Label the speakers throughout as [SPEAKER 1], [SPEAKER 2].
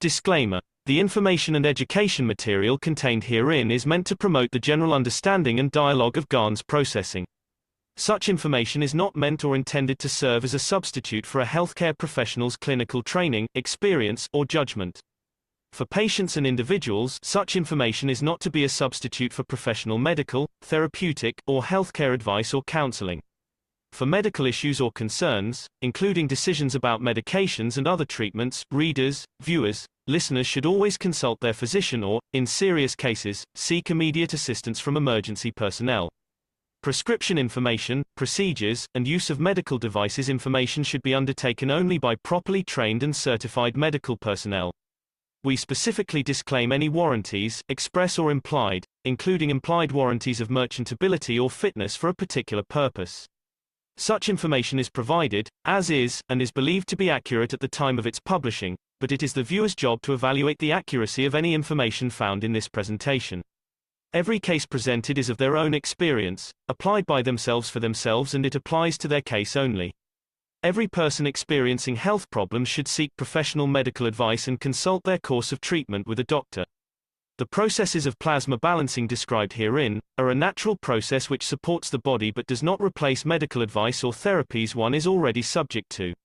[SPEAKER 1] Disclaimer: the information and education material contained herein is meant to promote the general understanding and dialogue of GAN's processing. Such information is not meant or intended to serve as a substitute for a healthcare professional's clinical training, experience, or judgment. For patients and individuals, such information is not to be a substitute for professional medical, therapeutic, or healthcare advice or counseling. For medical issues or concerns, including decisions about medications and other treatments, readers, viewers, listeners should always consult their physician or, in serious cases, seek immediate assistance from emergency personnel. Prescription information, procedures, and use of medical devices information should be undertaken only by properly trained and certified medical personnel. We specifically disclaim any warranties, express or implied, including implied warranties of merchantability or fitness for a particular purpose. Such information is provided, as is, and is believed to be accurate at the time of its publishing, but it is the viewer's job to evaluate the accuracy of any information found in this presentation. Every case presented is of their own experience, applied by themselves for themselves, and it applies to their case only. Every person experiencing health problems should seek professional medical advice and consult their course of treatment with a doctor. The processes of plasma balancing described herein are a natural process which supports the body but does not replace medical advice or therapies one is already subject to.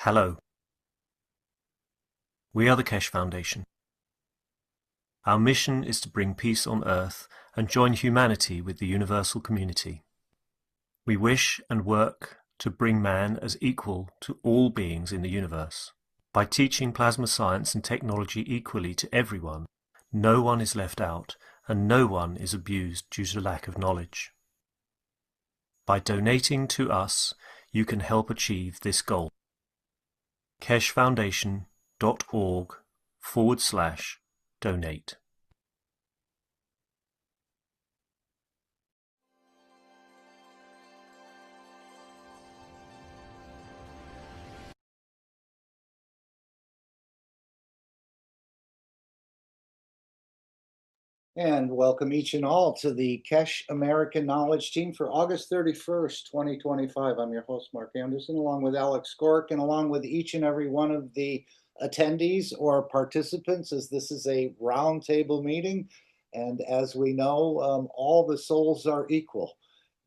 [SPEAKER 2] Hello. We are the Keshe Foundation. Our mission is to bring peace on earth and join humanity with the universal community. We wish and work to bring man as equal to all beings in the universe. By teaching plasma science and technology equally to everyone, no one is left out and no one is abused due to lack of knowledge. By donating to us, you can help achieve this goal. keshefoundation.org/donate.
[SPEAKER 3] And welcome each and all to the Keshe American Knowledge Team for August 31st, 2025. I'm your host, Mark Anderson, along with Alex Gork, and along with each and every one of the attendees or participants, as this is a roundtable meeting. And as we know, all the souls are equal.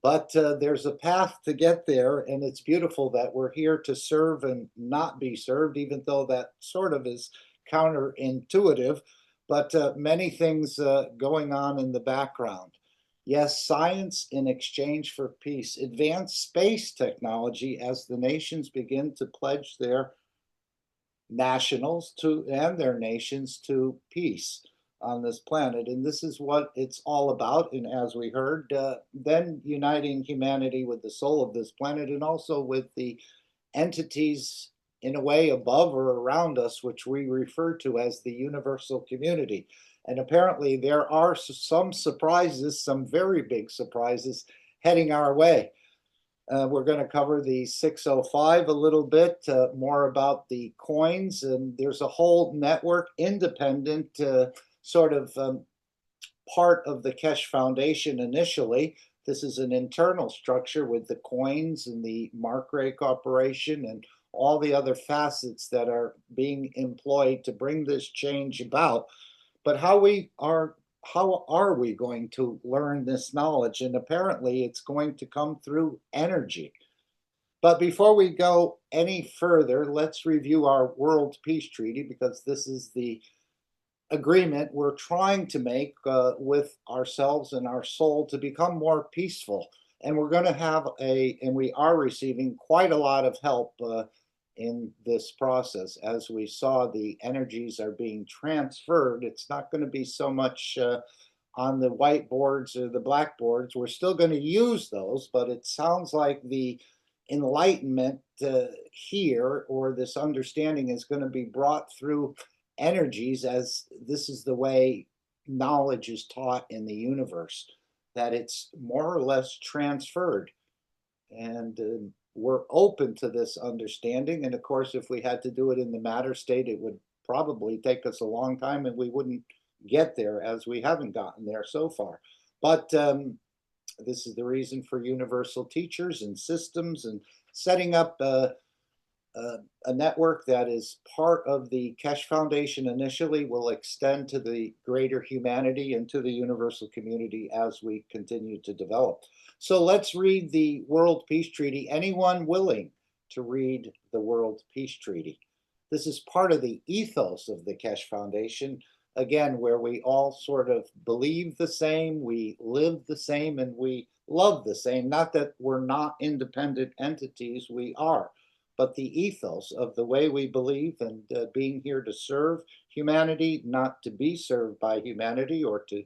[SPEAKER 3] But there's a path to get there, and it's beautiful that we're here to serve and not be served, even though that sort of is counterintuitive. But many things going on in the background. Yes, science in exchange for peace. Advanced space technology as the nations begin to pledge their nationals to and their nations to peace on this planet. And this is what it's all about. And as we heard, then uniting humanity with the soul of this planet and also with the entities in a way above or around us, which we refer to as the universal community. And apparently there are some surprises, some very big surprises heading our way. We're going to cover the 605 a little bit, more about the coins, and there's a whole network, independent sort of part of the Keshe Foundation initially. This is an internal structure with the coins and the mark rake operation and all the other facets that are being employed to bring this change about. But how are we going to learn this knowledge? And apparently it's going to come through energy. But before we go any further, let's review our World Peace Treaty, because this is the agreement we're trying to make with ourselves and our soul to become more peaceful. And we're going to have and we are receiving quite a lot of help in this process. As we saw, the energies are being transferred. It's not going to be so much on the whiteboards or the blackboards. We're still going to use those, but it sounds like the enlightenment here, or this understanding, is going to be brought through energies, as this is the way knowledge is taught in the universe, that it's more or less transferred. And we're open to this understanding. And of course, if we had to do it in the matter state, it would probably take us a long time and we wouldn't get there, as we haven't gotten there so far. But this is the reason for universal teachers and systems, and setting up a network that is part of the Keshe Foundation initially will extend to the greater humanity and to the universal community as we continue to develop. So let's read the World Peace Treaty. Anyone willing to read the World Peace Treaty? This is part of the ethos of the Keshe Foundation, again, where we all sort of believe the same, we live the same, and we love the same. Not that we're not independent entities, we are. But the ethos of the way we believe, and being here to serve humanity, not to be served by humanity or to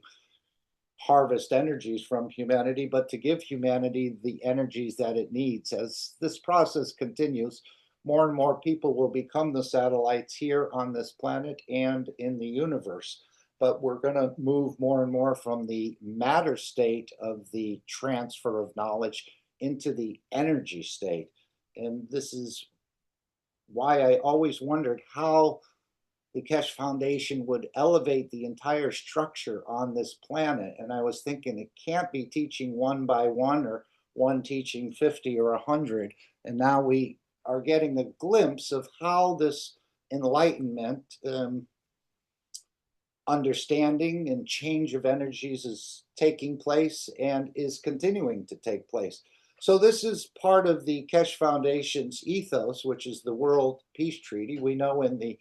[SPEAKER 3] harvest energies from humanity, but to give humanity the energies that it needs. As this process continues, more and more people will become the satellites here on this planet and in the universe. But we're going to move more and more from the matter state of the transfer of knowledge into the energy state. And this is why I always wondered how the Keshe Foundation would elevate the entire structure on this planet. And I was thinking, it can't be teaching one by one, or one teaching 50 or 100. And now we are getting a glimpse of how this enlightenment, understanding and change of energies is taking place and is continuing to take place. So this is part of the Keshe Foundation's ethos, which is the World Peace Treaty. We know in the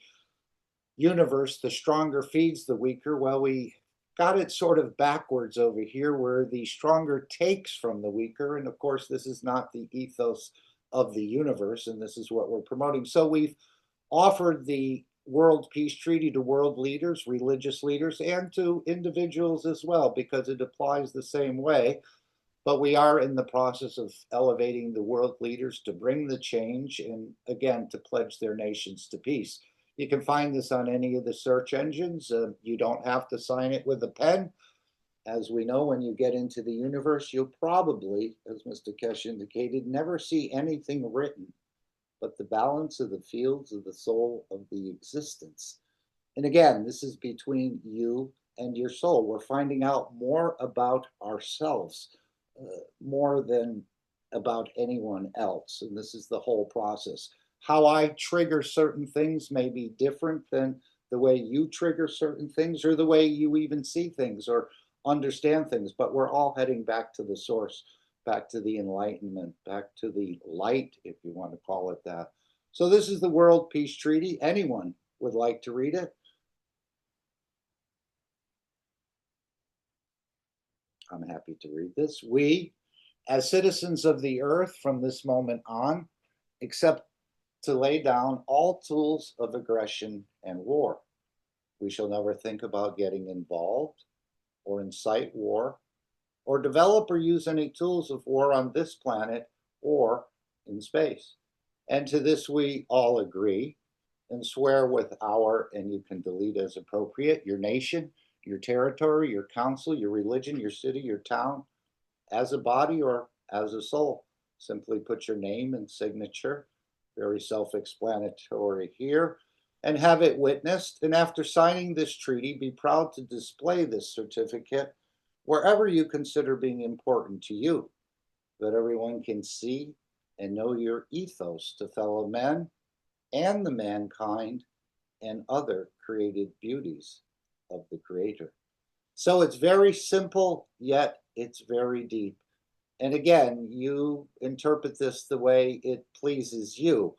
[SPEAKER 3] universe, the stronger feeds the weaker. Well, we got it sort of backwards over here, where the stronger takes from the weaker. And of course, this is not the ethos of the universe, and this is what we're promoting. So we've offered the World Peace Treaty to world leaders, religious leaders, and to individuals as well, because it applies the same way. But we are in the process of elevating the world leaders to bring the change, and again, to pledge their nations to peace. You can find this on any of the search engines. You don't have to sign it with a pen. As we know, when you get into the universe, you'll probably, as Mr. Keshe indicated, never see anything written but the balance of the fields of the soul of the existence. And again, this is between you and your soul. We're finding out more about ourselves, more than about anyone else. And this is the whole process. How I trigger certain things may be different than the way you trigger certain things, or the way you even see things or understand things. But we're all heading back to the source, back to the enlightenment, back to the light, if you want to call it that. So this is the World Peace Treaty. Anyone would like to read it? I'm happy to read this. We, as citizens of the earth from this moment on, accept to lay down all tools of aggression and war. We shall never think about getting involved or incite war, or develop or use any tools of war on this planet or in space. And to this we all agree and swear with our, and you can delete as appropriate, your nation, your territory, your council, your religion, your city, your town, as a body or as a soul. Simply put your name and signature, very self-explanatory here, and have it witnessed. And after signing this treaty, be proud to display this certificate wherever you consider being important to you, that everyone can see and know your ethos to fellow men and the mankind and other created beauties of the Creator. So it's very simple, yet it's very deep. And again, you interpret this the way it pleases you.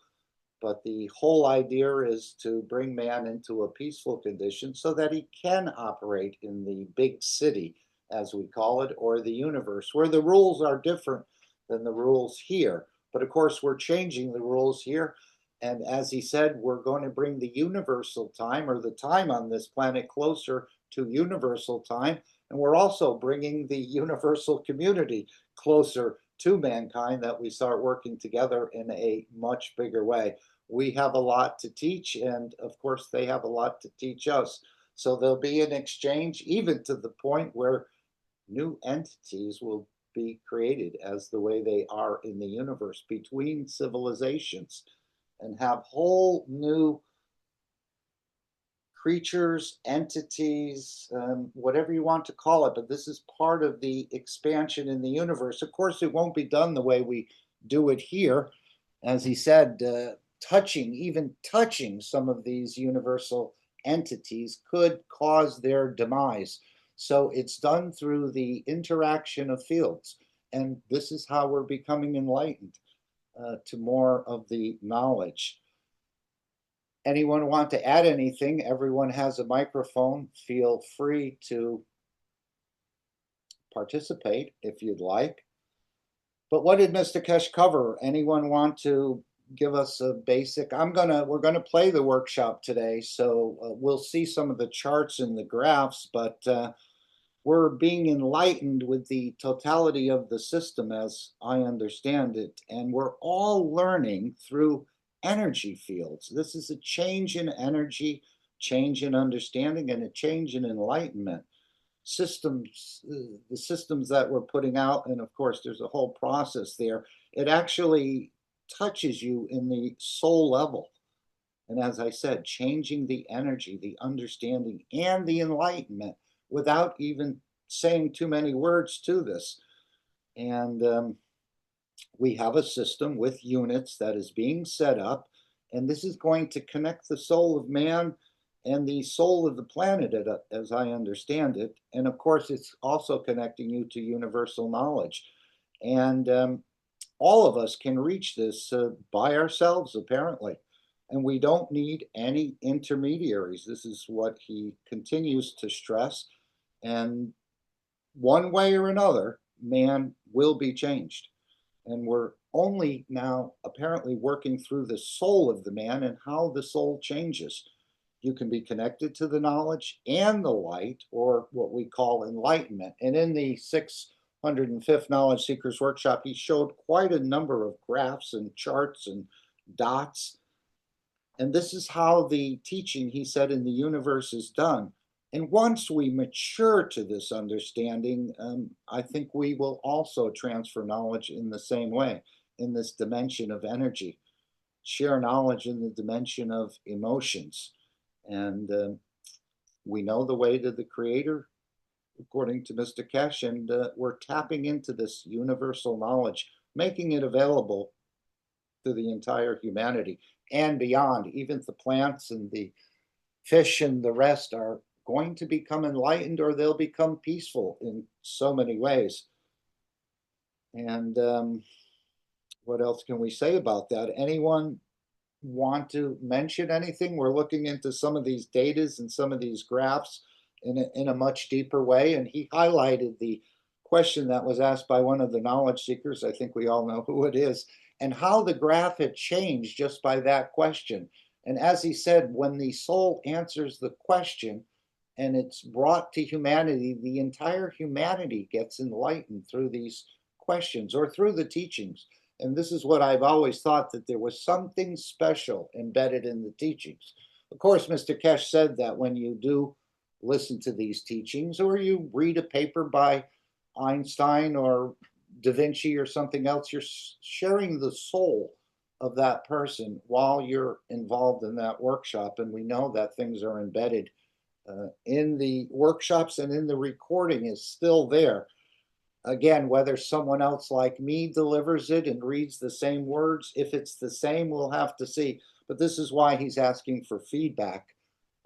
[SPEAKER 3] But the whole idea is to bring man into a peaceful condition so that he can operate in the big city, as we call it, or the universe, where the rules are different than the rules here. But of course, we're changing the rules here. And as he said, we're going to bring the universal time, or the time on this planet, closer to universal time. And we're also bringing the universal community closer to mankind, that we start working together in a much bigger way. We have a lot to teach, and of course they have a lot to teach us. So there'll be an exchange, even to the point where new entities will be created as the way they are in the universe between civilizations, and have whole new creatures, entities, whatever you want to call it. But this is part of the expansion in the universe. Of course, it won't be done the way we do it here. As he said, even touching some of these universal entities could cause their demise. So it's done through the interaction of fields. And this is how we're becoming enlightened to more of the knowledge. Anyone want to add anything? Everyone has a microphone. Feel free to participate if you'd like. But what did Mr. Keshe cover? Anyone want to give us a basic? We're gonna play the workshop today, so we'll see some of the charts and the graphs, but we're being enlightened with the totality of the system as I understand it, and we're all learning through energy fields. This is a change in energy, change in understanding, and a change in enlightenment. Systems, the systems that we're putting out, and of course there's a whole process there. It actually touches you in the soul level. And as I said, changing the energy, the understanding, and the enlightenment without even saying too many words to this. And we have a system with units that is being set up, and this is going to connect the soul of man and the soul of the planet, as I understand it. And of course, it's also connecting you to universal knowledge. And all of us can reach this by ourselves, apparently. And we don't need any intermediaries. This is what he continues to stress. And one way or another, man will be changed. And we're only now apparently working through the soul of the man and how the soul changes. You can be connected to the knowledge and the light, or what we call enlightenment. And in the 605th Knowledge Seekers Workshop, he showed quite a number of graphs and charts and dots. And this is how the teaching, he said, in the universe is done. And once we mature to this understanding, I think we will also transfer knowledge in the same way, in this dimension of energy, share knowledge in the dimension of emotions. And we know the way to the Creator, according to Mr. Keshe, and we're tapping into this universal knowledge, making it available to the entire humanity and beyond. Even the plants and the fish and the rest are going to become enlightened, or they'll become peaceful in so many ways. And what else can we say about that? Anyone want to mention anything? We're looking into some of these datas and some of these graphs in a much deeper way. And he highlighted the question that was asked by one of the knowledge seekers. I think we all know who it is, and how the graph had changed just by that question. And as he said, when the soul answers the question and it's brought to humanity, the entire humanity gets enlightened through these questions or through the teachings. And this is what I've always thought, that there was something special embedded in the teachings. Of course, Mr. Keshe said that when you do listen to these teachings, or you read a paper by Einstein or Da Vinci or something else, you're sharing the soul of that person while you're involved in that workshop. And we know that things are embedded in the workshops, and in the recording is still there. Again, whether someone else like me delivers it and reads the same words, if it's the same, we'll have to see. But this is why he's asking for feedback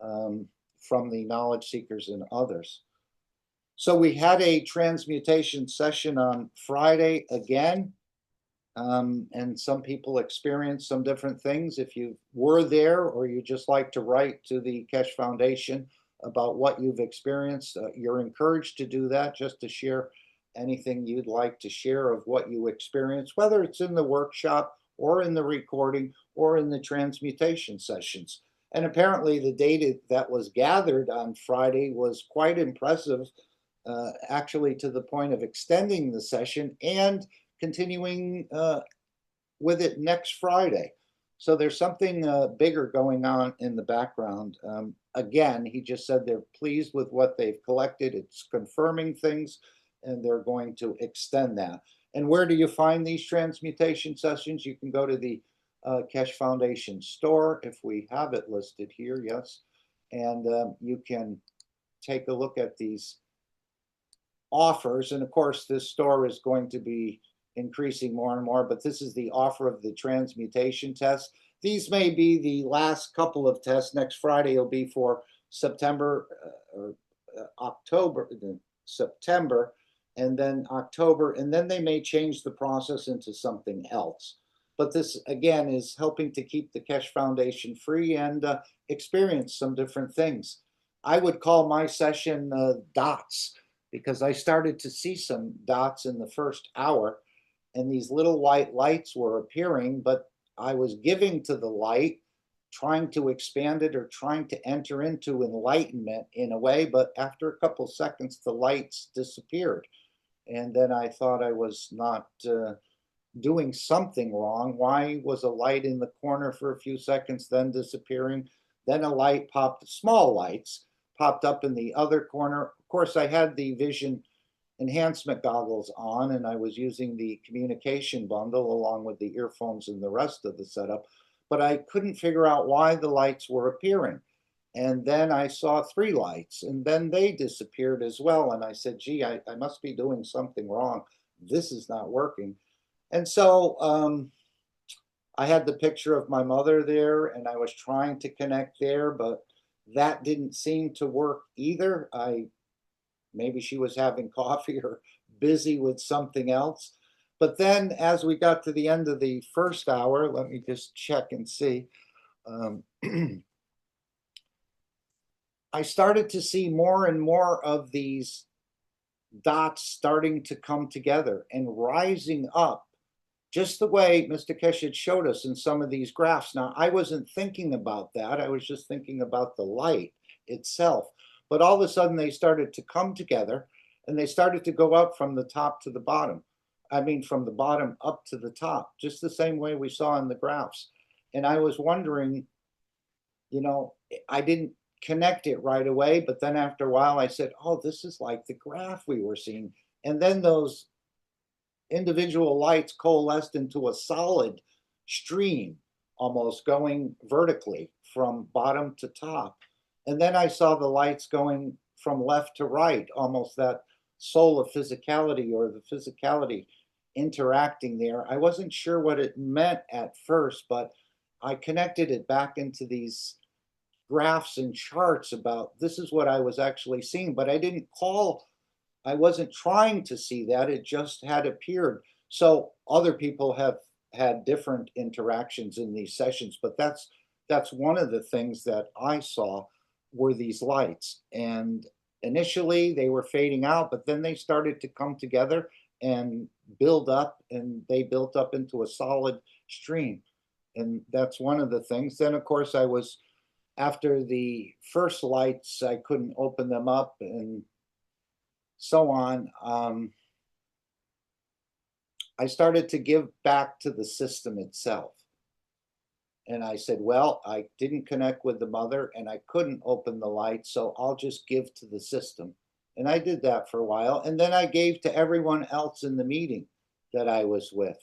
[SPEAKER 3] from the knowledge seekers and others. So we had a transmutation session on Friday again, and some people experienced some different things. If you were there, or you just like to write to the Keshe Foundation about what you've experienced, you're encouraged to do that, just to share anything you'd like to share of what you experienced, whether it's in the workshop or in the recording or in the transmutation sessions. And apparently the data that was gathered on Friday was quite impressive, actually to the point of extending the session and continuing with it next Friday. So there's something bigger going on in the background. Again, he just said they're pleased with what they've collected. It's confirming things, and they're going to extend that. And where do you find these transmutation sessions? You can go to the Keshe Foundation store, if we have it listed here, yes. And you can take a look at these offers. And of course, this store is going to be increasing more and more, but this is the offer of the transmutation test. These may be the last couple of tests. Next Friday will be for September or October, September, and then October, and then they may change the process into something else. But this, again, is helping to keep the Keshe Foundation free and experience some different things. I would call my session dots, because I started to see some dots in the first hour, and these little white lights were appearing, but I was giving to the light, trying to expand it or trying to enter into enlightenment in a way, but after a couple seconds, the lights disappeared. And then I thought I was not doing something wrong. Why was a light in the corner for a few seconds, then disappearing? Then a light popped, small lights popped up in the other corner. Of course, I had the vision enhancement goggles on, and I was using the communication bundle along with the earphones and the rest of the setup, but I couldn't figure out why the lights were appearing. And then I saw 3 lights, and then they disappeared as well. And I said, gee, I must be doing something wrong. This is not working. And so I had the picture of my mother there, and I was trying to connect there, but that didn't seem to work either. Maybe she was having coffee or busy with something else. But then as we got to the end of the first hour, let me just check and see. I started to see more and more of these dots starting to come together and rising up, just the way Mr. Keshe had showed us in some of these graphs. Now, I wasn't thinking about that. I was just thinking about the light itself. But all of a sudden, they started to come together, and they started to go up from the top to the bottom. I mean, from the bottom up to the top, just the same way we saw in the graphs. And I was wondering, you know, I didn't connect it right away, but then after a while, I said, oh, this is like the graph we were seeing. And then those individual lights coalesced into a solid stream, almost going vertically from bottom to top. And then I saw the lights going from left to right, almost that soul of physicality, or the physicality interacting there. I wasn't sure what it meant at first, but I connected it back into these graphs and charts about this is what I was actually seeing, but I wasn't trying to see that, it just had appeared. So other people have had different interactions in these sessions, but that's one of the things that I saw were these lights. And initially they were fading out, but then they started to come together and build up, and they built up into a solid stream. And that's one of the things. Then of course after the first lights, I couldn't open them up and so on. I started to give back to the system itself. And I said, well, I didn't connect with the mother and I couldn't open the light, so I'll just give to the system. And I did that for a while. And then I gave to everyone else in the meeting. that I was with.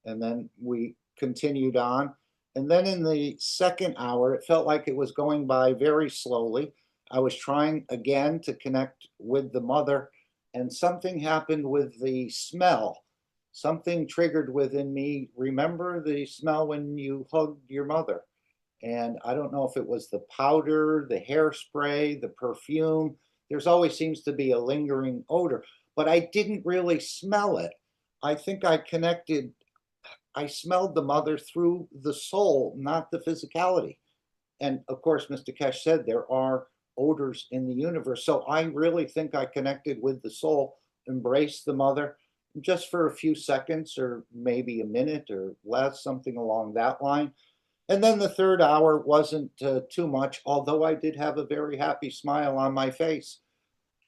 [SPEAKER 3] And then we continued on. And then in the second hour, it felt like it was going by very slowly. I was trying again to connect with the mother, and something happened with the smell. Something triggered within me. Remember the smell when you hugged your mother? And I don't know if it was the powder, the hairspray, the perfume. There's always seems to be a lingering odor, but I didn't really smell it. I think I smelled the mother through the soul, not the physicality. And of course, Mr. Keshe said there are odors in the universe. So I really think I connected with the soul, embraced the mother just for a few seconds or maybe a minute or less, something along that line. And then the third hour wasn't too much, although I did have a very happy smile on my face.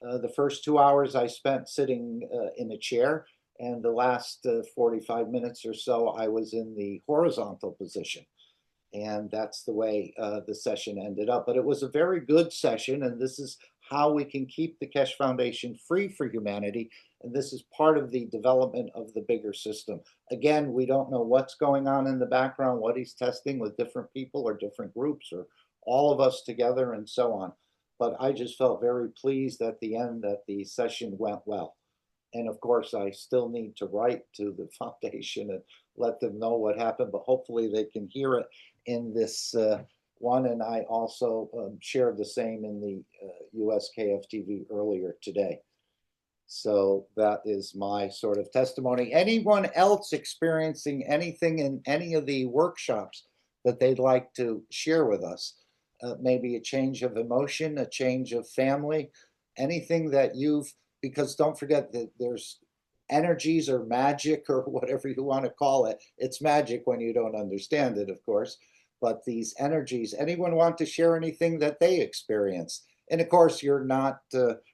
[SPEAKER 3] The first 2 hours I spent sitting in a chair, and the last 45 minutes or so I was in the horizontal position. And that's the way the session ended up. But it was a very good session, and this is how we can keep the Keshe Foundation free for humanity. And this is part of the development of the bigger system. Again, we don't know what's going on in the background, what he's testing with different people or different groups or all of us together and so on. But I just felt very pleased at the end that the session went well. And of course, I still need to write to the foundation and let them know what happened, but hopefully they can hear it in this one. And I also shared the same in the US KFTV earlier today. So that is my sort of testimony. Anyone else experiencing anything in any of the workshops that they'd like to share with us? Maybe a change of emotion, a change of family, anything that because don't forget that there's energies or magic or whatever you want to call it. It's magic when you don't understand it, of course. But these energies, anyone want to share anything that they experienced? And of course, you're not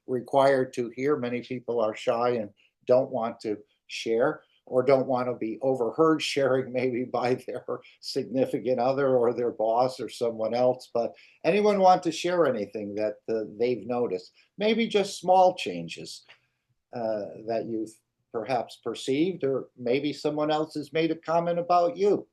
[SPEAKER 3] required to hear. Many people are shy and don't want to share or don't want to be overheard sharing maybe by their significant other or their boss or someone else. But anyone want to share anything that they've noticed? Maybe just small changes that you've perhaps perceived, or maybe someone else has made a comment about you.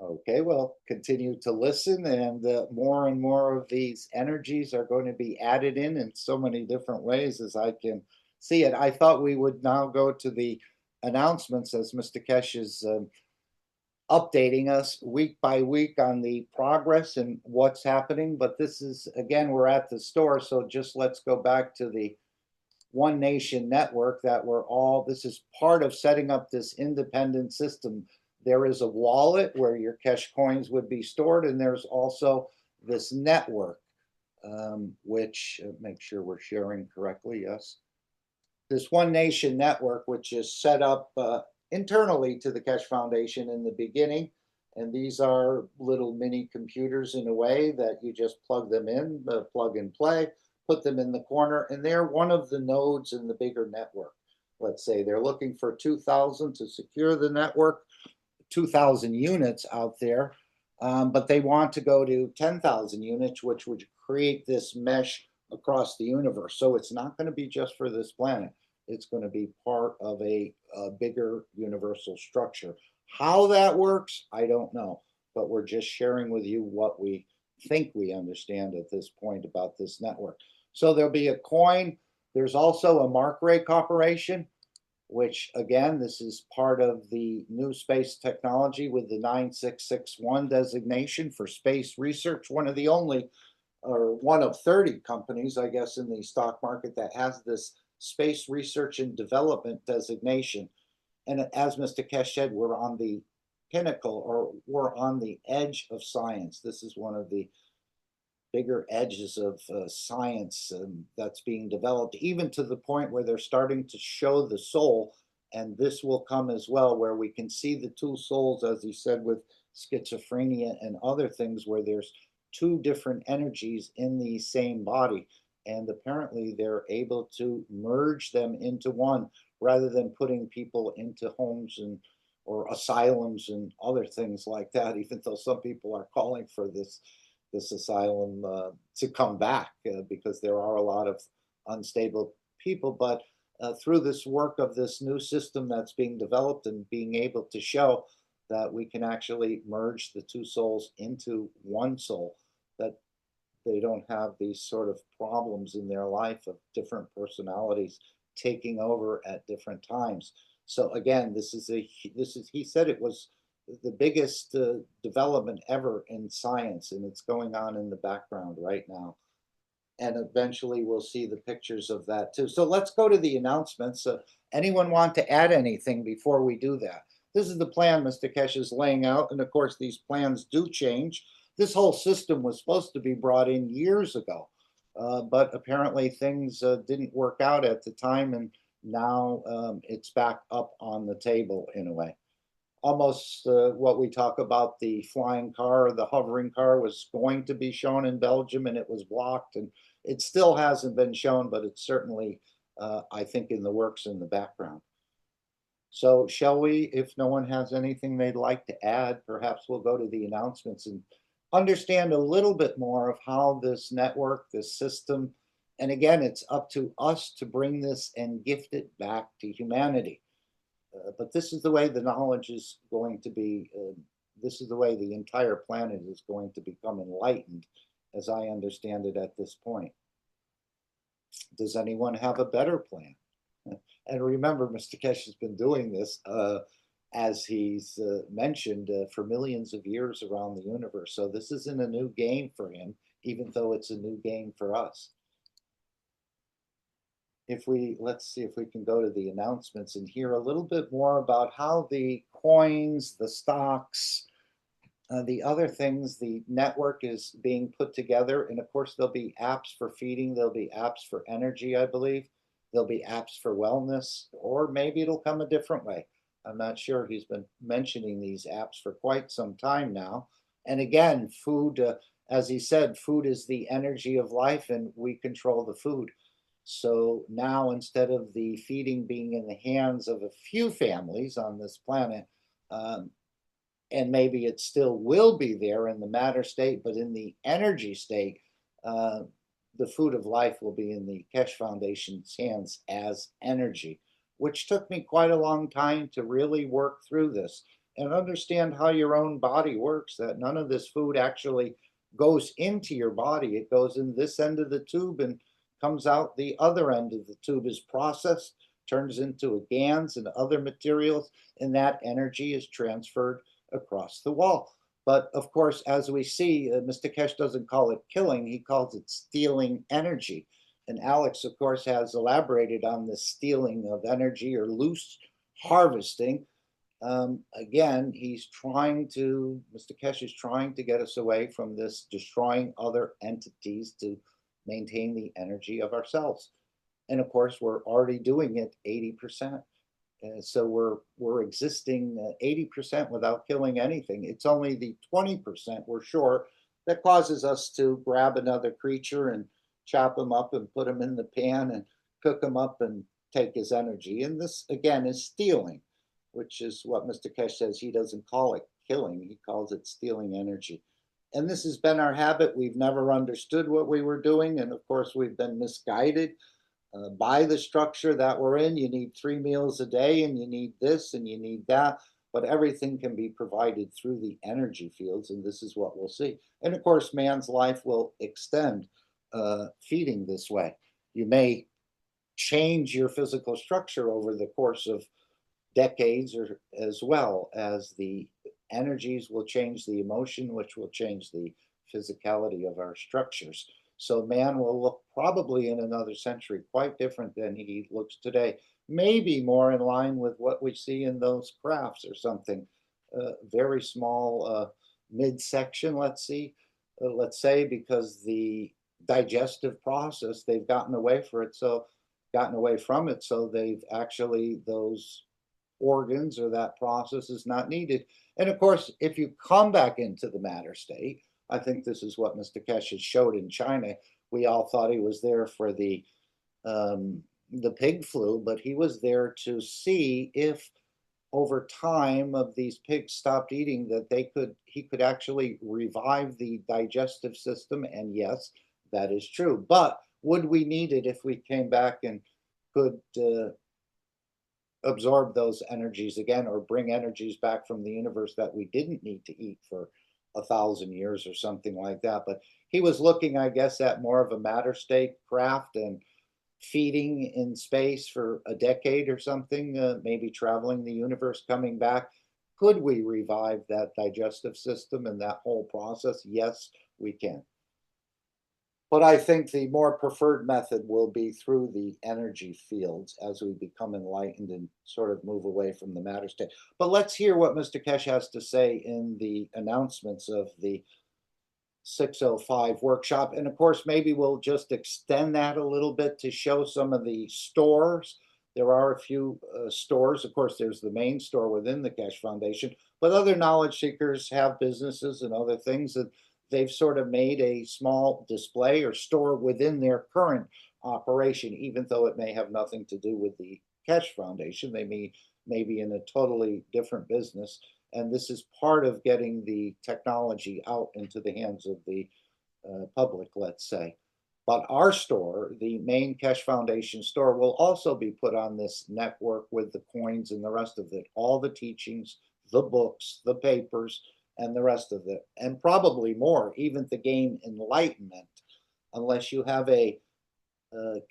[SPEAKER 3] Okay, well, continue to listen, and more of these energies are going to be added in so many different ways as I can see it. I thought we would now go to the announcements as Mr. Keshe is updating us week by week on the progress and what's happening. But this is, again, we're at the store, so just let's go back to the One Nation network that this is part of setting up this independent system. There is a wallet where your Keshe coins would be stored, and there's also this network, which make sure we're sharing correctly, yes. This One Nation network, which is set up internally to the Keshe Foundation in the beginning. And these are little mini computers in a way that you just plug them in, plug and play, put them in the corner, and they're one of the nodes in the bigger network. Let's say they're looking for 2,000 to secure the network, 2,000 units out there, but they want to go to 10,000 units, which would create this mesh across the universe. So it's not going to be just for this planet. It's going to be part of a bigger universal structure. How that works, I don't know, but we're just sharing with you what we think we understand at this point about this network. So there'll be a coin. There's also a Mark Ray Corporation, which again, this is part of the new space technology with the 9661 designation for space research, one of the only, or one of 30 companies, I guess, in the stock market that has this space research and development designation. And as Mr. Keshe said, we're on the pinnacle, or we're on the edge of science. This is one of the bigger edges of science that's being developed, even to the point where they're starting to show the soul. And this will come as well, where we can see the two souls, as he said, with schizophrenia and other things, where there's two different energies in the same body. And apparently they're able to merge them into one rather than putting people into homes and or asylums and other things like that, even though some people are calling for this asylum to come back because there are a lot of unstable people. But through this work of this new system that's being developed and being able to show that we can actually merge the two souls into one soul, that they don't have these sort of problems in their life of different personalities taking over at different times. So again, he said it was the biggest development ever in science, and it's going on in the background right now. And eventually we'll see the pictures of that too. So let's go to the announcements. Anyone want to add anything before we do that? This is the plan Mr. Keshe is laying out, and of course these plans do change. This whole system was supposed to be brought in years ago, but apparently things didn't work out at the time, and now it's back up on the table in a way. Almost what we talk about, the flying car, the hovering car was going to be shown in Belgium and it was blocked, and it still hasn't been shown, but it's certainly, I think, in the works in the background. So shall we, if no one has anything they'd like to add, perhaps we'll go to the announcements and understand a little bit more of how this network, this system, and again, it's up to us to bring this and gift it back to humanity. But this is the way the knowledge is going to be, this is the way the entire planet is going to become enlightened, as I understand it at this point. Does anyone have a better plan? And remember, Mr. Keshe has been doing this, as he's mentioned, for millions of years around the universe. So this isn't a new game for him, even though it's a new game for us. Let's see if we can go to the announcements and hear a little bit more about how the coins, the stocks, the other things, the network is being put together. And of course, there'll be apps for feeding. There'll be apps for energy, I believe. There'll be apps for wellness, or maybe it'll come a different way. I'm not sure. He's been mentioning these apps for quite some time now. And again, food, as he said, food is the energy of life and we control the food. So now, instead of the feeding being in the hands of a few families on this planet, and maybe it still will be there in the matter state, but in the energy state, the food of life will be in the Keshe Foundation's hands as energy, which took me quite a long time to really work through this and understand how your own body works, that none of this food actually goes into your body. It goes in this end of the tube and comes out the other end of the tube, is processed, turns into GANs and other materials, and that energy is transferred across the wall. But of course, as we see, Mr. Keshe doesn't call it killing, he calls it stealing energy. And Alex, of course, has elaborated on the stealing of energy or loose harvesting. Again, Mr. Keshe is trying to get us away from this destroying other entities to maintain the energy of ourselves. And of course, we're already doing it 80%. So we're existing 80% without killing anything. It's only the 20% we're sure that causes us to grab another creature and chop him up and put him in the pan and cook him up and take his energy. And this, again, is stealing, which is what Mr. Keshe says. He doesn't call it killing, he calls it stealing energy. And this has been our habit. We've never understood what we were doing. And of course, we've been misguided by the structure that we're in. You need 3 meals a day, and you need this, and you need that. But everything can be provided through the energy fields, and this is what we'll see. And of course, man's life will extend feeding this way. You may change your physical structure over the course of decades, or as well as the energies will change the emotion, which will change the physicality of our structures. So man will look probably in another century quite different than he looks today, maybe more in line with what we see in those crafts or something. Very small midsection, let's say, because the digestive process, they've gotten away from it, so they've actually, those organs or that process is not needed. And of course, if you come back into the matter state, I think this is what Mr. Keshe showed in China. We all thought he was there for the pig flu, but he was there to see if over time of these pigs stopped eating, that he could actually revive the digestive system. And yes, that is true. But would we need it if we came back and could absorb those energies again, or bring energies back from the universe that we didn't need to eat for 1,000 years or something like that? But he was looking, I guess, at more of a matter state craft and feeding in space for a decade or something, maybe traveling the universe, coming back. Could we revive that digestive system and that whole process? Yes, we can. But I think the more preferred method will be through the energy fields as we become enlightened and sort of move away from the matter state. But let's hear what Mr. Keshe has to say in the announcements of the 605 workshop. And of course, maybe we'll just extend that a little bit to show some of the stores. There are a few stores. Of course, there's the main store within the Keshe Foundation, but other knowledge seekers have businesses and other things that they've sort of made a small display or store within their current operation, even though it may have nothing to do with the Keshe Foundation. They may be in a totally different business. And this is part of getting the technology out into the hands of the public, let's say. But our store, the main Keshe Foundation store, will also be put on this network with the coins and the rest of it, all the teachings, the books, the papers, and the rest of it, and probably more, even the game Enlightenment. Unless you have a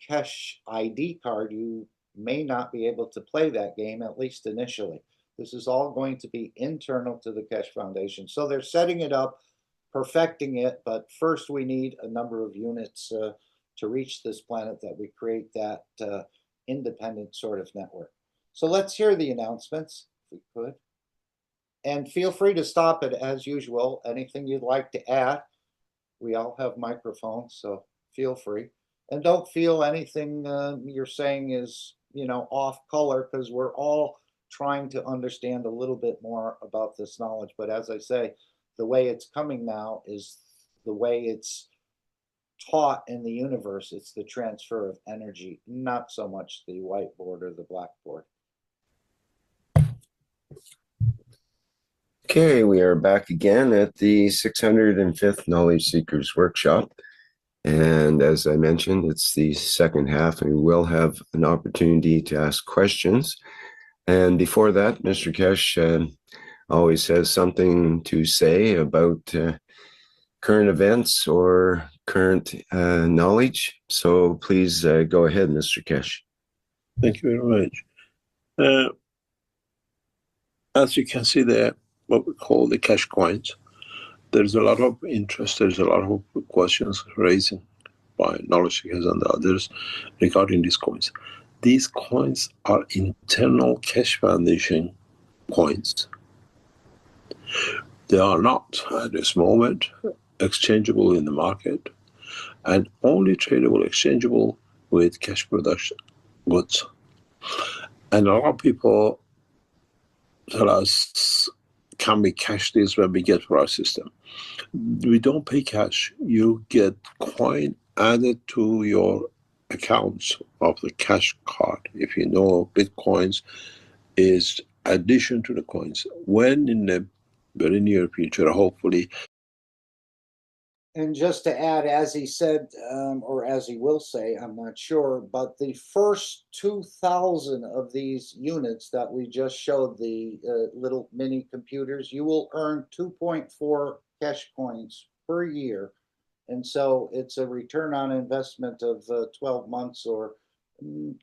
[SPEAKER 3] Keshe ID card, you may not be able to play that game, at least initially. This is all going to be internal to the Keshe Foundation. So they're setting it up, perfecting it, but first we need a number of units to reach this planet, that we create that independent sort of network. So let's hear the announcements, if we could. And feel free to stop it as usual. Anything you'd like to add. We all have microphones, so feel free. And don't feel anything you're saying is, off color, because we're all trying to understand a little bit more about this knowledge. But as I say, the way it's coming now is the way it's taught in the universe. It's the transfer of energy, not so much the whiteboard or the blackboard.
[SPEAKER 4] Okay, we are back again at the 605th Knowledge Seekers Workshop. And as I mentioned, it's the second half, and we will have an opportunity to ask questions. And before that, Mr. Keshe always has something to say about current events or current knowledge. So please go ahead, Mr. Keshe.
[SPEAKER 5] Thank you very much. As you can see there, what we call the Keshe coins, there's a lot of interest, there's a lot of questions raised by knowledge seekers and others regarding these coins. These coins are internal Keshe Foundation coins. They are not, at this moment, exchangeable in the market, and only tradable, exchangeable with Keshe production goods. And a lot of people tell us, can we cash this when we get for our system? We don't pay cash. You get coin added to your accounts of the Keshe card. If you know, Bitcoins is addition to the coins. When in the very near future, hopefully.
[SPEAKER 3] And just to add, as he said, or as he will say, I'm not sure, but the first 2,000 of these units that we just showed, the little mini computers, you will earn 2.4 Keshe coins per year. And so it's a return on investment of 12 months, or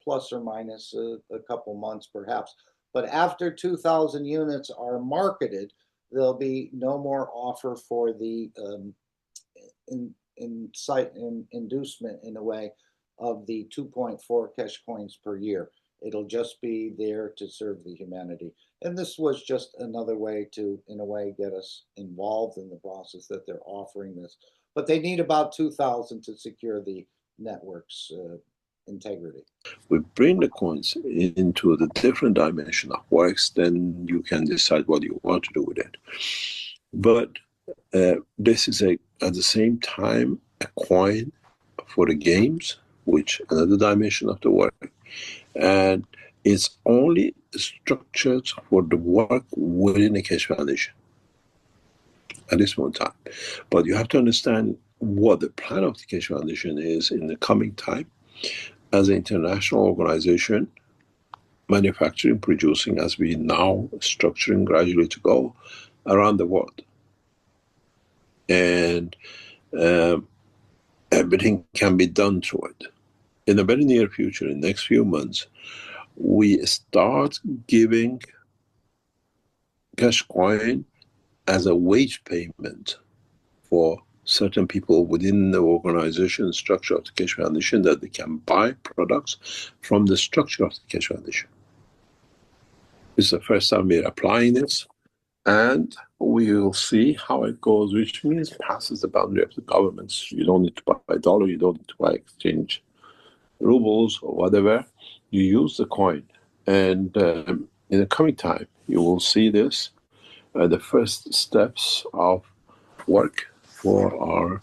[SPEAKER 3] plus or minus a couple months perhaps. But after 2,000 units are marketed, there'll be no more offer for the inducement, in a way, of the 2.4 Keshe coins per year. It'll just be there to serve the humanity. And this was just another way to, in a way, get us involved in the process, that they're offering this. But they need about 2,000 to secure the network's integrity.
[SPEAKER 5] We bring the coins into the different dimension of works, then you can decide what you want to do with it. But this is at the same time a coin for the games, which another dimension of the work. And It's only structured for the work within the Keshe Foundation at this moment in time. But you have to understand what the plan of the Keshe Foundation is in the coming time as an international organization, manufacturing, producing, as we now structuring gradually to go around the world. And everything can be done through it. In the very near future, in the next few months, we start giving cash coin as a wage payment for certain people within the organization structure of the Keshe Foundation, that they can buy products from the structure of the Keshe Foundation. This is the first time we're applying this, and we will see how it goes, which means passes the boundary of the governments. You don't need to buy dollar, you don't need to buy exchange rubles or whatever. You use the coin, and in the coming time, you will see this, the first steps of work for our,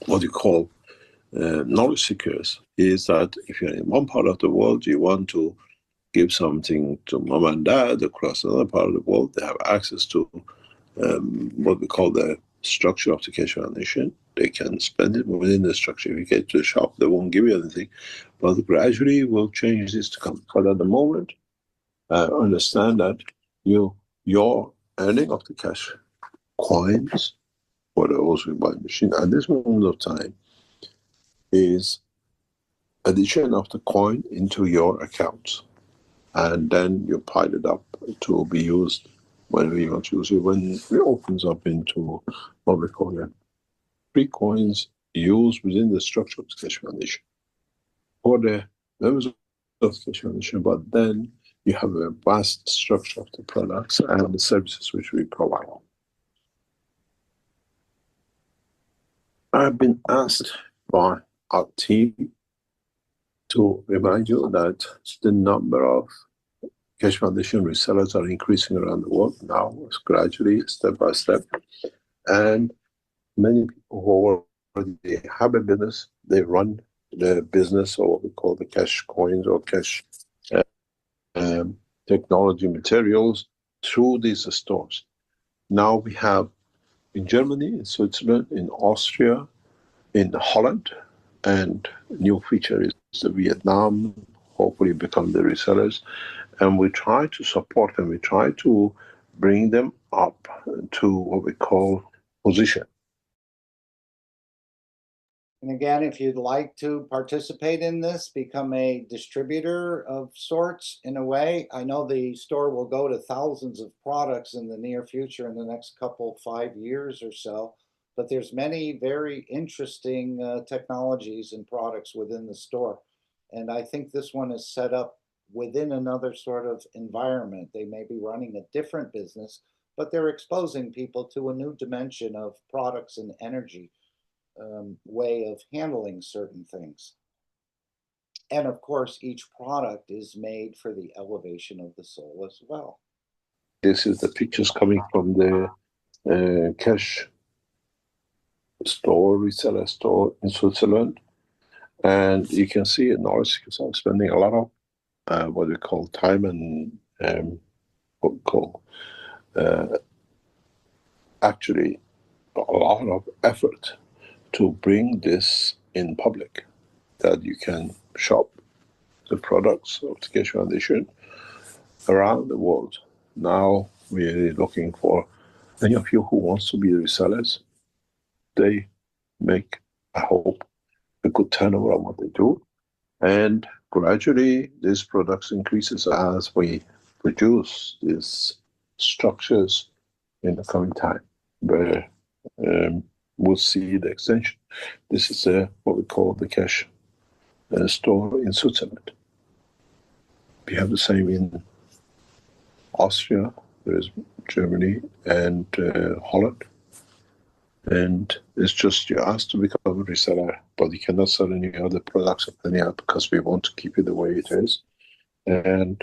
[SPEAKER 5] what you call, knowledge seekers, is that if you're in one part of the world, you want to give something to mom and dad across another part of the world, they have access to what we call the structure of the Keshe Foundation. They can spend it within the structure. If you get to the shop, they won't give you anything. But gradually we'll change this to come. But at the moment, understand that your earning of the cash coins for those who buy machine at this moment of time is addition of the coin into your accounts. And then you pile it up to be used whenever you want to use it. When it opens up into what we call it, free coins used within the structure of the Keshe Foundation for the members of the Keshe Foundation, but then you have a vast structure of the products and the services which we provide. I've been asked by our team to remind you that the number of Keshe Foundation resellers are increasing around the world now, gradually, step by step. And many people who already have a business, they run the business, or what we call the cash coins or cash technology materials, through these stores. Now we have in Germany, in Switzerland, in Austria, in Holland, and new feature is the Vietnam, hopefully become the resellers. And we try to support them, we try to bring them up to what we call position.
[SPEAKER 3] And again, if you'd like to participate in this, become a distributor of sorts in a way. I know the store will go to thousands of products in the near future, in the next 5 years or so. But there's many very interesting technologies and products within the store. And I think this one is set up within another sort of environment. They may be running a different business, but they're exposing people to a new dimension of products and energy. Way of handling certain things. And of course, each product is made for the elevation of the soul as well.
[SPEAKER 5] This is the pictures coming from the cash store, reseller store in Switzerland. And you can see in Norris, because I'm spending a lot of what we call time and what we call actually a lot of effort to bring this in public, that you can shop the products of the Keshe Foundation around the world. Now we're looking for any of you who wants to be the resellers. They make, I hope, a good turnover on what they do. And gradually these products increases as we produce these structures in the coming time, where we'll see the extension. This is what we call the cash store in Switzerland. We have the same in Austria, there is Germany, and Holland. And it's just you're asked to become a reseller, but you cannot sell any other products of any other, because we want to keep it the way it is. And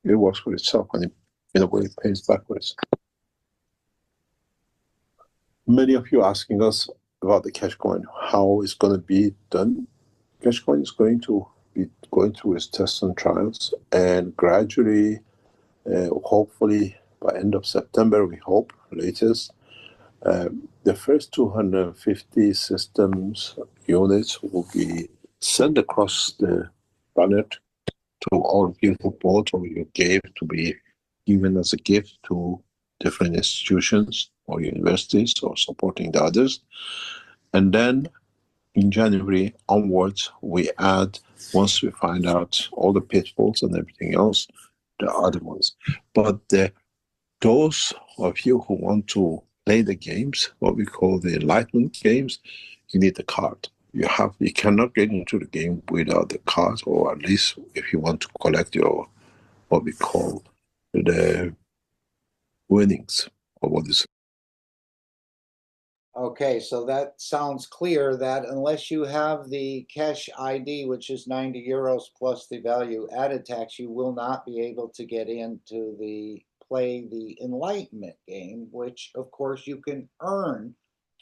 [SPEAKER 5] it works for itself, and in a way it pays backwards. Many of you asking us about the cash coin, how it's going to be done. Cash coin is going to be going through its tests and trials, and gradually, hopefully by end of September, we hope, latest, the first 250 systems units will be sent across the planet to all people bought or you gave to be given as a gift to different institutions or universities or supporting the others. And then in January onwards, we add, once we find out all the pitfalls and everything else, the other ones. But those of you who want to play the games, what we call the enlightenment games, you need the card. You cannot get into the game without the card, or at least if you want to collect your, what we call the winnings, or what is.
[SPEAKER 3] Okay, so that sounds clear that unless you have the Keshe ID, which is 90 euros plus the value added tax, you will not be able to get into play the enlightenment game, which of course you can earn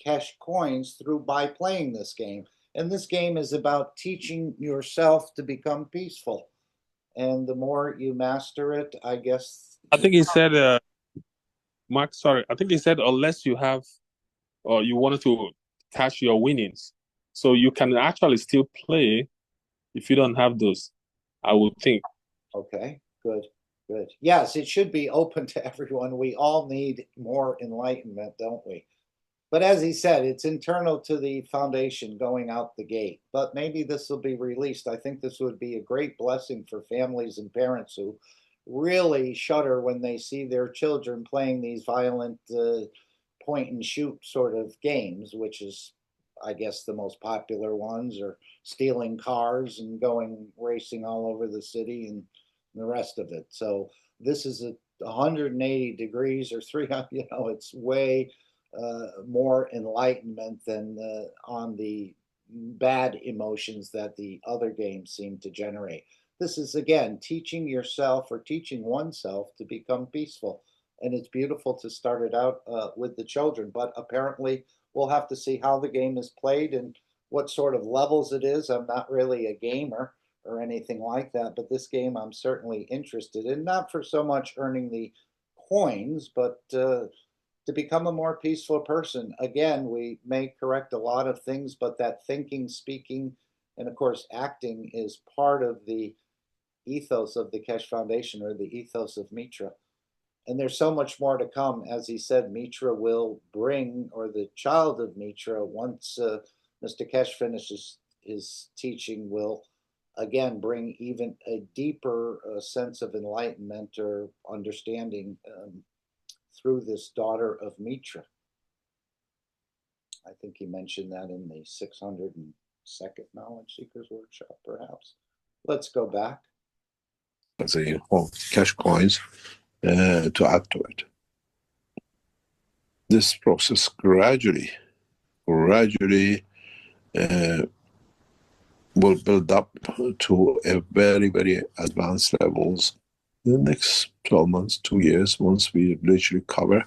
[SPEAKER 3] Keshe coins by playing this game. And this game is about teaching yourself to become peaceful. And the more you master it, I guess.
[SPEAKER 6] I think he said, Mark, sorry, I think he said unless you have, or you wanted to cash your winnings. So you can actually still play if you don't have those, I would think.
[SPEAKER 3] Okay, good. Good. Yes, it should be open to everyone. We all need more enlightenment, don't we? But as he said, it's internal to the foundation going out the gate. But maybe this will be released. I think this would be a great blessing for families and parents who really shudder when they see their children playing these violent point and shoot sort of games, which is, I guess, the most popular ones, or stealing cars and going racing all over the city and the rest of it. So this is 180 degrees or 300, it's way more enlightenment than on the bad emotions that the other games seem to generate. This is, again, teaching yourself or teaching oneself to become peaceful. And it's beautiful to start it out with the children. But apparently, we'll have to see how the game is played and what sort of levels it is. I'm not really a gamer or anything like that, but this game I'm certainly interested in, not for so much earning the coins, but to become a more peaceful person. Again, we may correct a lot of things, but that thinking, speaking, and of course acting is part of the ethos of the Keshe Foundation, or the ethos of Mitra. And there's so much more to come. As he said, Mitra will bring, or the child of Mitra, once Mr. Keshe finishes his teaching, will again bring even a deeper sense of enlightenment or understanding through this daughter of Mitra. I think he mentioned that in the 602nd Knowledge Seekers Workshop, perhaps. Let's go back.
[SPEAKER 5] As a Keshe coins to add to it. This process gradually will build up to a very, very advanced levels in the next 12 months, 2 years. Once we literally cover,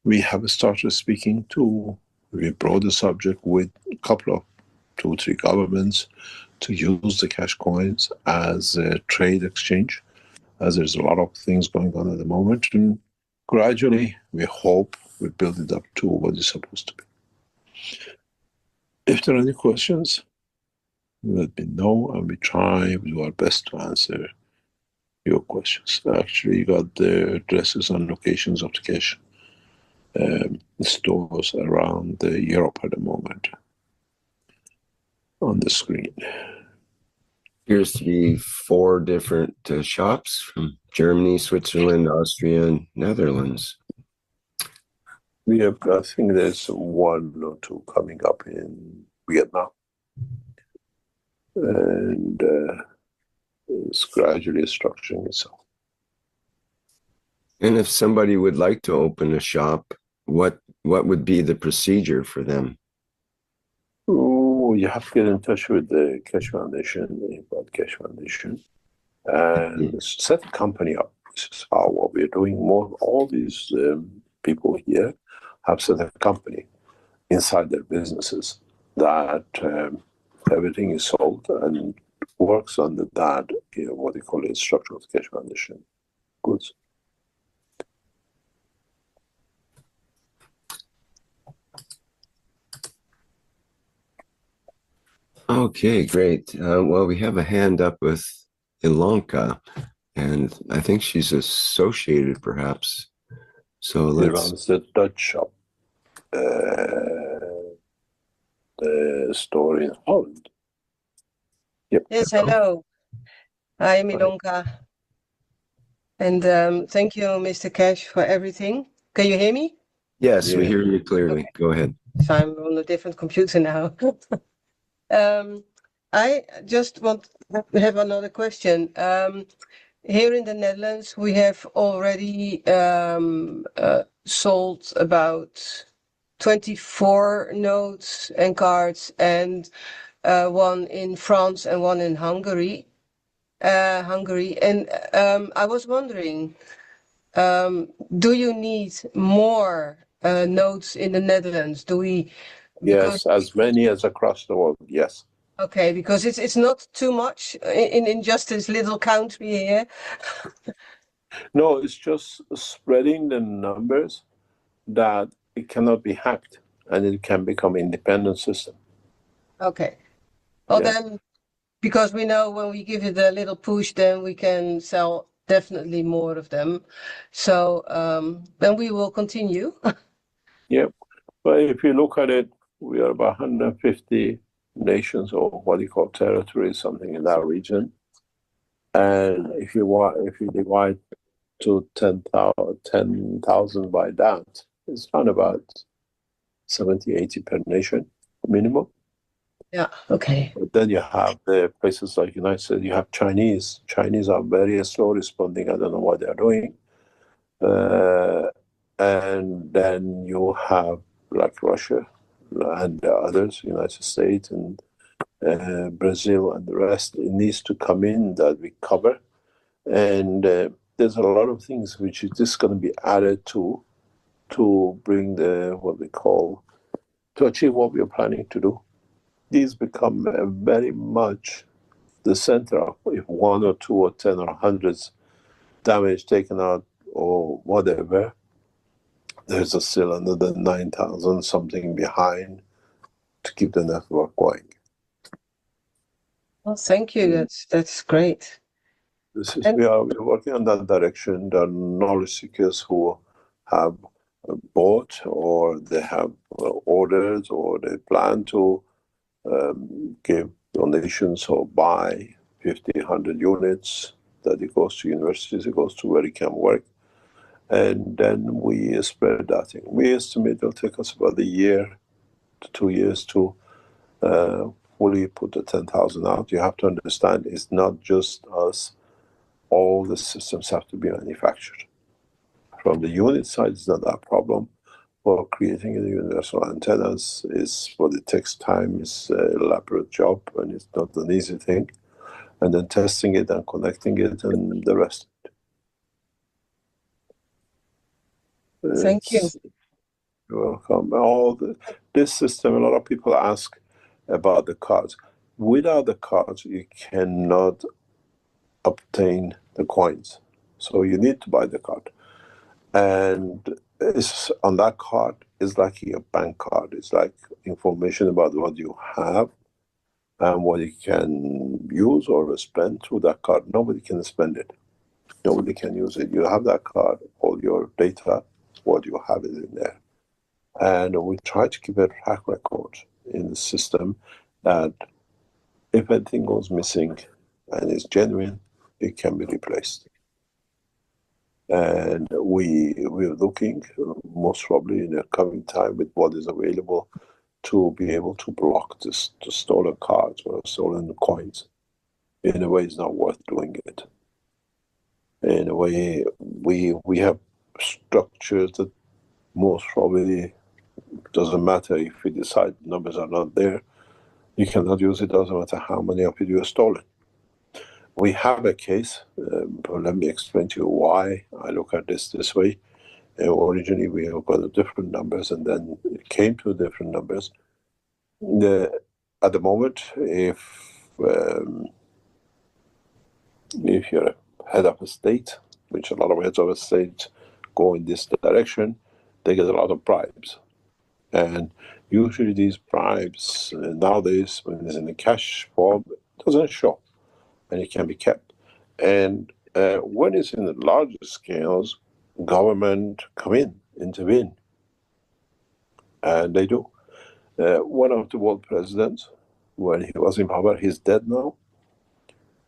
[SPEAKER 5] we have started speaking to, we brought the subject with a couple of 2-3 governments to use the Keshe coins as a trade exchange, as there's a lot of things going on at the moment. And gradually, we hope we build it up to what it's supposed to be. If there are any questions, let me know, and we do our best to answer your questions. Actually, you got the addresses and locations of the Keshe stores around Europe at the moment on the screen.
[SPEAKER 4] Appears to be 4 different shops from Germany, Switzerland, Austria, and Netherlands.
[SPEAKER 5] We have, I think there's 1 or 2 coming up in Vietnam. And it's gradually structuring itself.
[SPEAKER 4] And if somebody would like to open a shop, what would be the procedure for them?
[SPEAKER 5] Oh, you have to get in touch with the Keshe Foundation, the Keshe Foundation, and set a company up. This is what we're doing. All these people here have set a company inside their businesses that everything is sold, and works under that, what they call it, structure of the cash foundation goods.
[SPEAKER 4] Okay, great. Well, we have a hand up with Ilonka, and I think she's associated, perhaps. So
[SPEAKER 5] He
[SPEAKER 4] let's.
[SPEAKER 5] runs the Dutch shop, the store in Holland. Yep.
[SPEAKER 7] Yes, hello. I'm Ilonka. And thank you, Mr. Keshe, for everything. Can you hear me?
[SPEAKER 4] Yes, we
[SPEAKER 5] Yeah.
[SPEAKER 4] hear you clearly.
[SPEAKER 7] Okay.
[SPEAKER 4] Go ahead.
[SPEAKER 7] So I'm on a different computer now. I just want to have another question. Here in the Netherlands, we have already sold about 24 notes and cards, and one in France and one in Hungary. And I was wondering, do you need more notes in the Netherlands? Do we?
[SPEAKER 5] Yes, as many as across the world. Yes.
[SPEAKER 7] Okay, because it's not too much in just this little country here.
[SPEAKER 5] No, it's just spreading the numbers that it cannot be hacked and it can become an independent system.
[SPEAKER 7] Okay. Well,
[SPEAKER 5] Yeah.
[SPEAKER 7] then, because we know when we give it a little push, then we can sell definitely more of them. So then we will continue.
[SPEAKER 5] Yeah. But if you look at it, we are about 150 nations, or what you call territories, something in that region. And if you divide to 10,000 by that, it's around about 70, 80 per nation minimum.
[SPEAKER 7] Yeah, okay.
[SPEAKER 5] But then you have the places like United States, you have Chinese. Chinese are very slow responding. I don't know what they're doing. And then you have like Russia and the others, United States and Brazil and the rest. It needs to come in that we cover. And there's a lot of things which is just going to be added to bring what we call, to achieve what we are planning to do. These become very much the center of, if 1 or 2 or 10 or hundreds damage taken out or whatever, there's still another 9,000 something behind to keep the network going.
[SPEAKER 7] Well, thank you. That's great.
[SPEAKER 5] We are working on that direction. There are knowledge seekers who have bought, or they have orders, or they plan to give donations or buy 50, 100 units that it goes to universities, it goes to where it can work. And then we spread that thing. We estimate it'll take us about a year to 2 years to fully put the 10,000 out. You have to understand it's not just us. All the systems have to be manufactured. From the unit side, it's not that problem. For creating the universal antennas is what it takes time. It's an elaborate job, and it's not an easy thing. And then testing it and connecting it and the rest.
[SPEAKER 7] Thank you.
[SPEAKER 5] You're welcome. This system, a lot of people ask about the cards. Without the cards, you cannot obtain the coins. So you need to buy the card. And it's on that card, it's like your bank card. It's like information about what you have and what you can use or spend through that card. Nobody can spend it. Nobody can use it. You have that card, all your data, what you have is in there. And we try to keep a track record in the system that if anything goes missing and is genuine, it can be replaced. And we're looking, most probably in the coming time, with what is available, to be able to block the stolen cards or stolen coins. In a way, it's not worth doing it. In a way, we have structures that most probably doesn't matter if we decide numbers are not there. You cannot use it, doesn't matter how many of you are stolen. We have a case, but let me explain to you why I look at this way. Originally, we have got different numbers, and then it came to different numbers. At the moment, if If you're a head of a state, which a lot of heads of a state go in this direction, they get a lot of bribes. And usually these bribes nowadays, when it's in a cash form, it doesn't show, and it can be kept. And when it's in the larger scales, government come in, intervene, and they do. One of the world presidents, when he was in power, he's dead now.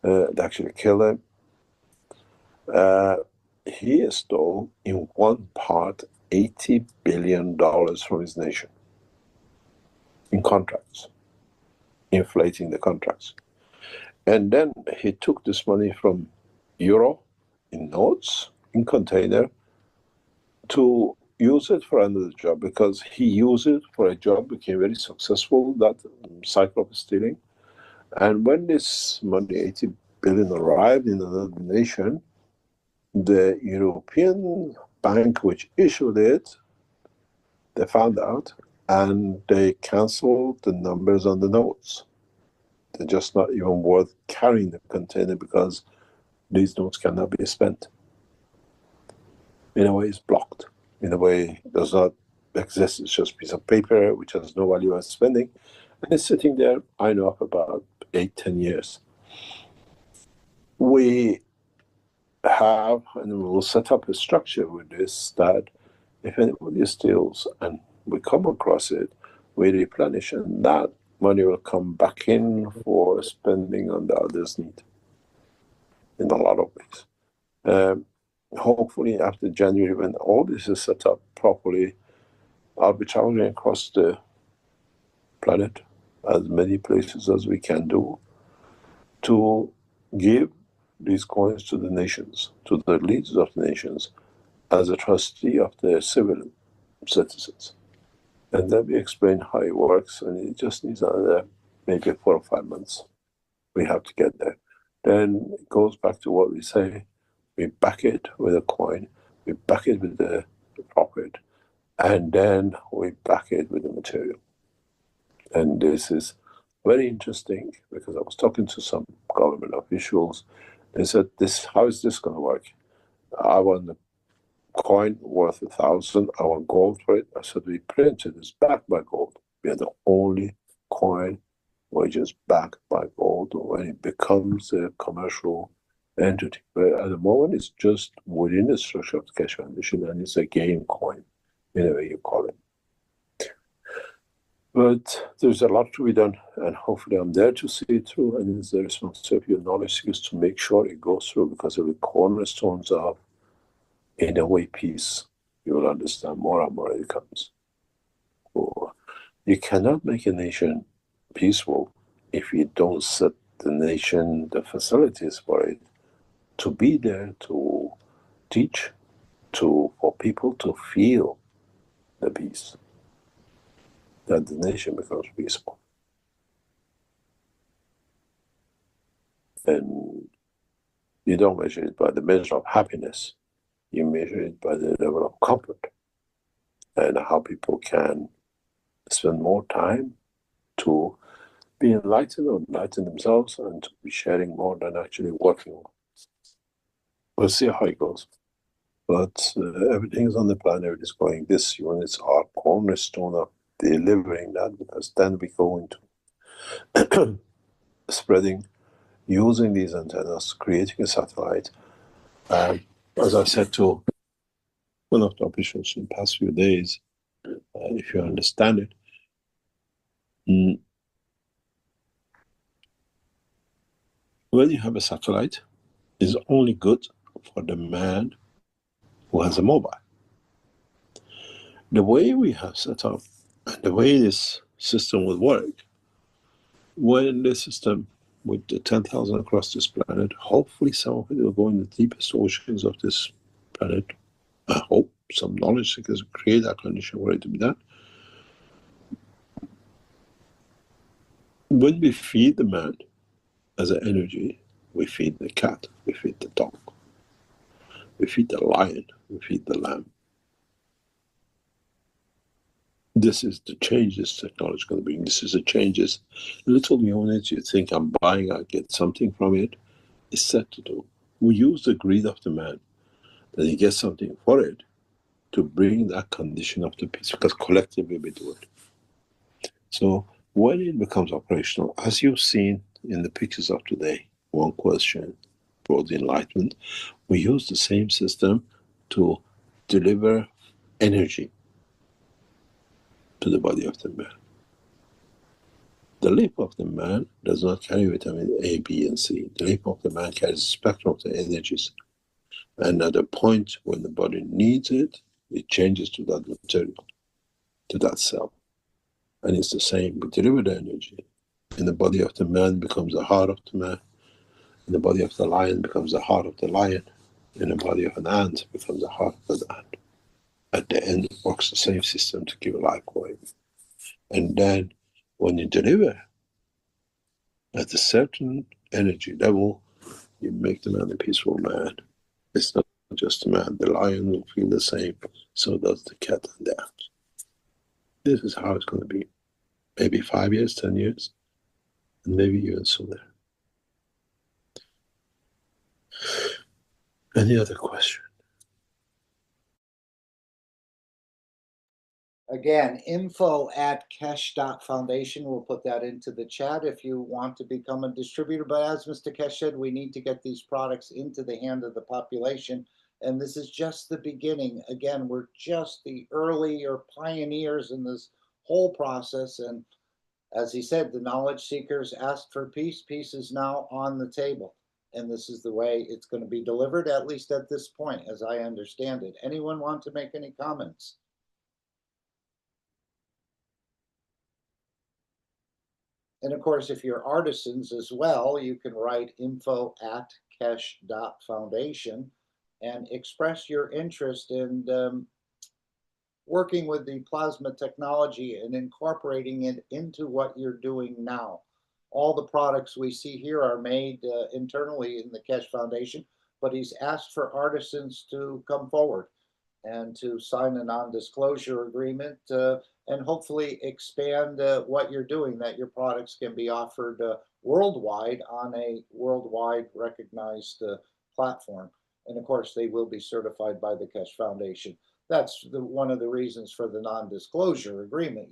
[SPEAKER 5] They actually killed him. He stole in one part $80 billion from his nation in contracts, inflating the contracts. And then he took this money from euro in notes, in container, to use it for another job, because he used it for a job, became very successful, that cycle of stealing. And when this money, 80 billion, arrived in another nation, the European bank which issued it, they found out, and they canceled the numbers on the notes. They're just not even worth carrying the container, because these notes cannot be spent. In a way, it's blocked. In a way, it does not exist. It's just a piece of paper which has no value as spending. And it's sitting there, I know, for about 8-10 years. We have, and we will set up a structure with this, that if anybody steals and we come across it, we replenish, and that money will come back in for spending on the others' need in a lot of ways. Hopefully after January, when all this is set up properly, I'll be traveling across the planet, as many places as we can do, to give these coins to the nations, to the leaders of the nations, as a trustee of the civil citizens. And then we explain how it works, and it just needs another maybe 4 or 5 months. We have to get there. Then it goes back to what we say. We back it with a coin, we back it with the profit, and then we back it with the material. And this is very interesting, because I was talking to some government officials. They said, how is this going to work? I want the coin worth 1,000, I want gold for it. I said, we printed this backed by gold. We are the only coin which is backed by gold when it becomes a commercial entity. But at the moment, it's just within the structure of the Keshe Foundation, and it's a game coin, in a way you call it. But there's a lot to be done, and hopefully I'm there to see it through, and it's the responsibility of knowledge seekers to make sure it goes through, because if the cornerstones of, in a way, peace, you will understand more and more it comes. Or you cannot make a nation peaceful if you don't set the nation the facilities for it to be there, to teach, for people to feel the peace, that the nation becomes peaceful. And you don't measure it by the measure of happiness, you measure it by the level of comfort, and how people can spend more time to be enlightened or enlighten themselves, and to be sharing more than actually working. We'll see how it goes. But everything is on the plan, everything is going. This units are cornerstone of delivering that, because then we go into spreading, using these antennas, creating a satellite. As I said to one of the officials in the past few days, if you understand it, when you have a satellite, it's only good for the man who has a mobile. The way we have set up, and the way this system will work, when the system with the 10,000 across this planet, hopefully some of it will go in the deepest oceans of this planet. I hope some knowledge seekers create that condition for it to be done. When we feed the man as an energy, we feed the cat, we feed the dog, we feed the lion, we feed the lamb. This is the change this technology is going to bring. This is the changes. Little units, you think I'm buying, I get something from it. is set to do. We use the greed of the man, that he gets something for it, to bring that condition of the peace, because collectively we do it. So when it becomes operational, as you've seen in the pictures of today, one question brought the enlightenment, we use the same system to deliver energy to the body of the man. The lip of the man does not carry vitamin A, B, and C. The lip of the man carries a spectrum of the energies. And at a point when the body needs it, it changes to that material, to that cell. And it's the same. We deliver the energy. In the body of the man becomes the heart of the man. In the body of the lion becomes the heart of the lion. In the body of an ant becomes the heart of the ant. At the end, it works the same system to keep life going. And then when you deliver at a certain energy level, you make the man a peaceful man. It's not just a man. The lion will feel the same. So does the cat and the ant. This is how it's going to be. Maybe 5 years, 10 years, and maybe even sooner. Any other question?
[SPEAKER 3] Again, info@keshe.foundation. We'll put that into the chat if you want to become a distributor. But as Mr. Keshe said, we need to get these products into the hand of the population. And this is just the beginning. Again, we're just the early or pioneers in this whole process. And as he said, the knowledge seekers asked for peace. Peace is now on the table. And this is the way it's going to be delivered, at least at this point, as I understand it. Anyone want to make any comments? And of course, if you're artisans as well, you can write info@keshe.foundation and express your interest in working with the plasma technology and incorporating it into what you're doing now. All the products we see here are made internally in the Keshe Foundation, but he's asked for artisans to come forward and to sign a non-disclosure agreement and hopefully expand what you're doing, that your products can be offered worldwide on a worldwide recognized platform. And of course, they will be certified by the Keshe Foundation. That's one of the reasons for the non-disclosure agreement.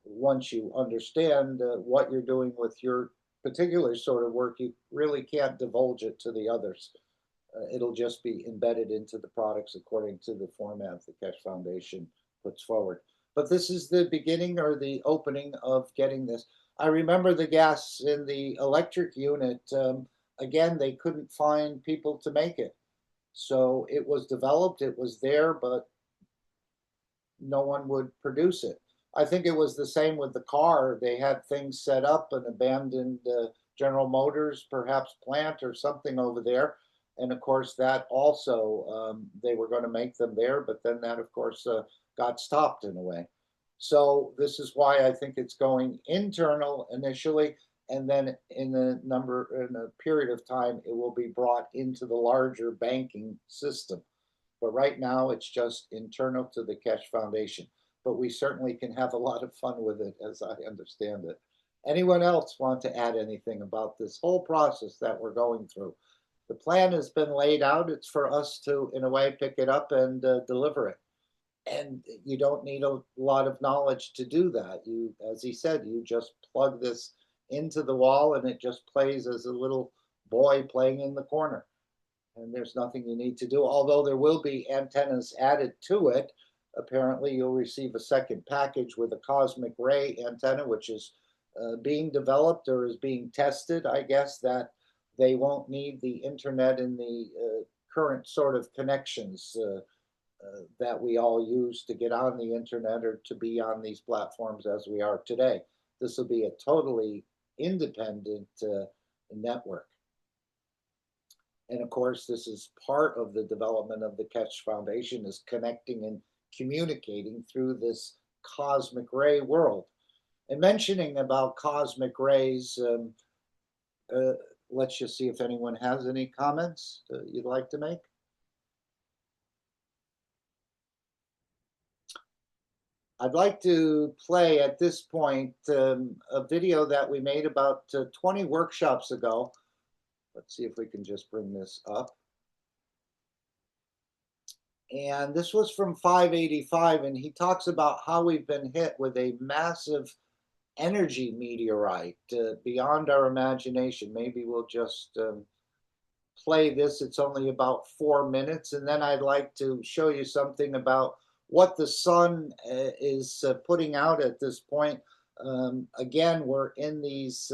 [SPEAKER 3] Once you understand what you're doing with your particular sort of work, you really can't divulge it to the others. It'll just be embedded into the products according to the format the Keshe Foundation puts forward. But this is the beginning or the opening of getting this. I remember the gas in the electric unit. Again, they couldn't find people to make it. So it was developed, it was there, but no one would produce it. I think it was the same with the car. They had things set up, an abandoned General Motors, perhaps plant or something over there. And of course, that also, they were going to make them there, but then that, of course, got stopped in a way. So this is why I think it's going internal initially, and then in a period of time, it will be brought into the larger banking system. But right now, it's just internal to the Keshe Foundation. But we certainly can have a lot of fun with it, as I understand it. Anyone else want to add anything about this whole process that we're going through? The plan has been laid out. It's for us to, in a way, pick it up and deliver it. And you don't need a lot of knowledge to do that. You, as he said, you just plug this into the wall and it just plays as a little boy playing in the corner. And there's nothing you need to do, although there will be antennas added to it. Apparently, you'll receive a second package with a cosmic ray antenna, which is being developed or is being tested, I guess, that they won't need the internet in the current sort of connections that we all use to get on the internet or to be on these platforms as we are today. This will be a totally independent network. And of course, this is part of the development of the Keshe Foundation, is connecting and communicating through this cosmic ray world. And mentioning about cosmic rays, let's just see if anyone has any comments you'd like to make. I'd like to play at this point a video that we made about 20 workshops ago Let's see if we can just bring this up. And this was from 585, and he talks about how we've been hit with a massive energy meteorite beyond our imagination. Maybe we'll just play this. It's only about 4 minutes, and then I'd like to show you something about what the sun is putting out at this point. Again, we're in these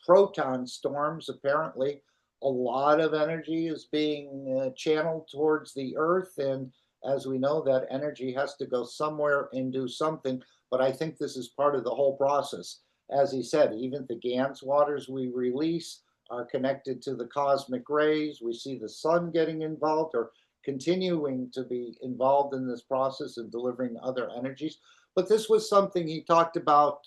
[SPEAKER 3] proton storms. Apparently, a lot of energy is being channeled towards the Earth, and as we know, that energy has to go somewhere and do something. But I think this is part of the whole process. As he said, even the GANS waters we release are connected to the cosmic rays. We see the sun getting involved or continuing to be involved in this process and delivering other energies. But this was something he talked about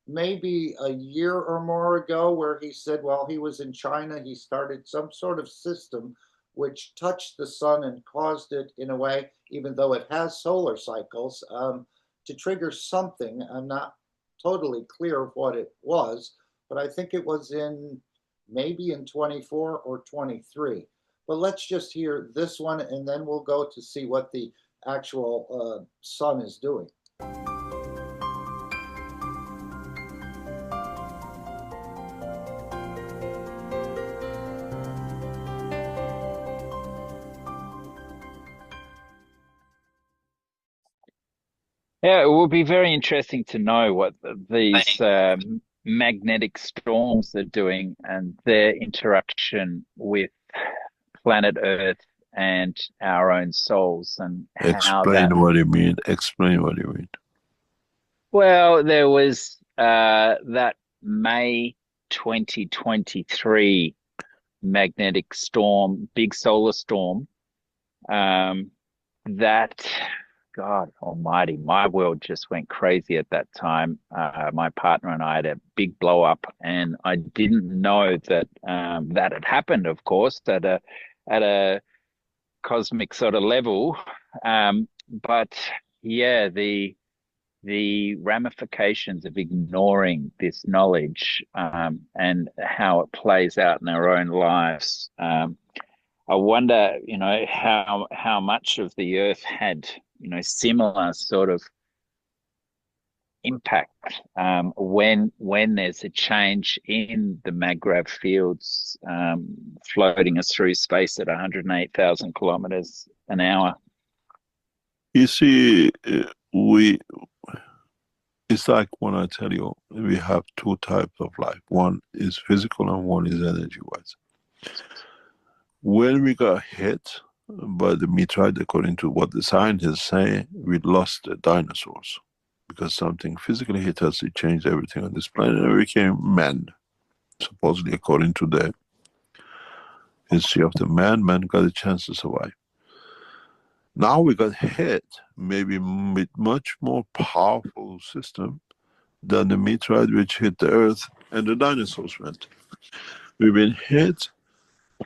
[SPEAKER 3] maybe a year or more ago, where he said while he was in China, he started some sort of system which touched the sun and caused it, in a way, even though it has solar cycles, to trigger something. I'm not totally clear of what it was, but I think it was maybe in 24 or 23. But let's just hear this one, and then we'll go to see what the actual sun is doing.
[SPEAKER 8] Yeah, it will be very interesting to know what these magnetic storms are doing and their interaction with planet Earth and our own souls, and how that.
[SPEAKER 5] Explain what you mean. Explain what you mean.
[SPEAKER 8] Well, there was that May 2023 magnetic storm, big solar storm, that, God almighty, my world just went crazy at that time. My partner and I had a big blow up, and I didn't know that that had happened, of course, at a cosmic sort of level. But yeah, the ramifications of ignoring this knowledge, and how it plays out in our own lives. I wonder, how much of the Earth had, similar sort of impact when there's a change in the maggrav fields floating us through space at 108,000 kilometers an hour.
[SPEAKER 5] You see, it's like when I tell you we have two types of life. One is physical and one is energy-wise. When we got hit by the meteorite, according to what the scientists say, we lost the dinosaurs because something physically hit us. It changed everything on this planet and we became men. Supposedly, according to the history of the man got a chance to survive. Now we got hit maybe with much more powerful system than the meteorite which hit the Earth and the dinosaurs went. We've been hit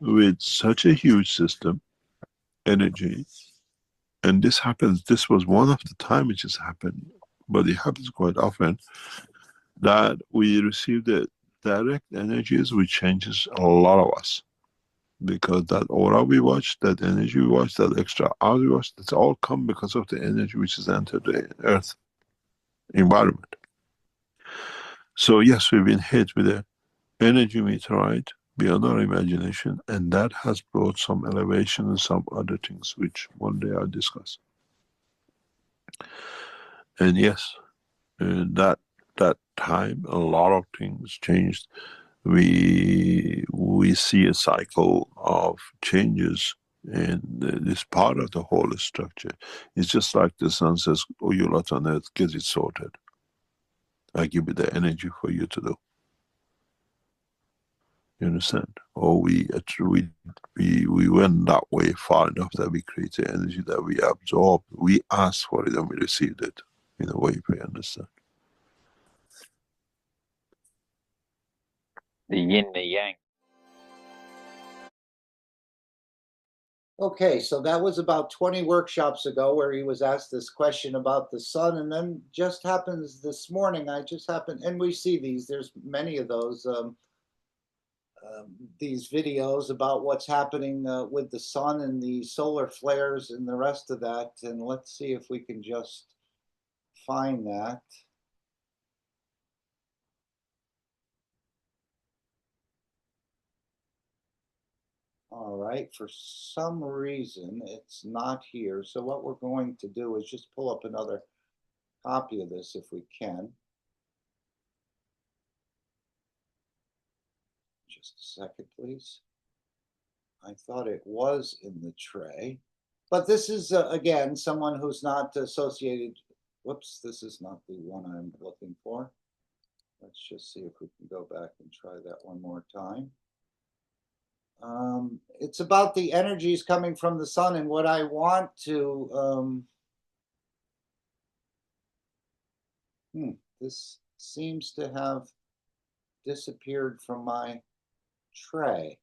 [SPEAKER 5] with such a huge system, energy, and this happens. This was one of the time it just happened, but it happens quite often that we receive the direct energies which changes a lot of us. Because that aura we watch, that energy we watch, that extra hour we watch, that's all come because of the energy which has entered the Earth environment. So yes, we've been hit with an energy meteorite beyond our imagination, and that has brought some elevation and some other things which one day I'll discuss. And yes, that time a lot of things changed. We see a cycle of changes, and this part of the whole structure. It's just like the sun says, "Oh, you lot on earth, get it sorted. I give you the energy for you to do." You understand? Or we went that way far enough that we created energy that we absorbed. We asked for it and we received it. In a way, if you understand.
[SPEAKER 8] The yin, the yang.
[SPEAKER 3] Okay, so that was about 20 workshops ago where he was asked this question about the sun, and then just happens this morning, and we see these, there's many of those. these videos about what's happening with the sun and the solar flares and the rest of that. And let's see if we can just find that. All right, for some reason it's not here. So what we're going to do is just pull up another copy of this if we can. Just a second, please. I thought it was in the tray, but this is again someone who's not associated. Whoops, this is not the one I'm looking for. Let's just see if we can go back and try that one more time. It's about the energies coming from the sun, and what I want to this seems to have disappeared from my tray.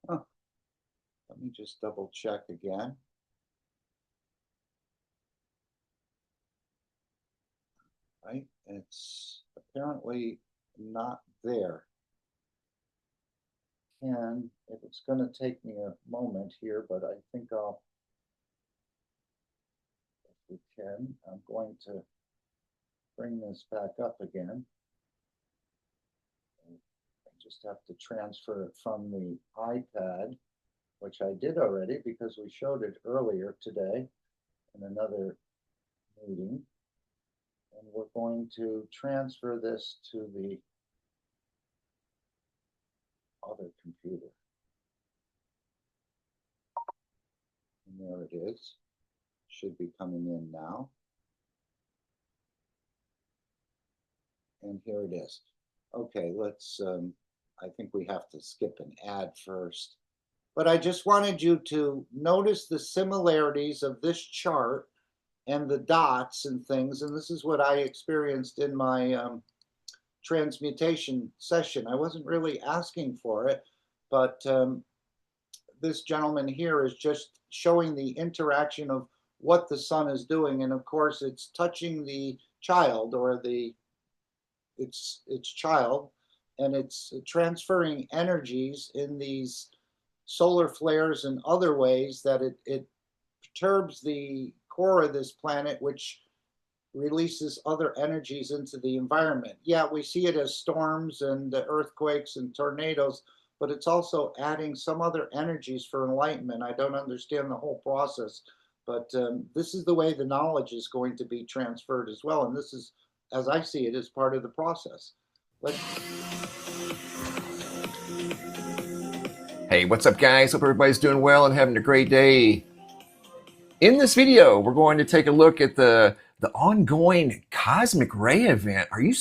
[SPEAKER 3] Huh. Let me just double check again. Right, it's apparently not there. And it's going to take me a moment here, but I think I'll, if we can, I'm going to bring this back up again. I just have to transfer it from the iPad, which I did already because we showed it earlier today in another meeting. And we're going to transfer this to the other computer. And there it is. Should be coming in now. And here it is. Okay, let's, I think we have to skip an ad first. But I just wanted you to notice the similarities of this chart and the dots and things. And this is what I experienced in my transmutation session. I wasn't really asking for it, but this gentleman here is just showing the interaction of what the sun is doing. And of course, it's touching the child or its child, and it's transferring energies in these solar flares and other ways that it perturbs the core of this planet, which releases other energies into the environment. Yeah, we see it as storms and earthquakes and tornadoes, but it's also adding some other energies for enlightenment. I don't understand the whole process, but this is the way the knowledge is going to be transferred as well. And this is, as I see it, as part of the process.
[SPEAKER 9] Hey, what's up, guys? Hope everybody's doing well and having a great day. In this video, we're going to take a look at the ongoing cosmic ray event. Are you?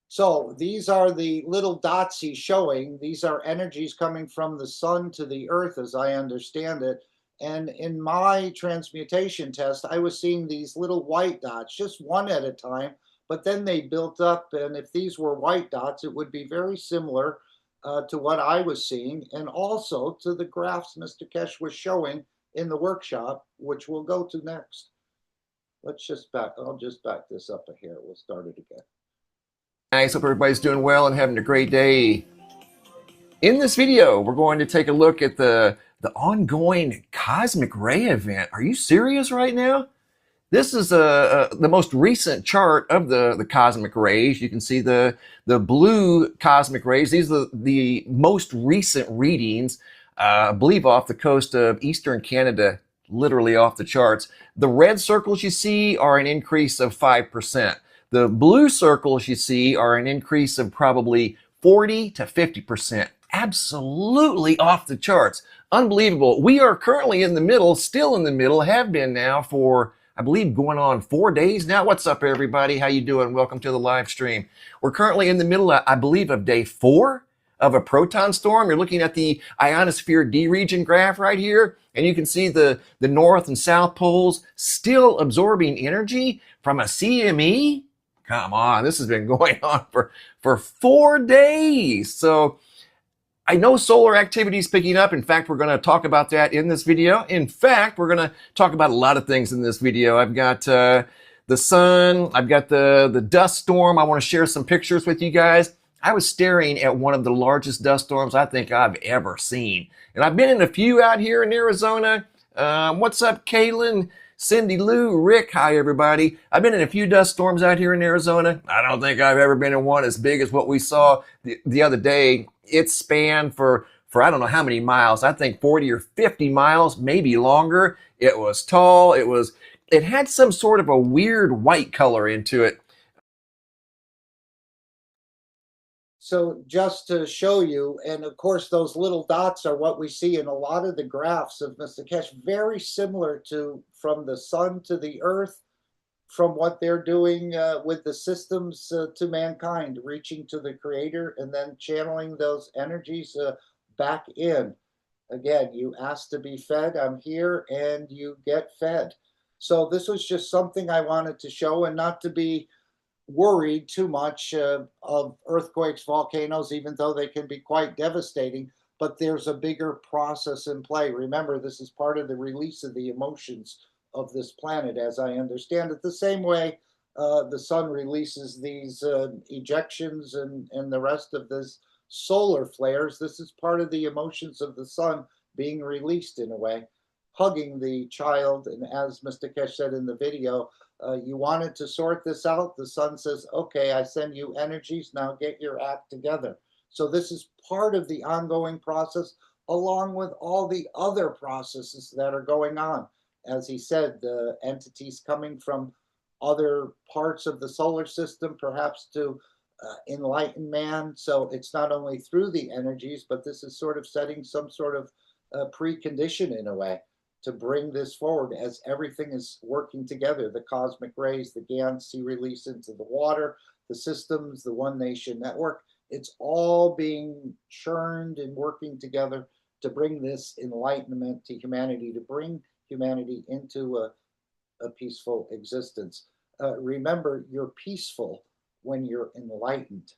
[SPEAKER 3] So these are the little dots he's showing. These are energies coming from the sun to the earth, as I understand it. And in my transmutation test, I was seeing these little white dots, just one at a time, but then they built up. And if these were white dots, it would be very similar to what I was seeing, and also to the graphs Mr. Keshe was showing in the workshop, which we'll go to next. Let's just I'll just back this up here. We'll start it again.
[SPEAKER 9] Guys, hope everybody's doing well and having a great day. In this video, we're going to take a look at the ongoing cosmic ray event. Are you serious right now? This is the most recent chart of the cosmic rays. You can see the blue cosmic rays. These are the most recent readings, I believe off the coast of eastern Canada, literally off the charts. The red circles you see are an increase of 5%. The blue circles you see are an increase of probably 40 to 50%. Absolutely off the charts. Unbelievable. We are currently in the middle, still in the middle, have been now for, I believe, going on 4 days now. What's up, everybody? How you doing? Welcome to the live stream. We're currently in the middle, I believe, of day 4 of a proton storm. You're looking at the ionosphere D region graph right here, and you can see the north and south poles still absorbing energy from a CME. Come on, this has been going on for 4 days. So I know solar activity is picking up. In fact, we're going to talk about that in this video. In fact, we're going to talk about a lot of things in this video. I've got the sun. I've got the dust storm. I want to share some pictures with you guys. I was staring at one of the largest dust storms I think I've ever seen. And I've been in a few out here in Arizona. What's up, Kaylin, Cindy Lou, Rick? Hi, everybody. I've been in a few dust storms out here in Arizona. I don't think I've ever been in one as big as what we saw the other day. It spanned for I don't know how many miles. I think 40 or 50 miles, maybe longer. It was tall. It had some sort of a weird white color into it.
[SPEAKER 3] So just to show you, and of course those little dots are what we see in a lot of the graphs of Mr. Keshe, very similar to from the sun to the earth, from what they're doing with the systems to mankind, reaching to the creator and then channeling those energies back in. Again, you ask to be fed, I'm here, and you get fed. So this was just something I wanted to show, and not to be worried too much of earthquakes, volcanoes, even though they can be quite devastating, but there's a bigger process in play. Remember, this is part of the release of the emotions of this planet, as I understand it. The same way the sun releases these ejections and the rest of this solar flares, this is part of the emotions of the sun being released in a way, hugging the child. And as Mr. Keshe said in the video, you wanted to sort this out. The sun says, okay, I send you energies, now get your act together. So this is part of the ongoing process, along with all the other processes that are going on. As he said, the entities coming from other parts of the solar system, perhaps to enlighten man. So it's not only through the energies, but this is sort of setting some sort of precondition in a way to bring this forward as everything is working together. The cosmic rays, the GANs he release into the water, the systems, the One Nation network, it's all being churned and working together to bring this enlightenment to humanity, to bring humanity into a peaceful existence. Remember, you're peaceful when you're enlightened.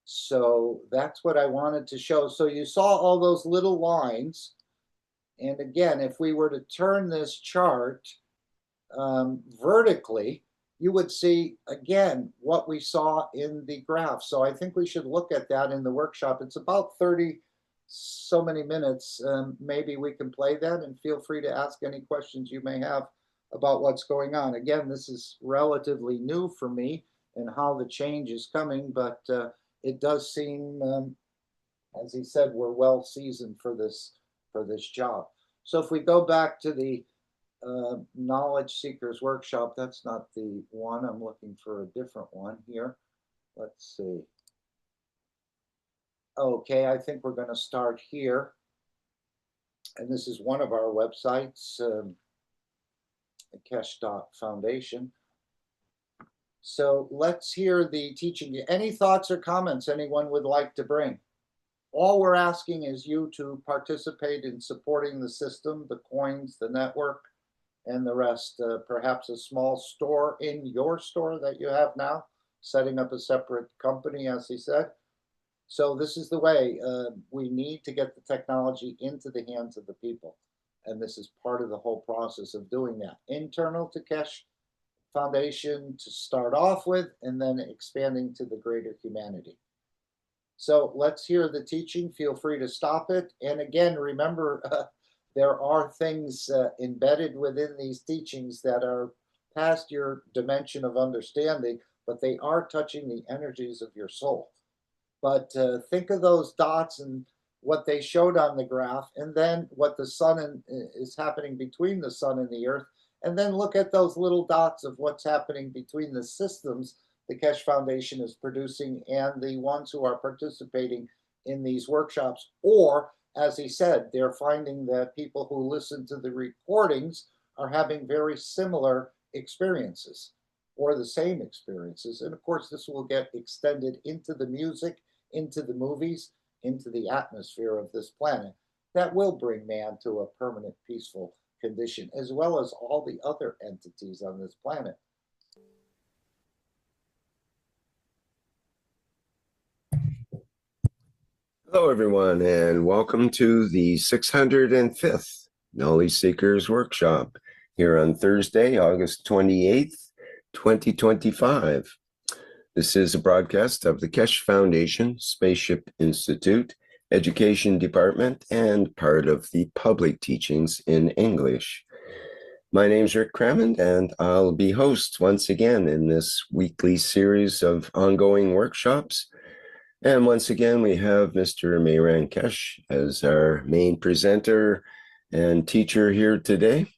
[SPEAKER 3] So that's what I wanted to show. So you saw all those little lines. And again, if we were to turn this chart vertically, you would see, again, what we saw in the graph. So I think we should look at that in the workshop. It's about 30 so many minutes. Maybe we can play that, and feel free to ask any questions you may have about what's going on. Again, this is relatively new for me and how the change is coming, but it does seem, as he said, we're well seasoned for this job. So if we go back to the Knowledge Seekers Workshop, that's not the one. I'm looking for a different one here. Let's see. Okay, I think we're going to start here. And this is one of our websites, Keshe.Foundation. So let's hear the teaching. Any thoughts or comments anyone would like to bring? All we're asking is you to participate in supporting the system, the coins, the network, and the rest. Perhaps a small store in your store that you have now, setting up a separate company, as he said. So this is the way. We need to get the technology into the hands of the people. And this is part of the whole process of doing that. Internal to Keshe Foundation to start off with, and then expanding to the greater humanity. So let's hear the teaching. Feel free to stop it. And again, remember, there are things embedded within these teachings that are past your dimension of understanding, but they are touching the energies of your soul. But think of those dots and what they showed on the graph, and then what the sun is happening between the sun and the earth. And then look at those little dots of what's happening between the systems the Keshe Foundation is producing and the ones who are participating in these workshops. Or, as he said, they're finding that people who listen to the recordings are having very similar experiences or the same experiences. And of course, this will get extended into the music, into the movies, into the atmosphere of this planet. That will bring man to a permanent peaceful condition, as well as all the other entities on this planet.
[SPEAKER 4] Hello, everyone, and welcome to the 605th Knowledge Seekers Workshop here on Thursday, August 28th, 2025. This is a broadcast of the Keshe Foundation, Spaceship Institute, Education Department, and part of the Public Teachings in English. My name's Rick Crammond, and I'll be host once again in this weekly series of ongoing workshops. And once again, we have Mr. Mayran Keshe as our main presenter and teacher here today.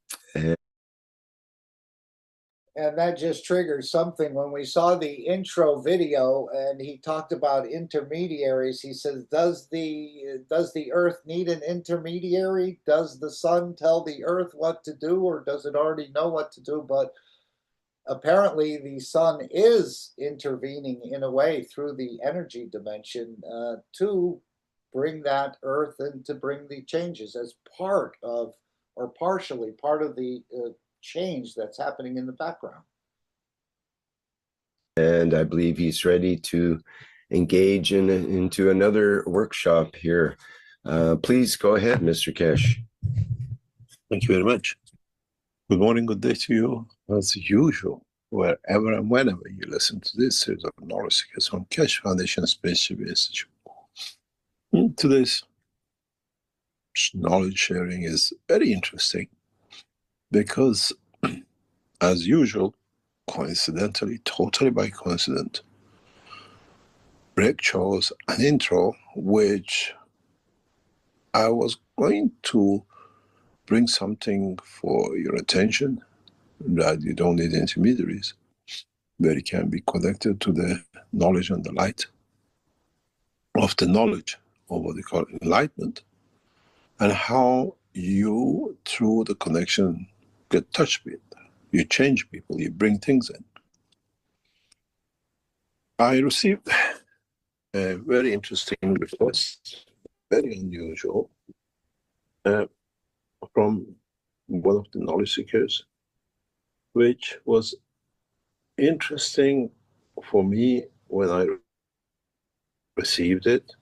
[SPEAKER 3] And that just triggered something. When we saw the intro video and he talked about intermediaries, he says, does the earth need an intermediary? Does the sun tell the earth what to do, or does it already know what to do? But apparently the sun is intervening in a way through the energy dimension to bring that earth and to bring the changes as part of, or partially part of the change that's happening in the background.
[SPEAKER 4] And I believe he's ready to engage into another workshop here. Please go ahead, Mr. Keshe.
[SPEAKER 5] Thank you very much. Good morning, good day to you. As usual, wherever and whenever you listen to this series of knowledge seekers from Keshe Foundation Spaceship Institute. Today's knowledge sharing is very interesting because, as usual, coincidentally, totally by coincidence, Rick chose an intro which I was going to bring something for your attention, that you don't need intermediaries, that it can be connected to the knowledge and the light of the knowledge, or what they call enlightenment, and how you, through the connection, get touched with. You change people, you bring things in. I received a very interesting request, very unusual, from one of the knowledge seekers, which was interesting for me when I received it,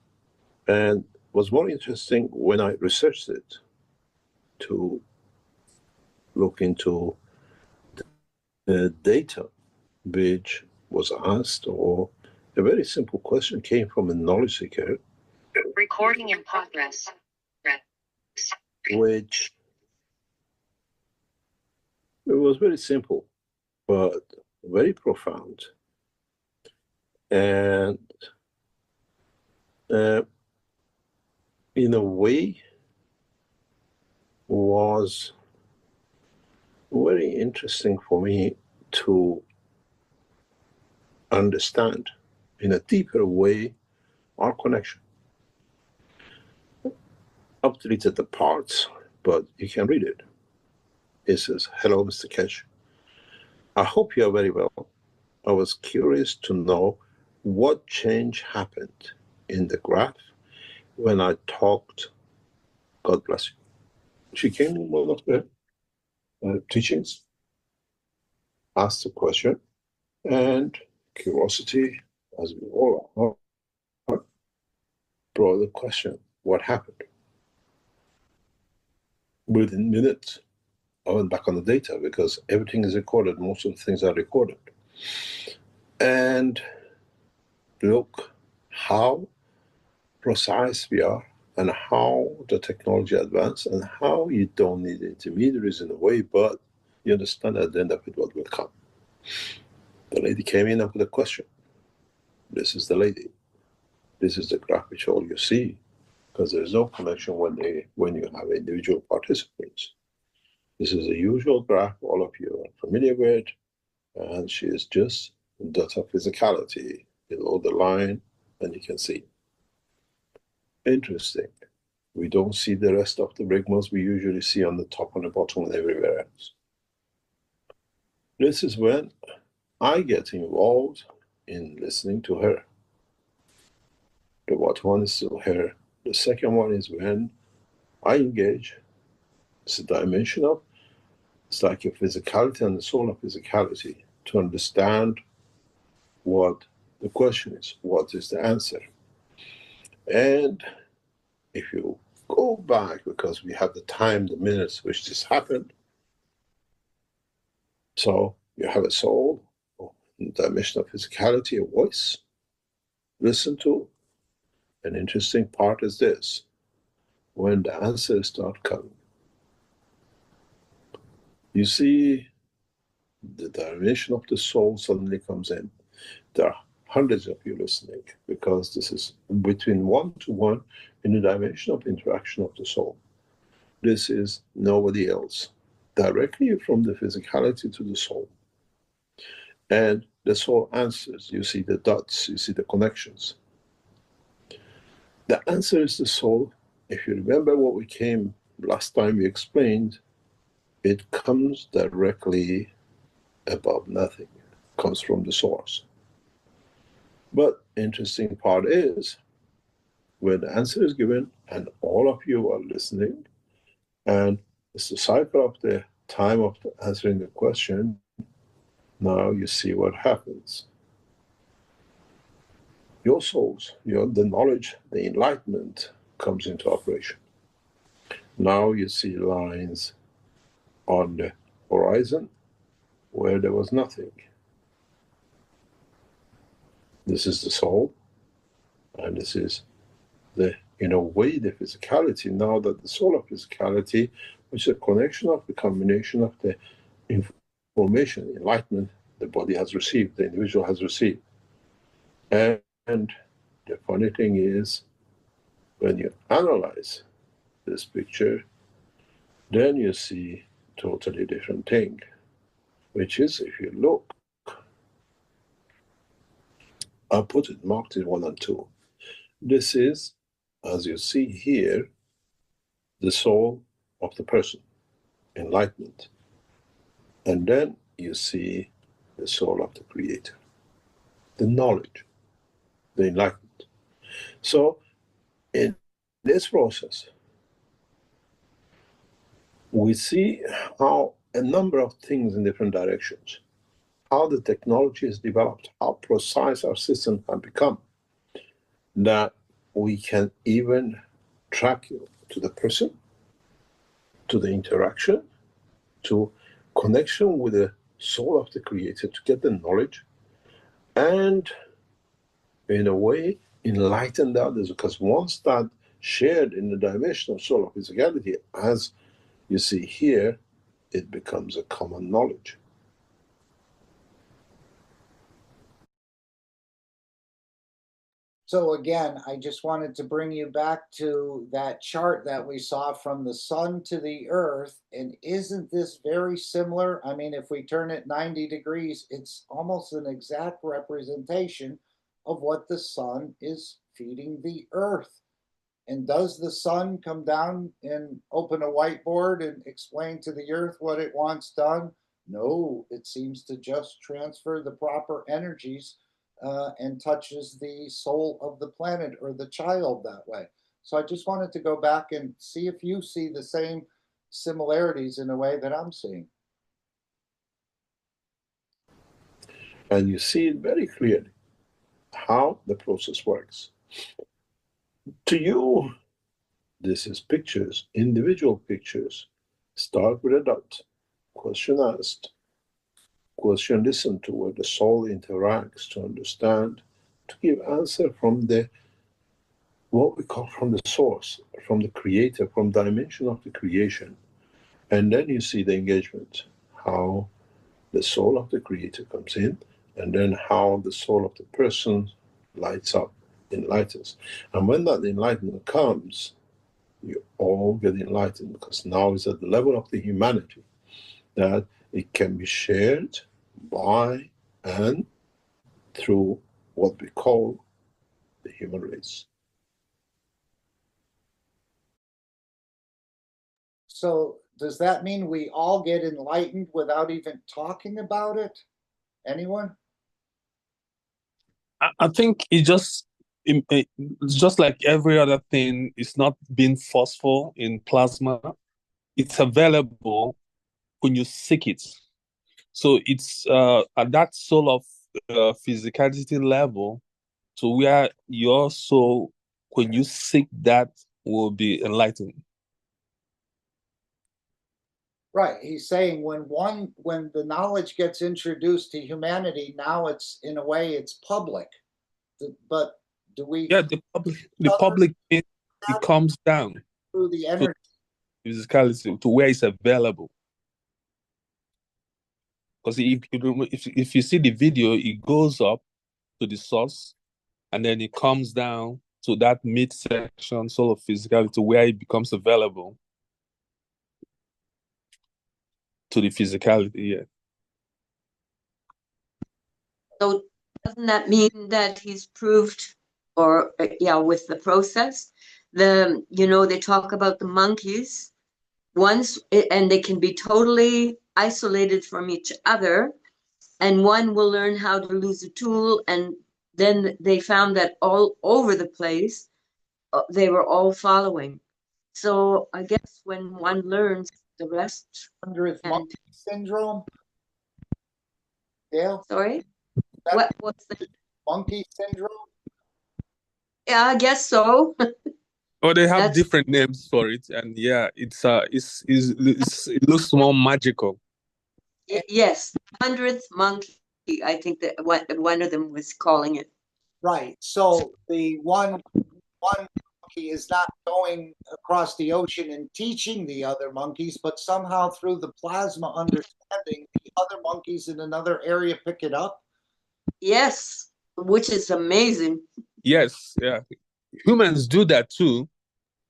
[SPEAKER 5] and was more interesting when I researched it to look into the data which was asked, or a very simple question came from a knowledge seeker.
[SPEAKER 10] Recording in progress.
[SPEAKER 5] Which it was very simple, but very profound. And in a way was very interesting for me to understand in a deeper way our connection. I've deleted the parts, but you can read it. It says, "Hello, Mr. Keshe. I hope you are very well. I was curious to know what change happened in the graph when I talked." God bless you. She came in one of the teachings, asked a question, and curiosity, as we all are, brought the question, what happened? Within minutes, I went back on the data because everything is recorded. Most of the things are recorded. And look how precise we are, and how the technology advanced, and how you don't need intermediaries in a way, but you understand at the end of it what will come. The lady came in and put a question. This is the lady. This is the graph which all you see, because there's no connection when you have individual participants. This is a usual graph all of you are familiar with, and she is just data physicality below the line, and you can see. Interesting. We don't see the rest of the rigmarole we usually see on the top and the bottom and everywhere else. This is when I get involved in listening to her. The what one is still her. The second one is when I engage. It's a dimension of, it's like a physicality and the soul of physicality, to understand what the question is, what is the answer. And if you go back, because we have the time, the minutes which this happened, so you have a soul, in the dimension of physicality, a voice, listen to. An interesting part is this: when the answers start coming, you see the dimension of the soul suddenly comes in. There are hundreds of you listening, because this is between 1 to 1 in the dimension of interaction of the soul. This is nobody else. Directly from the physicality to the soul. And the soul answers. You see the dots, you see the connections. The answer is the soul. If you remember what we came last time we explained, it comes directly above nothing. It comes from the source. But interesting part is, when the answer is given and all of you are listening, and it's the cycle of the time of answering the question, now you see what happens. Your souls, the knowledge, the enlightenment comes into operation. Now you see lines on the horizon where there was nothing. This is the soul, and this is in a way, the physicality. Now that the soul of physicality, which is a connection of the combination of the information, enlightenment, the body has received, the individual has received. And the funny thing is, when you analyze this picture, then you see totally different thing, which is, if you look, I'll put it marked in 1 and 2. This is, as you see here, the soul of the person, enlightenment. And then you see the soul of the creator, the knowledge, the enlightenment. So in this process, we see how a number of things in different directions, how the technology is developed, how precise our system can become, that we can even track you to the person, to the interaction, to connection with the soul of the creator, to get the knowledge, and in a way enlighten the others, because once that shared in the dimension of soul of physicality, as you see here, it becomes a common knowledge.
[SPEAKER 3] So again, I just wanted to bring you back to that chart that we saw from the sun to the earth. And isn't this very similar? I mean, if we turn it 90 degrees, it's almost an exact representation of what the sun is feeding the earth. And does the sun come down and open a whiteboard and explain to the earth what it wants done? No, it seems to just transfer the proper energies and touches the soul of the planet or the child that way. So I just wanted to go back and see if you see the same similarities in a way that I'm seeing.
[SPEAKER 5] And you see it very clearly how the process works. To you, this is pictures, individual pictures. Start with a dot, question asked, question listened to, where the soul interacts to understand, to give answer from the, what we call from the source, from the creator, from dimension of the creation. And then you see the engagement, how the soul of the creator comes in, and then how the soul of the person lights up, enlightens. And when that enlightenment comes, you all get enlightened, because now it's at the level of the humanity that it can be shared by and through what we call the human race.
[SPEAKER 3] So does that mean we all get enlightened without even talking about it? Anyone?
[SPEAKER 6] I think it's just like every other thing. It's not being forceful in plasma. It's available when you seek it. So it's at that soul of physicality level, to where your soul, when you seek that, will be enlightened.
[SPEAKER 3] Right. He's saying when the knowledge gets introduced to humanity, now it's in a way it's public. But do we
[SPEAKER 6] Yeah, the public it comes down
[SPEAKER 3] through the
[SPEAKER 6] to
[SPEAKER 3] energy?
[SPEAKER 6] physicality to where it's available. Because if you see the video, it goes up to the source and then it comes down to that midsection sort of physicality where it becomes available to the physicality. Yeah.
[SPEAKER 11] So doesn't that mean that he's proved, or yeah, with the process, they talk about the monkeys once, and they can be totally isolated from each other, and one will learn how to lose a tool, and then they found that all over the place, they were all following. So I guess when one learns, the rest.
[SPEAKER 3] 100th monkey syndrome. Yeah.
[SPEAKER 11] Sorry, what's the
[SPEAKER 3] monkey syndrome?
[SPEAKER 11] Yeah, I guess so.
[SPEAKER 6] Or they have different names for it, and yeah, it looks more magical.
[SPEAKER 11] Yes, 100th monkey. I think that one of them was calling it.
[SPEAKER 3] Right. So the one monkey is not going across the ocean and teaching the other monkeys, but somehow through the plasma understanding, the other monkeys in another area pick it up.
[SPEAKER 11] Yes, which is amazing.
[SPEAKER 6] Yes, yeah. Humans do that too,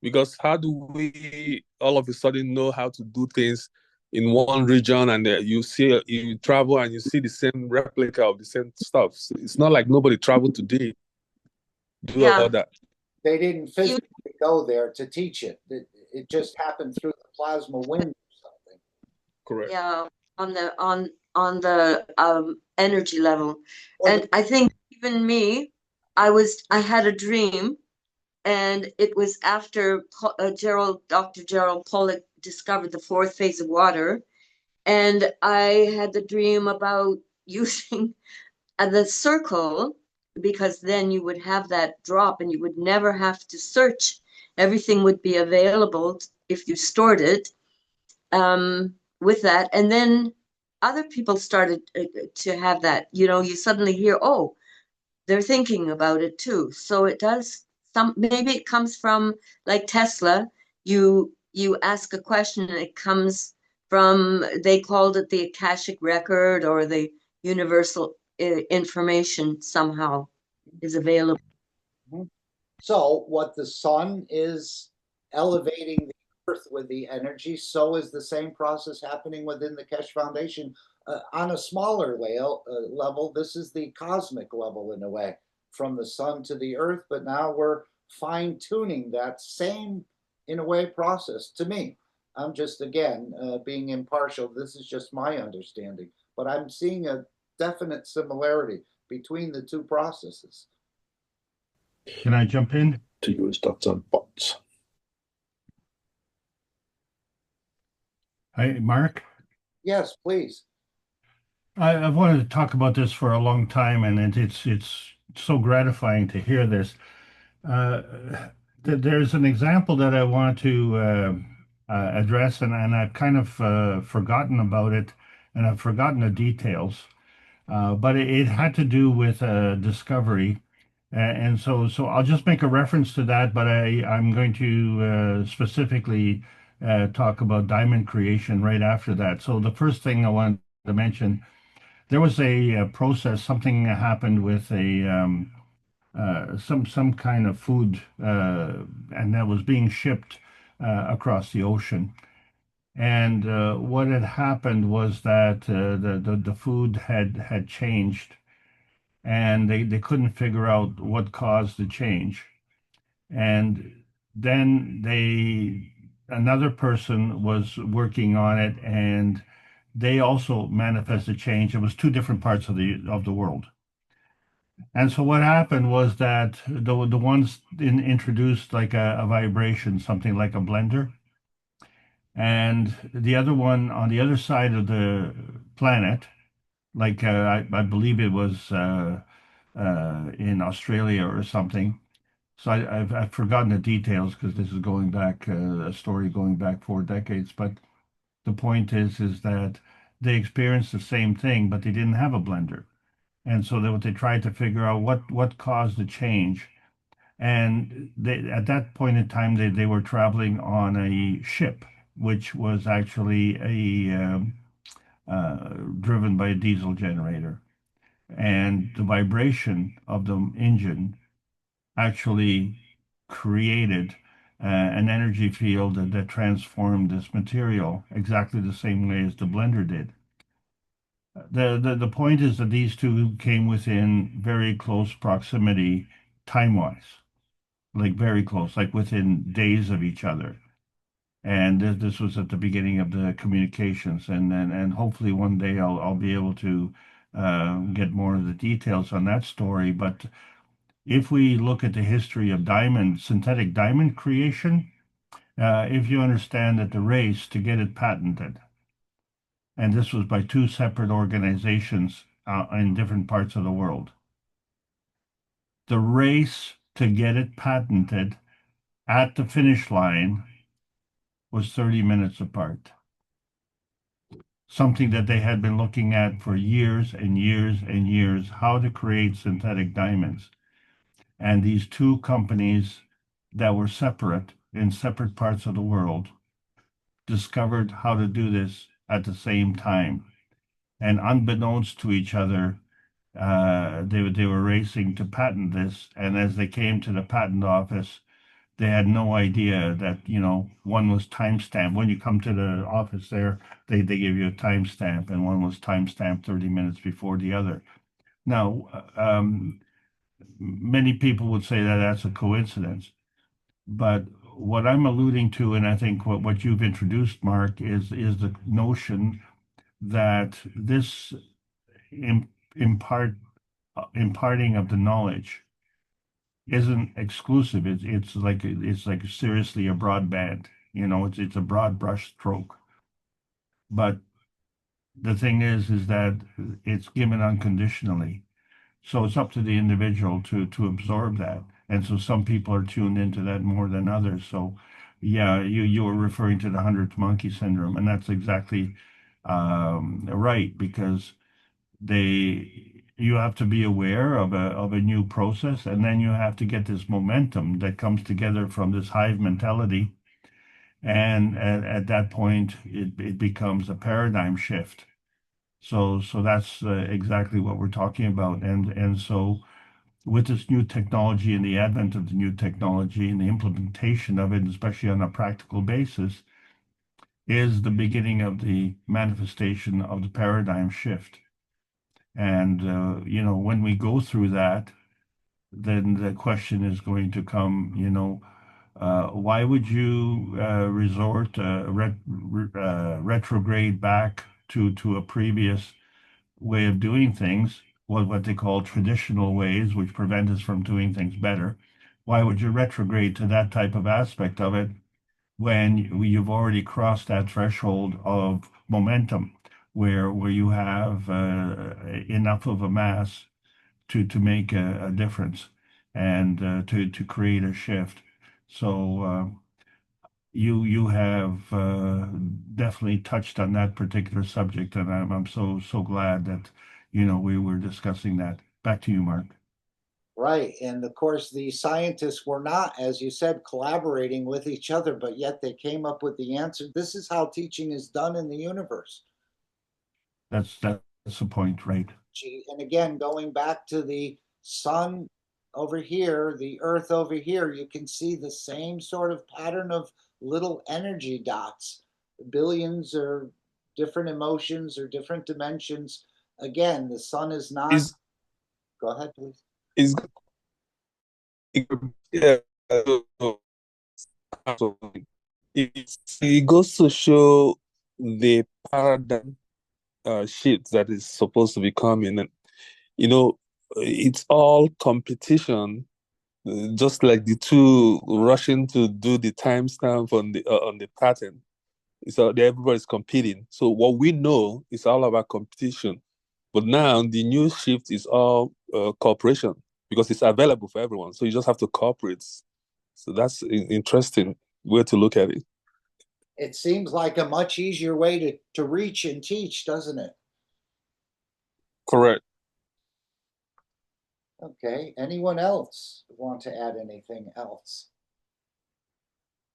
[SPEAKER 6] because how do we all of a sudden know how to do things in one region, and you travel and you see the same replica of the same stuff? So it's not like nobody traveled to do all that.
[SPEAKER 3] They didn't physically go there to teach it. It just happened through the plasma wind or something.
[SPEAKER 6] Correct.
[SPEAKER 11] Yeah, on the energy level. And I think even me, I had a dream, and it was after Dr. Gerald Pollack discovered the fourth phase of water. And I had the dream about using the circle, because then you would have that drop and you would never have to search. Everything would be available if you stored it with that. And then other people started to have that. You suddenly hear, oh, they're thinking about it too. So it does. Maybe it comes from, like Tesla. You ask a question and it comes from, they called it the Akashic record, or the universal information somehow is available.
[SPEAKER 3] So what the sun is elevating the earth with the energy, so is the same process happening within the Keshe Foundation. On a smaller level, this is the cosmic level in a way, from the sun to the earth, but now we're fine-tuning that same, in a way, process. To me, I'm just, again, being impartial. This is just my understanding, but I'm seeing a definite similarity between the two processes.
[SPEAKER 12] Can I jump in?
[SPEAKER 5] To use Dr. Bots.
[SPEAKER 12] Hi, Mark.
[SPEAKER 3] Yes, please.
[SPEAKER 12] I've wanted to talk about this for a long time, and it's so gratifying to hear this. There's an example that I want to address, and I've kind of forgotten about it, and I've forgotten the details. But it had to do with discovery. And so I'll just make a reference to that, but I'm going to specifically talk about diamond creation right after that. So the first thing I wanted to mention, there was a process, something happened with some kind of food, and that was being shipped across the ocean. And what had happened was that the food had changed, and they couldn't figure out what caused the change. And then another person was working on it, and they also manifested change. It was two different parts of the world. And so what happened was that the ones introduced like a vibration, something like a blender, and the other one on the other side of the planet, like I believe it was in Australia or something. So I've forgotten the details because this is going back a story going back 4 decades. But The point is that they experienced the same thing, but they didn't have a blender. And so they tried to figure out what caused the change. And at that point in time, they were traveling on a ship, which was actually driven by a diesel generator. And the vibration of the engine actually created an energy field that transformed this material exactly the same way as the blender did. The point is that these two came within very close proximity time-wise, like very close, like within days of each other. And this was at the beginning of the communications, and hopefully one day I'll be able to get more of the details on that story. But if we look at the history of synthetic diamond creation, if you understand that the race to get it patented, and this was by two separate organizations in different parts of the world, the race to get it patented at the finish line was 30 minutes apart. Something that they had been looking at for years and years and years, how to create synthetic diamonds. And these two companies that were separate in separate parts of the world discovered how to do this at the same time. And unbeknownst to each other, they were racing to patent this. And as they came to the patent office, they had no idea that, one was timestamped. When you come to the office there, they give you a timestamp, and one was timestamped 30 minutes before the other. Now, many people would say that that's a coincidence. But what I'm alluding to, and I think what you've introduced, Mark, is the notion that this imparting of the knowledge isn't exclusive. It's like seriously a broadband. It's a broad brush stroke. But the thing is that it's given unconditionally. So it's up to the individual to absorb that. And so some people are tuned into that more than others. So yeah, you were referring to the 100th monkey syndrome, and that's exactly right, because you have to be aware of a new process, and then you have to get this momentum that comes together from this hive mentality. And at that point, it becomes a paradigm shift. So that's exactly what we're talking about. And so with this new technology and the advent of the new technology and the implementation of it, especially on a practical basis, is the beginning of the manifestation of the paradigm shift. And, when we go through that, then the question is going to come, why would you retrograde back to a previous way of doing things, what they call traditional ways, which prevent us from doing things better? Why would you retrograde to that type of aspect of it when you've already crossed that threshold of momentum, where you have enough of a mass to make a difference and to create a shift? So you have definitely touched on that particular subject, and I'm so glad that we were discussing that. Back to you, Mark.
[SPEAKER 3] Right. And of course, the scientists were not, as you said, collaborating with each other, but yet they came up with the answer. This is how teaching is done in the universe.
[SPEAKER 12] That's the point, right?
[SPEAKER 3] And again, going back to the sun over here, the earth over here, you can see the same sort of pattern of little energy dots, billions or different emotions or different dimensions. Again, the sun is not. Go ahead, please.
[SPEAKER 6] It goes to show the paradigm shift that is supposed to be coming. And, it's all competition, just like the two rushing to do the timestamp on the pattern. So everybody's competing. So what we know is all about competition. But now the new shift is all cooperation, because it's available for everyone. So you just have to cooperate. So that's an interesting way to look at it.
[SPEAKER 3] It seems like a much easier way to reach and teach, doesn't it?
[SPEAKER 6] Correct.
[SPEAKER 3] Okay, anyone else want to add anything else?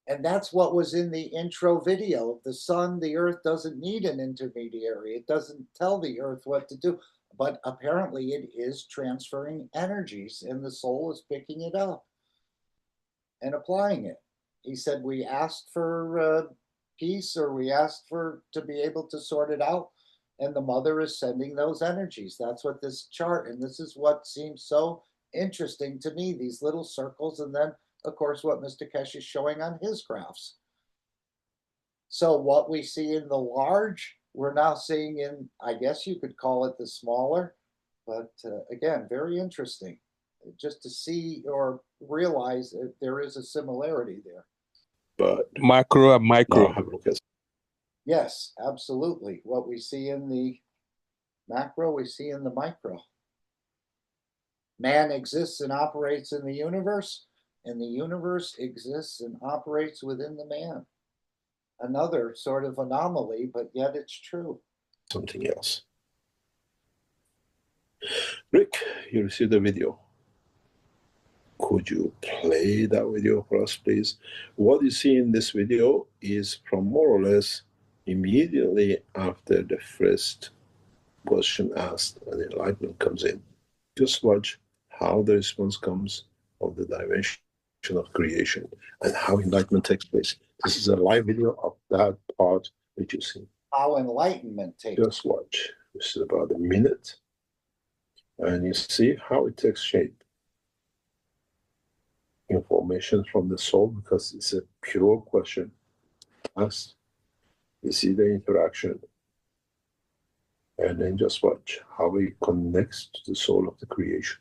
[SPEAKER 3] And that's what was in the intro video. The sun, the earth doesn't need an intermediary. It doesn't tell the earth what to do, but apparently it is transferring energies and the soul is picking it up and applying it. He said, we asked for peace, or we asked to be able to sort it out. And the mother is sending those energies. That's what this chart, and this is what seems so interesting to me, these little circles, and then of course what Mr. Keshe is showing on his graphs. So what we see in the large, we're now seeing in, I guess you could call it the smaller, but again, very interesting just to see or realize that there is a similarity there.
[SPEAKER 5] But
[SPEAKER 6] Macro and micro.
[SPEAKER 5] now have a look at
[SPEAKER 3] Yes, absolutely. What we see in the macro, we see in the micro. Man exists and operates in the universe, and the universe exists and operates within the man. Another sort of anomaly, but yet it's true.
[SPEAKER 5] something else. Rick, you received the video. Could you play that video for us, please? What you see in this video is from more or less immediately after the first question asked and enlightenment comes in. Just watch how the response comes of the dimension of creation and how enlightenment takes place. This is a live video of that part that you see.
[SPEAKER 3] How enlightenment takes place.
[SPEAKER 5] Just watch. This is about a minute. And you see how it takes shape. Information from the soul, because it's a pure question asked. You see the interaction. And then just watch how it connects to the soul of the creation,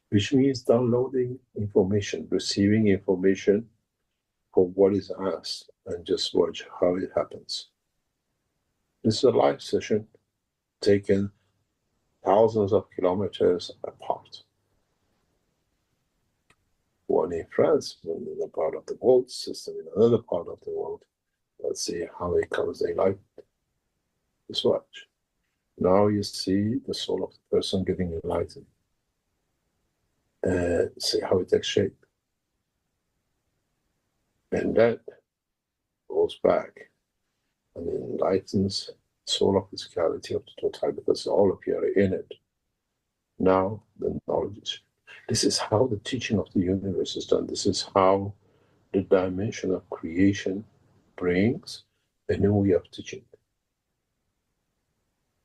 [SPEAKER 5] which means downloading information, receiving information for what is asked, and just watch how it happens. This is a live session taken thousands of kilometers apart. One in France, one in a part of the world, system in another part of the world. Let's see how it comes daylight. Just watch. Now you see the soul of the person getting enlightened. And see how it takes shape. And that goes back and enlightens the soul of physicality of the totality, because all of you are in it. Now the knowledge is. This is how the teaching of the universe is done. This is how the dimension of creation brings a new way of teaching.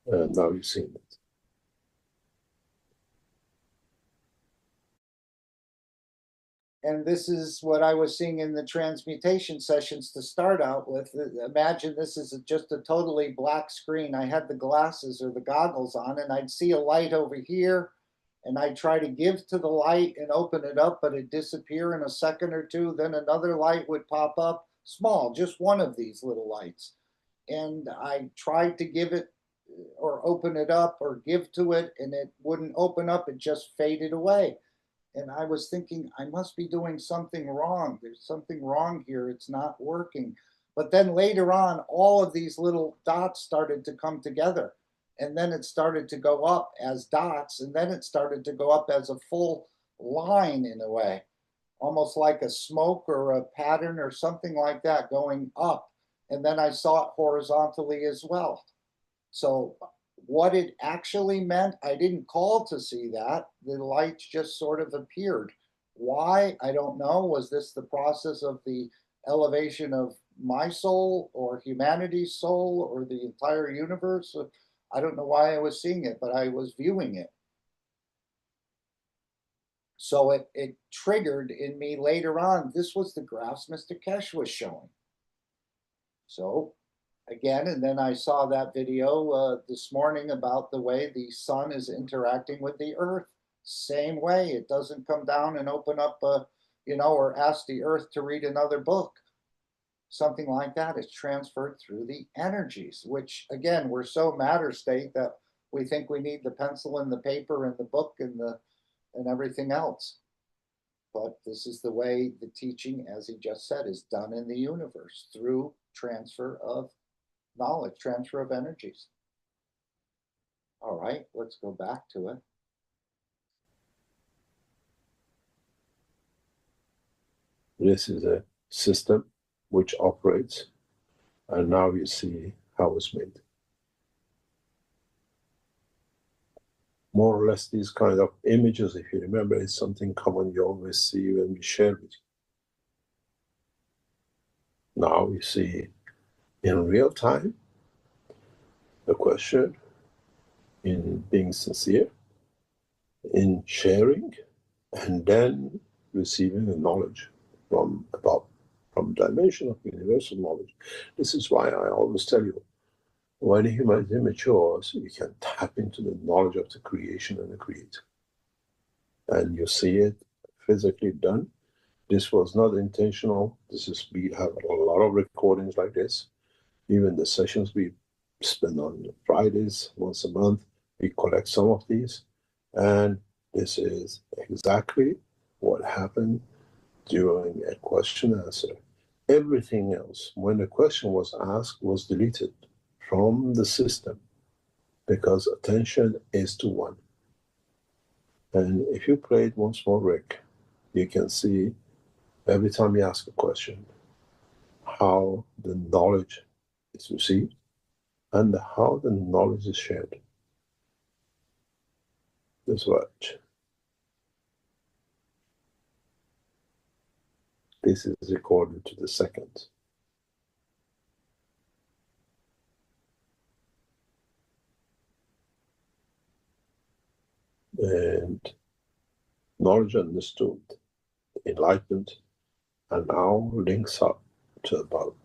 [SPEAKER 5] And now you've seen it.
[SPEAKER 3] And this is what I was seeing in the transmutation sessions to start out with. Imagine this is just a totally black screen. I had the glasses or the goggles on, and I'd see a light over here, and I'd try to give to the light and open it up, but it'd disappear in a second or two. Then another light would pop up, small, just one of these little lights. And I tried to give it or open it up or give to it, and it wouldn't open up. It just faded away. And I was thinking, I must be doing something wrong. There's something wrong here. It's not working. But then later on, all of these little dots started to come together. And then it started to go up as dots. And then it started to go up as a full line in a way, almost like a smoke or a pattern or something like that going up. And then I saw it horizontally as well. So what it actually meant, I didn't call to see that. The lights just sort of appeared. Why? I don't know. Was this the process of the elevation of my soul or humanity's soul or the entire universe? I don't know why I was seeing it, but I was viewing it. So it triggered in me later on. This was the graphs Mr. Keshe was showing. So again, and then I saw that video this morning about the way the sun is interacting with the earth. Same way, it doesn't come down and open up, or ask the earth to read another book. Something like that is transferred through the energies, which again, we're so matter state that we think we need the pencil and the paper and the book and everything else. But this is the way the teaching, as he just said, is done in the universe through transfer of knowledge, transfer of energies. All right, let's go back to it.
[SPEAKER 5] This is a system which operates, and now you see how it's made. More or less these kind of images, if you remember, is something common you always see when we share with you. Now you see in real time the question, in being sincere, in sharing, and then receiving the knowledge from above, from dimension of universal knowledge. This is why I always tell you, when humanity matures, you can tap into the knowledge of the creation and the creator. And you see it physically done. This was not intentional. This is, we have a lot of recordings like this. Even the sessions we spend on Fridays, once a month, we collect some of these. And this is exactly what happened during a question and answer. Everything else, when the question was asked, was deleted from the system because attention is to one. And if you play it once more, Rick, you can see every time you ask a question, how the knowledge is received and how the knowledge is shared. Just watch. This is recorded to the second. And knowledge understood, enlightenment, and now links up to above,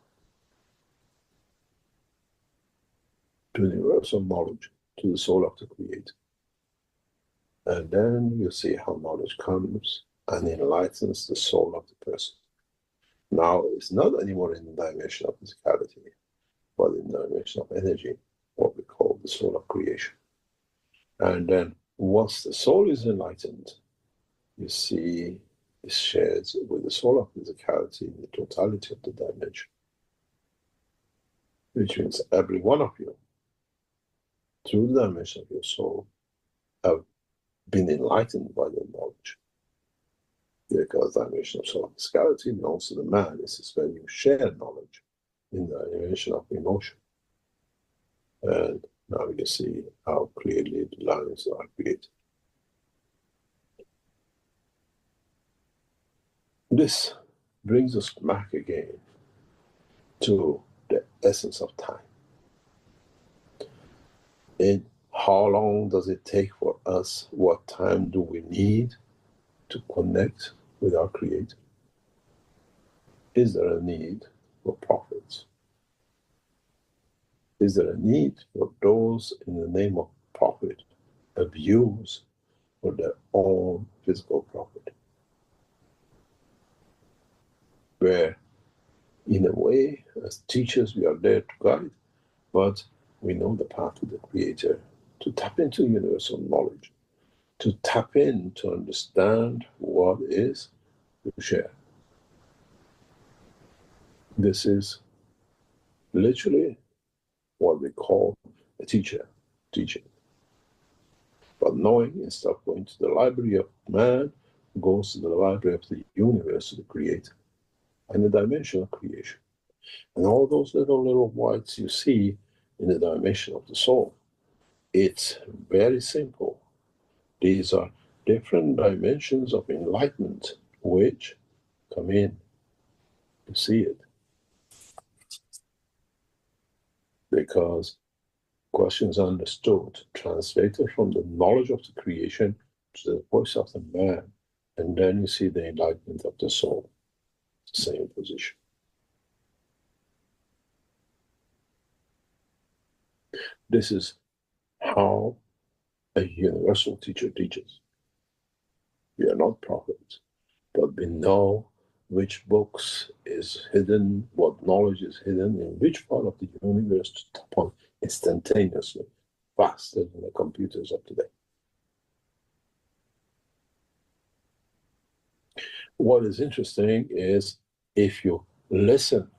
[SPEAKER 5] to universal knowledge, to the soul of the Creator. And then you see how knowledge comes and enlightens the soul of the person. Now it's not anymore in the dimension of physicality, but in the dimension of energy, what we call the soul of creation. And then once the soul is enlightened, you see it shares with the soul of physicality in the totality of the dimension. Which means every one of you, through the dimension of your soul, have been enlightened by the knowledge. Because the dimension of soul of physicality belongs to the man. This is when you share knowledge in the dimension of emotion. And now you see how clearly the lines are created. This brings us back again to the essence of time. And how long does it take for us? What time do we need to connect with our Creator? Is there a need for prophets? Is there a need for those in the name of profit abuse for their own physical profit? Where, in a way, as teachers, we are there to guide, but we know the path to the Creator, to tap into universal knowledge, to tap in to understand what is to share. This is literally what we call a teacher teaching. But knowing, instead of going to the library of man, goes to the library of the universe, of the Creator, and the dimension of creation. And all those little whites you see in the dimension of the soul, it's very simple. These are different dimensions of enlightenment which come in to see it. Because questions are understood, translated from the knowledge of the creation to the voice of the man, and then you see the enlightenment of the soul. Same position. This is how a universal teacher teaches. We are not prophets, but we know which books is hidden, what knowledge is hidden in which part of the universe to tap on instantaneously, faster than the computers of today. What is interesting is if you listen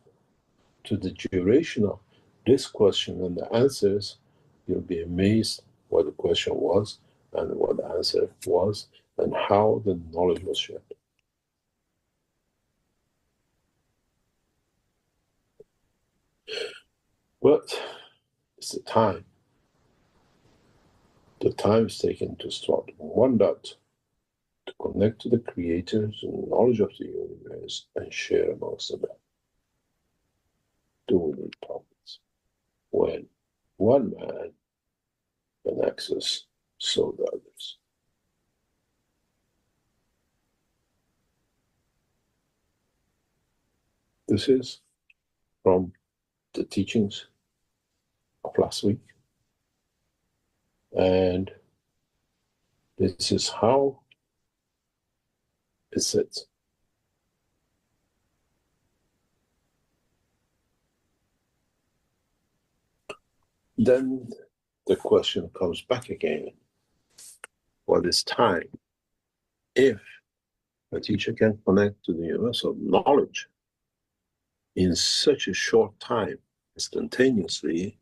[SPEAKER 5] to the duration of this question and the answers, you'll be amazed what the question was and what the answer was and how the knowledge was shared. But it's the time. The time is taken to start one dot, to connect to the creators and knowledge of the universe and share amongst them. Do we need problems? When one man can access, so the others. This is from the teachings of last week. And this is how it sits. Then the question comes back again. What is time? If a teacher can connect to the universal knowledge in such a short time, instantaneously,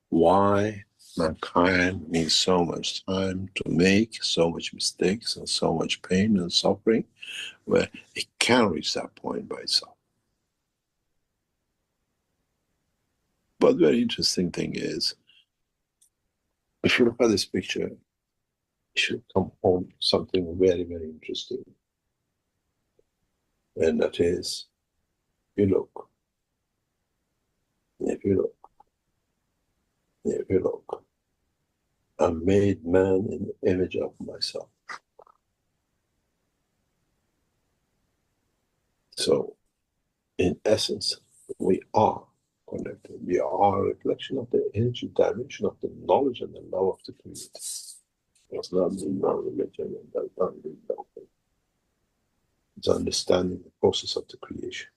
[SPEAKER 5] why mankind needs so much time to make so much mistakes and so much pain and suffering, where it can reach that point by itself. But the very interesting thing is, if you look at this picture, it should come home something very, very interesting. And that is, if you look, I made man in the image of myself. So, in essence, we are connected. We are a reflection of the energy dimension of the knowledge and the love of the Creator. It's not the non-religion and does not mean nothing. It's understanding the process of the creation.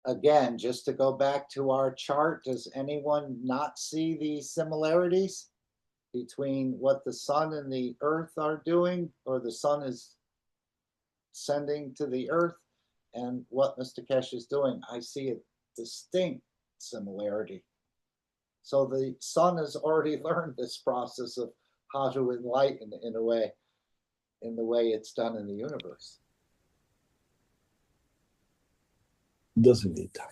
[SPEAKER 3] Again, just to go back to our chart, does anyone not see these similarities between what the sun and the earth are doing, or the sun is sending to the earth, and what Mr. Keshe is doing? I see a distinct similarity. So the sun has already learned this process of how to enlighten in the way it's done in the universe.
[SPEAKER 5] Doesn't need time.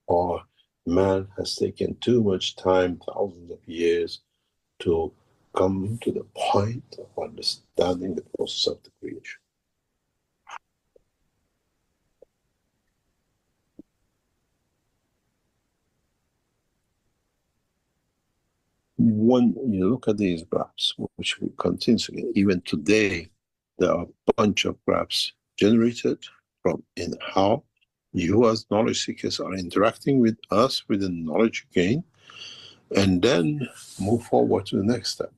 [SPEAKER 5] Or man has taken too much time, thousands of years, to come to the point of understanding the process of the creation. When you look at these graphs, which we continue to get, even today, there are a bunch of graphs generated from in how you as knowledge seekers are interacting with us, with the knowledge you gain, and then move forward to the next step.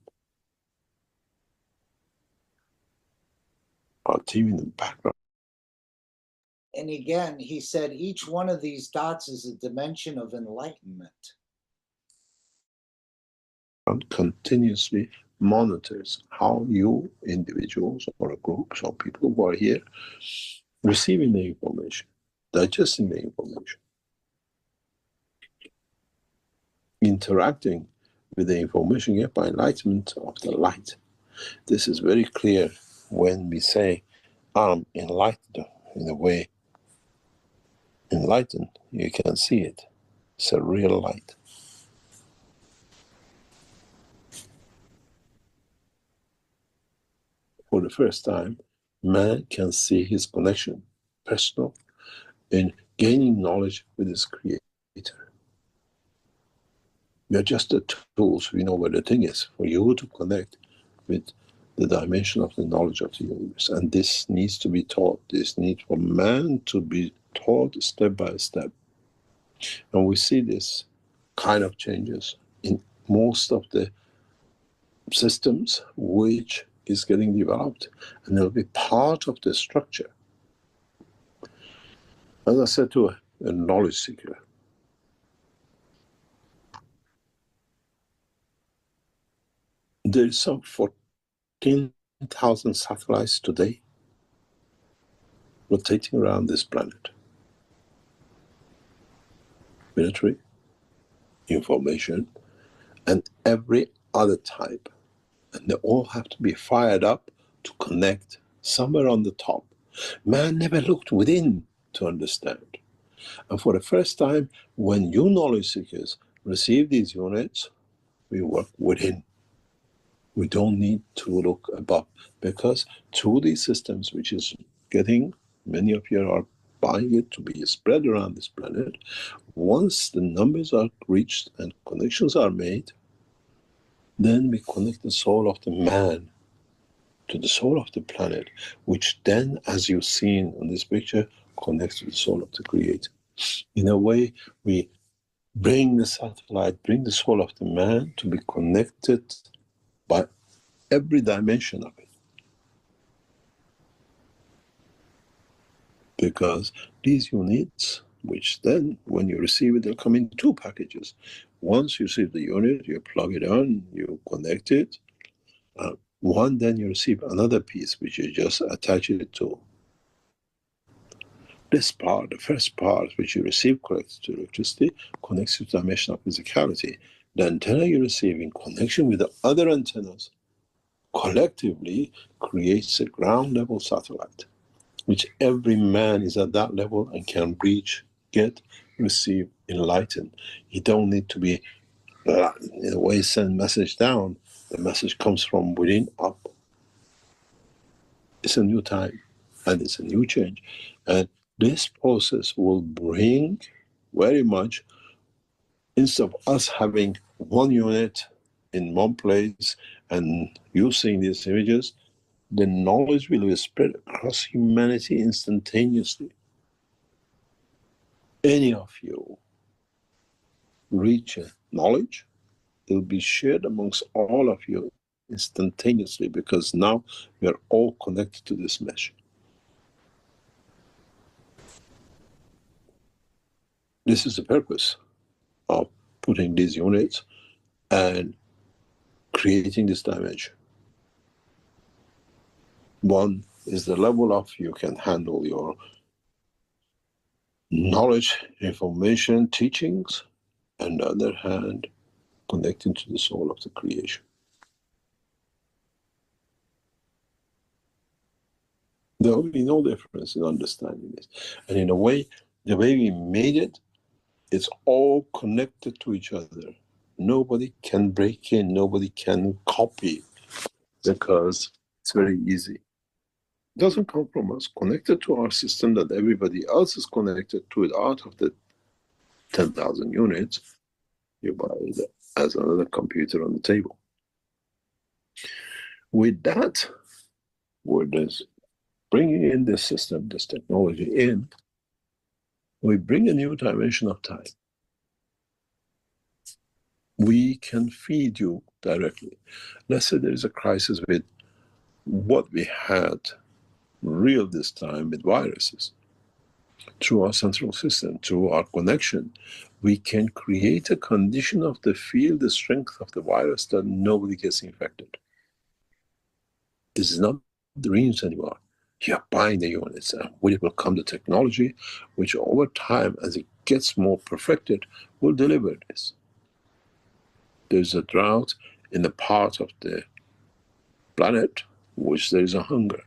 [SPEAKER 5] Our team in the background.
[SPEAKER 3] And again, he said each one of these dots is a dimension of enlightenment.
[SPEAKER 5] Continuously monitors how you individuals or groups or people who are here receiving the information, digesting the information, interacting with the information get by enlightenment of the light. This is very clear when we say I'm enlightened. In a way, enlightened, you can see it. It's a real light. For the first time, man can see his connection, personal, in gaining knowledge with his Creator. We are just the tools. We know where the thing is for you to connect with the dimension of the knowledge of the universe. And this needs to be taught. This needs for man to be taught step by step. And we see this kind of changes in most of the systems which is getting developed, and it'll be part of the structure. As I said to a knowledge seeker, there is some 14 10,000 satellites today rotating around this planet. Military, information, and every other type. And they all have to be fired up to connect somewhere on the top. Man never looked within to understand. And for the first time, when you knowledge seekers receive these units, we work within. We don't need to look above, because through these systems, which is getting, many of you are buying it to be spread around this planet, once the numbers are reached and connections are made, then we connect the soul of the man to the soul of the planet, which then, as you've seen on this picture, connects to the soul of the Creator. In a way, we bring the satellite, bring the soul of the man to be connected by every dimension of it. Because these units, which then, when you receive it, they'll come in two packages. Once you receive the unit, you plug it on, you connect it. One, then you receive another piece, which you just attach it to. This part, the first part, which you receive connected to electricity, connects to the dimension of physicality. The antenna you receive in connection with the other antennas collectively creates a ground level satellite, which every man is at that level and can reach, get, receive, enlighten. You don't need to be, in a way, send message down. The message comes from within up. It's a new time and it's a new change. And this process will bring very much, instead of us having one unit in one place and you seeing these images, the knowledge will be spread across humanity instantaneously. Any of you reach a knowledge, it will be shared amongst all of you instantaneously, because now we are all connected to this mesh. This is the purpose of putting these units and creating this dimension. One is the level of you can handle your knowledge, information, teachings, and on the other hand, connecting to the soul of the creation. There will be no difference in understanding this. And in a way, the way we made it, it's all connected to each other. Nobody can break in, nobody can copy, because it's very easy. It doesn't come from us, connected to our system that everybody else is connected to it. Out of the 10,000 units, you buy it as another computer on the table. With that, we're just bringing in this system, this technology in, we bring a new dimension of time. We can feed you directly. Let's say there is a crisis with what we had real this time with viruses. Through our central system, through our connection, we can create a condition of the field, the strength of the virus, that nobody gets infected. This is not dreams anymore. You're buying the units, and with it will come the technology, which over time, as it gets more perfected, will deliver this. There's a drought in the part of the planet which there is a hunger.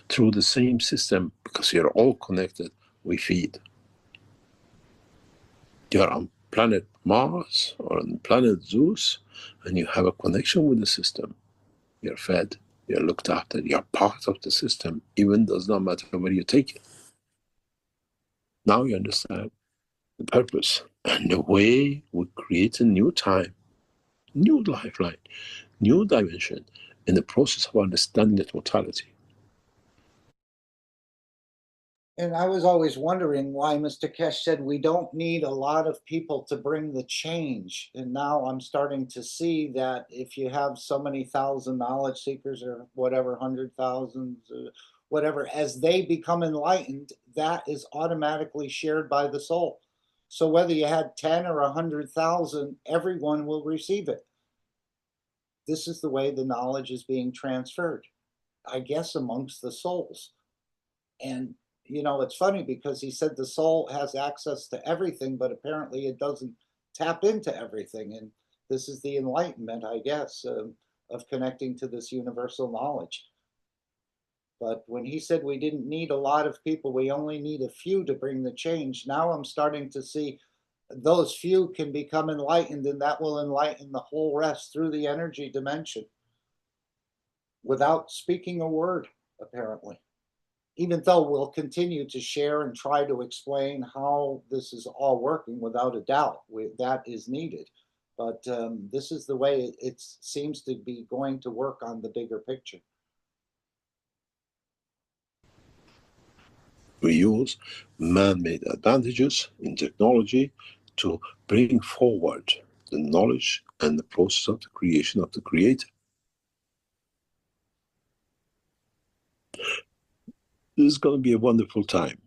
[SPEAKER 5] Through the same system, because you're all connected, we feed. You're on planet Mars or on planet Zeus, and you have a connection with the system. You're fed, you're looked after, you're part of the system, even does not matter where you take it. Now you understand the purpose and the way we create a new time, new lifeline, new dimension in the process of understanding the totality.
[SPEAKER 3] And I was always wondering why Mr. Keshe said we don't need a lot of people to bring the change. And now I'm starting to see that if you have so many thousand knowledge seekers or whatever, 100,000, whatever, as they become enlightened, that is automatically shared by the soul. So whether you had 10 or 100,000, everyone will receive it. This is the way the knowledge is being transferred. I guess, amongst the souls. And, you know, it's funny because he said the soul has access to everything, but apparently it doesn't tap into everything. And this is the enlightenment, I guess, of connecting to this universal knowledge. But when he said we didn't need a lot of people, we only need a few to bring the change, now I'm starting to see those few can become enlightened, and that will enlighten the whole rest through the energy dimension without speaking a word, apparently. Even though we'll continue to share and try to explain how this is all working, without a doubt, that is needed. But this is the way it seems to be going to work on the bigger picture.
[SPEAKER 5] We use man-made advantages in technology to bring forward the knowledge and the process of the creation of the Creator. This is going to be a wonderful time.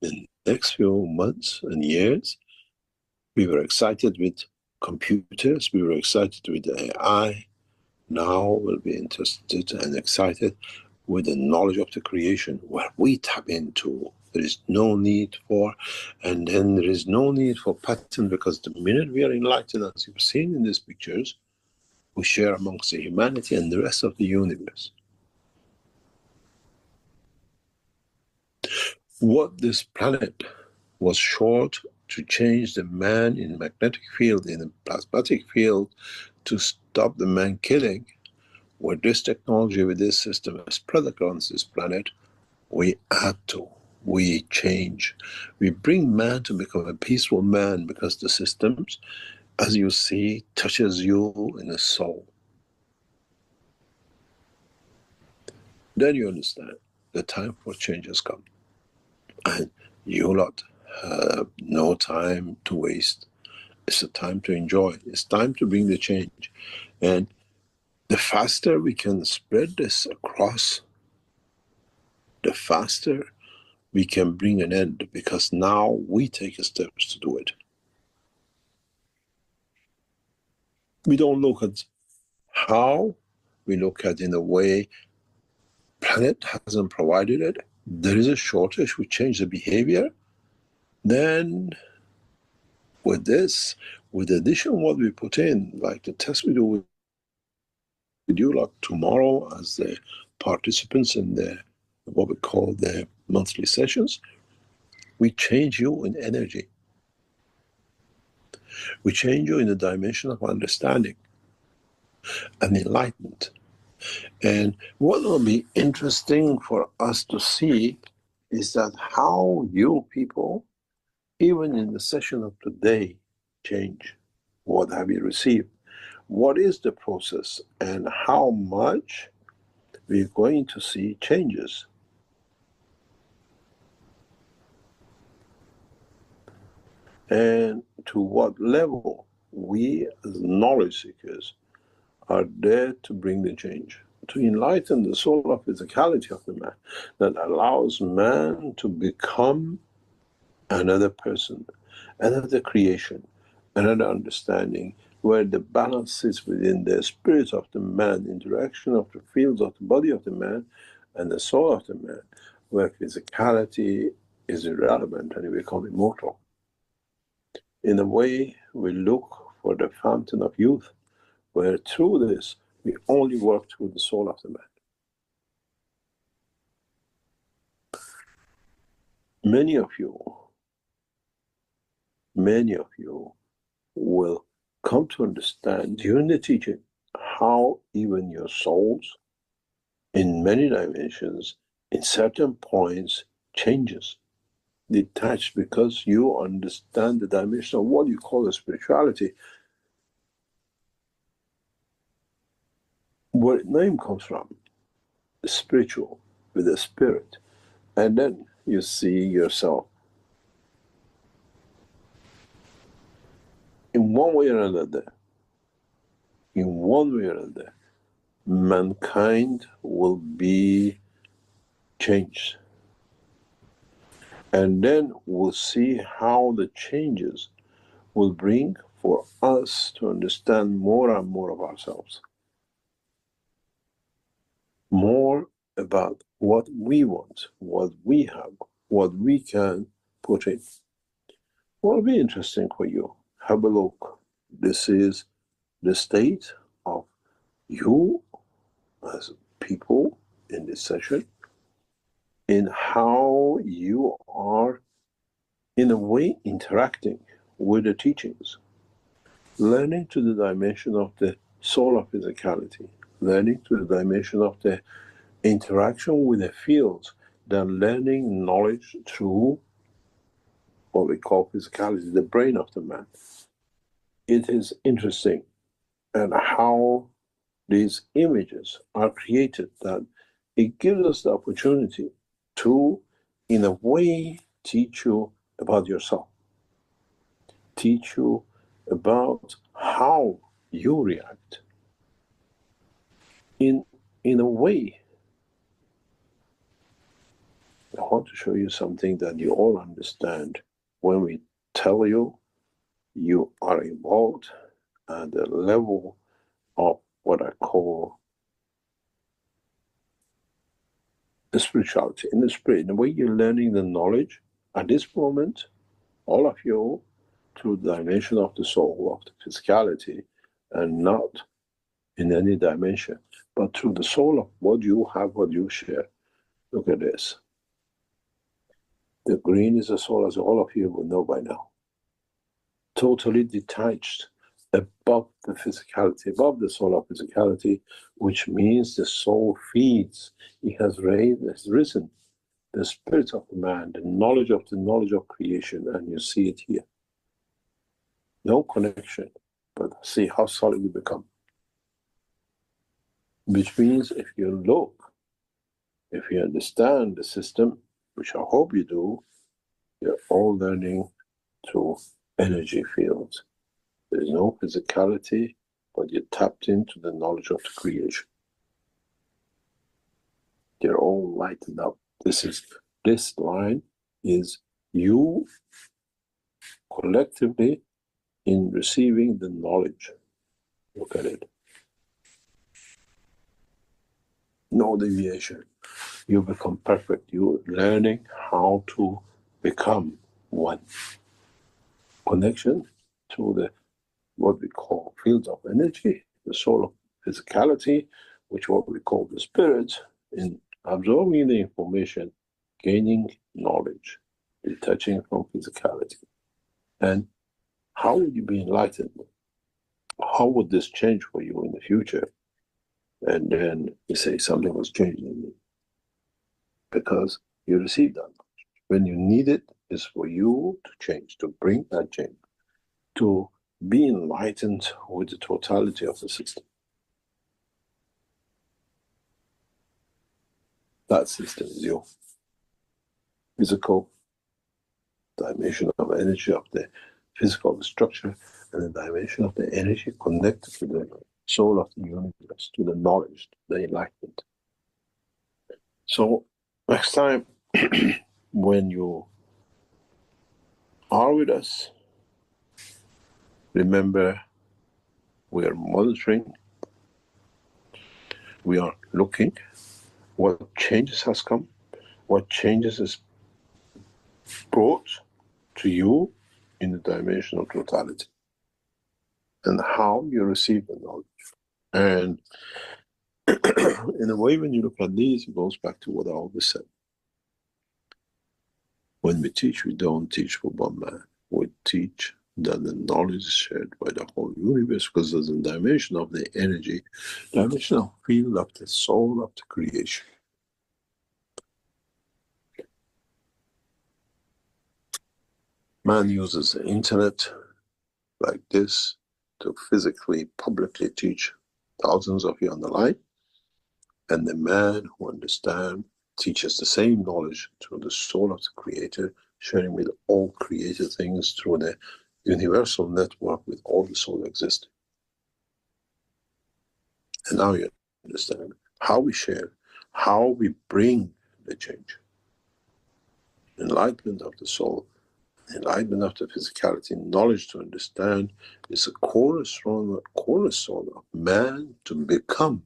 [SPEAKER 5] In the next few months and years, we were excited with computers, we were excited with AI. Now we'll be interested and excited with the knowledge of the creation, where we tap into. There is no need for, and then there is no need for pattern, because the minute we are enlightened, as you've seen in these pictures, we share amongst the humanity and the rest of the universe. What this planet was short to change the man in the magnetic field, in the plasmatic field, to stop the man killing, with this technology, with this system as spread across this planet, we add to, we change. We bring man to become a peaceful man, because the systems, as you see, touches you in the soul. Then you understand the time for change has come. And you lot have no time to waste. It's a time to enjoy. It's time to bring the change. And the faster we can spread this across, the faster we can bring an end, because now we take steps to do it. We don't look at how, we look at in a way planet hasn't provided it. There is a shortage, we change the behavior. Then with this, with addition what we put in, like the test we do with you like tomorrow as the participants in the what we call the monthly sessions, we change you in energy. We change you in the dimension of understanding and enlightenment. And what will be interesting for us to see is that how you people, even in the session of today, change. What have you received? What is the process, and how much we're going to see changes? And to what level we as knowledge seekers are there to bring the change, to enlighten the soul of physicality of the man, that allows man to become another person, another creation, another understanding, where the balance sits within the spirit of the man, interaction of the fields of the body of the man and the soul of the man, where physicality is irrelevant and we become immortal. In a way, we look for the fountain of youth, where through this, we only work through the soul of the man. Many of you will come to understand during the teaching how even your souls, in many dimensions, in certain points, changes, detached, because you understand the dimension of what you call a spirituality. Where the name comes from, spiritual, with the spirit. And then you see yourself. In one way or another, mankind will be changed. And then we'll see how the changes will bring for us to understand more and more of ourselves. more about what we want, what we have, what we can put in. Will be interesting for you. Have a look. This is the state of you as people in this session, in how you are, in a way, interacting with the teachings, learning to the dimension of the soul of physicality, learning to the dimension of the interaction with the fields, then learning knowledge through what we call physicality, the brain of the man. It is interesting and how these images are created that it gives us the opportunity to, in a way, teach you about yourself, teach you about how you react. In a way, I want to show you something that you all understand. When we tell you, you are involved at the level of what I call the spirituality, in the spirit, in the way you're learning the knowledge at this moment, all of you, through the dimension of the soul, of the physicality, and not in any dimension, but through the soul of what you have, what you share. Look at this. The green is the soul, as all of you will know by now. Totally detached above the physicality, above the soul of physicality, which means the soul feeds. It has risen the spirit of the man, the knowledge of creation, and you see it here. No connection, but see how solid we become. Which means if you look, if you understand the system, which I hope you do, you're all learning through energy fields. There is no physicality, but you're tapped into the knowledge of the creation. You're all lightened up. This line is you collectively in receiving the knowledge. Look at it. No deviation. You become perfect. You're learning how to become one. Connection to the what we call fields of energy, the soul of physicality, which what we call the spirit, in absorbing the information, gaining knowledge, detaching from physicality. And how would you be enlightened? How would this change for you in the future? And then you say something was changing in me. Because you received that. When you need it, is for you to change, to bring that change, to be enlightened with the totality of the system. That system is you. Physical dimension of energy of the physical structure, and the dimension of the energy connected to the soul of the universe, to the knowledge, the enlightenment. So next time when you are with us, remember we are monitoring, we are looking what changes has come, what changes is brought to you in the dimension of totality, and how you receive the knowledge. And in a way, when you look at these, it goes back to what I always said. When we teach, we don't teach for one man. We teach that the knowledge is shared by the whole universe, because there's a dimension of the energy, dimension of field of the soul of the creation. Man uses the internet like this to physically, publicly teach thousands of you on the line. And the man who understands teaches the same knowledge through the soul of the creator, sharing with all created things through the universal network with all the soul existing. And now you understand how we share, how we bring the change. Enlightenment of the soul, enlightenment of the physicality, knowledge to understand is a cornerstone of man to become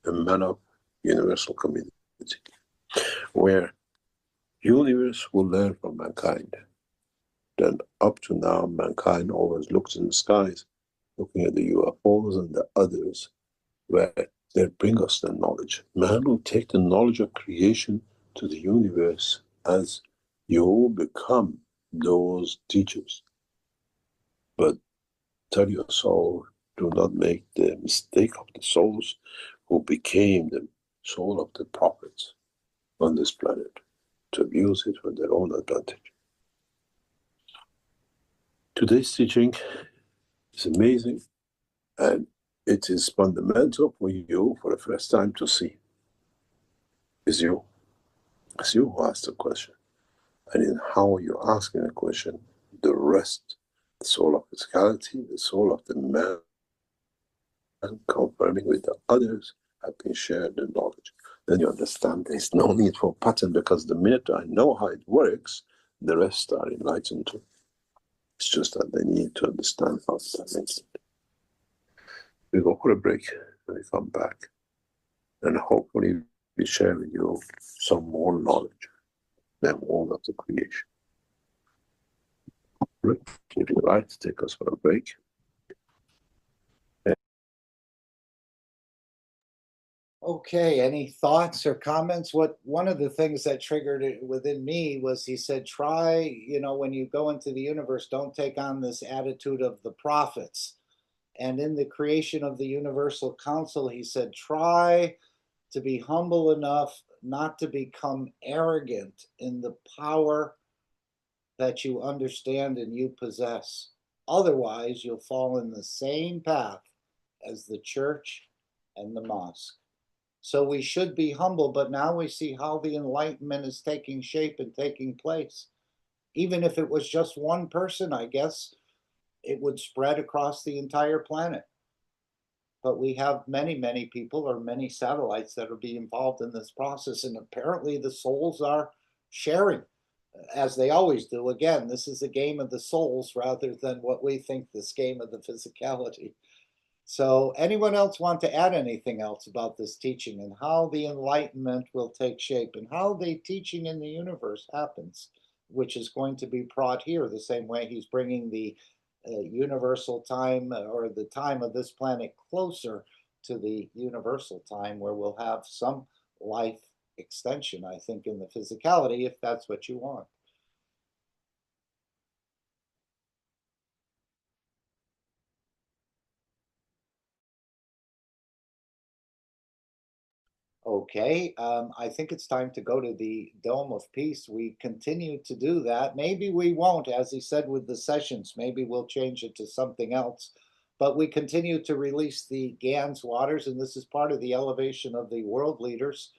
[SPEAKER 5] a man of universal community, where universe will learn from mankind. Then up to now, mankind always looks in the skies, looking at the UFOs and the others, where they bring us the knowledge. Man will take the knowledge of creation to the universe as you become those teachers. But tell your soul, do not make the mistake of the souls who became the soul of the prophets on this planet, to abuse it for their own advantage. Today's teaching is amazing, and it is fundamental for you for the first time to see. It's you. It's you who asked the question. And in how you're asking the question, the rest, the soul of physicality, the soul of the man, and confirming with the others, have been shared the knowledge. Then you understand there's no need for pattern, because the minute I know how it works, the rest are enlightened too. It's just that they need to understand how that makes it. We go for a break and we come back, and hopefully we share with you some more knowledge than all of the creation. Rick, if you like to take us for a break.
[SPEAKER 3] Okay, any thoughts or comments? One of the things that triggered it within me was he said, try, when you go into the universe, don't take on this attitude of the prophets. And in the creation of the Universal Council, he said, try to be humble enough not to become arrogant in the power that you understand and you possess. Otherwise, you'll fall in the same path as the church and the mosque. So we should be humble, but now we see how the Enlightenment is taking shape and taking place. Even if it was just one person, I guess it would spread across the entire planet. But we have many, many people or many satellites that are being involved in this process. And apparently the souls are sharing, as they always do. Again, this is a game of the souls rather than what we think this game of the physicality. So anyone else want to add anything else about this teaching and how the Enlightenment will take shape and how the teaching in the universe happens, which is going to be brought here the same way he's bringing the universal time or the time of this planet closer to the universal time, where we'll have some life extension, I think, in the physicality, if that's what you want. Okay, I think it's time to go to the Dome of Peace. We continue to do that. Maybe we won't, as he said with the sessions. Maybe we'll change it to something else. But we continue to release the GANS waters, and this is part of the elevation of the world leaders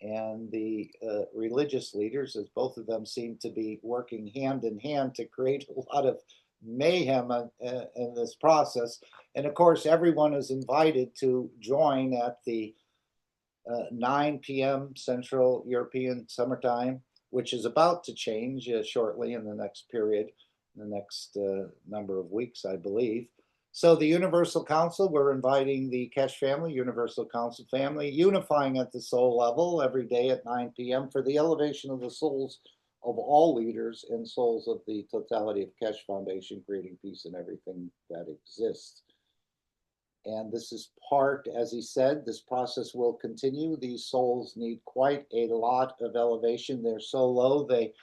[SPEAKER 3] and the religious leaders, as both of them seem to be working hand in hand to create a lot of mayhem in this process. And of course, everyone is invited to join at the 9 p.m. Central European Summertime, which is about to change shortly in the next period, in the next number of weeks, I believe. So the Universal Council, we're inviting the Keshe family, Universal Council family, unifying at the soul level every day at 9 p.m. for the elevation of the souls of all leaders and souls of the totality of Keshe Foundation, creating peace in everything that exists. And this is part, as he said, this process will continue. These souls need quite a lot of elevation. They're so low, they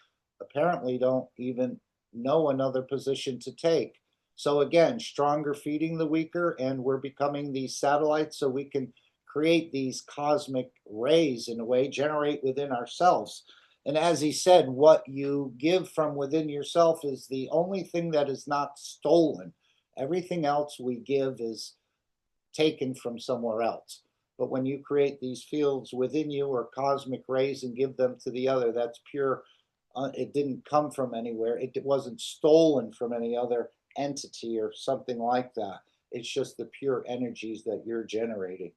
[SPEAKER 3] apparently don't even know another position to take. So again, stronger feeding the weaker, and we're becoming these satellites so we can create these cosmic rays in a way, generate within ourselves. And as he said, what you give from within yourself is the only thing that is not stolen. Everything else we give is taken from somewhere else. But when you create these fields within you or cosmic rays and give them to the other, that's pure. It didn't come from anywhere. It wasn't stolen from any other entity or something like that. It's just the pure energies that you're generating.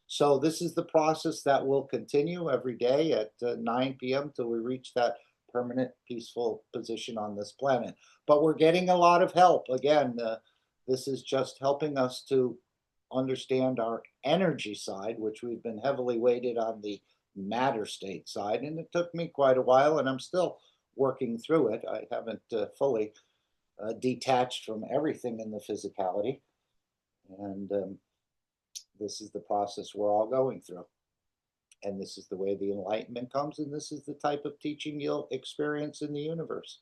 [SPEAKER 3] So this is the process that will continue every day at 9 p.m. till we reach that permanent peaceful position on this planet. But we're getting a lot of help. Again, this is just helping us to understand our energy side, which we've been heavily weighted on the matter state side. And it took me quite a while, and I'm still working through it. I haven't fully detached from everything in the physicality. And this is the process we're all going through. And this is the way the enlightenment comes, and this is the type of teaching you'll experience in the universe.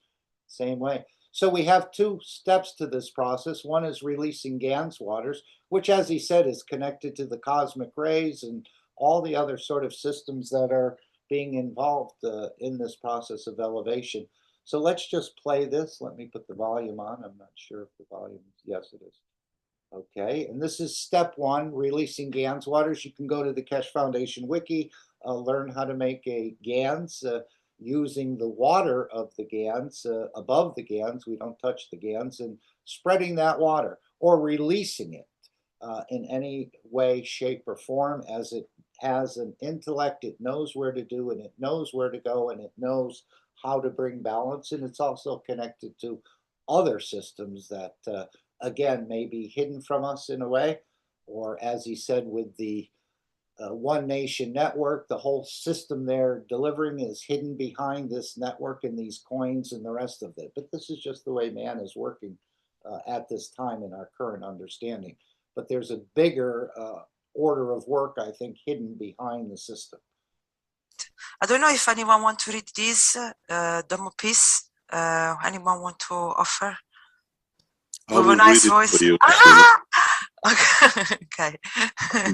[SPEAKER 3] Same way. So we have two steps to this process. One is releasing Gans waters, which, as he said, is connected to the cosmic rays and all the other sort of systems that are being involved in this process of elevation. So let's just play this. Let me put the volume on. I'm not sure if the volume, yes, it is. Okay, and this is step one, releasing Gans waters. You can go to the Keshe Foundation wiki, learn how to make a Gans using the water of the Gans, above the Gans, we don't touch the Gans, and spreading that water or releasing it in any way, shape, or form. As it has an intellect, it knows where to do, and it knows where to go, and it knows how to bring balance. And it's also connected to other systems that, again, may be hidden from us in a way, or as he said, with the One Nation network, the whole system they're delivering is hidden behind this network and these coins and the rest of it. But this is just the way man is working at this time in our current understanding. But there's a bigger order of work, I think, hidden behind the system.
[SPEAKER 13] I don't know if anyone want to read this Dome of Peace. Anyone want to offer?
[SPEAKER 5] I
[SPEAKER 13] With
[SPEAKER 5] will
[SPEAKER 13] a nice
[SPEAKER 5] read it
[SPEAKER 13] voice.
[SPEAKER 5] for you.
[SPEAKER 13] Okay.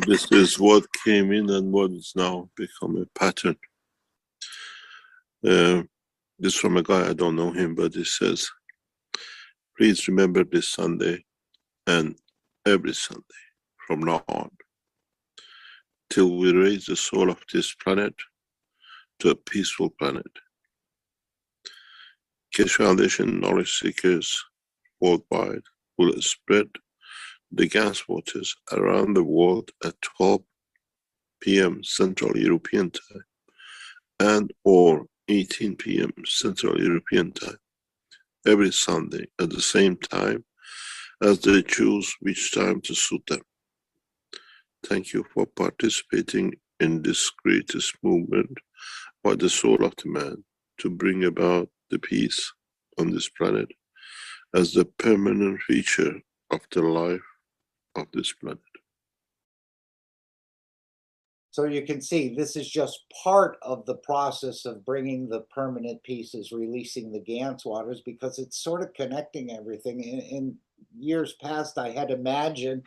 [SPEAKER 5] This is what came in and what is now become a pattern. This is from a guy, I don't know him, but he says, please remember this Sunday and every Sunday from now on, till we raise the soul of this planet to a peaceful planet. Keshe Foundation knowledge seekers worldwide will spread the gas waters around the world at 12 p.m. Central European Time and or 18 p.m. Central European Time every Sunday at the same time as they choose which time to suit them. Thank you for participating in this greatest movement by the soul of the man to bring about the peace on this planet as the permanent feature of the life of this planet.
[SPEAKER 3] So you can see this is just part of the process of bringing the permanent pieces, releasing the Gans waters, because it's sort of connecting everything. In years past, I had imagined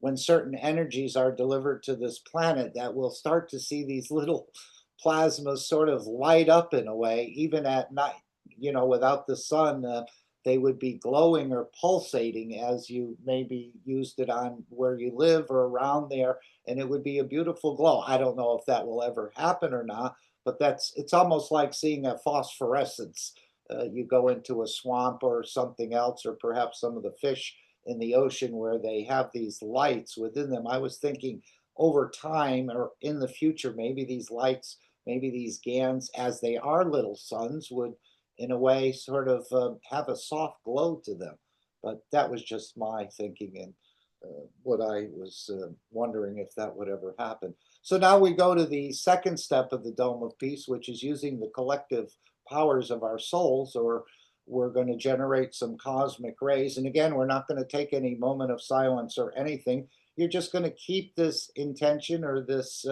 [SPEAKER 3] when certain energies are delivered to this planet that we'll start to see these little plasmas sort of light up in a way, even at night, you know, without the sun. They would be glowing or pulsating as you maybe used it on where you live or around there, and it would be a beautiful glow. I don't know if that will ever happen or not, but it's almost like seeing a phosphorescence. You go into a swamp or something else, or perhaps some of the fish in the ocean where they have these lights within them. I was thinking over time or in the future, maybe these lights, maybe these Gans, as they are little suns, would in a way sort of have a soft glow to them. But that was just my thinking and what I was wondering if that would ever happen. So now we go to the second step of the Dome of Peace, which is using the collective powers of our souls, or we're going to generate some cosmic rays. And again, we're not going to take any moment of silence or anything. You're just going to keep this intention or this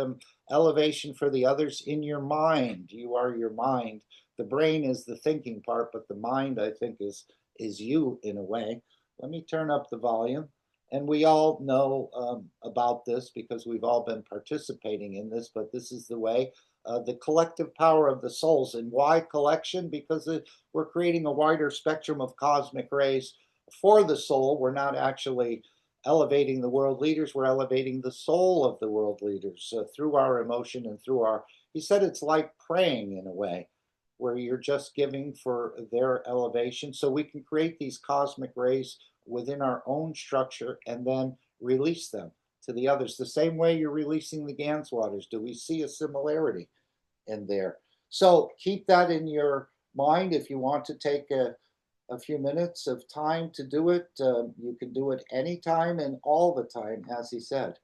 [SPEAKER 3] elevation for the others in your mind. You are your mind. The brain is the thinking part, but the mind, I think, is you in a way. Let me turn up the volume. And we all know about this because we've all been participating in this, but this is the way, the collective power of the souls. And why collection? Because we're creating a wider spectrum of cosmic rays for the soul. We're not actually elevating the world leaders, we're elevating the soul of the world leaders through our emotion and through our, he said it's like praying in a way, where you're just giving for their elevation. So we can create these cosmic rays within our own structure and then release them to the others. The same way you're releasing the Gans waters. Do we see a similarity in there? So keep that in your mind if you want to take a few minutes of time to do it. You can do it anytime and all the time, as he said.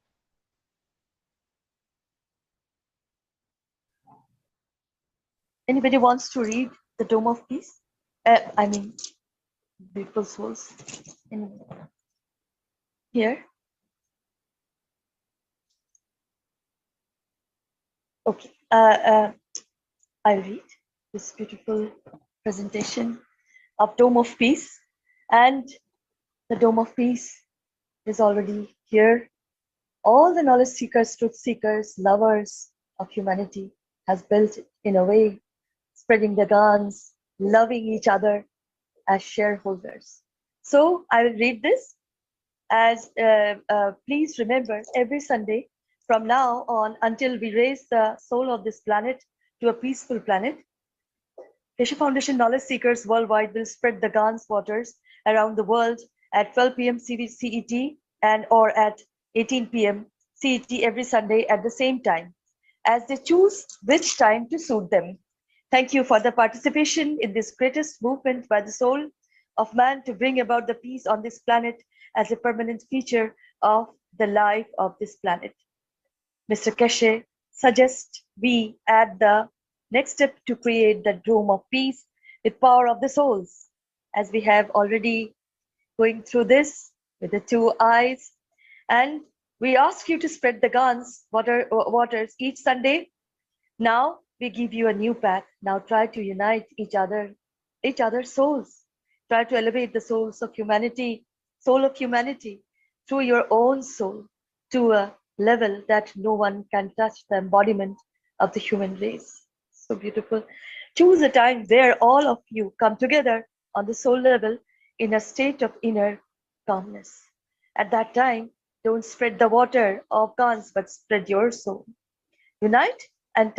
[SPEAKER 14] Anybody wants to read the Dome of Peace? I mean, Beautiful Souls in here. Okay, I'll read this beautiful presentation of Dome of Peace. And the Dome of Peace is already here. All the knowledge seekers, truth seekers, lovers of humanity has built it in a way, spreading the guns, loving each other as shareholders. So I will read this as please remember every Sunday from now on until we raise the soul of this planet to a peaceful planet, Keshe Foundation knowledge seekers worldwide will spread the Gans waters around the world at 12 p.m. CET and or at 18 p.m. CET every Sunday at the same time, as they choose which time to suit them. Thank you for the participation in this greatest movement by the soul of man to bring about the peace on this planet as a permanent feature of the life of this planet. Mr. Keshe suggests we add the next step to create the Dome of Peace with power of the souls, as we have already going through this with the 2 eyes. And we ask you to spread the Gans waters each Sunday. Now we give you a new path. Now try to unite each other's souls. Try to elevate the soul of humanity through your own soul to a level that no one can touch, the embodiment of the human race. So beautiful. Choose a time where all of you come together on the soul level in a state of inner calmness. At that time, don't spread the water of Gans, but spread your soul. Unite, and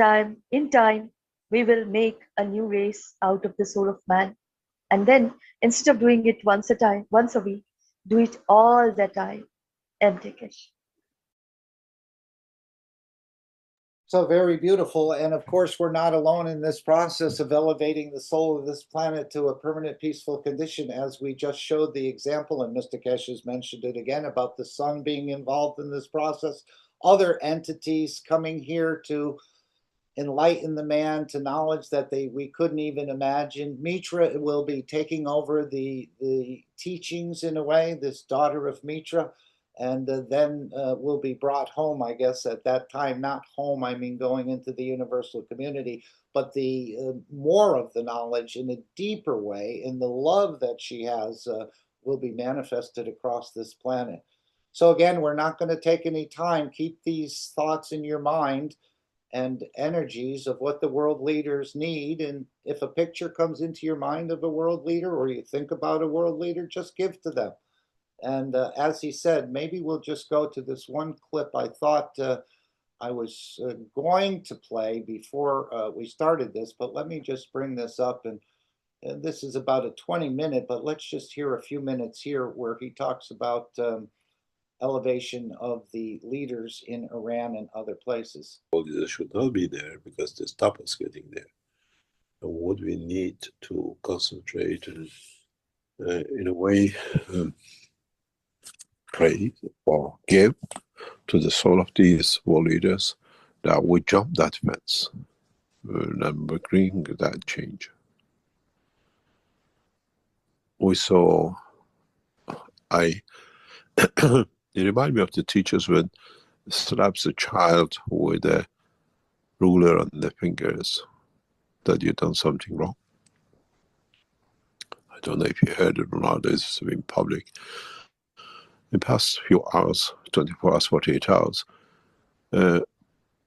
[SPEAKER 14] in time, we will make a new race out of the soul of man. And then, instead of doing it once a week, do it all the time. Empty Keshe.
[SPEAKER 3] So very beautiful. And of course, we're not alone in this process of elevating the soul of this planet to a permanent peaceful condition, as we just showed the example, and Mr. Keshe has mentioned it again, about the sun being involved in this process, other entities coming here to enlighten the man to knowledge that we couldn't even imagine. Mitra will be taking over the teachings in a way, this daughter of Mitra, and then will be brought home, I guess, at that time. Not home, I mean going into the universal community, but the more of the knowledge in a deeper way, in the love that she has, will be manifested across this planet. So again, we're not going to take any time. Keep these thoughts in your mind and energies of what the world leaders need. And if a picture comes into your mind of a world leader, or you think about a world leader, just give to them. And as he said, maybe we'll just go to this one clip I thought I was going to play before we started this, but let me just bring this up. And this is about a 20-minute, but let's just hear a few minutes here where he talks about elevation of the leaders in Iran and other places.
[SPEAKER 5] All leaders should not be there because they stop us getting there. And what we need to concentrate and in a way pray or give to the soul of these world leaders that we jump that fence and bring that change. We saw, it reminds me of the teachers when slaps a child with a ruler on the fingers that you've done something wrong. I don't know if you heard it or not, this is in public. In the past few hours, 24 hours, 48 hours,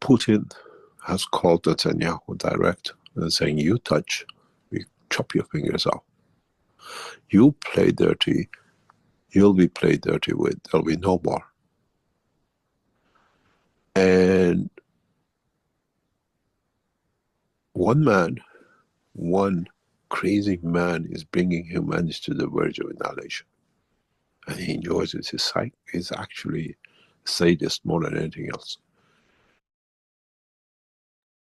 [SPEAKER 5] Putin has called Netanyahu direct and saying, you touch, we chop your fingers off. You play dirty, you'll be played dirty with, there'll be no more. And one man, one crazy man is bringing humanity to the verge of annihilation. And he enjoys it. He's actually a sadist more than anything else.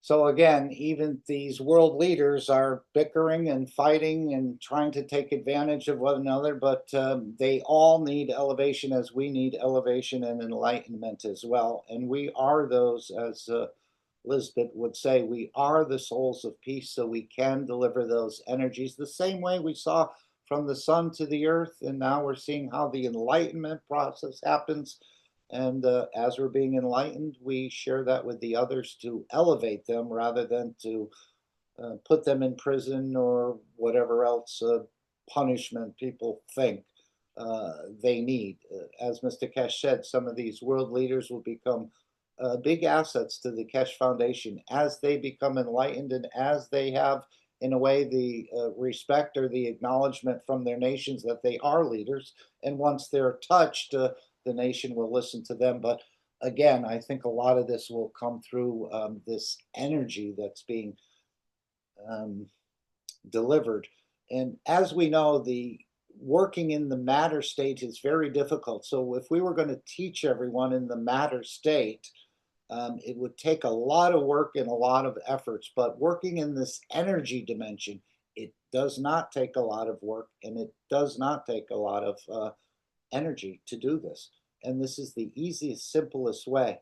[SPEAKER 3] So again, even these world leaders are bickering and fighting and trying to take advantage of one another, but they all need elevation as we need elevation and enlightenment as well. And we are those, as Lisbeth would say, we are the souls of peace, so we can deliver those energies the same way we saw from the sun to the earth. And now we're seeing how the enlightenment process happens. And as we're being enlightened, we share that with the others to elevate them rather than to put them in prison or whatever else punishment people think they need. As Mr. Keshe said, some of these world leaders will become big assets to the Keshe Foundation as they become enlightened and as they have, in a way, the respect or the acknowledgement from their nations that they are leaders. And once they're touched, the nation will listen to them. But again, I think a lot of this will come through this energy that's being delivered. And as we know, the working in the matter state is very difficult. So if we were going to teach everyone in the matter state, it would take a lot of work and a lot of efforts. But working in this energy dimension, it does not take a lot of work, and it does not take a lot of energy to do this. And this is the easiest, simplest way.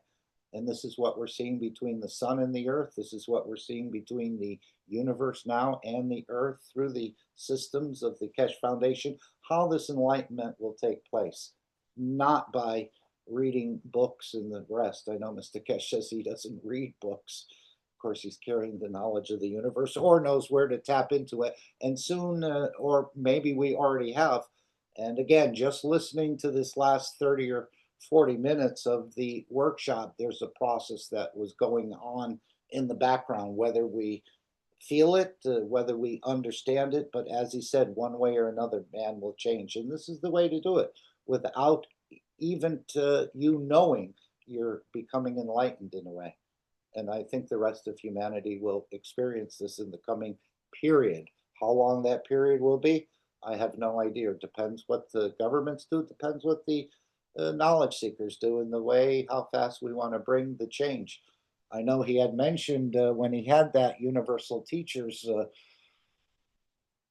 [SPEAKER 3] And this is what we're seeing between the sun and the earth. This is what we're seeing between the universe now and the earth through the systems of the Keshe Foundation, how this enlightenment will take place, not by reading books and the rest. I know Mr. Keshe says he doesn't read books. Of course, he's carrying the knowledge of the universe or knows where to tap into it. And soon, or maybe we already have, and again, just listening to this last 30 or 40 minutes of the workshop, there's a process that was going on in the background, whether we feel it, whether we understand it. But as he said, one way or another, man will change. And this is the way to do it without even you knowing you're becoming enlightened in a way. And I think the rest of humanity will experience this in the coming period. How long that period will be, I have no idea. It depends what the governments do. It depends what the knowledge seekers do in the way, how fast we want to bring the change. I know he had mentioned when he had that Universal Teachers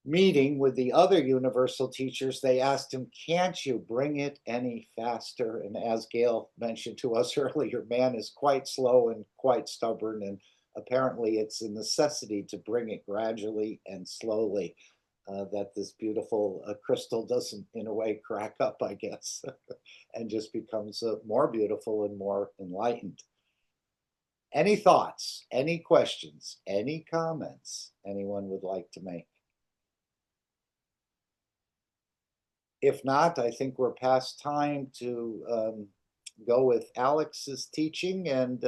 [SPEAKER 3] meeting with the other Universal Teachers, they asked him, can't you bring it any faster? And as Gail mentioned to us earlier, man is quite slow and quite stubborn. And apparently it's a necessity to bring it gradually and slowly. That this beautiful crystal doesn't, in a way, crack up, I guess, and just becomes more beautiful and more enlightened. Any thoughts, any questions, any comments anyone would like to make? If not, I think we're past time to go with Alex's teaching and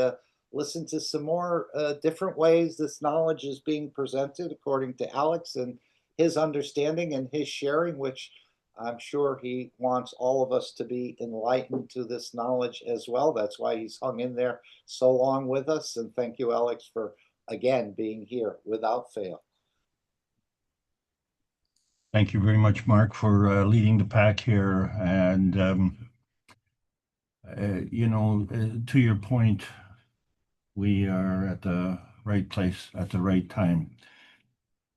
[SPEAKER 3] listen to some more different ways this knowledge is being presented according to Alex and his understanding and his sharing, which I'm sure he wants all of us to be enlightened to this knowledge as well. That's why he's hung in there so long with us. And thank you, Alex, for, again, being here without fail.
[SPEAKER 12] Thank you very much, Mark, for leading the pack here. And, to your point, we are at the right place at the right time.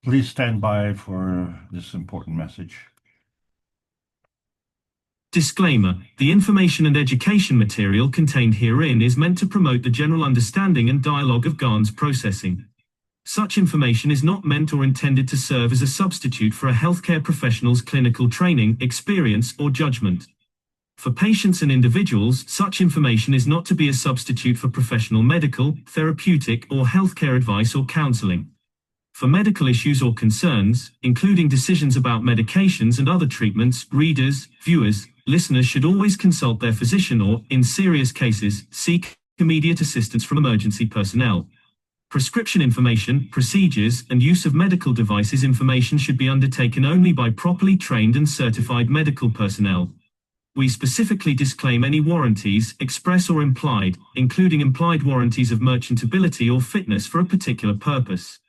[SPEAKER 12] Please stand by for this important message.
[SPEAKER 1] Disclaimer: the information and education material contained herein is meant to promote the general understanding and dialogue of GAN's processing. Such information is not meant or intended to serve as a substitute for a healthcare professional's clinical training, experience, or judgment. For patients and individuals, such information is not to be a substitute for professional medical, therapeutic, or healthcare advice or counseling. For medical issues or concerns, including decisions about medications and other treatments, readers, viewers, listeners should always consult their physician or, in serious cases, seek immediate assistance from emergency personnel. Prescription information, procedures, and use of medical devices information should be undertaken only by properly trained and certified medical personnel. We specifically disclaim any warranties, express or implied, including implied warranties of merchantability or fitness for a particular purpose.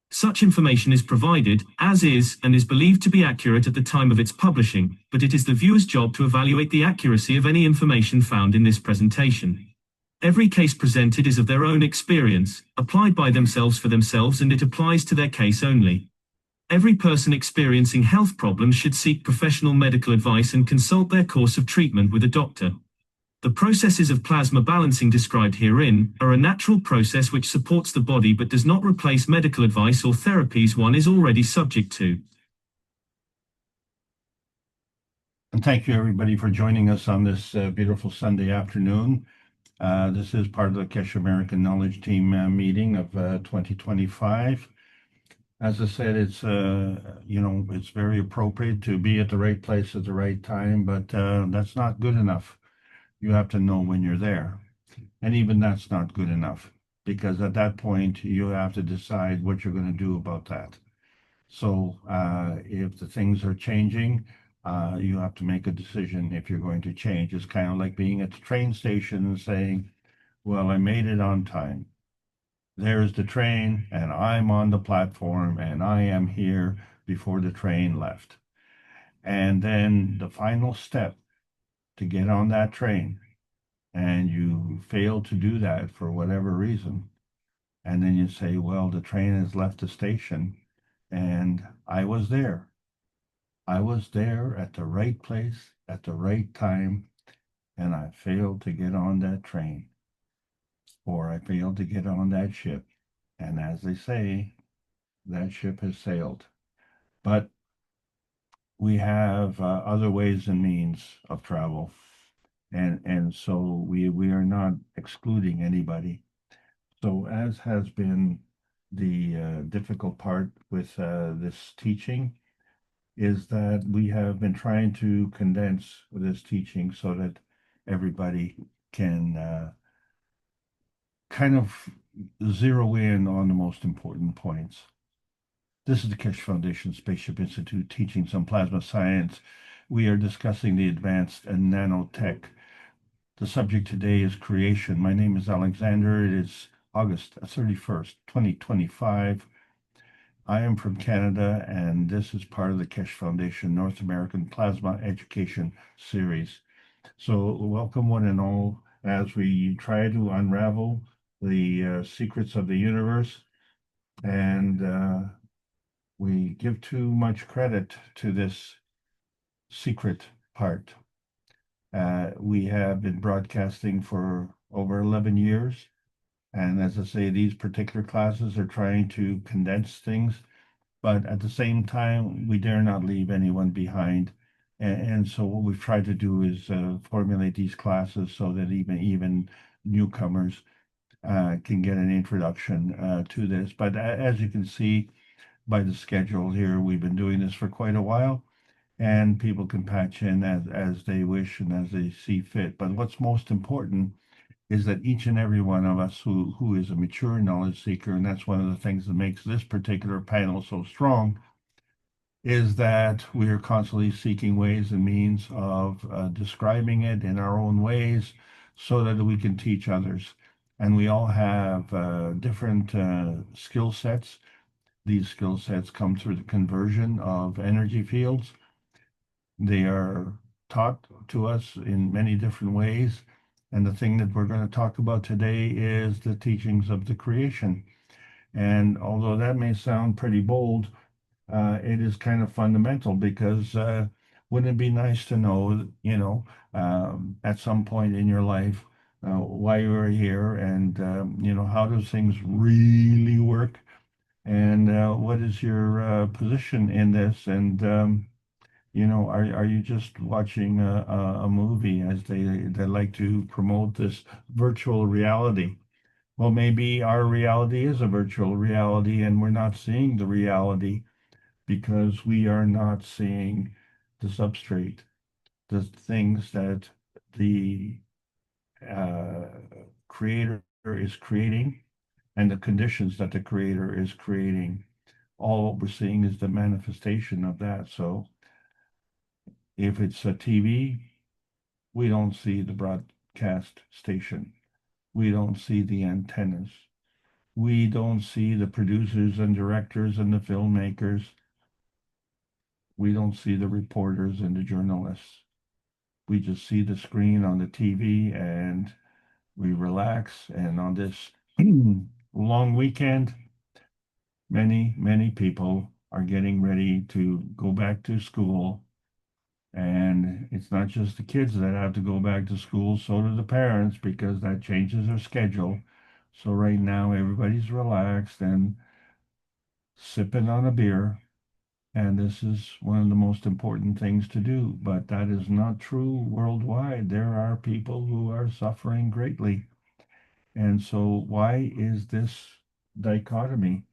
[SPEAKER 1] Such information is provided, as is, and is believed to be accurate at the time of its publishing, but it is the viewer's job to evaluate the accuracy of any information found in this presentation. Every case presented is of their own experience, applied by themselves for themselves, and it applies to their case only. Every person experiencing health problems should seek professional medical advice and consult their course of treatment with a doctor. The processes of plasma balancing described herein are a natural process which supports the body but does not replace medical advice or therapies one is already subject to.
[SPEAKER 12] And thank you, everybody, for joining us on this beautiful Sunday afternoon. This is part of the Keshe American Knowledge Team meeting of 2025. As I said, it's it's very appropriate to be at the right place at the right time, but that's not good enough. You have to know when you're there, and even that's not good enough, because at that point you have to decide what you're going to do about that. So if the things are changing, you have to make a decision if you're going to change. It's kind of like being at the train station and saying, well, I made it on time. There's the train, and I'm on the platform, and I am here before the train left. And then the final step to get on that train, and you fail to do that for whatever reason. And then you say, well, the train has left the station, and I was there. I was there at the right place at the right time, and I failed to get on that train, or I failed to get on that ship. And as they say, that ship has sailed. But we have other ways and means of travel, and so we are not excluding anybody. So as has been the difficult part with this teaching, is that we have been trying to condense this teaching so that everybody can kind of zero in on the most important points. This is the Keshe Foundation Spaceship Institute teaching some plasma science. We are discussing the advanced and nanotech. The subject today is creation. My name is Alexander. It is August 31st, 2025. I am from Canada, and this is part of the Keshe Foundation North American Plasma Education Series. So welcome one and all as we try to unravel the secrets of the universe, and we give too much credit to this secret part. We have been broadcasting for over 11 years. And as I say, these particular classes are trying to condense things, but at the same time, we dare not leave anyone behind. And so what we've tried to do is formulate these classes so that even newcomers can get an introduction to this. But as you can see by the schedule here, we've been doing this for quite a while, and people can patch in as they wish and as they see fit. But what's most important is that each and every one of us who is a mature knowledge seeker, and that's one of the things that makes this particular panel so strong, is that we are constantly seeking ways and means of describing it in our own ways so that we can teach others. And we all have different skill sets. These skill sets come through the conversion of energy fields. They are taught to us in many different ways. And the thing that we're going to talk about today is the teachings of the creation. And although that may sound pretty bold, it is kind of fundamental because wouldn't it be nice to know, at some point in your life, why you are here and, how do things really work? And what is your position in this? And are you just watching a movie as they like to promote this virtual reality? Well, maybe our reality is a virtual reality and we're not seeing the reality because we are not seeing the substrate, the things that the creator is creating and the conditions that the creator is creating. All what we're seeing is the manifestation of that. So if it's a TV, we don't see the broadcast station. We don't see the antennas. We don't see the producers and directors and the filmmakers. We don't see the reporters and the journalists. We just see the screen on the TV, and we relax. And on this long weekend, many people are getting ready to go back to school. And it's not just the kids that have to go back to school, so do the parents, because that changes their schedule. So right now, everybody's relaxed and sipping on a beer. And this is one of the most important things to do. But that is not true worldwide. There are people who are suffering greatly. And so, why is this dichotomy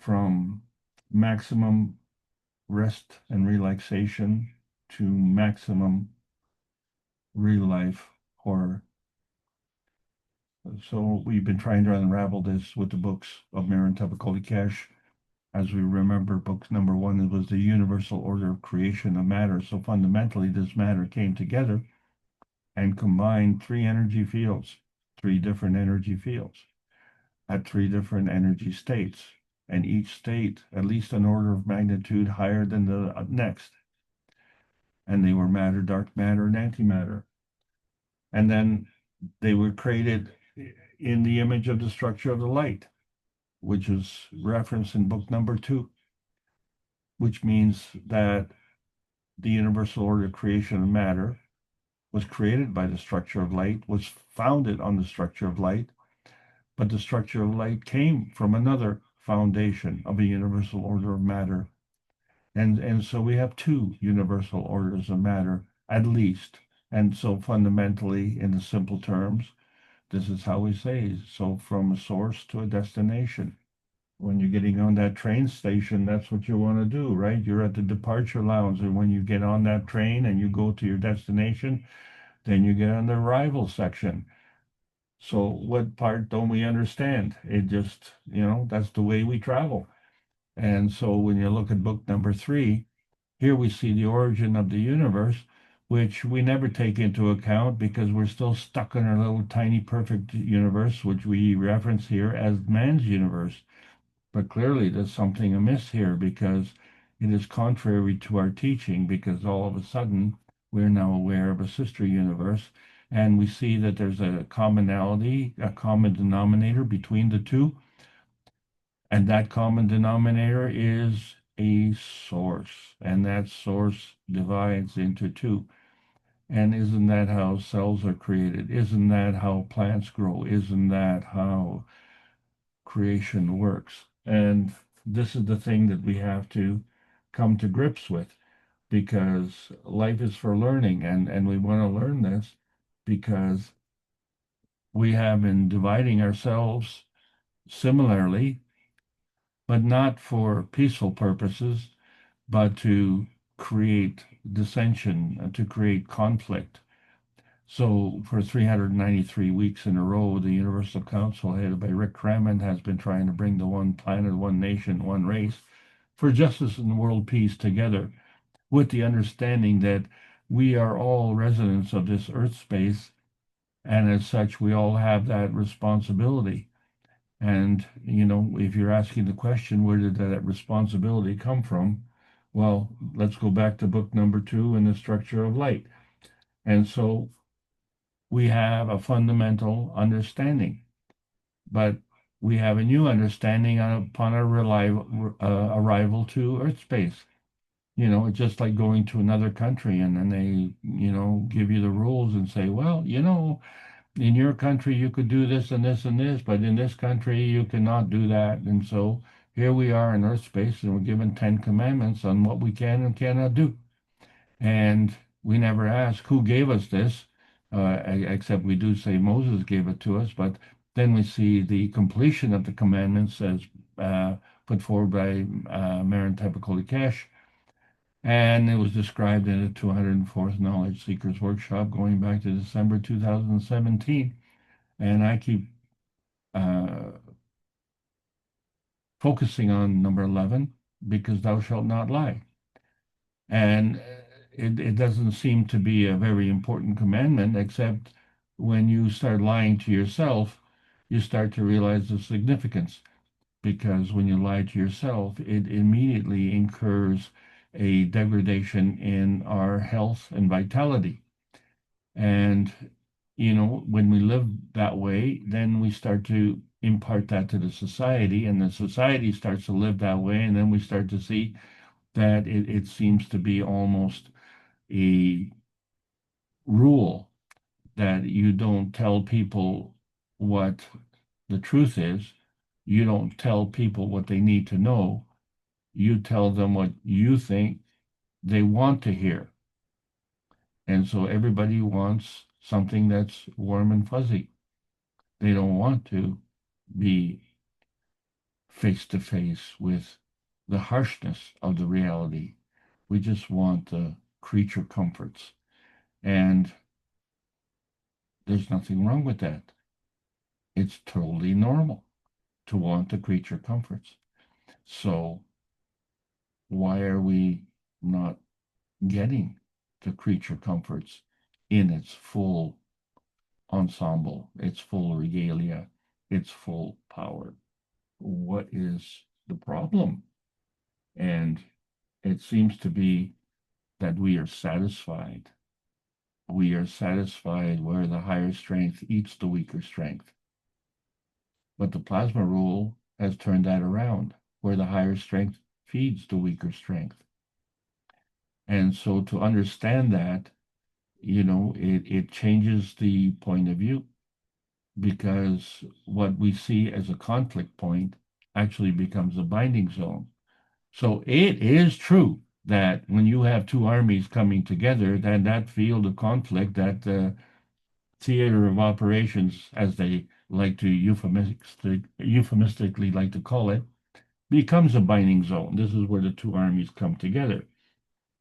[SPEAKER 12] from maximum rest and relaxation to maximum real life horror? So we've been trying to unravel this with the books of Marin Tapakoli Keshe. As we remember, book number 1, it was the universal order of creation of matter. So fundamentally, this matter came together and combined 3 energy fields, 3 different energy fields at 3 different energy states, and each state at least an order of magnitude higher than the next. And they were matter, dark matter, and antimatter. And then they were created in the image of the structure of the light, which is referenced in book number 2, which means that the universal order of creation of matter was created by the structure of light, was founded on the structure of light, but the structure of light came from another foundation of a universal order of matter. And so we have 2 universal orders of matter, at least. And so fundamentally, in the simple terms, this is how we say, so from a source to a destination. When you're getting on that train station, that's what you want to do, right? You're at the departure lounge, and when you get on that train and you go to your destination, then you get on the arrival section. So what part don't we understand? It just, that's the way we travel. And so when you look at book number 3, here we see the origin of the universe, which we never take into account because we're still stuck in our little tiny perfect universe, which we reference here as man's universe. But clearly there's something amiss here because it is contrary to our teaching, because all of a sudden we're now aware of a sister universe, and we see that there's a commonality, a common denominator between the 2. And that common denominator is a source, and that source divides into 2. And isn't that how cells are created? Isn't that how plants grow? Isn't that how creation works? And this is the thing that we have to come to grips with, because life is for learning, and we want to learn this because we have been dividing ourselves similarly, but not for peaceful purposes, but to create dissension, to create conflict. So for 393 weeks in a row, the Universal Council, headed by Rick Crammond, has been trying to bring the one planet, one nation, one race for justice and world peace together, with the understanding that we are all residents of this Earth space, and as such, we all have that responsibility. And, if you're asking the question, where did that responsibility come from? Well, let's go back to book number 2 in the structure of light. And so we have a fundamental understanding, but we have a new understanding upon our arrival to Earth space. It's just like going to another country and then they, give you the rules and say, well, in your country you could do this and this and this, but in this country you cannot do that. And so here we are in Earth space, and we're given 10 commandments on what we can and cannot do. And we never ask who gave us this, except we do say Moses gave it to us. But then we see the completion of the commandments as put forward by Marin Tapakoli Keshe. And it was described in the 204th Knowledge Seekers Workshop going back to December 2017. And I keep focusing on number 11, because thou shalt not lie. And it doesn't seem to be a very important commandment, except when you start lying to yourself, you start to realize the significance. Because when you lie to yourself, it immediately incurs a degradation in our health and vitality. And when we live that way, then we start to impart that to the society, and the society starts to live that way, and then we start to see that it seems to be almost a rule that you don't tell people what the truth is. You don't tell people what they need to know. You tell them what you think they want to hear. And so everybody wants something that's warm and fuzzy. They don't want to be face to face with the harshness of the reality. We just want the creature comforts. And there's nothing wrong with that. It's totally normal to want the creature comforts. So why are we not getting the creature comforts in its full ensemble, its full regalia, its full power? What is the problem? And it seems to be that we are satisfied. We are satisfied where the higher strength eats the weaker strength. But the plasma rule has turned that around, where the higher strength feeds the weaker strength. And so to understand that, it changes the point of view, because what we see as a conflict point actually becomes a binding zone. So it is true that when you have two armies coming together, then that field of conflict, that theater of operations, as they like to euphemistically like to call it, becomes a binding zone. This is where the two armies come together.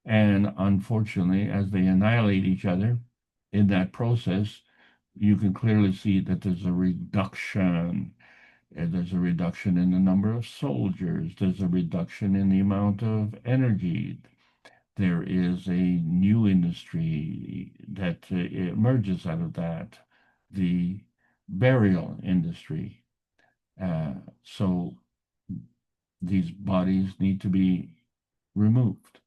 [SPEAKER 12] And unfortunately, as they annihilate each other in that process, you can clearly see that there's a reduction. There's a reduction in the number of soldiers. There's a reduction in the amount of energy. There is a new industry that emerges out of that, the burial industry. So these bodies need to be removed,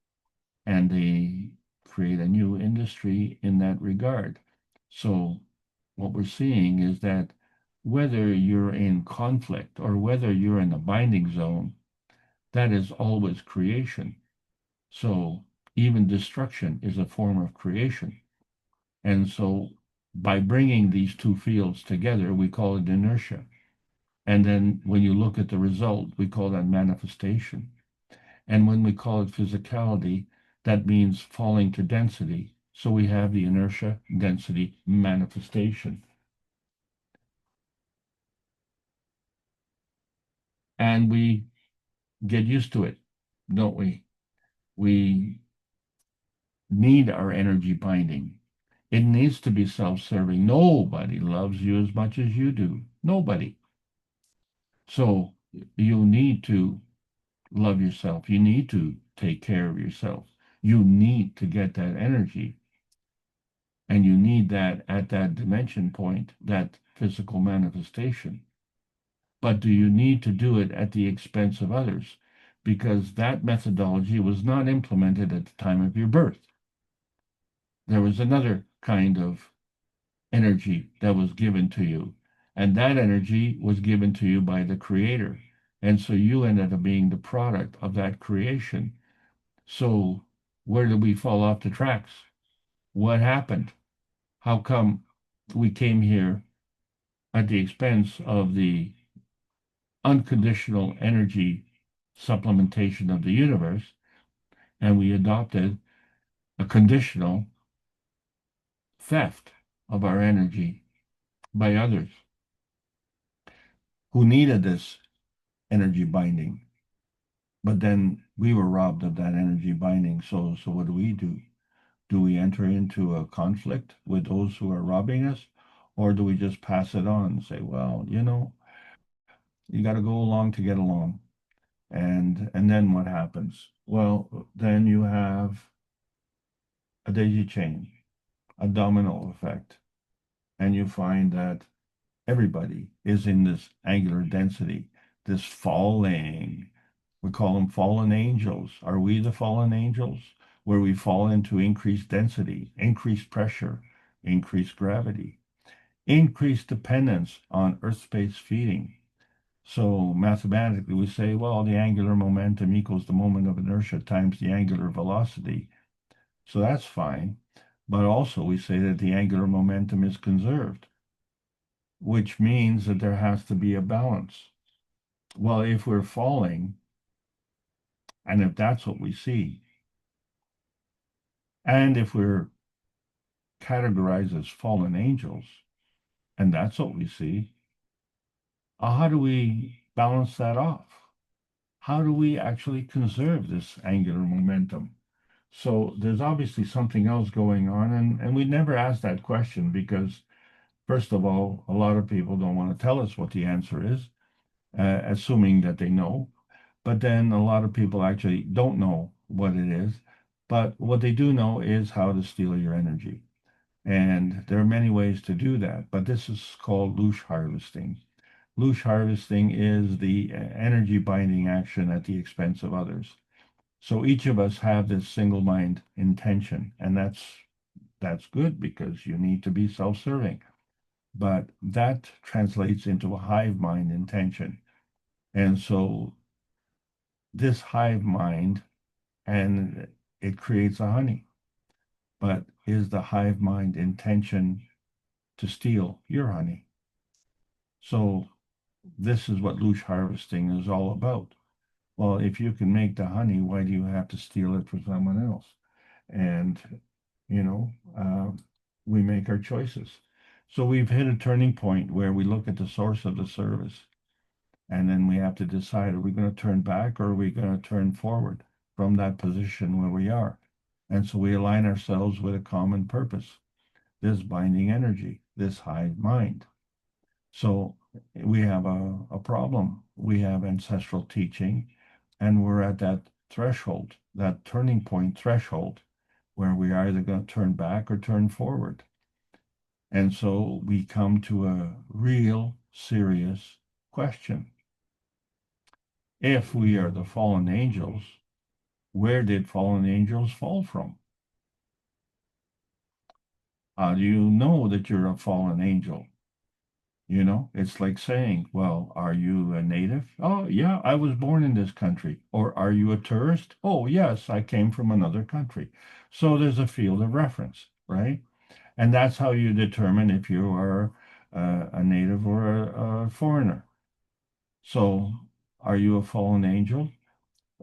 [SPEAKER 12] and they create a new industry in that regard. So what we're seeing is that whether you're in conflict or whether you're in a binding zone, that is always creation. So even destruction is a form of creation. And so by bringing these two fields together, we call it inertia. And then when you look at the result, we call that manifestation. And when we call it physicality, that means falling to density. So we have the inertia, density, manifestation. And we get used to it, don't we? We need our energy binding. It needs to be self-serving. Nobody loves you as much as you do. Nobody. So you need to love yourself. You need to take care of yourself. You need to get that energy. And you need that at that dimension point, that physical manifestation. But do you need to do it at the expense of others? Because that methodology was not implemented at the time of your birth. There was another kind of energy that was given to you, and that energy was given to you by the Creator. And so you ended up being the product of that creation. So where did we fall off the tracks? What happened? How come we came here at the expense of the unconditional energy supplementation of the universe, and we adopted a conditional theft of our energy by others who needed this energy binding? But then we were robbed of that energy binding. So what do? Do we enter into a conflict with those who are robbing us? Or do we just pass it on and say, well, you got to go along to get along? And then what happens? Well, then you have a daisy chain, a domino effect, and you find that everybody is in this angular density, this falling. We call them fallen angels. Are we the fallen angels? Where we fall into increased density, increased pressure, increased gravity. increased dependence on Earth-space feeding. So mathematically, we say, well, the angular momentum equals the moment of inertia times the angular velocity. So that's fine. But also we say that the angular momentum is conserved, which means that there has to be a balance. Well, if we're falling, and if that's what we see, and if we're categorized as fallen angels, and that's what we see, how do we balance that off? How do we actually conserve this angular momentum? So there's obviously something else going on, and we never ask that question because, first of all, a lot of people don't want to tell us what the answer is, assuming that they know. But then a lot of people actually don't know what it is. But what they do know is how to steal your energy. And there are many ways to do that, but this is called loosh harvesting. Loosh harvesting is the energy binding action at the expense of others. So each of us have this single mind intention, and that's good because you need to be self-serving. But that translates into a hive mind intention. And so this hive mind, and it creates a honey. But is the hive mind intention to steal your honey? So this is what loosh harvesting is all about. Well, if you can make the honey, why do you have to steal it from someone else? And, you know, we make our choices. So we've hit a turning point where we look at the source of the service, and then we have to decide, are we going to turn back or are we going to turn forward from that position where we are? And so we align ourselves with a common purpose, this binding energy, this hive mind. So we have a problem. We have ancestral teaching, and we're at that threshold, that turning point threshold, where we are either going to turn back or turn forward. And so we come to a real serious question. If we are the fallen angels, where did fallen angels fall from? How do you know that you're a fallen angel? You know, it's like saying, well, are you a native? Oh, yeah, I was born in this country. Or are you a tourist? Oh, yes, I came from another country. So there's a field of reference, right? And that's how you determine if you are a native or a foreigner. So are you a fallen angel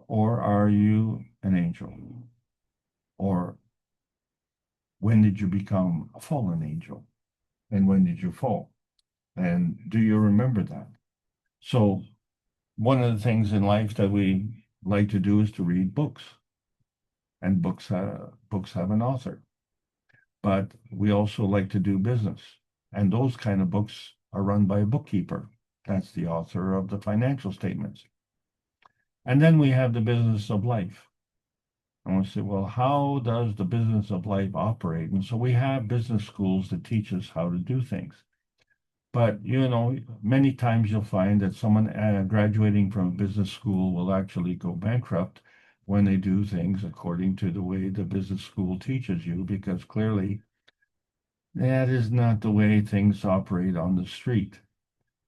[SPEAKER 12] or are you an angel? Or when did you become a fallen angel? And when did you fall? And do you remember that? So one of the things in life that we like to do is to read books. And books have an author. But we also like to do business. And those kind of books are run by a bookkeeper. That's the author of the financial statements. And then we have the business of life. And we say, well, how does the business of life operate? And so we have business schools that teach us how to do things. But, you know, many times you'll find that someone graduating from a business school will actually go bankrupt when they do things according to the way the business school teaches you, because clearly that is not the way things operate on the street.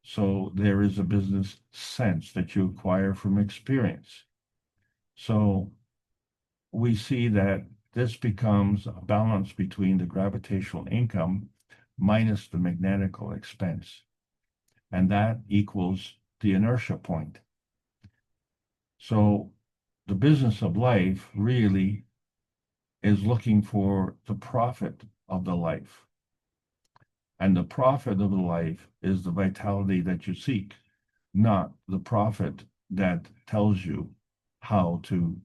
[SPEAKER 12] So there is a business sense that you acquire from experience. So we see that this becomes a balance between the gravitational income minus the magnetical expense. And that equals the inertia point. So the business of life really is looking for the profit of the life. And the profit of the life is the vitality that you seek, not the profit that tells you how to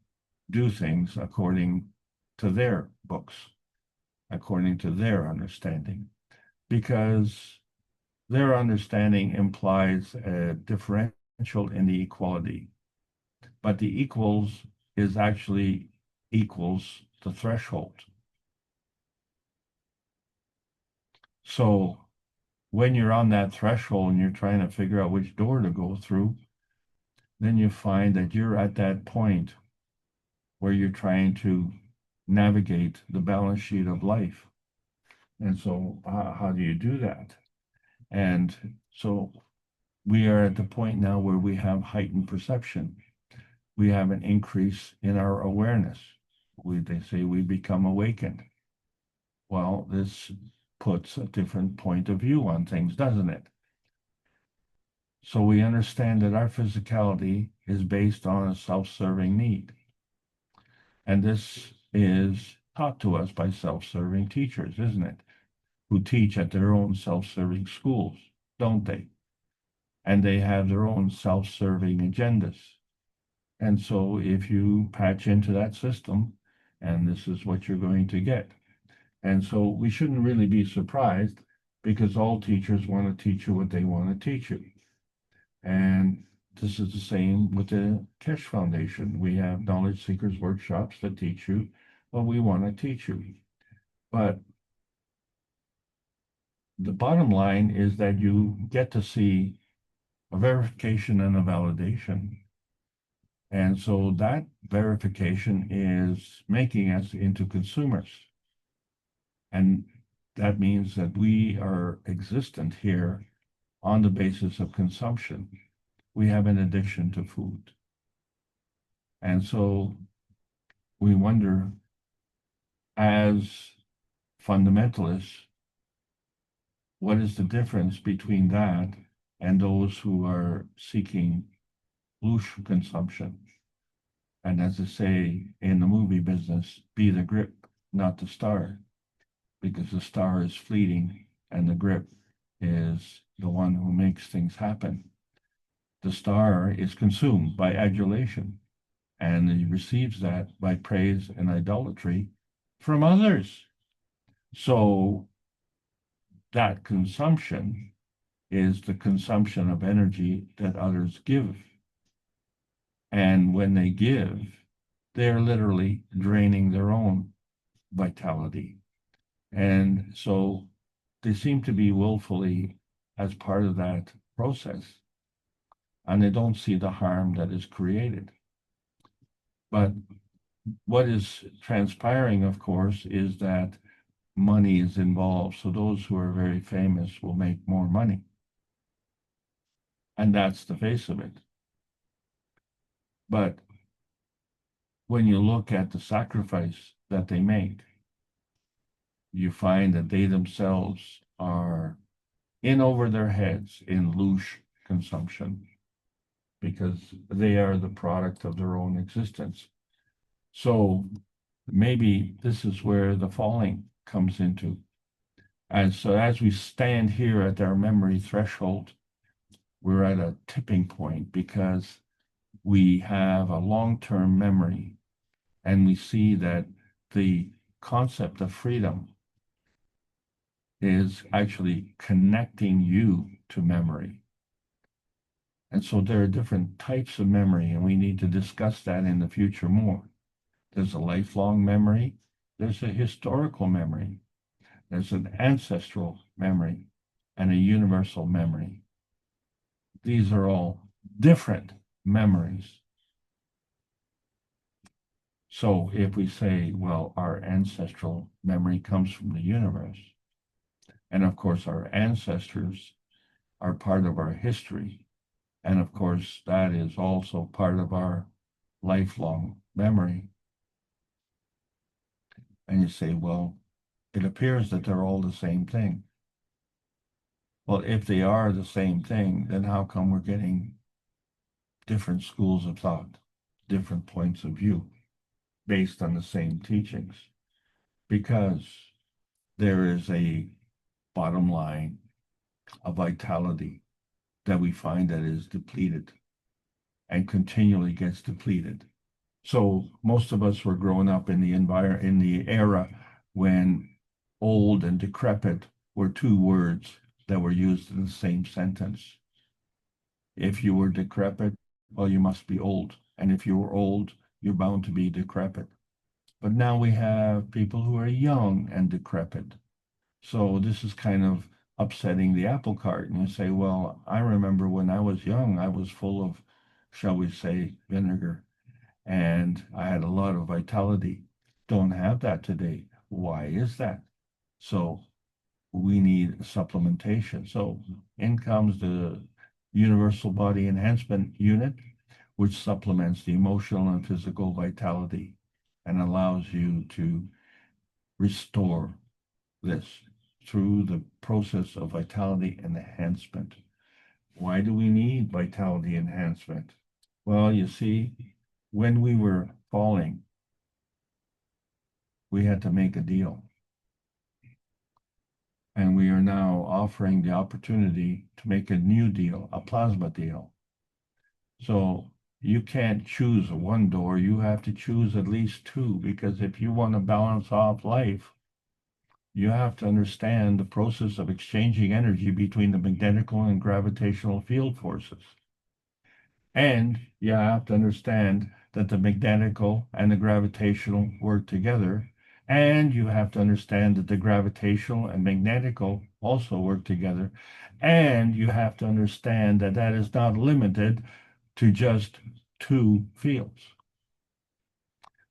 [SPEAKER 12] do things according to their books, according to their understanding, because their understanding implies a differential in the equality. But the equals is actually equals the threshold. So when you're on that threshold and you're trying to figure out which door to go through, then you find that you're at that point where you're trying to navigate the balance sheet of life. And so how do you do that? And so we are at the point now where we have heightened perception. We have an increase in our awareness. They say we become awakened. Well, this puts a different point of view on things, doesn't it? So we understand that our physicality is based on a self-serving need. And this is taught to us by self-serving teachers, isn't it? Who teach at their own self-serving schools, don't they? And they have their own self-serving agendas. And so if you patch into that system, and this is what you're going to get. And so we shouldn't really be surprised, because all teachers want to teach you what they want to teach you. And this is the same with the Keshe Foundation. We have knowledge seekers workshops that teach you what we want to teach you. But the bottom line is that you get to see a verification and a validation. And so that verification is making us into consumers. And that means that we are existent here on the basis of consumption. We have an addiction to food. And so we wonder, as fundamentalists, what is the difference between that and those who are seeking loose consumption? And as I say in the movie business, be the grip, not the star, because the star is fleeting and the grip is the one who makes things happen. The star is consumed by adulation, and he receives that by praise and idolatry from others. So that consumption is the consumption of energy that others give. And when they give, they're literally draining their own vitality. And so they seem to be willfully as part of that process, and they don't see the harm that is created. But what is transpiring, of course, is that money is involved. So those who are very famous will make more money. And that's the face of it. But when you look at the sacrifice that they make, you find that they themselves are in over their heads in loose consumption, because they are the product of their own existence. So maybe this is where the falling comes into. And so as we stand here at our memory threshold, we're at a tipping point, because we have a long-term memory, and we see that the concept of freedom is actually connecting you to memory. And so there are different types of memory, and we need to discuss that in the future more. There's a lifelong memory, there's a historical memory, there's an ancestral memory, and a universal memory. These are all different memories. So if we say, well, our ancestral memory comes from the universe, and of course our ancestors are part of our history, and of course that is also part of our lifelong memory. And you say, well, it appears that they're all the same thing. Well, if they are the same thing, then how come we're getting different schools of thought, different points of view based on the same teachings? Because there is a bottom line, a vitality that we find that is depleted and continually gets depleted. So most of us were growing up in the era when old and decrepit were two words that were used in the same sentence. If you were decrepit, well, you must be old. And if you were old, you're bound to be decrepit. But now we have people who are young and decrepit. So this is kind of upsetting the apple cart. And you say, well, I remember when I was young, I was full of, shall we say, vinegar, and I had a lot of vitality. Don't have that today. Why is that? So we need supplementation. So in comes the Universal Body Enhancement Unit, which supplements the emotional and physical vitality and allows you to restore this through the process of vitality enhancement. Why do we need vitality enhancement? Well, you see, when we were falling, we had to make a deal. And we are now offering the opportunity to make a new deal, a plasma deal. So you can't choose one door, you have to choose at least two, because if you want to balance off life, you have to understand the process of exchanging energy between the magnetical and gravitational field forces. And you have to understand that the magnetical and the gravitational work together. And you have to understand that the gravitational and magnetical also work together. And you have to understand that that is not limited to just two fields.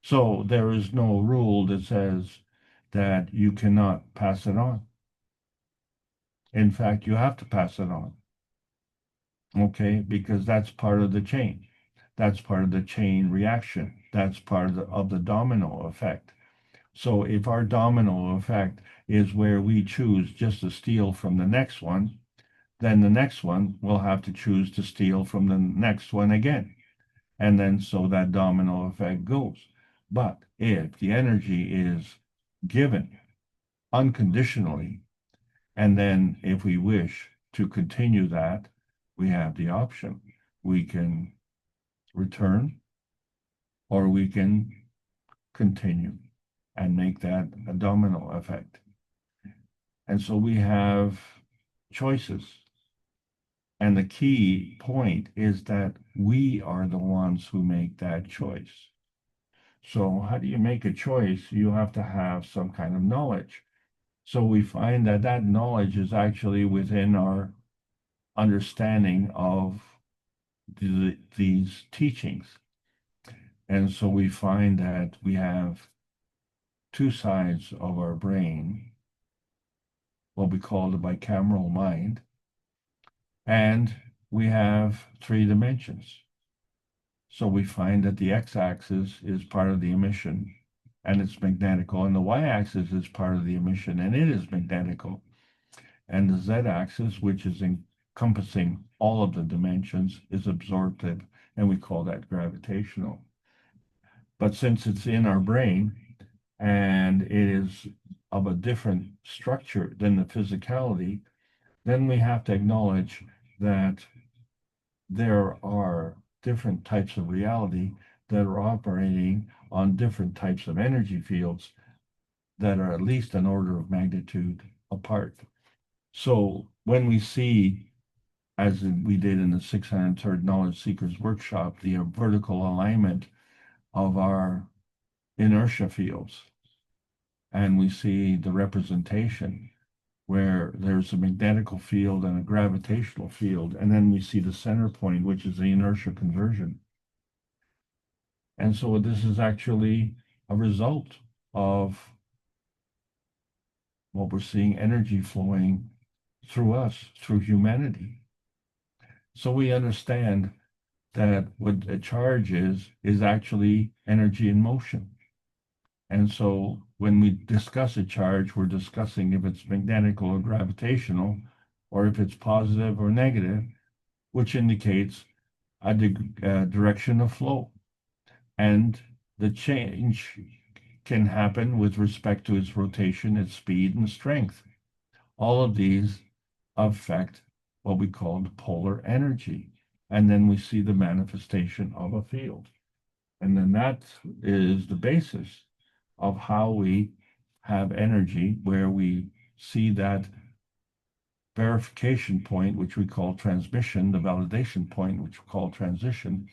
[SPEAKER 12] So there is no rule that says that you cannot pass it on. In fact, you have to pass it on. Okay, because that's part of the chain. That's part of the chain reaction. That's part of the domino effect. So if our domino effect is where we choose just to steal from the next one, then the next one will have to choose to steal from the next one again. And then so that domino effect goes. But if the energy is given unconditionally, and then if we wish to continue that, we have the option. We can return, or we can continue and make that a domino effect. And so we have choices. And the key point is that we are the ones who make that choice. So how do you make a choice? You have to have some kind of knowledge. So we find that that knowledge is actually within our understanding of these teachings. And so we find that we have two sides of our brain, what we call the bicameral mind, and we have three dimensions. So we find that the x-axis is part of the emission, and it's magnetical, and the y-axis is part of the emission, and it is magnetical. And the z-axis, which is encompassing all of the dimensions, is absorptive, and we call that gravitational. But since it's in our brain, and it is of a different structure than the physicality, then we have to acknowledge that there are different types of reality that are operating on different types of energy fields that are at least an order of magnitude apart. So when we see, as we did in the 603rd Knowledge Seekers Workshop, the vertical alignment of our inertia fields, and we see the representation where there's a magnetical field and a gravitational field, and then we see the center point, which is the inertia conversion. And so this is actually a result of what we're seeing, energy flowing through us, through humanity. So we understand that what a charge is actually energy in motion. And so when we discuss a charge, we're discussing if it's magnetical or gravitational, or if it's positive or negative, which indicates a direction of flow. And the change can happen with respect to its rotation, its speed, and strength. All of these affect what we call the polar energy. And then we see the manifestation of a field. And then that is the basis of how we have energy, where we see that verification point, which we call transmission, the validation point, which we call transition,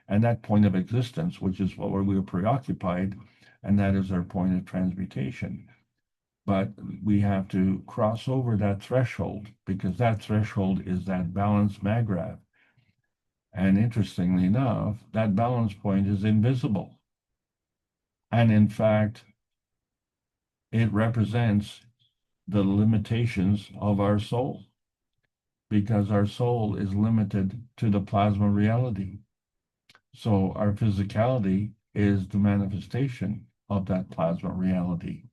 [SPEAKER 12] and that point of existence, which is what we are preoccupied, and that is our point of transmutation. But we have to cross over that threshold, because that threshold is that balance maggrav. And interestingly enough, that balance point is invisible. And in fact, it represents the limitations of our soul, because our soul is limited to the plasma reality. So our physicality is the manifestation of that plasma reality.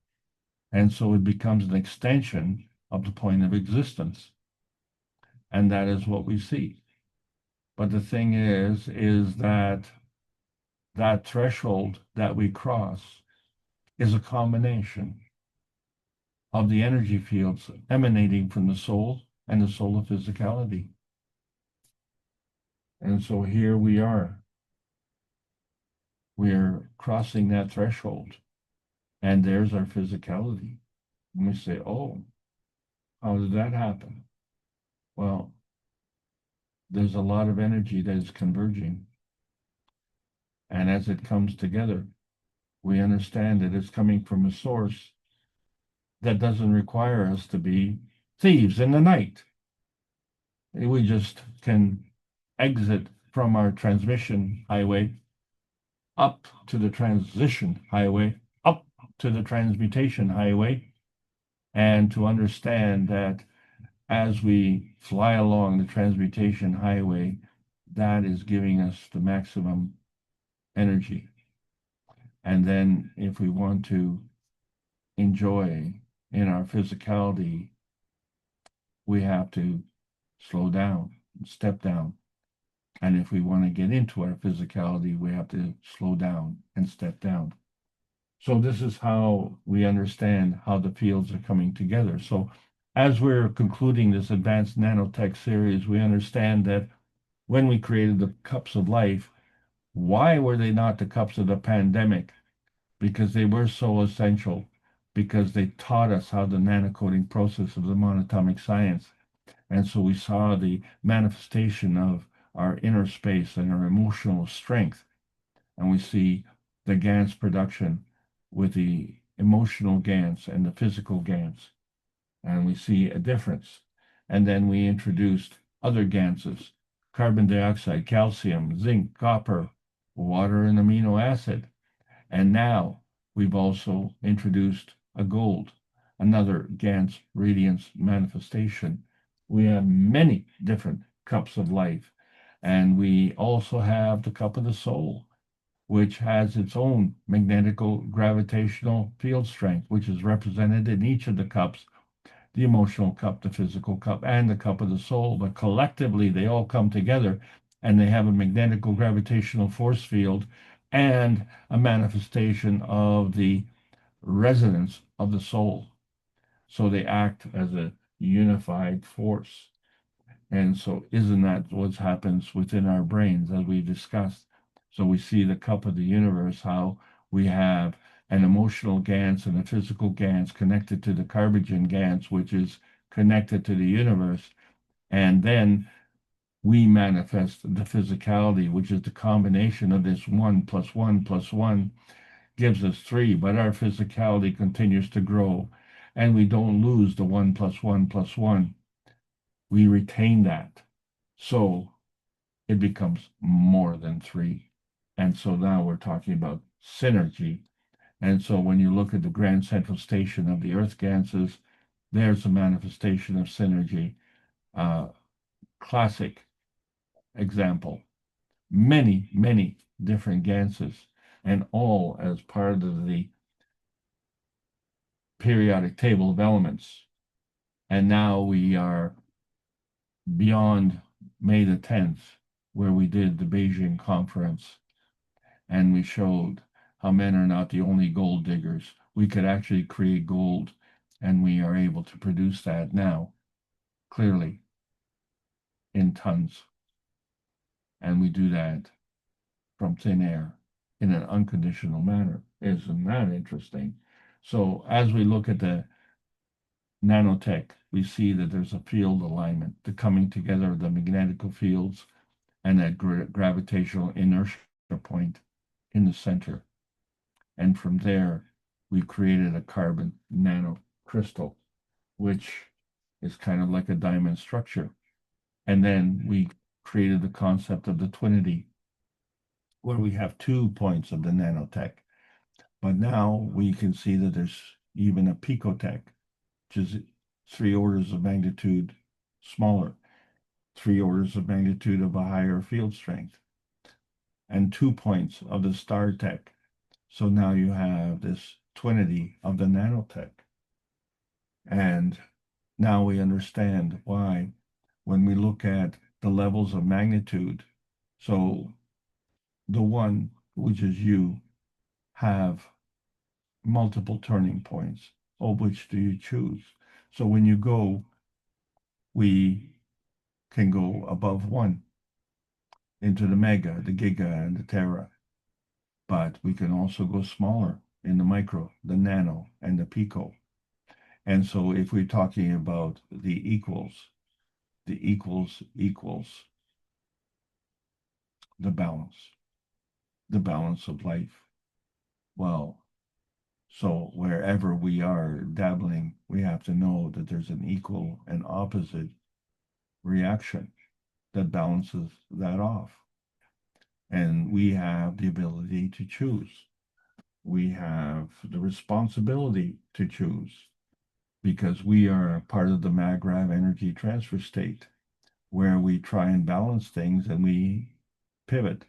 [SPEAKER 12] And so it becomes an extension of the point of existence. And that is what we see. But the thing is that that threshold that we cross is a combination of the energy fields emanating from the soul and the soul of physicality. And so here we are. We're crossing that threshold, and there's our physicality. And we say, oh, how did that happen? Well, there's a lot of energy that is converging. And as it comes together, we understand that it's coming from a source that doesn't require us to be thieves in the night. We just can exit from our transmission highway up to the transition highway, up to the transmutation highway, and to understand that as we fly along the transmutation highway, that is giving us the maximum energy. And then if we want to enjoy in our physicality, we have to slow down, step down. And if we want to get into our physicality, we have to slow down and step down. So this is how we understand how the fields are coming together. So as we're concluding this advanced nanotech series, we understand that when we created the cups of life, why were they not the cups of the pandemic? Because they were so essential, because they taught us how the nanocoding process of the monatomic science. And so we saw the manifestation of our inner space and our emotional strength. And we see the GANS production with the emotional GANS and the physical GANS. And we see a difference. And then we introduced other GANSs, carbon dioxide, calcium, zinc, copper, water, and amino acid. And now we've also introduced a gold, another GANS radiance manifestation. We have many different cups of life. And we also have the cup of the soul, which has its own magnetical gravitational field strength, which is represented in each of the cups, the emotional cup, the physical cup, and the cup of the soul. But collectively, they all come together and they have a magnetical gravitational force field and a manifestation of the resonance of the soul. So they act as a unified force. And so isn't that what happens within our brains as we discussed? So we see the cup of the universe, how we have an emotional GANS and a physical GANS connected to the carbogen GANS, which is connected to the universe. And then we manifest the physicality, which is the combination of this 1 + 1 + 1 gives us 3, but our physicality continues to grow. And we don't lose the 1 + 1 + 1. We retain that. So it becomes more than 3. And so now we're talking about synergy. And so when you look at the grand central station of the Earth Ganses, there's a manifestation of synergy. Classic example. Many, many different Ganses, and all as part of the periodic table of elements. And now we are beyond May the 10th, where we did the Beijing conference, and we showed how men are not the only gold diggers. We could actually create gold, and we are able to produce that now, clearly, in tons. And we do that from thin air in an unconditional manner. Isn't that interesting? So as we look at the nanotech, we see that there's a field alignment, the coming together of the magnetical fields and that gravitational inertia point in the center. And from there, we created a carbon nanocrystal, which is kind of like a diamond structure. And then we created the concept of the twinity, where we have 2 points of the nanotech. But now we can see that there's even a picotech, which is 3 orders of magnitude smaller, 3 orders of magnitude of a higher field strength, and 2 points of the star tech. So now you have this twinity of the nanotech. And now we understand why, when we look at the levels of magnitude, so the one, which is you, have multiple turning points. Of which do you choose? So when you go, we can go above 1 into the mega, the giga, and the tera. But we can also go smaller in the micro, the nano, and the pico. And so if we're talking about the equals equals the balance of life. Well, so wherever we are dabbling, we have to know that there's an equal and opposite reaction that balances that off. And we have the ability to choose. We have the responsibility to choose, because we are part of the MAGRAV energy transfer state, where we try and balance things and we pivot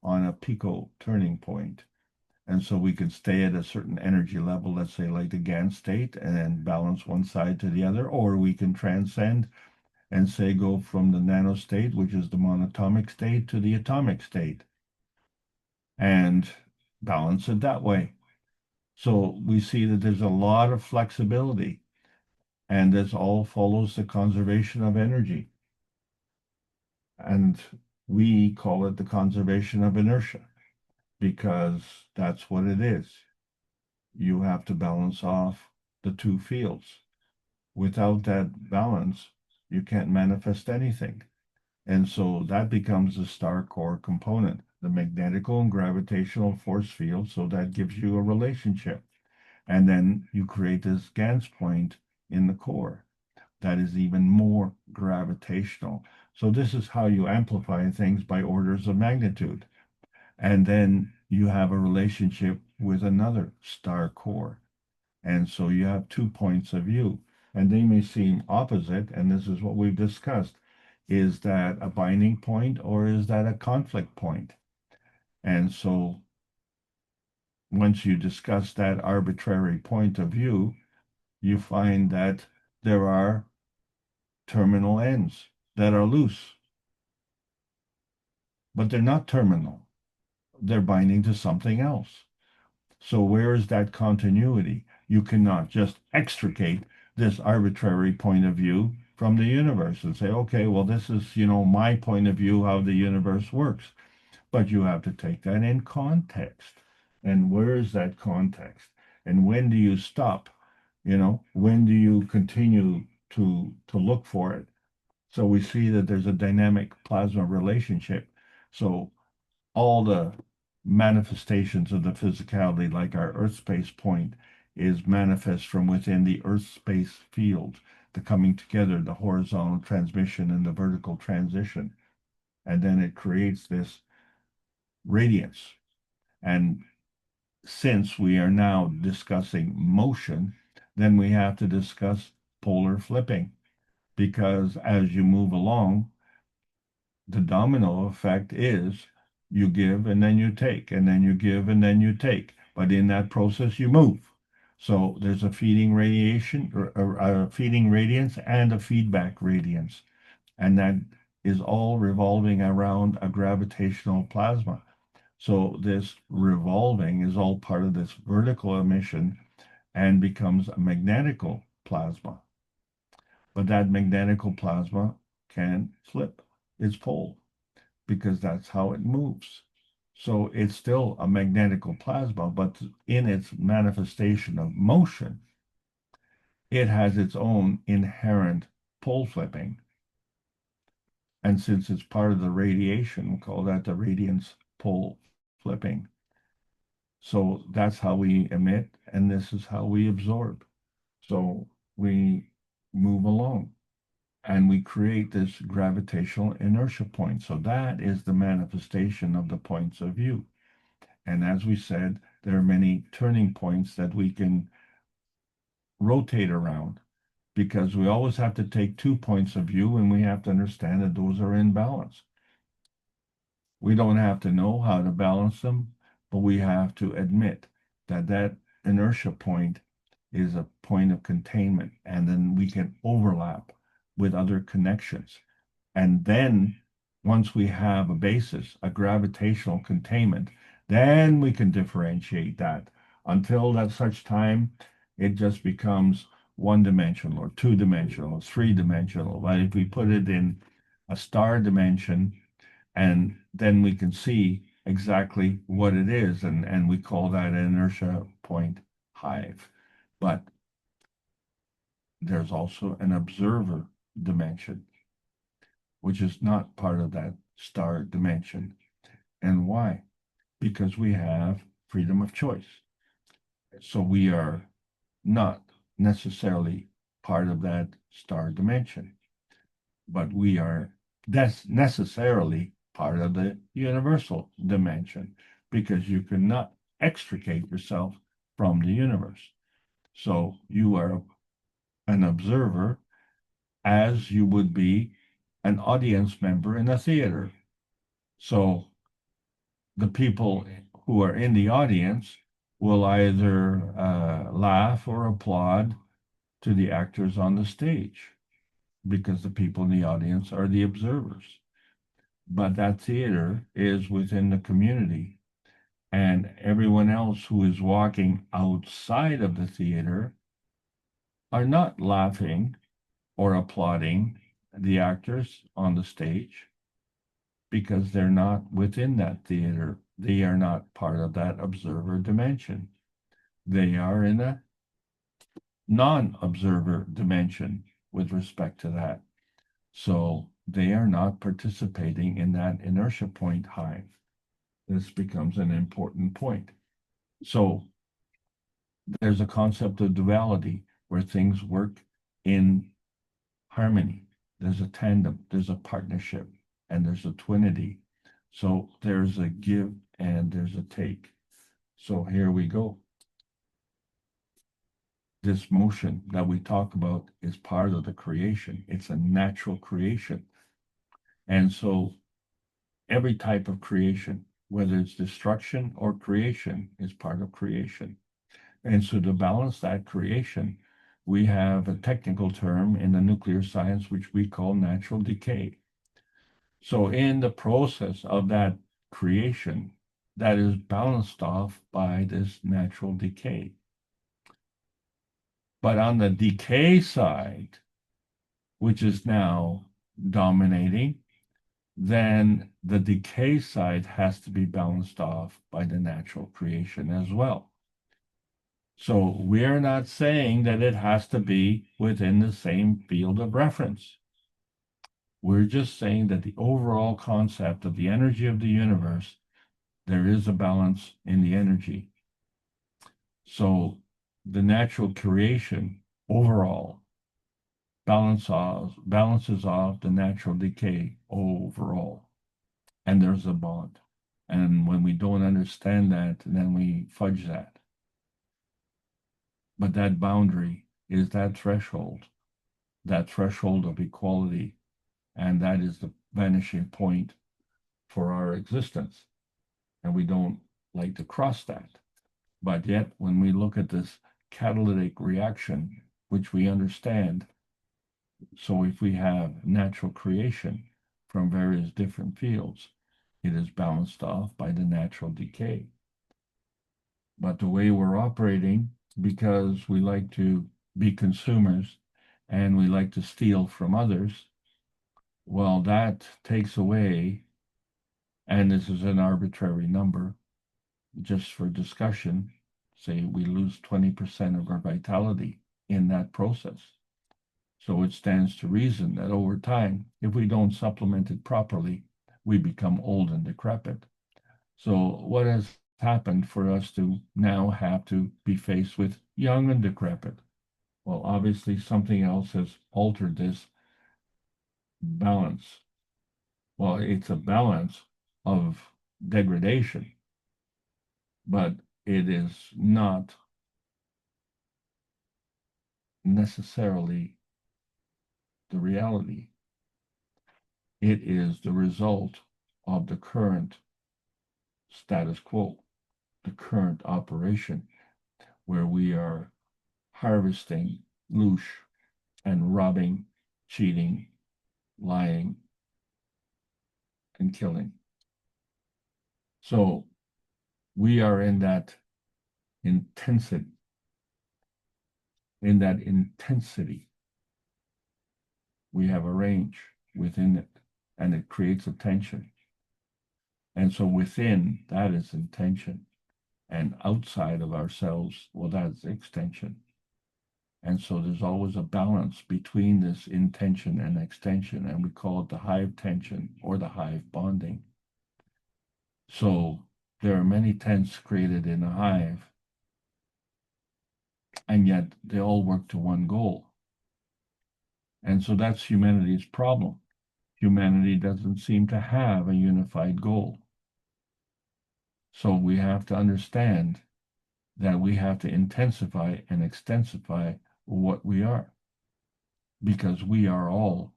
[SPEAKER 12] on a pico turning point. And so we can stay at a certain energy level, let's say like the GAN state, and then balance one side to the other, or we can transcend and say go from the nano state, which is the monatomic state, to the atomic state, and balance it that way. So we see that there's a lot of flexibility, and this all follows the conservation of energy. And we call it the conservation of inertia, because that's what it is. You have to balance off the two fields. Without that balance, you can't manifest anything. And so that becomes the star core component, the magnetical and gravitational force field. So that gives you a relationship. And then you create this Gans point in the core that is even more gravitational. So this is how you amplify things by orders of magnitude. And then you have a relationship with another star core. And so you have 2 points of view, and they may seem opposite. And this is what we've discussed. Is that a binding point, or is that a conflict point? And so once you discuss that arbitrary point of view, you find that there are terminal ends that are loose, but they're not terminal. They're binding to something else. So where is that continuity? You cannot just extricate this arbitrary point of view from the universe and say, okay, well, this is, my point of view, how the universe works. But you have to take that in context. And where is that context? And when do you stop? When do you continue to look for it? So we see that there's a dynamic plasma relationship. So all the manifestations of the physicality, like our Earth space point, is manifest from within the Earth space field, the coming together, the horizontal transmission and the vertical transition. And then it creates this radiance. And since we are now discussing motion, then we have to discuss polar flipping, because as you move along, the domino effect is you give and then you take, and then you give and then you take. But in that process, you move. So there's a feeding radiation, or a feeding radiance, and a feedback radiance. And that is all revolving around a gravitational plasma. So this revolving is all part of this vertical emission and becomes a magnetical plasma. But that magnetical plasma can flip its pole, because that's how it moves. So it's still a magnetical plasma, but in its manifestation of motion, it has its own inherent pole flipping. And since it's part of the radiation, we call that the radiance pole flipping. So that's how we emit, and this is how we absorb. So we move along, and we create this gravitational inertia point. So that is the manifestation of the points of view. And as we said, there are many turning points that we can rotate around, because we always have to take 2 points of view, and we have to understand that those are in balance. We don't have to know how to balance them, but we have to admit that that inertia point is a point of containment, and then we can overlap with other connections. And then once we have a basis, a gravitational containment, then we can differentiate that. Until that such time, it just becomes one-dimensional or two-dimensional or three-dimensional. But if we put it in a star dimension, and then we can see exactly what it is, and we call that an inertia point hive. But there's also an observer dimension, which is not part of that star dimension. And why? Because we have freedom of choice. So we are not necessarily part of that star dimension, but we are necessarily part of the universal dimension, because you cannot extricate yourself from the universe. So you are an observer as you would be an audience member in a theater. So the people who are in the audience will either laugh or applaud to the actors on the stage, because the people in the audience are the observers. But that theater is within the community, and everyone else who is walking outside of the theater are not laughing or applauding the actors on the stage, because they're not within that theater. They are not part of that observer dimension. They are in a non-observer dimension with respect to that. So they are not participating in that inertia point hive. This becomes an important point. So there's a concept of duality where things work in harmony. There's a tandem, there's a partnership, and there's a twinity. So there's a give and there's a take. So here we go. This motion that we talk about is part of the creation. It's a natural creation. And so every type of creation, whether it's destruction or creation, is part of creation. And so to balance that creation, we have a technical term in the nuclear science, which we call natural decay. So in the process of that creation, that is balanced off by this natural decay. But on the decay side, which is now dominating, then the decay side has to be balanced off by the natural creation as well. So we're not saying that it has to be within the same field of reference. We're just saying that the overall concept of the energy of the universe, there is a balance in the energy. So the natural creation overall balances off the natural decay overall. And there's a bond. And when we don't understand that, then we fudge that. But that boundary is that threshold of equality. And that is the vanishing point for our existence. And we don't like to cross that. But yet, when we look at this catalytic reaction, which we understand, so if we have natural creation from various different fields, it is balanced off by the natural decay. But the way we're operating, because we like to be consumers and we like to steal from others, well, that takes away, and this is an arbitrary number, just for discussion, say we lose 20% of our vitality in that process. So it stands to reason that over time, if we don't supplement it properly, we become old and decrepit. So what has happened for us to now have to be faced with young and decrepit? Well, obviously something else has altered this balance. Well, it's a balance of degradation, but it is not necessarily the reality. It is the result of the current status quo, the current operation, where we are harvesting, loosh, and robbing, cheating, lying, and killing. So we are in that intensity, we have a range within it, and it creates a tension. And so within that is intention, and outside of ourselves, well, that's extension. And so there's always a balance between this intention and extension, and we call it the hive tension or the hive bonding. So there are many tents created in a hive, and yet they all work to one goal. And so that's humanity's problem. Humanity doesn't seem to have a unified goal. So we have to understand that we have to intensify and extensify what we are, because we are all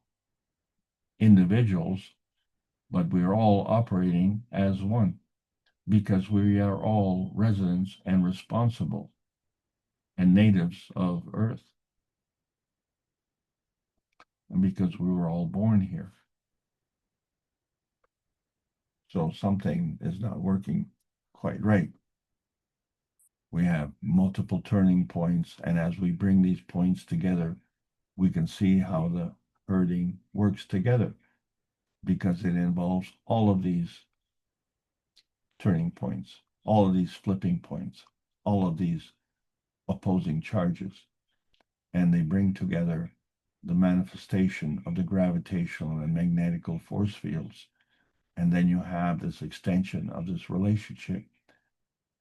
[SPEAKER 12] individuals, but we're all operating as one, because we are all residents and responsible and natives of Earth, and because we were all born here. So something is not working quite right. We have multiple turning points, and as we bring these points together, we can see how the herding works together, because it involves all of these turning points, all of these flipping points, all of these opposing charges, and they bring together the manifestation of the gravitational and magnetical force fields. And then you have this extension of this relationship.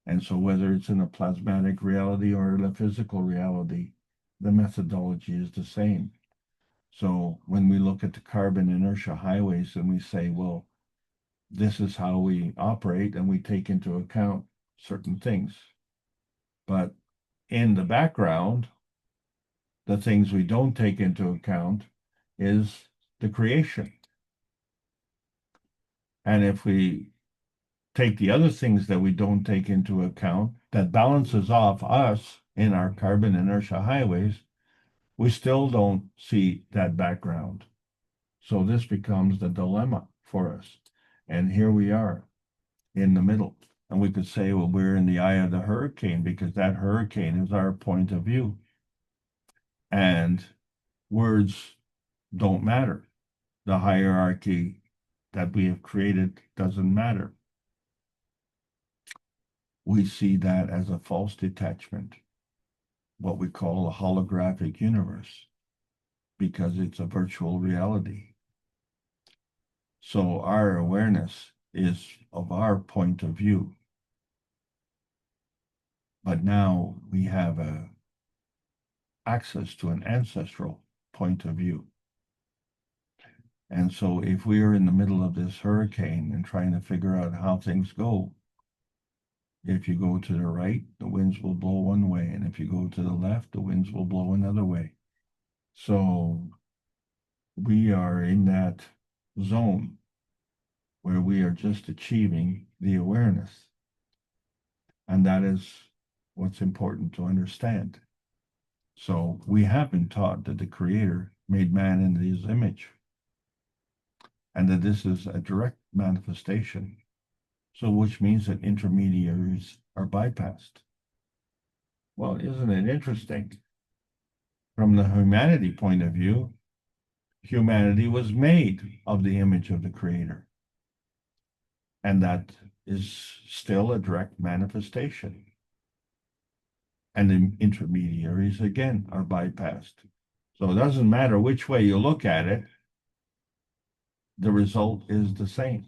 [SPEAKER 12] And so whether it's in a plasmatic reality or in a physical reality, the methodology is the same. So when we look at the carbon inertia highways and we say, well, this is how we operate, and we take into account certain things. But in the background, the things we don't take into account is the creation. And if we take the other things that we don't take into account, that balances off us in our carbon inertia highways, we still don't see that background. So this becomes the dilemma for us. And here we are in the middle. And we could say, well, we're in the eye of the hurricane, because that hurricane is our point of view. And words don't matter. The hierarchy that we have created doesn't matter. We see that as a false detachment, what we call a holographic universe, because it's a virtual reality. So our awareness is of our point of view. But now we have access to an ancestral point of view. And so if we are in the middle of this hurricane and trying to figure out how things go, if you go to the right, the winds will blow one way. And if you go to the left, the winds will blow another way. So we are in that zone where we are just achieving the awareness. And that is what's important to understand. So we have been taught that the Creator made man in his image, and that this is a direct manifestation. So which means that intermediaries are bypassed. Well, isn't it interesting? From the humanity point of view, humanity was made of the image of the Creator. And that is still a direct manifestation. And the intermediaries, again, are bypassed. So it doesn't matter which way you look at it, the result is the same.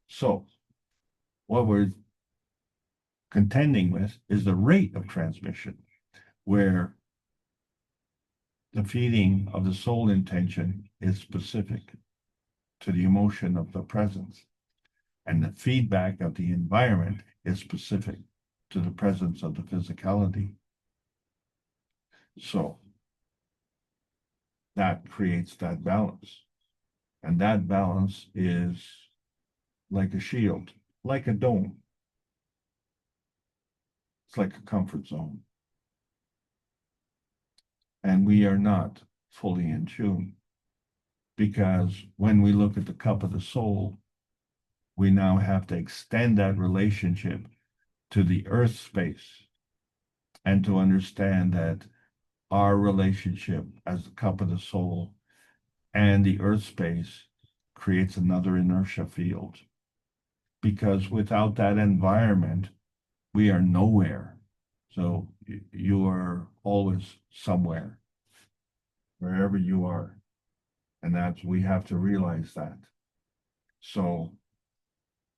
[SPEAKER 12] So what we're contending with is the rate of transmission, where the feeding of the soul intention is specific to the emotion of the presence, and the feedback of the environment is specific to the presence of the physicality. So that creates that balance. And that balance is like a shield, like a dome. It's like a comfort zone. And we are not fully in tune, because when we look at the cup of the soul, we now have to extend that relationship to the earth space and to understand that our relationship as the cup of the soul and the earth space creates another inertia field. Because without that environment, we are nowhere. So you are always somewhere, wherever you are. And that's, we have to realize that. So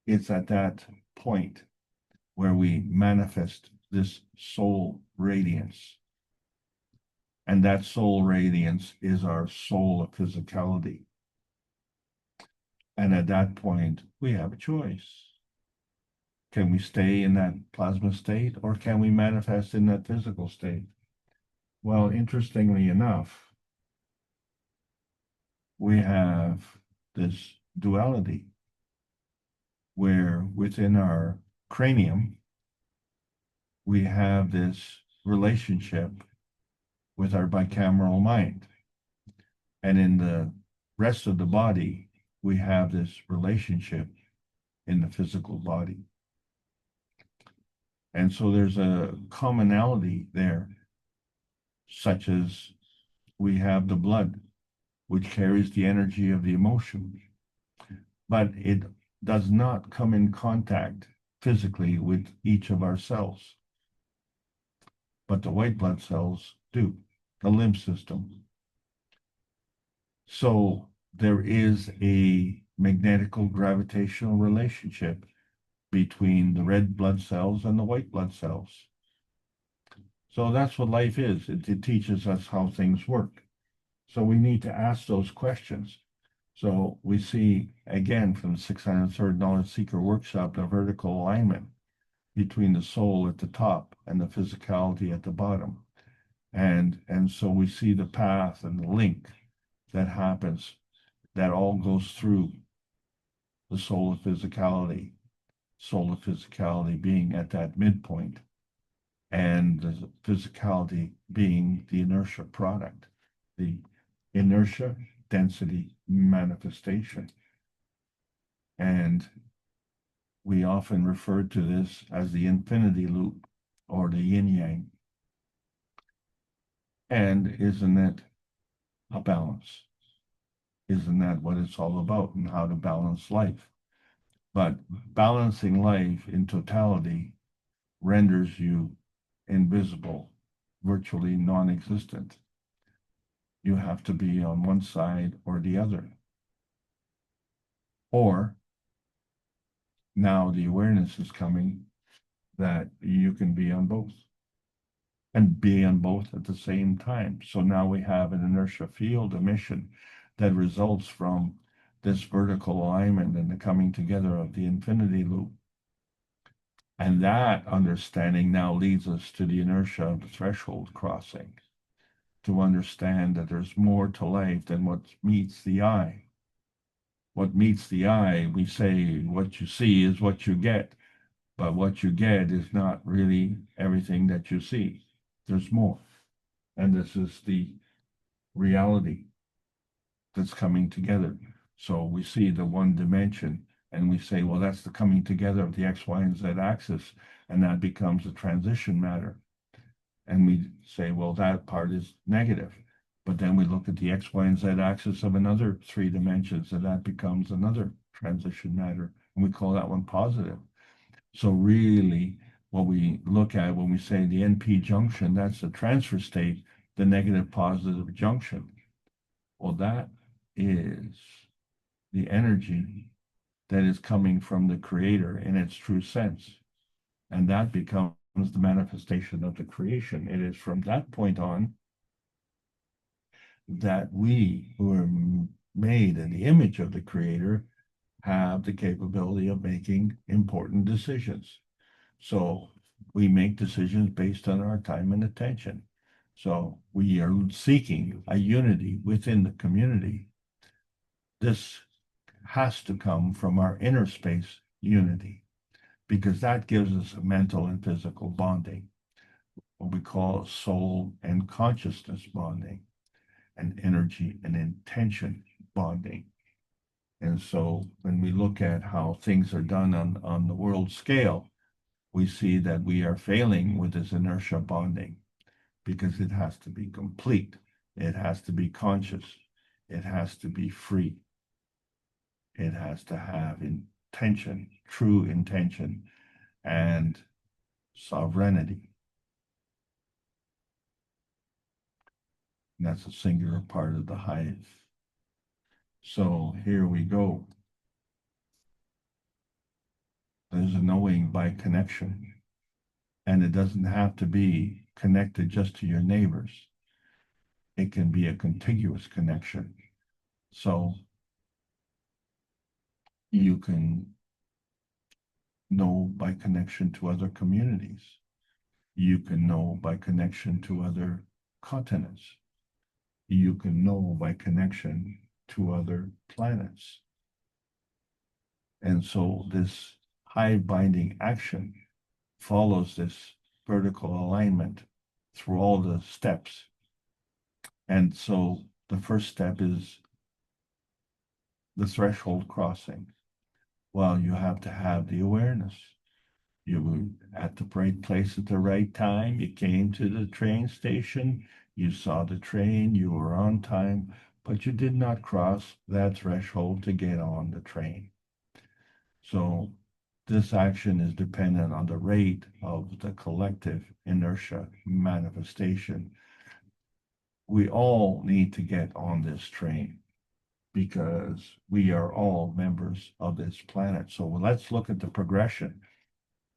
[SPEAKER 12] it's at that point where we manifest this soul radiance. And that soul radiance is our soul of physicality. And at that point, we have a choice. Can we stay in that plasma state, or can we manifest in that physical state? Well, interestingly enough, we have this duality where within our cranium, we have this relationship with our bicameral mind. And in the rest of the body, we have this relationship in the physical body. And so there's a commonality there, such as we have the blood, which carries the energy of the emotion, but it does not come in contact physically with each of our cells. But the white blood cells do, the lymph system. So there is a magnetical gravitational relationship between the red blood cells and the white blood cells. So that's what life is. It teaches us how things work. So we need to ask those questions. So we see, again, from the 603rd Knowledge Seeker Workshop, the vertical alignment between the soul at the top and the physicality at the bottom. And so we see the path and the link that happens, that all goes through the soul of physicality being at that midpoint, and the physicality being the inertia product, the inertia density manifestation. And we often refer to this as the infinity loop or the yin yang. And isn't it a balance? Isn't that what it's all about, and how to balance life? But balancing life in totality renders you invisible, virtually non-existent. You have to be on one side or the other. Or now the awareness is coming that you can be on both, and be on both at the same time. So now we have an inertia field emission that results from this vertical alignment and the coming together of the infinity loop. And that understanding now leads us to the inertia of the threshold crossing, to understand that there's more to life than what meets the eye. What meets the eye, we say what you see is what you get, but what you get is not really everything that you see. There's more. And this is the reality that's coming together. So we see the one dimension and we say, well, that's the coming together of the X, Y, and Z axis, and that becomes a transition matter. And we say, well, that part is negative. But then we look at the X, Y, and Z axis of another 3 dimensions, and that becomes another transition matter. And we call that one positive. So really, what we look at when we say the NP junction, that's the transfer state, the negative positive junction. Well, that is the energy that is coming from the creator in its true sense. And that becomes the manifestation of the creation. It is from that point on that we, who are made in the image of the creator, have the capability of making important decisions. So we make decisions based on our time and attention. So we are seeking a unity within the community. This has to come from our inner space unity, because that gives us a mental and physical bonding, what we call soul and consciousness bonding, and energy and intention bonding. And so when we look at how things are done on the world scale, we see that we are failing with this inertia bonding, because it has to be complete. It has to be conscious. It has to be free. It has to have intention, true intention, and sovereignty. And that's a singular part of the hive. So here we go. There's a knowing by connection. And it doesn't have to be connected just to your neighbors. It can be a contiguous connection. So you can know by connection to other communities. You can know by connection to other continents. You can know by connection to other planets. And so this hive binding action follows this vertical alignment through all the steps. And so the first step is the threshold crossing. Well, you have to have the awareness. You were at the right place at the right time. You came to the train station. You saw the train. You were on time, but you did not cross that threshold to get on the train. So this action is dependent on the rate of the collective inertia manifestation. We all need to get on this train, because we are all members of this planet. So let's look at the progression.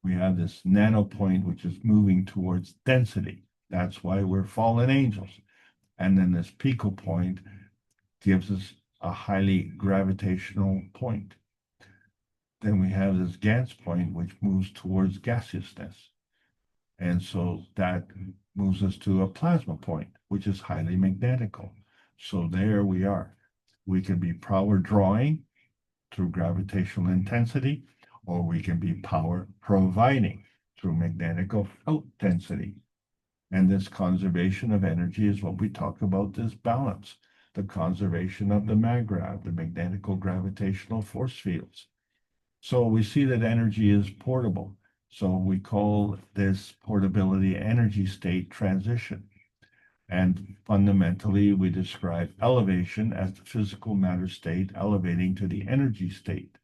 [SPEAKER 12] We have this nano point, which is moving towards density. That's why we're fallen angels. And then this pico point gives us a highly gravitational point. Then we have this Gans point, which moves towards gaseousness. And so that moves us to a plasma point, which is highly magnetical. So there we are. We can be power drawing through gravitational intensity, or we can be power providing through magnetical field density. And this conservation of energy is what we talk about, this balance, the conservation of the maggrav, the magnetical gravitational force fields. So we see that energy is portable. So we call this portability energy state transition. And fundamentally, we describe elevation as the physical matter state elevating to the energy state,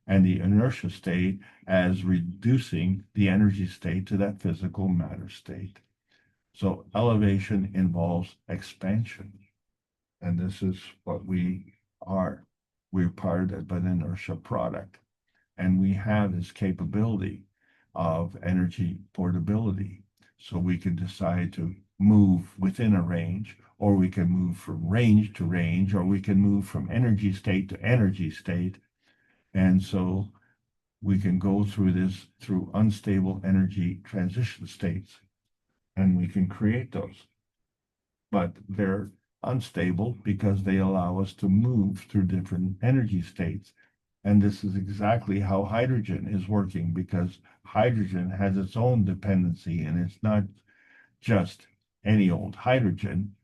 [SPEAKER 12] and the inertia state as reducing the energy state to that physical matter state. So elevation involves expansion. And this is what we are. We're part of an inertia product. And we have this capability of energy portability. So we can decide to move within a range, or we can move from range to range, or we can move from energy state to energy state. And so we can go through this through unstable energy transition states, and we can create those. But they're unstable because they allow us to move through different energy states. And this is exactly how hydrogen is working, because hydrogen has its own dependency, and it's not just any old hydrogen.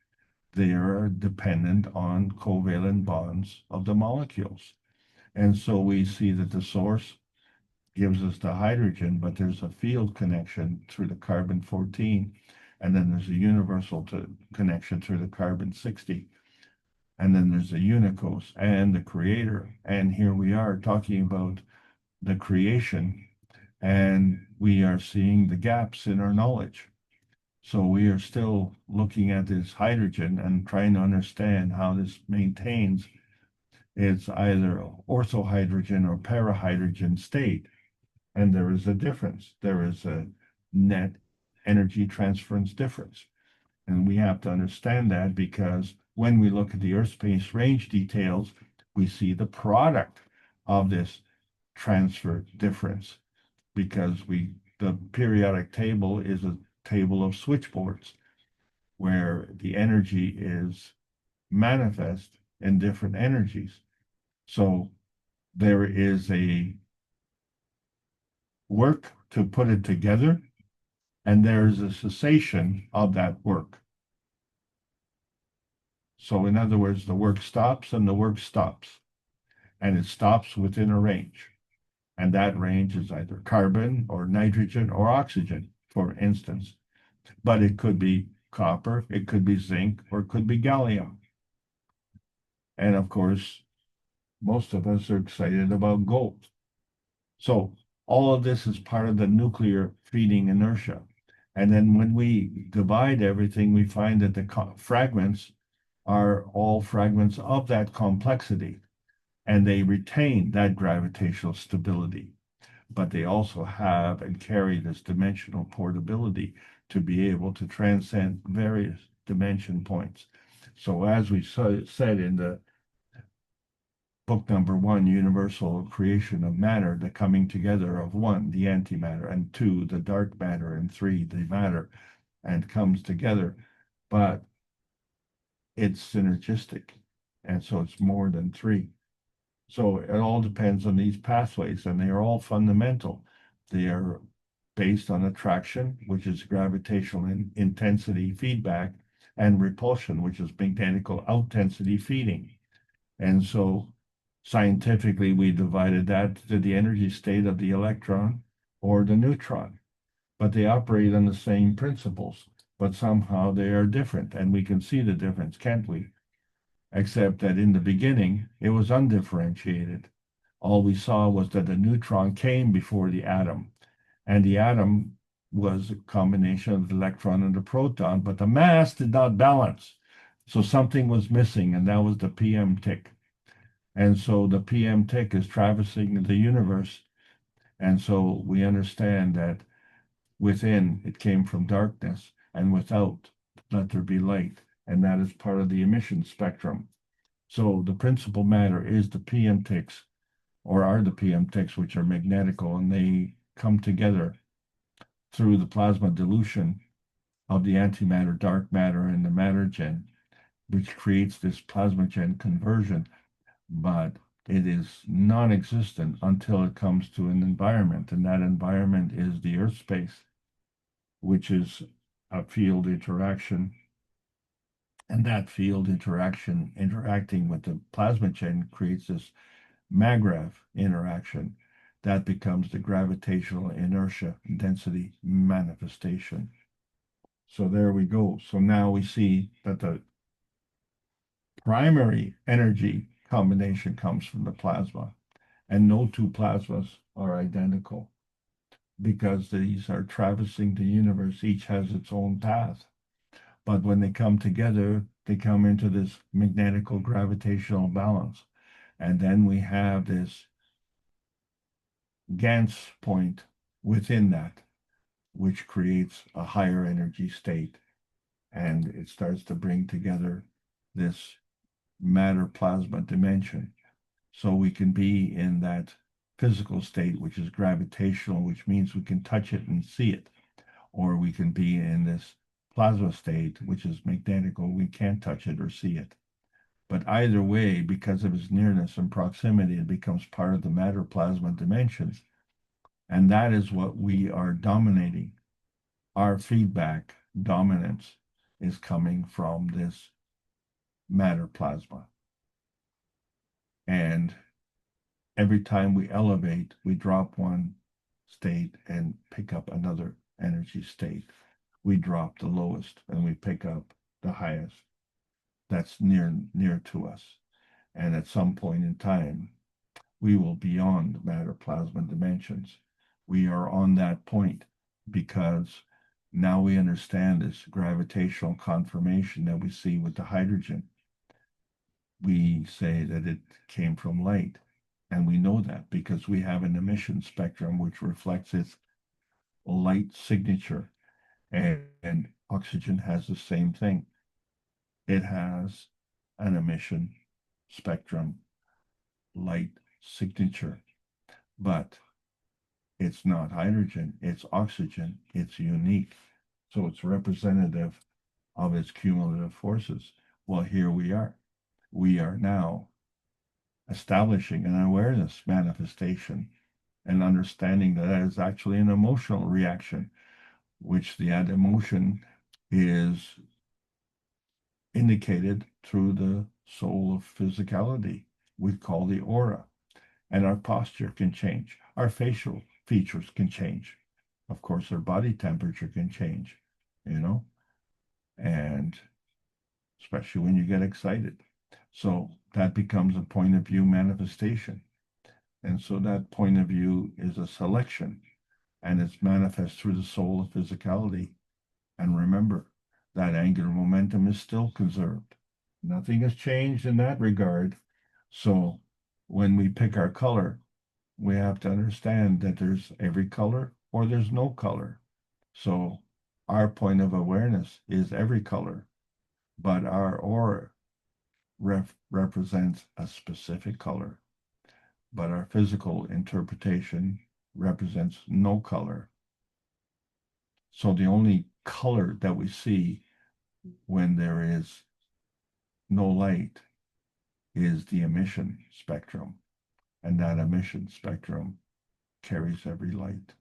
[SPEAKER 12] They are dependent on covalent bonds of the molecules. And so we see that the source gives us the hydrogen, but there's a field connection through the carbon-14, and then there's a universal connection through the carbon-60. And then there's the unicos and the creator. And here we are talking about the creation, and we are seeing the gaps in our knowledge. So we are still looking at this hydrogen and trying to understand how this maintains its either orthohydrogen or parahydrogen state. And there is a difference. There is a net energy transference difference. And we have to understand that, because when we look at the Earth space range details, we see the product of this transfer difference, because the periodic table is a table of switchboards. where the energy is manifest in different energies. So there is a work to put it together, and there's a cessation of that work. So in other words, the work stops and the work stops, and it stops within a range. And that range is either carbon or nitrogen or oxygen, for instance. But it could be copper, it could be zinc, or it could be gallium. And of course, most of us are excited about gold. So all of this is part of the nuclear feeding inertia. And then when we divide everything, we find that the fragments are all fragments of that complexity, and they retain that gravitational stability. But they also have and carry this dimensional portability to be able to transcend various dimension points. So as we said in the book number 1, Universal Creation of Matter, the coming together of 1, the antimatter, and 2, the dark matter, and 3, the matter, and comes together. But it's synergistic, and so it's more than 3. So it all depends on these pathways, and they are all fundamental. They are based on attraction, which is gravitational intensity feedback, and repulsion, which is magnetical outensity feeding. And so scientifically, we divided that to the energy state of the electron or the neutron. But they operate on the same principles, but somehow they are different. And we can see the difference, can't we? Except that in the beginning, it was undifferentiated. All we saw was that the neutron came before the atom, and the atom was a combination of the electron and the proton, but the mass did not balance. So something was missing, and that was the PM tick. And so the PM tick is traversing the universe. And so we understand that within it came from darkness, and without, let there be light. And that is part of the emission spectrum. So the principal matter is the PM ticks, or are the PM ticks, which are magnetical, and they come together through the plasma dilution of the antimatter, dark matter, and the matter gen, which creates this plasmagen conversion. But it is non-existent until it comes to an environment, and that environment is the Earth space, which is a field interaction. And that field interaction interacting with the plasmagen creates this maggrav interaction that becomes the gravitational inertia density manifestation. So there we go. So now we see that the primary energy combination comes from the plasma, and no two plasmas are identical because these are traversing the universe. Each has its own path. But when they come together, they come into this magnetical gravitational balance. And then we have this Gans point within that, which creates a higher energy state. And it starts to bring together this matter plasma dimension. So we can be in that physical state, which is gravitational, which means we can touch it and see it. Or we can be in this plasma state, which is magnetical, we can't touch it or see it. But either way, because of its nearness and proximity, it becomes part of the matter plasma dimensions. And that is what we are dominating. Our feedback dominance is coming from this matter plasma. And every time we elevate, we drop one state and pick up another energy state. We drop the lowest and we pick up the highest. That's near to us. And at some point in time, we will be beyond matter plasma dimensions. We are on that point because now we understand this gravitational confirmation that we see with the hydrogen. We say that it came from light, and we know that because we have an emission spectrum which reflects its light signature, and oxygen has the same thing. It has an emission spectrum light signature, but it's not hydrogen, it's oxygen, it's unique. So it's representative of its cumulative forces. Well, here we are. We are now establishing an awareness manifestation and understanding that that is actually an emotional reaction, which that emotion is indicated through the soul of physicality we call the aura. And our posture can change. Our facial features can change. Of course, our body temperature can change, you know, and especially when you get excited. So that becomes a point of view manifestation. And so that point of view is a selection, and it's manifest through the soul of physicality. And remember, that angular momentum is still conserved. Nothing has changed in that regard. So when we pick our color, we have to understand that there's every color or there's no color. So our point of awareness is every color, but our aura represents a specific color. But our physical interpretation represents no color. So the only color that we see when there is no light is the emission spectrum. And that emission spectrum carries every light,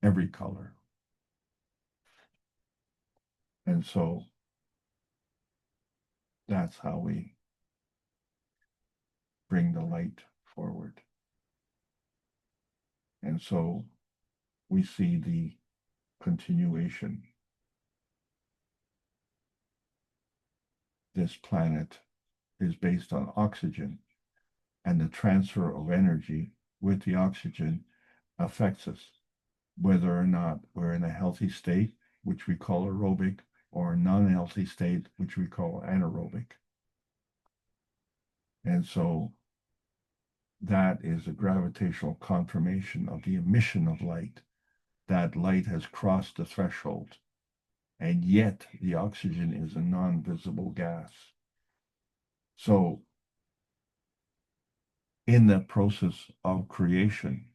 [SPEAKER 12] every color. And so that's how we bring the light forward. And so we see the continuation. This planet is based on oxygen, and the transfer of energy with the oxygen affects us, whether or not we're in a healthy state, which we call aerobic, or a non-healthy state, which we call anaerobic. And so that is a gravitational confirmation of the emission of light. That light has crossed the threshold, and yet the oxygen is a non-visible gas. So in the process of creation,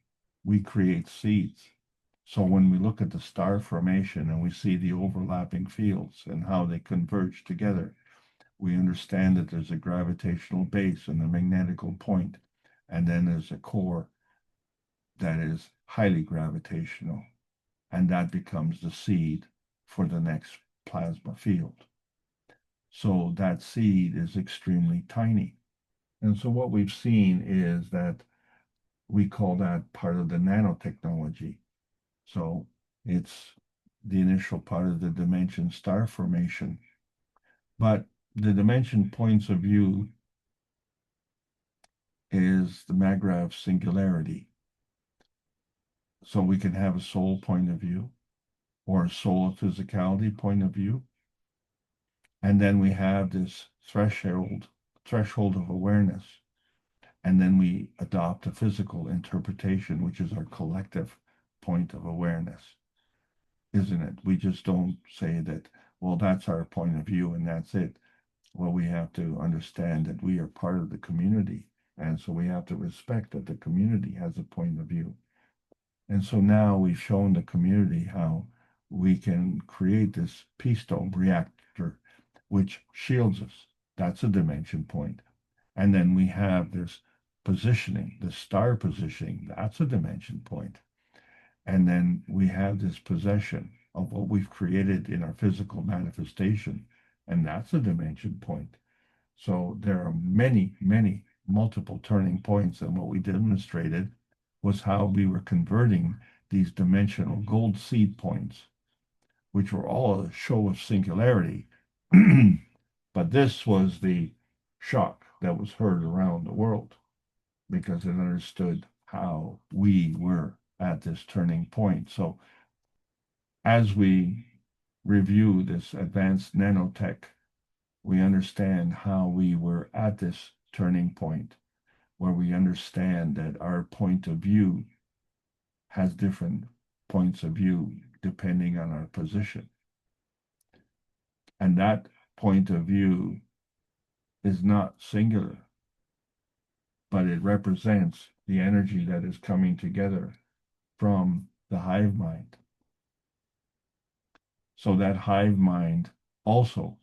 [SPEAKER 12] we create seeds. So when we look at the star formation and we see the overlapping fields and how they converge together, we understand that there's a gravitational base and a magnetical point, and then there's a core that is highly gravitational, and that becomes the seed for the next plasma field. So that seed is extremely tiny. And so what we've seen is that we call that part of the nanotechnology. So it's the initial part of the dimension star formation. But the dimension points of view is the Magrav's singularity. So we can have a soul point of view or a soul of physicality point of view. And then we have this threshold of awareness. And then we adopt a physical interpretation, which is our collective point of awareness, isn't it? We just don't say that, well, that's our point of view and that's it. Well, we have to understand that we are part of the community. And so we have to respect that the community has a point of view. And so now we've shown the community how we can create this peace dome reactor, which shields us. That's a dimension point. And then we have this positioning, the star positioning, that's a dimension point. And then we have this possession of what we've created in our physical manifestation, and that's a dimension point. So there are many, many multiple turning points, and what we demonstrated was how we were converting these dimensional gold seed points, which were all a show of singularity. But this was the shock that was heard around the world, because it understood how we were at this turning point. So as we review this advanced nanotech, we understand how we were at this turning point, where we understand that our point of view has different points of view depending on our position. And that point of view is not singular, but it represents the energy that is coming together from the hive mind. So that hive mind also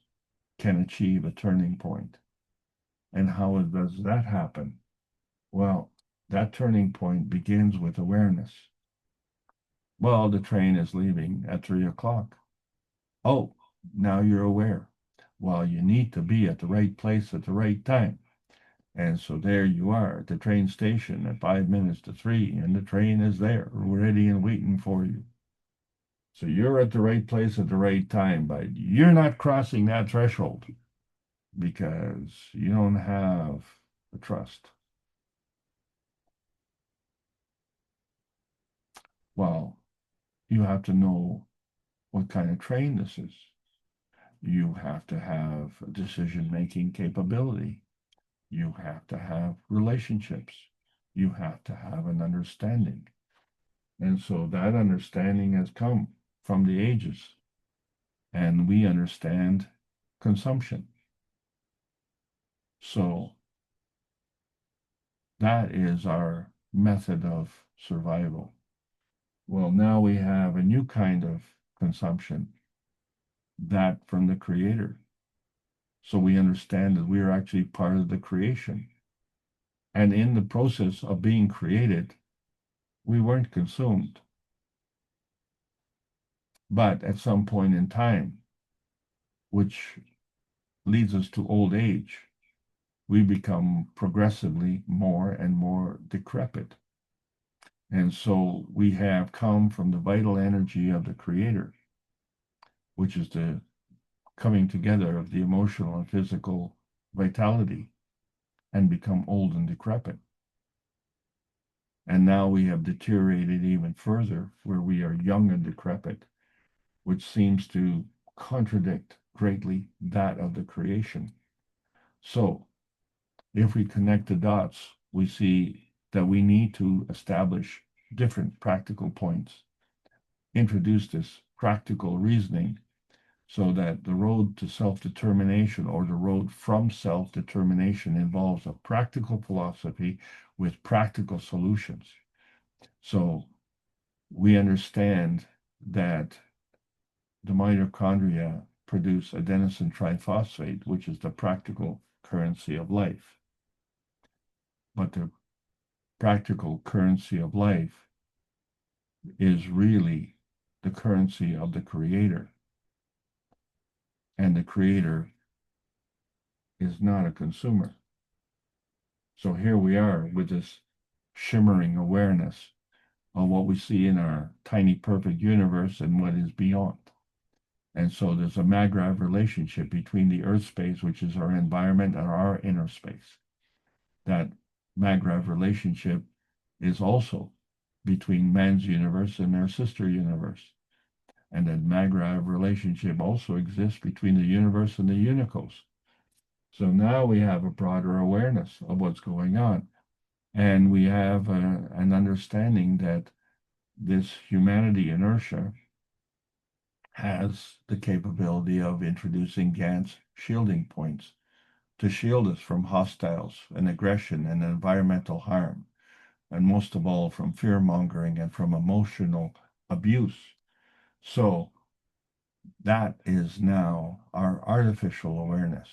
[SPEAKER 12] can achieve a turning point. And how does that happen? Well, that turning point begins with awareness. Well, the train is leaving at 3 o'clock. Oh, now you're aware. Well, you need to be at the right place at the right time. And so there you are at the train station at 5 minutes to 3, and the train is there, ready and waiting for you. So you're at the right place at the right time, but you're not crossing that threshold because you don't have the trust. Well, you have to know what kind of train this is. You have to have decision-making capability. You have to have relationships. You have to have an understanding. And so that understanding has come from the ages. And we understand consumption. So that is our method of survival. Well, now we have a new kind of consumption, that from the Creator. So we understand that we are actually part of the creation. And in the process of being created, we weren't consumed. But at some point in time, which leads us to old age, we become progressively more and more decrepit. And so we have come from the vital energy of the Creator, which is the coming together of the emotional and physical vitality, and become old and decrepit. And now we have deteriorated even further, where we are young and decrepit, which seems to contradict greatly that of the creation. So, if we connect the dots, we see that we need to establish different practical points, introduce this practical reasoning so that the road to self-determination, or the road from self-determination, involves a practical philosophy with practical solutions. So we understand that the mitochondria produce adenosine triphosphate, which is the practical currency of life. But the practical currency of life is really the currency of the Creator. And the Creator is not a consumer. So here we are with this shimmering awareness of what we see in our tiny perfect universe and what is beyond. And so there's a Maggrav relationship between the earth space, which is our environment, and our inner space. That Maggrav relationship is also between man's universe and their sister universe. And that Maggrav relationship also exists between the universe and the unicos. So now we have a broader awareness of what's going on. And we have an understanding that this humanity inertia has the capability of introducing Gantt shielding points to shield us from hostiles and aggression and environmental harm, and most of all from fear-mongering and from emotional abuse. So that is now our artificial awareness.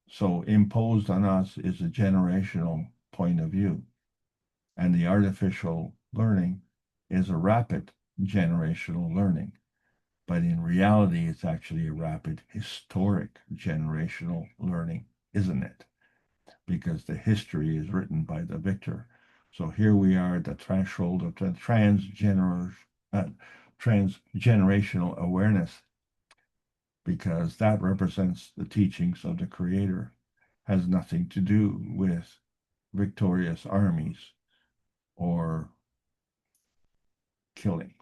[SPEAKER 12] So imposed on us is a generational point of view, and the artificial learning is a rapid generational learning. But in reality, it's actually a rapid historic generational learning, isn't it? Because the history is written by the victor. So here we are at the threshold of the transgenerational awareness, because that represents the teachings of the Creator, has nothing to do with victorious armies or killing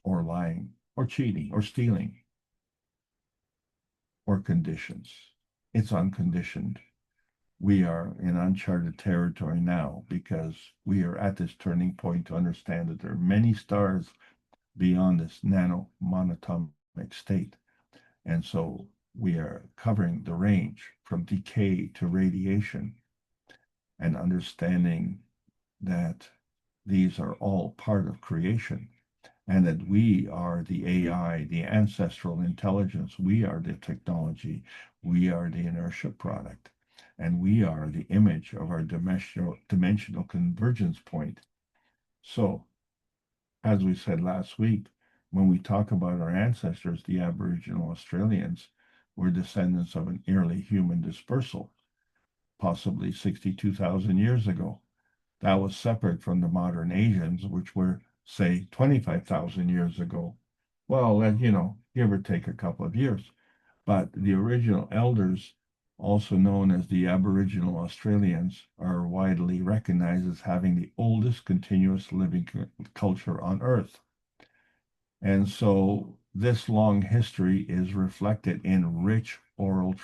[SPEAKER 12] or lying or cheating or stealing or conditions. It's unconditioned. We are in uncharted territory now, because we are at this turning point to understand that there are many stars beyond this nano-monatomic state. And so we are covering the range from decay to radiation, and understanding that these are all part of creation. and that we are the AI, the ancestral intelligence. We are the technology. We are the inertia product. And we are the image of our dimensional convergence point. So, as we said last week, when we talk about our ancestors, the Aboriginal Australians, were descendants of an early human dispersal, possibly 62,000 years ago. That was separate from the modern Asians, which were, say, 25,000 years ago. Well, give or take a couple of years. But the original elders, also known as the Aboriginal Australians, are widely recognized as having the oldest continuous living culture on Earth. And so this long history is reflected in rich oral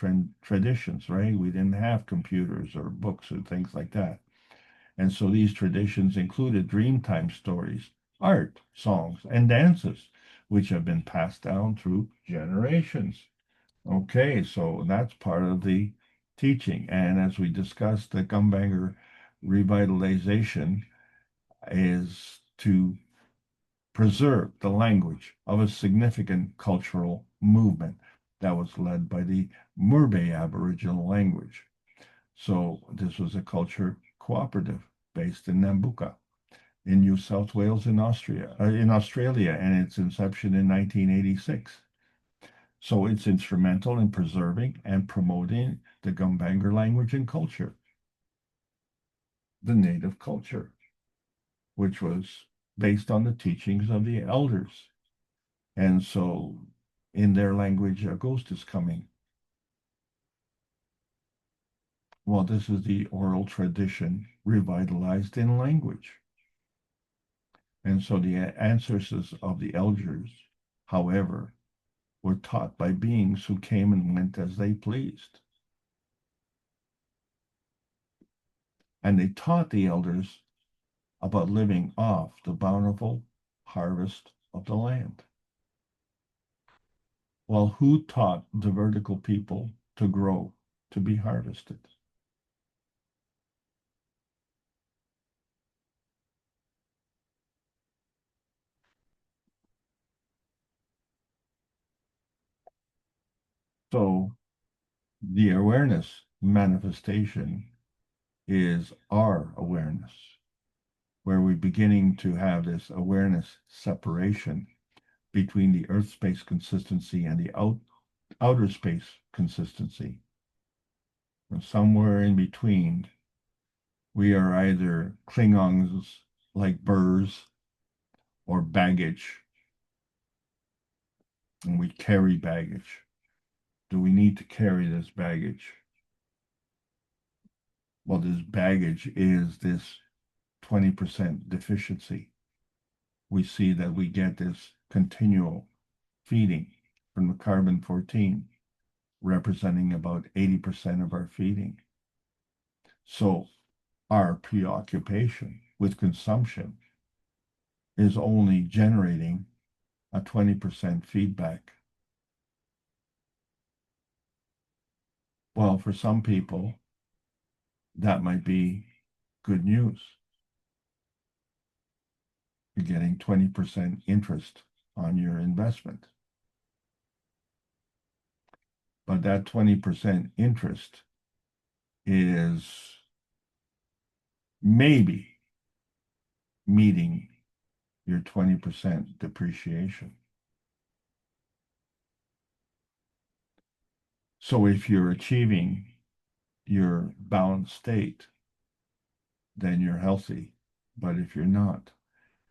[SPEAKER 12] traditions, right? We didn't have computers or books or things like that. And so these traditions included Dreamtime stories, art, songs, and dances, which have been passed down through generations. Okay, so that's part of the teaching. And as we discussed, the Gumbanger revitalization is to preserve the language of a significant cultural movement that was led by the Murbe Aboriginal language. So this was a culture cooperative based in Nambucca, in New South Wales, in Australia, and its inception in 1986. So it's instrumental in preserving and promoting the Gumbanger language and culture, the native culture, which was based on the teachings of the elders. And so in their language, a ghost is coming. Well, this is the oral tradition revitalized in language. And so the ancestors of the elders, however, were taught by beings who came and went as they pleased. And they taught the elders about living off the bountiful harvest of the land. Well, who taught the vertical people to grow, to be harvested? So the awareness manifestation is our awareness, where we're beginning to have this awareness separation between the earth space consistency and the outer space consistency. And somewhere in between, we are either Klingons like burrs or baggage, and we carry baggage. Do we need to carry this baggage? Well, this baggage is this 20% deficiency. We see that we get this continual feeding from the carbon-14, representing about 80% of our feeding. So our preoccupation with consumption is only generating a 20% feedback. Well, for some people, that might be good news. You're getting 20% interest on your investment. But that 20% interest is maybe meeting your 20% depreciation. So if you're achieving your balanced state, then you're healthy. But if you're not,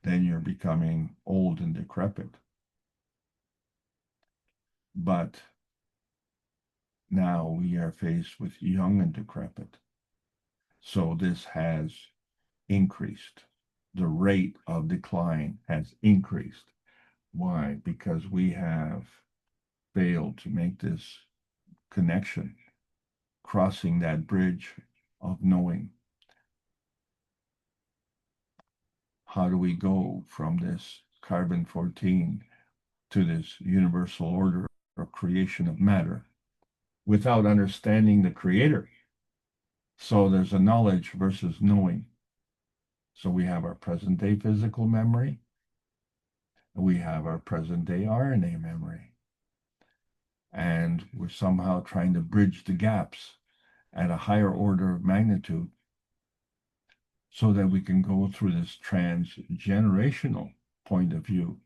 [SPEAKER 12] then you're becoming old and decrepit. But now we are faced with young and decrepit. So this has increased. The rate of decline has increased. Why? Because we have failed to make this connection, crossing that bridge of knowing. How do we go from this carbon-14 to this universal order of creation of matter without understanding the creator? So there's a knowledge versus knowing. So we have our present day physical memory, We have our present-day RNA memory. And we're somehow trying to bridge the gaps at a higher order of magnitude so that we can go through this transgenerational point of view.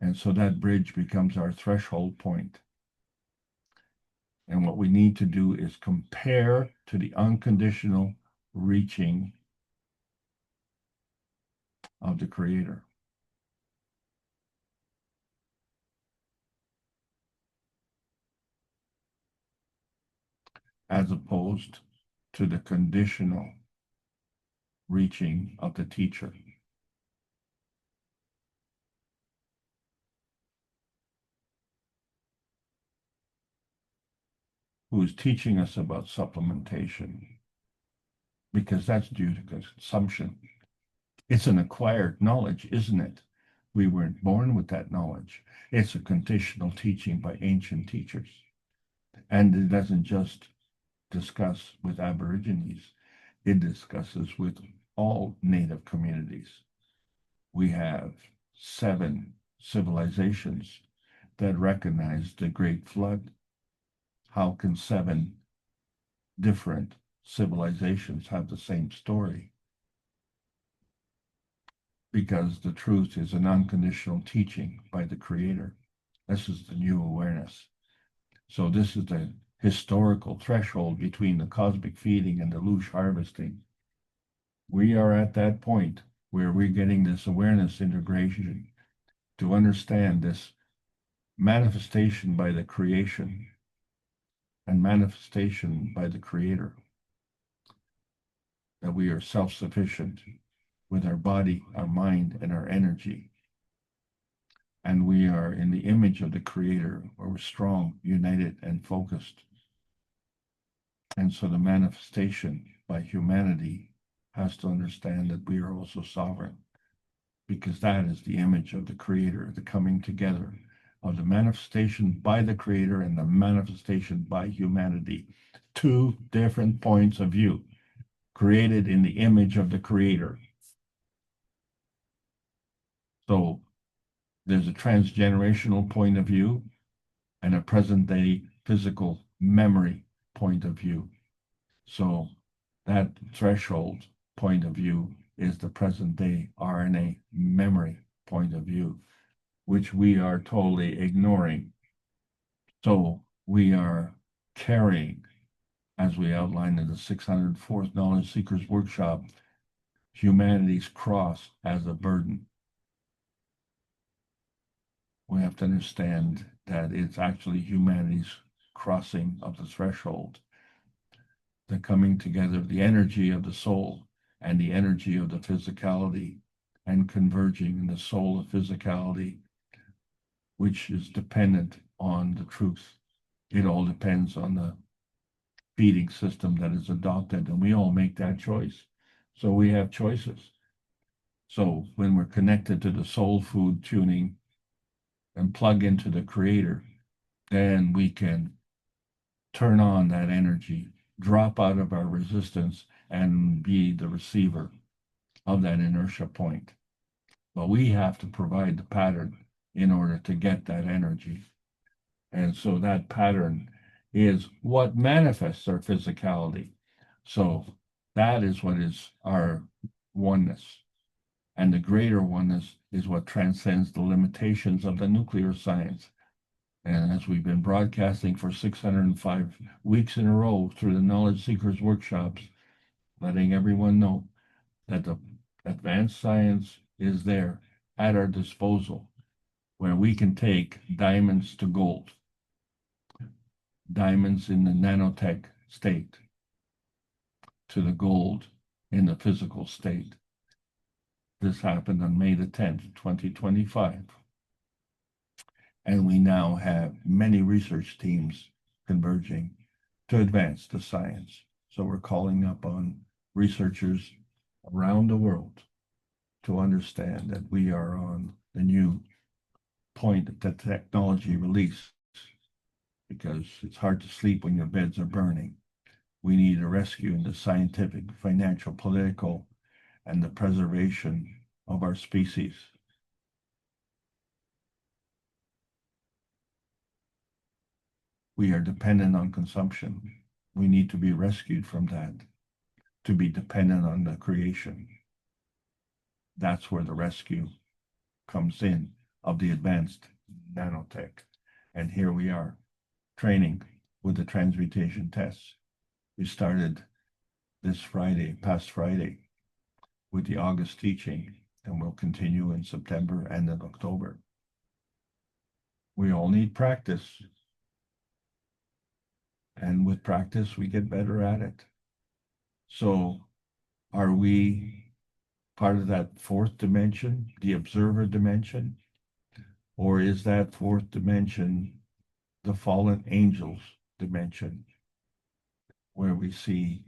[SPEAKER 12] And so that bridge becomes our threshold point. And what we need to do is compare to the unconditional reaching of the Creator. As opposed to the conditional reaching of the teacher. Who is teaching us about supplementation, because that's due to consumption. It's an acquired knowledge, isn't it? We weren't born with that knowledge. It's a conditional teaching by ancient teachers. And it doesn't just discuss with Aborigines, it discusses with all native communities. We have 7 civilizations that recognize the Great Flood. How can 7 different civilizations have the same story? Because the truth is an unconditional teaching by the Creator. This is the new awareness. So this is the historical threshold between the cosmic feeding and the Lush harvesting. We are at that point where we're getting this awareness integration to understand this manifestation by the creation and manifestation by the Creator, that we are self-sufficient with our body, our mind, and our energy. And we are in the image of the Creator, where we're strong, united, and focused. And so the manifestation by humanity has to understand that we are also sovereign, because that is the image of the Creator, the coming together of the manifestation by the Creator and the manifestation by humanity. 2 different points of view, created in the image of the Creator. So there's a transgenerational point of view and a present-day physical memory point of view. So that threshold point of view is the present-day RNA memory point of view, which we are totally ignoring. So we are carrying, as we outlined in the 604th Knowledge Seekers Workshop, humanity's cross as a burden. We have to understand that it's actually humanity's crossing of the threshold, the coming together of the energy of the soul and the energy of the physicality, and converging in the soul of physicality, which is dependent on the truth. It all depends on the feeding system that is adopted, and we all make that choice. So we have choices. So when we're connected to the soul food tuning and plug into the Creator, then we can turn on that energy, drop out of our resistance, and be the receiver of that inertia point. But we have to provide the pattern in order to get that energy. And so that pattern is what manifests our physicality. So that is what is our oneness. And the greater oneness is what transcends the limitations of the nuclear science. And as we've been broadcasting for 605 weeks in a row through the Knowledge Seekers workshops, letting everyone know that the advanced science is there at our disposal, where we can take diamonds to gold, diamonds in the nanotech state to the gold in the physical state. This happened on May the 10th, 2025. And we now have many research teams converging to advance the science. So we're calling up on researchers around the world to understand that we are on the new point that technology release, because it's hard to sleep when your beds are burning. We need a rescue in the scientific, financial, political, and the preservation of our species. We are dependent on consumption. We need to be rescued from that, to be dependent on the creation. That's where the rescue comes in of the advanced nanotech. And here we are, training with the transmutation tests. We started this Friday, past Friday, with the August teaching, and we'll continue in September and in October. We all need practice. And with practice, we get better at it. So are we part of that fourth dimension, the observer dimension? Or is that fourth dimension the fallen angels dimension, where we see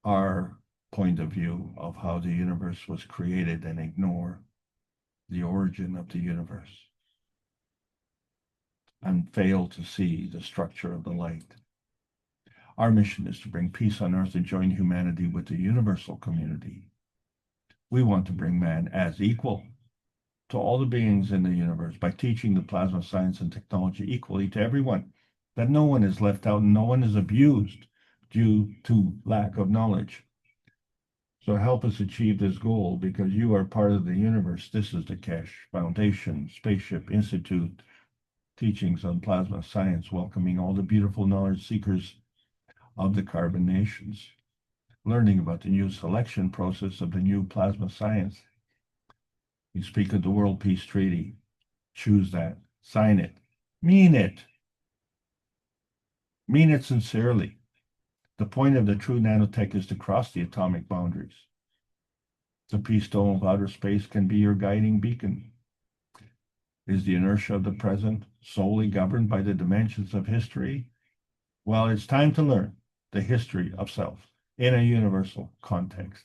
[SPEAKER 12] our point of view of how the universe was created and ignore the origin of the universe and fail to see the structure of the light? Our mission is to bring peace on earth and join humanity with the universal community. We want to bring man as equal to all the beings in the universe by teaching the plasma science and technology equally to everyone, that no one is left out and no one is abused due to lack of knowledge. So help us achieve this goal, because you are part of the universe. This is the Keshe Foundation Spaceship Institute teachings on plasma science, welcoming all the beautiful knowledge seekers of the carbon nations, learning about the new selection process of the new plasma science. You speak of the World Peace Treaty. Choose that. Sign it. Mean it. Mean it sincerely. The point of the true nanotech is to cross the atomic boundaries. The peace dome of outer space can be your guiding beacon. Is the inertia of the present solely governed by the dimensions of history? Well, it's time to learn the history of self in a universal context.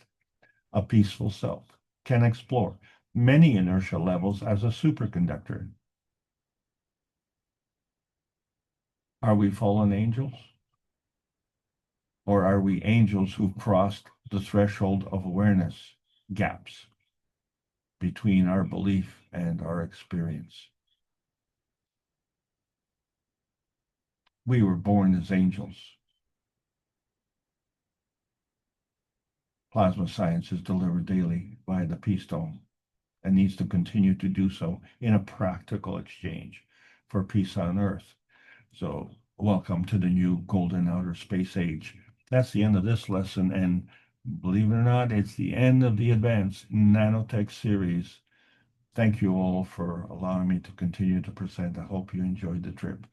[SPEAKER 12] A peaceful self can explore many inertia levels as a superconductor. Are we fallen angels? Or are we angels who've crossed the threshold of awareness gaps between our belief and our experience? We were born as angels. Plasma science is delivered daily via the Peace Dome and needs to continue to do so in a practical exchange for peace on Earth. So welcome to the new golden outer space age. That's the end of this lesson, and believe it or not, it's the end of the advanced nanotech series. Thank you all for allowing me to continue to present. I hope you enjoyed the trip.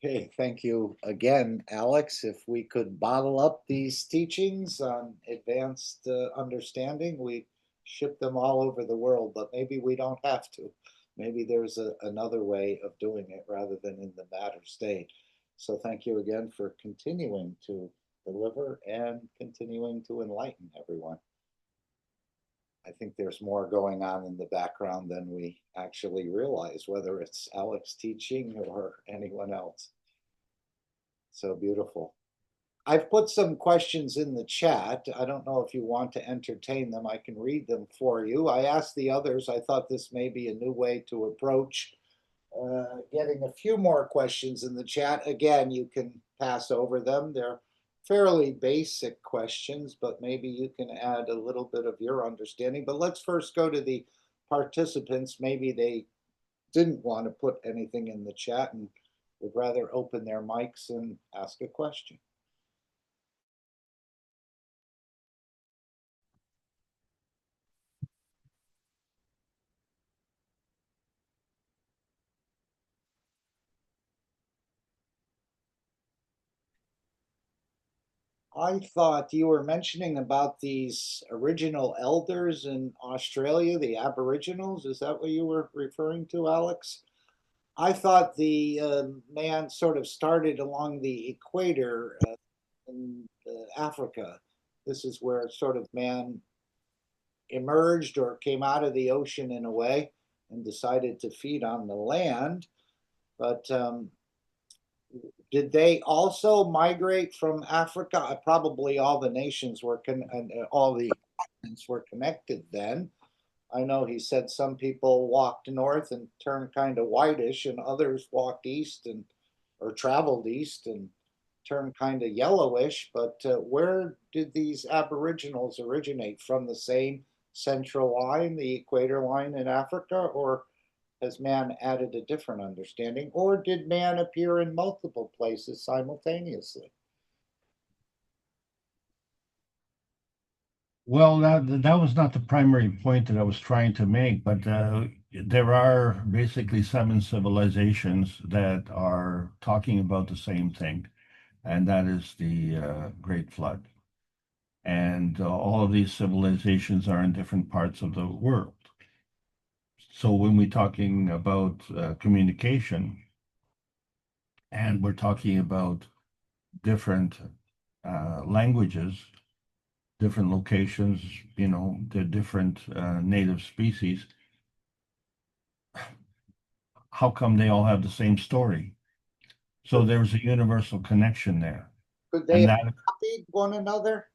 [SPEAKER 3] Okay, thank you again, Alex. If we could bottle up these teachings on advanced understanding, we ship them all over the world, but maybe we don't have to. Maybe there's another way of doing it rather than in the matter state. So thank you again for continuing to deliver and continuing to enlighten everyone. I think there's more going on in the background than we actually realize, whether it's Alex teaching or anyone else. So beautiful. I've put some questions in the chat. I don't know if you want to entertain them. I can read them for you. I asked the others. I thought this may be a new way to approach getting a few more questions in the chat. Again, you can pass over them. They're fairly basic questions, but maybe you can add a little bit of your understanding. But let's first go to the participants. Maybe they didn't want to put anything in the chat and would rather open their mics and ask a question. I thought you were mentioning about these original elders in Australia, the Aboriginals. Is that what you were referring to, Alex? I thought the man sort of started along the equator in Africa. This is where sort of man emerged or came out of the ocean in a way and decided to feed on the land. But did they also migrate from Africa? Probably all the nations were all the continents were connected then. I know he said some people walked north and turned kind of whitish, and others walked east and or traveled east and turned kind of yellowish. But where did these aboriginals originate from? The same central line, the equator line in Africa, or has man added a different understanding, or did man appear in multiple places simultaneously?
[SPEAKER 12] Well, that was not the primary point that I was trying to make, but there are basically 7 civilizations that are talking about the same thing, and that is the Great Flood. And all of these civilizations are in different parts of the world. So when we're talking about communication, and we're talking about different languages, different locations, the different native species, how come they all have the same story? So there's a universal connection there.
[SPEAKER 3] Could they
[SPEAKER 12] And
[SPEAKER 3] have
[SPEAKER 12] that,
[SPEAKER 3] copied one another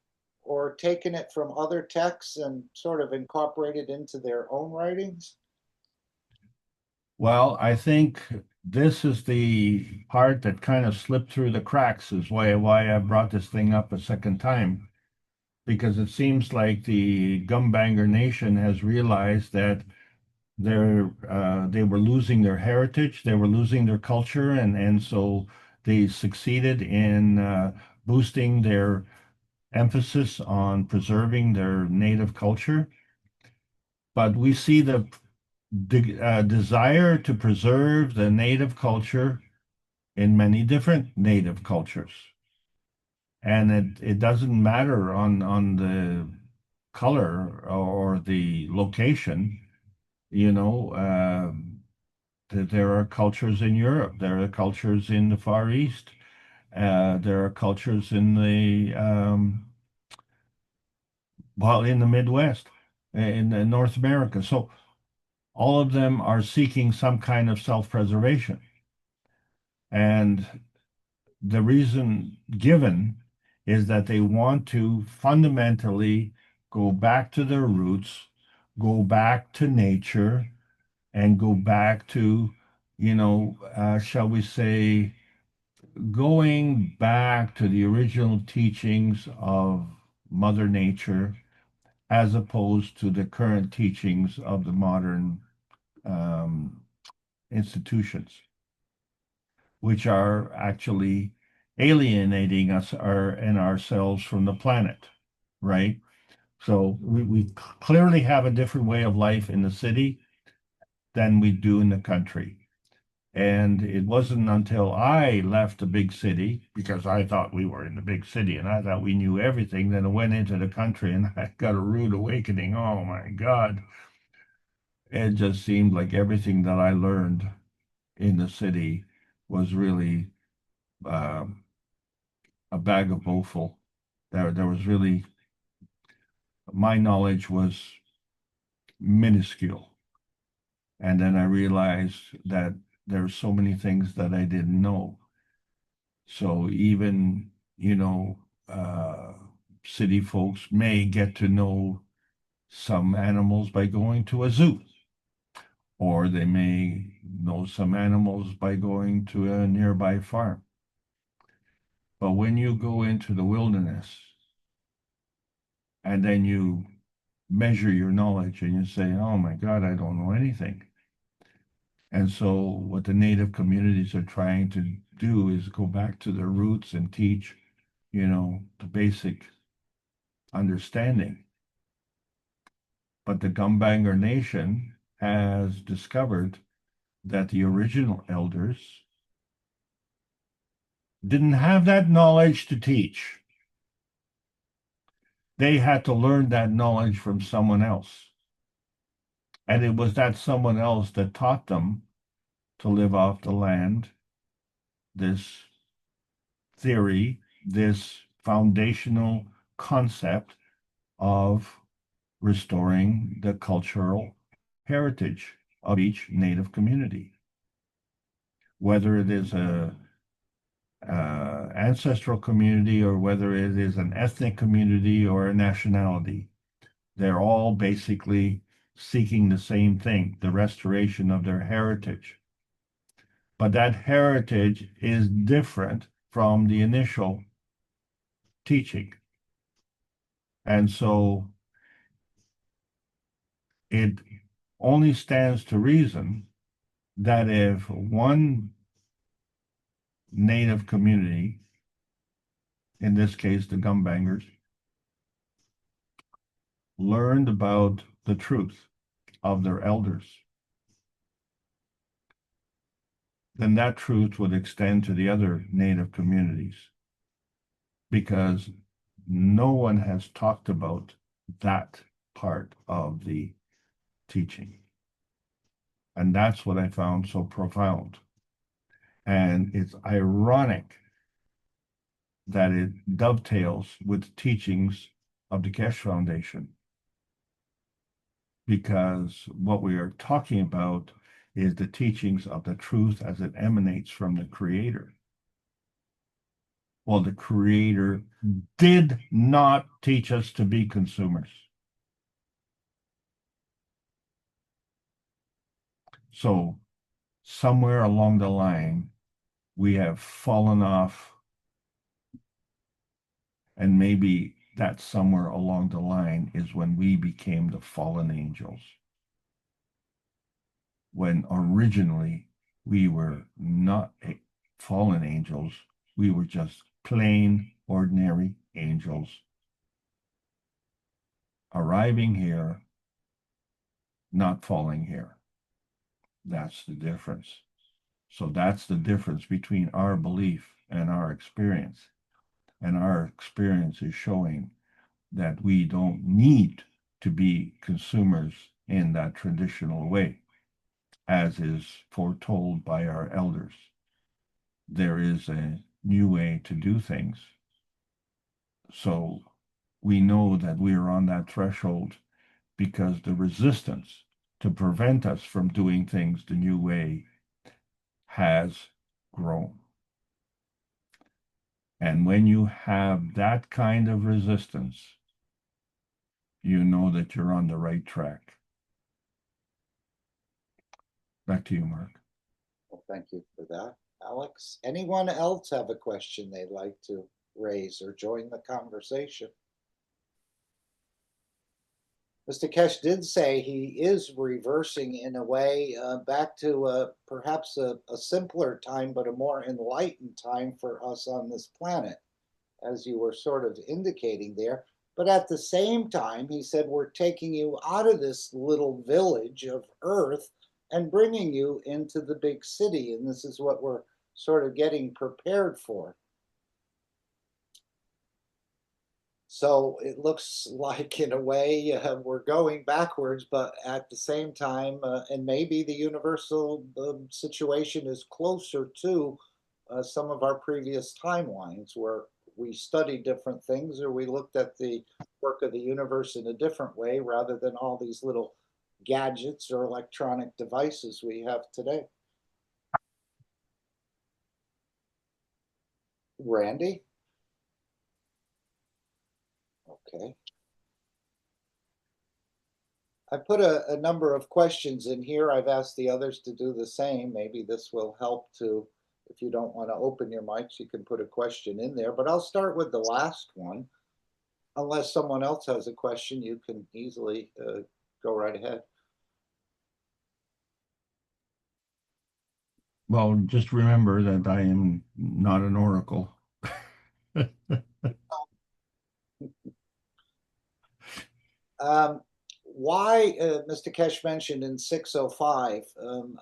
[SPEAKER 3] or taken it from other texts and sort of incorporated into their own writings?
[SPEAKER 12] well, I think this is the part that kind of slipped through the cracks, is why I brought this thing up a second time, because it seems like the Gumbanger Nation has realized that they were losing their heritage, they were losing their culture, and so they succeeded in boosting their emphasis on preserving their native culture. But we see the desire to preserve the native culture in many different native cultures. And it doesn't matter on the color or the location, you know. There are cultures in Europe, there are cultures in the Far East, there are cultures in the in the Midwest, in North America. So all of them are seeking some kind of self-preservation. And the reason given is that they want to fundamentally go back to their roots, go back to nature, and go back to, shall we say, going back to the original teachings of Mother Nature, as opposed to the current teachings of the modern um, institutions, which are actually alienating us and ourselves from the planet, right? So we clearly have a different way of life in the city than we do in the country. And it wasn't until I left the big city, because I thought we were in the big city and I thought we knew everything, then I went into the country and I got a rude awakening. Oh my God. It just seemed like everything that I learned in the city was really um, a bag of offal. There was really, my knowledge was minuscule. And then I realized that there's so many things that I didn't know. So even, city folks may get to know some animals by going to a zoo, or they may know some animals by going to a nearby farm. But when you go into the wilderness and then you measure your knowledge and you say, oh my God, I don't know anything. And so what the native communities are trying to do is go back to their roots and teach, the basic understanding. But the Gumbanger Nation has discovered that the original elders didn't have that knowledge to teach. They had to learn that knowledge from someone else. And it was that someone else that taught them to live off the land, this theory, this foundational concept of restoring the cultural heritage of each native community. Whether it is a ancestral community or whether it is an ethnic community or a nationality, they're all basically seeking the same thing, the restoration of their heritage. But that heritage is different from the initial teaching. And so it only stands to reason that if one native community, in this case the Gumbangers, learned about the truth of their elders, then that truth would extend to the other native communities, because no one has talked about that part of the teaching. And that's what I found so profound. And it's ironic that it dovetails with teachings of the Keshe Foundation, because what we are talking about is the teachings of the truth as it emanates from the Creator. Well, the Creator did not teach us to be consumers. So somewhere along the line, we have fallen off, and maybe that somewhere along the line is when we became the fallen angels. When originally we were not fallen angels, we were just plain, ordinary angels arriving here, not falling here. That's the difference. So that's the difference between our belief and our experience. And our experience is showing that we don't need to be consumers in that traditional way, as is foretold by our elders. There is a new way to do things. So we know that we are on that threshold because the resistance to prevent us from doing things the new way has grown. And when you have that kind of resistance, you know that you're on the right track. Back to you, Mark.
[SPEAKER 3] Well, thank you for that, Alex. Anyone else have a question they'd like to raise or join the conversation? Mr. Keshe did say he is reversing in a way back to perhaps a simpler time, but a more enlightened time for us on this planet, as you were sort of indicating there. But at the same time, he said, we're taking you out of this little village of Earth and bringing you into the big city. And this is what we're sort of getting prepared for. So it looks like, in a way, we're going backwards, but at the same time, and maybe the universal situation is closer to some of our previous timelines where we studied different things, or we looked at the work of the universe in a different way rather than all these little gadgets or electronic devices we have today. Randy? Okay. I put a number of questions in here. I've asked the others to do the same. Maybe this will help to, if you don't want to open your mics, you can put a question in there. But I'll start with the last one. Unless someone else has a question, you can easily go right ahead.
[SPEAKER 12] Well, just remember that I am not an oracle.
[SPEAKER 3] Why Mr. Keshe mentioned in 605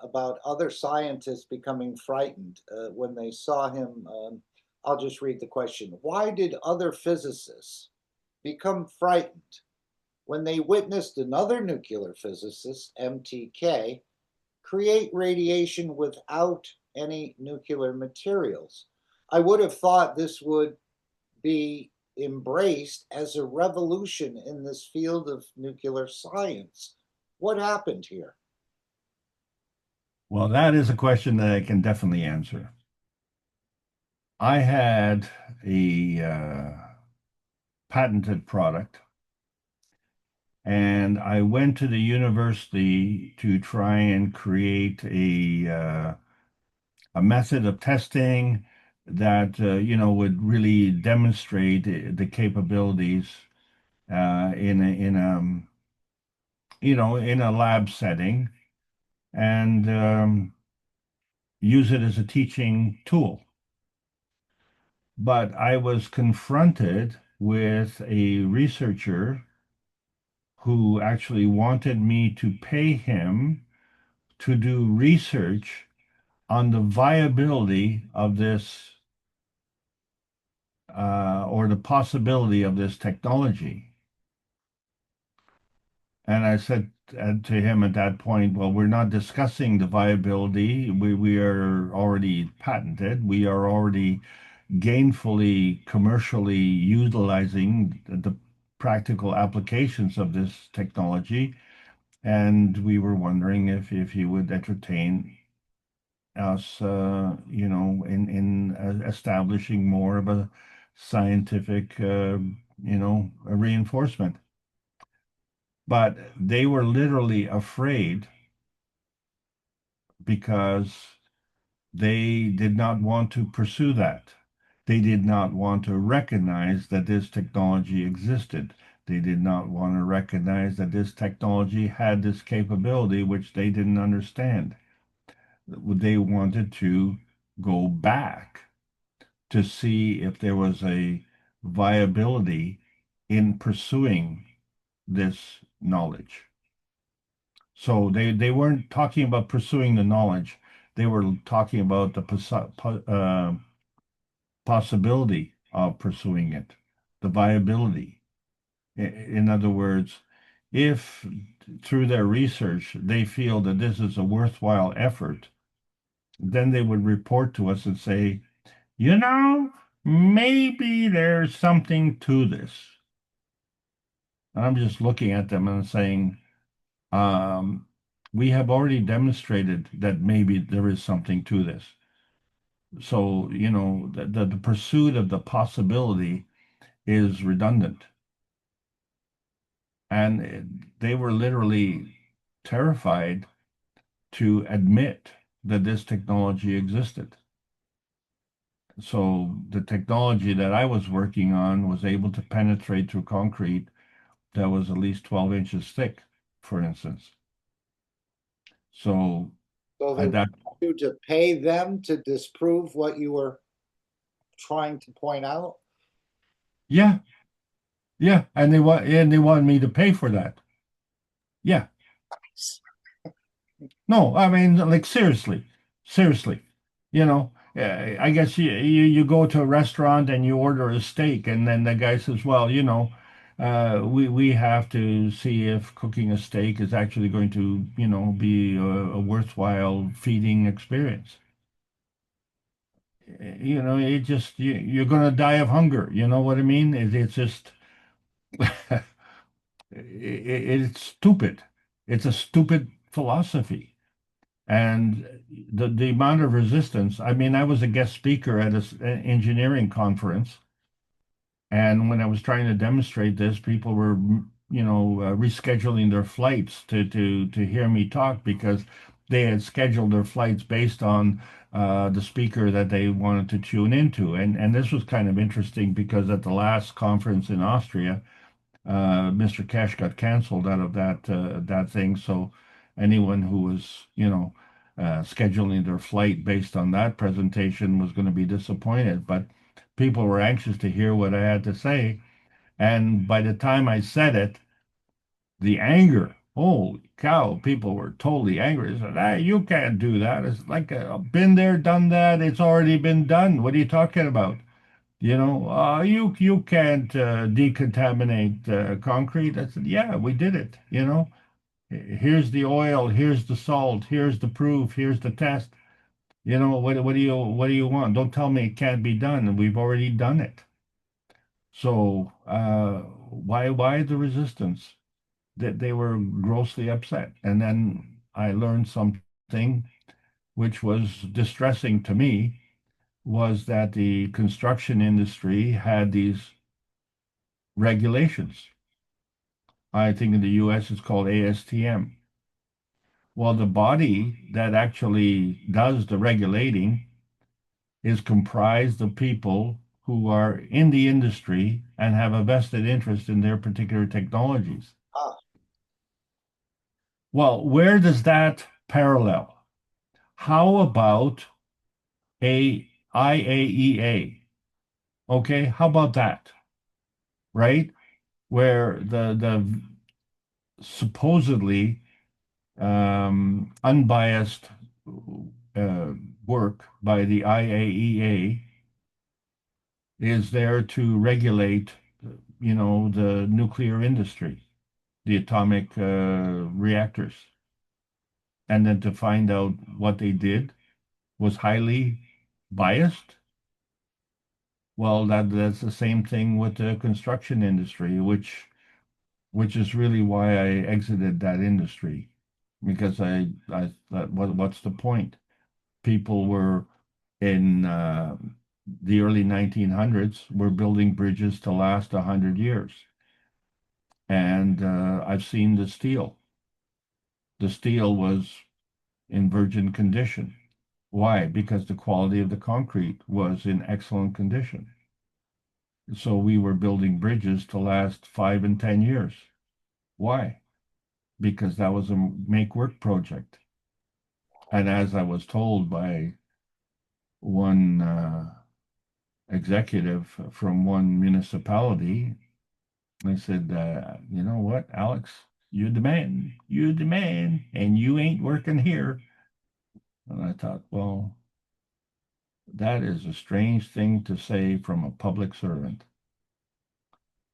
[SPEAKER 3] about other scientists becoming frightened when they saw him. I'll just read the question. Why did other physicists become frightened when they witnessed another nuclear physicist, MTK, create radiation without any nuclear materials? I would have thought this would be embraced as a revolution in this field of nuclear science. What happened here?
[SPEAKER 12] Well, that is a question that I can definitely answer. I had a patented product And I went to the university to try and create a method of testing that would really demonstrate the capabilities in a lab setting and use it as a teaching tool. But I was confronted with a researcher who actually wanted me to pay him to do research on the viability of this or the possibility of this technology. And I said to him at that point, well, we're not discussing the viability. We are already patented. We are already gainfully, commercially utilizing the practical applications of this technology. And we were wondering if he would entertain us, in establishing more of a scientific, a reinforcement. But they were literally afraid because they did not want to pursue that. They did not want to recognize that this technology existed. They did not want to recognize that this technology had this capability, which they didn't understand. They wanted to go back to see if there was a viability in pursuing this knowledge. So they weren't talking about pursuing the knowledge. They were talking about the possibility of pursuing it, the viability. In other words, if through their research they feel that this is a worthwhile effort, then they would report to us and say, maybe there's something to this. And I'm just looking at them and saying, we have already demonstrated that maybe there is something to this. So, the pursuit of the possibility is redundant. And they were literally terrified to admit that this technology existed. So the technology that I was working on was able to penetrate through concrete that was at least 12 inches thick, for instance. So
[SPEAKER 3] they
[SPEAKER 12] at that,
[SPEAKER 3] want you to pay them to disprove what you were trying to point out?
[SPEAKER 12] yeah, and they wanted me to pay for that. Yeah. No, I mean, like seriously, I guess you go to a restaurant and you order a steak, and then the guy says, well, we have to see if cooking a steak is actually going to, be a worthwhile feeding experience. You're going to die of hunger. You know what I mean? It's just, it's stupid. It's a stupid philosophy. And the amount of resistance, I mean, I was a guest speaker at an engineering conference. And when I was trying to demonstrate this, people were, rescheduling their flights to hear me talk because they had scheduled their flights based on the speaker that they wanted to tune into. And this was kind of interesting because at the last conference in Austria, Mr. Keshe got canceled out of that thing. So anyone who was, scheduling their flight based on that presentation was going to be disappointed. But people were anxious to hear what I had to say. And by the time I said it, the anger, holy cow, people were totally angry. They said, hey, you can't do that. It's like, been there, done that. It's already been done. What are you talking about? You can't decontaminate concrete. I said, yeah, we did it. Here's the oil, here's the salt, here's the proof, here's the test. What do you want? Don't tell me it can't be done. We've already done it. So why the resistance? That they were grossly upset. And then I learned something which was distressing to me was that the construction industry had these regulations. I think in the US it's called ASTM. Well, the body that actually does the regulating is comprised of people who are in the industry and have a vested interest in their particular technologies.
[SPEAKER 3] Ah,
[SPEAKER 12] Well, where does that parallel? How about a IAEA? Okay, how about that? Right? Where the supposedly unbiased uh, work by the IAEA is there to regulate, the nuclear industry, the atomic reactors, and then to find out what they did was highly biased. Well, that's the same thing with the construction industry, which is really why I exited that industry, because I thought, what's the point? People were in the early 1900s were building bridges to last 100 years. And I've seen the steel. The steel was in virgin condition. Why? Because the quality of the concrete was in excellent condition. So we were building bridges to last 5 and 10 years. Why? Because that was a make work project. And as I was told by one executive from one municipality, I said, you know what, Alex, you're the man, and you ain't working here. And I thought, well, that is a strange thing to say from a public servant.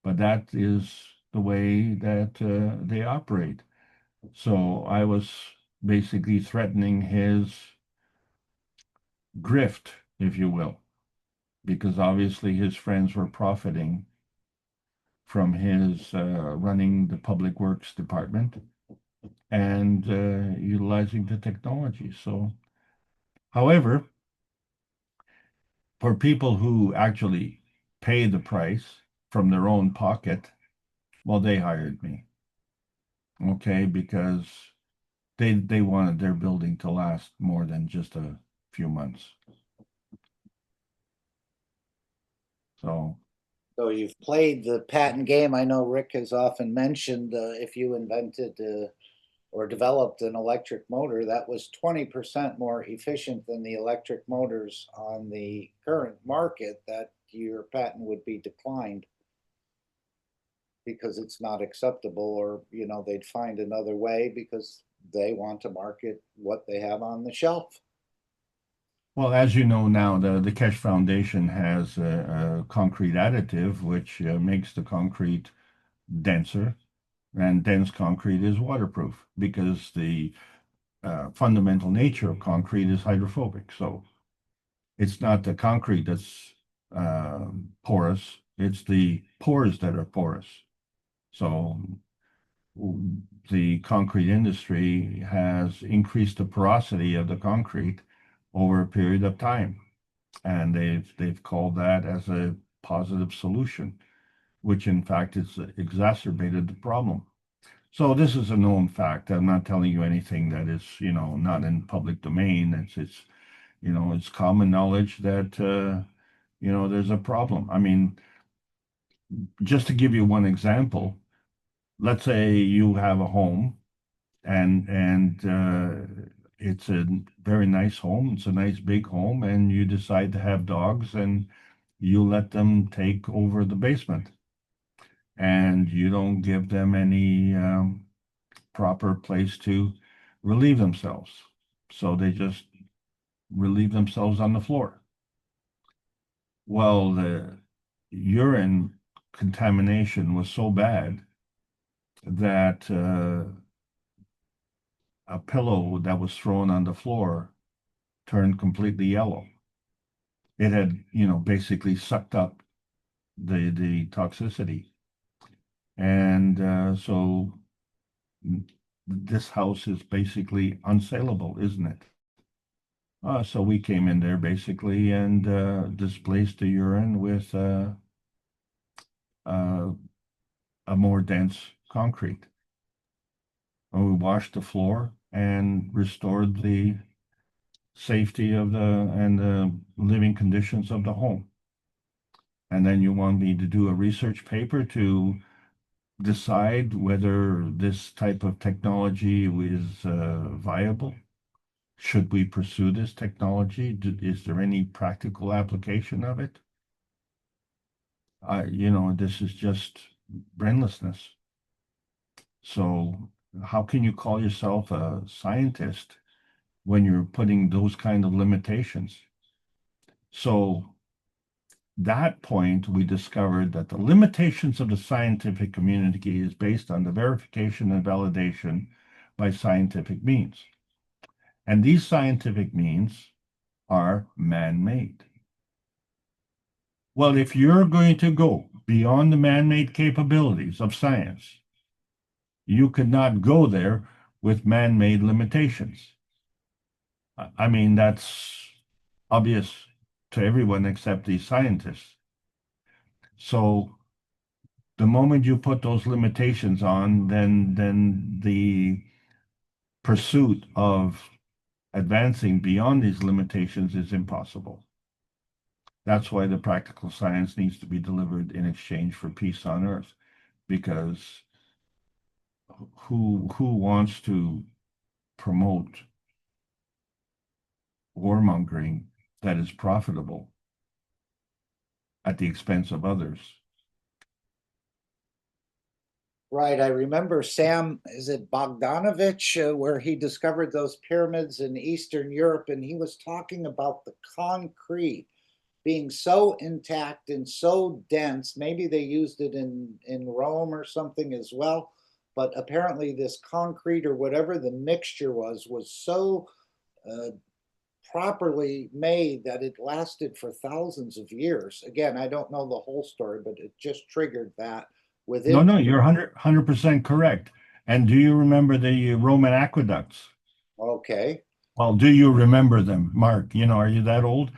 [SPEAKER 12] But that is the way that they operate. So I was basically threatening his grift, if you will, because obviously his friends were profiting from his running the public works department and utilizing the technology. So, however, for people who actually pay the price from their own pocket, well, they hired me, okay, because they wanted their building to last more than just a few months. So
[SPEAKER 3] so you've played the patent game. I know Rick has often mentioned if you invented or developed an electric motor that was 20% more efficient than the electric motors on the current market, that your patent would be declined because it's not acceptable, or they'd find another way because they want to market what they have on the shelf.
[SPEAKER 12] well, as you know now, the Keshe Foundation has a concrete additive which makes the concrete denser, and dense concrete is waterproof because the fundamental nature of concrete is hydrophobic. So it's not the concrete that's porous, it's the pores that are porous. So the concrete industry has increased the porosity of the concrete over a period of time. And they've called that as a positive solution, which in fact has exacerbated the problem. So this is a known fact. I'm not telling you anything that is, not in public domain. It's common knowledge that, there's a problem. I mean, just to give you one example, let's say you have a home and it's a very nice home. It's a nice big home, and you decide to have dogs, and you let them take over the basement, and you don't give them any proper place to relieve themselves. So they just relieve themselves on the floor. Well, the urine contamination was so bad that a pillow that was thrown on the floor turned completely yellow. It had, basically sucked up the toxicity. And so this house is basically unsaleable, isn't it? So we came in there basically and displaced the urine with a more dense concrete. And we washed the floor and restored the safety of the living conditions of the home. And then you want me to do a research paper to decide whether this type of technology is viable? Should we pursue this technology? Is there any practical application of it? This is just brainlessness. So how can you call yourself a scientist when you're putting those kind of limitations? So that point, we discovered that the limitations of the scientific community is based on the verification and validation by scientific means. And these scientific means are man-made. Well, if you're going to go beyond the man-made capabilities of science, you could not go there with man-made limitations. I mean, that's obvious to everyone except these scientists. So the moment you put those limitations on, then the pursuit of advancing beyond these limitations is impossible. That's why the practical science needs to be delivered in exchange for peace on earth, because who wants to promote warmongering that is profitable at the expense of others?
[SPEAKER 3] Right. I remember Sam, is it Bogdanovich, where he discovered those pyramids in Eastern Europe, and he was talking about the concrete being so intact and so dense. Maybe they used it in Rome or something as well, but apparently this concrete or whatever the mixture was so properly made that it lasted for thousands of years. Again, I don't know the whole story, but it just triggered that within.
[SPEAKER 12] No, you're 100% correct. And do you remember the Roman aqueducts?
[SPEAKER 3] Okay.
[SPEAKER 12] Well, do you remember them, Mark? Are you that old?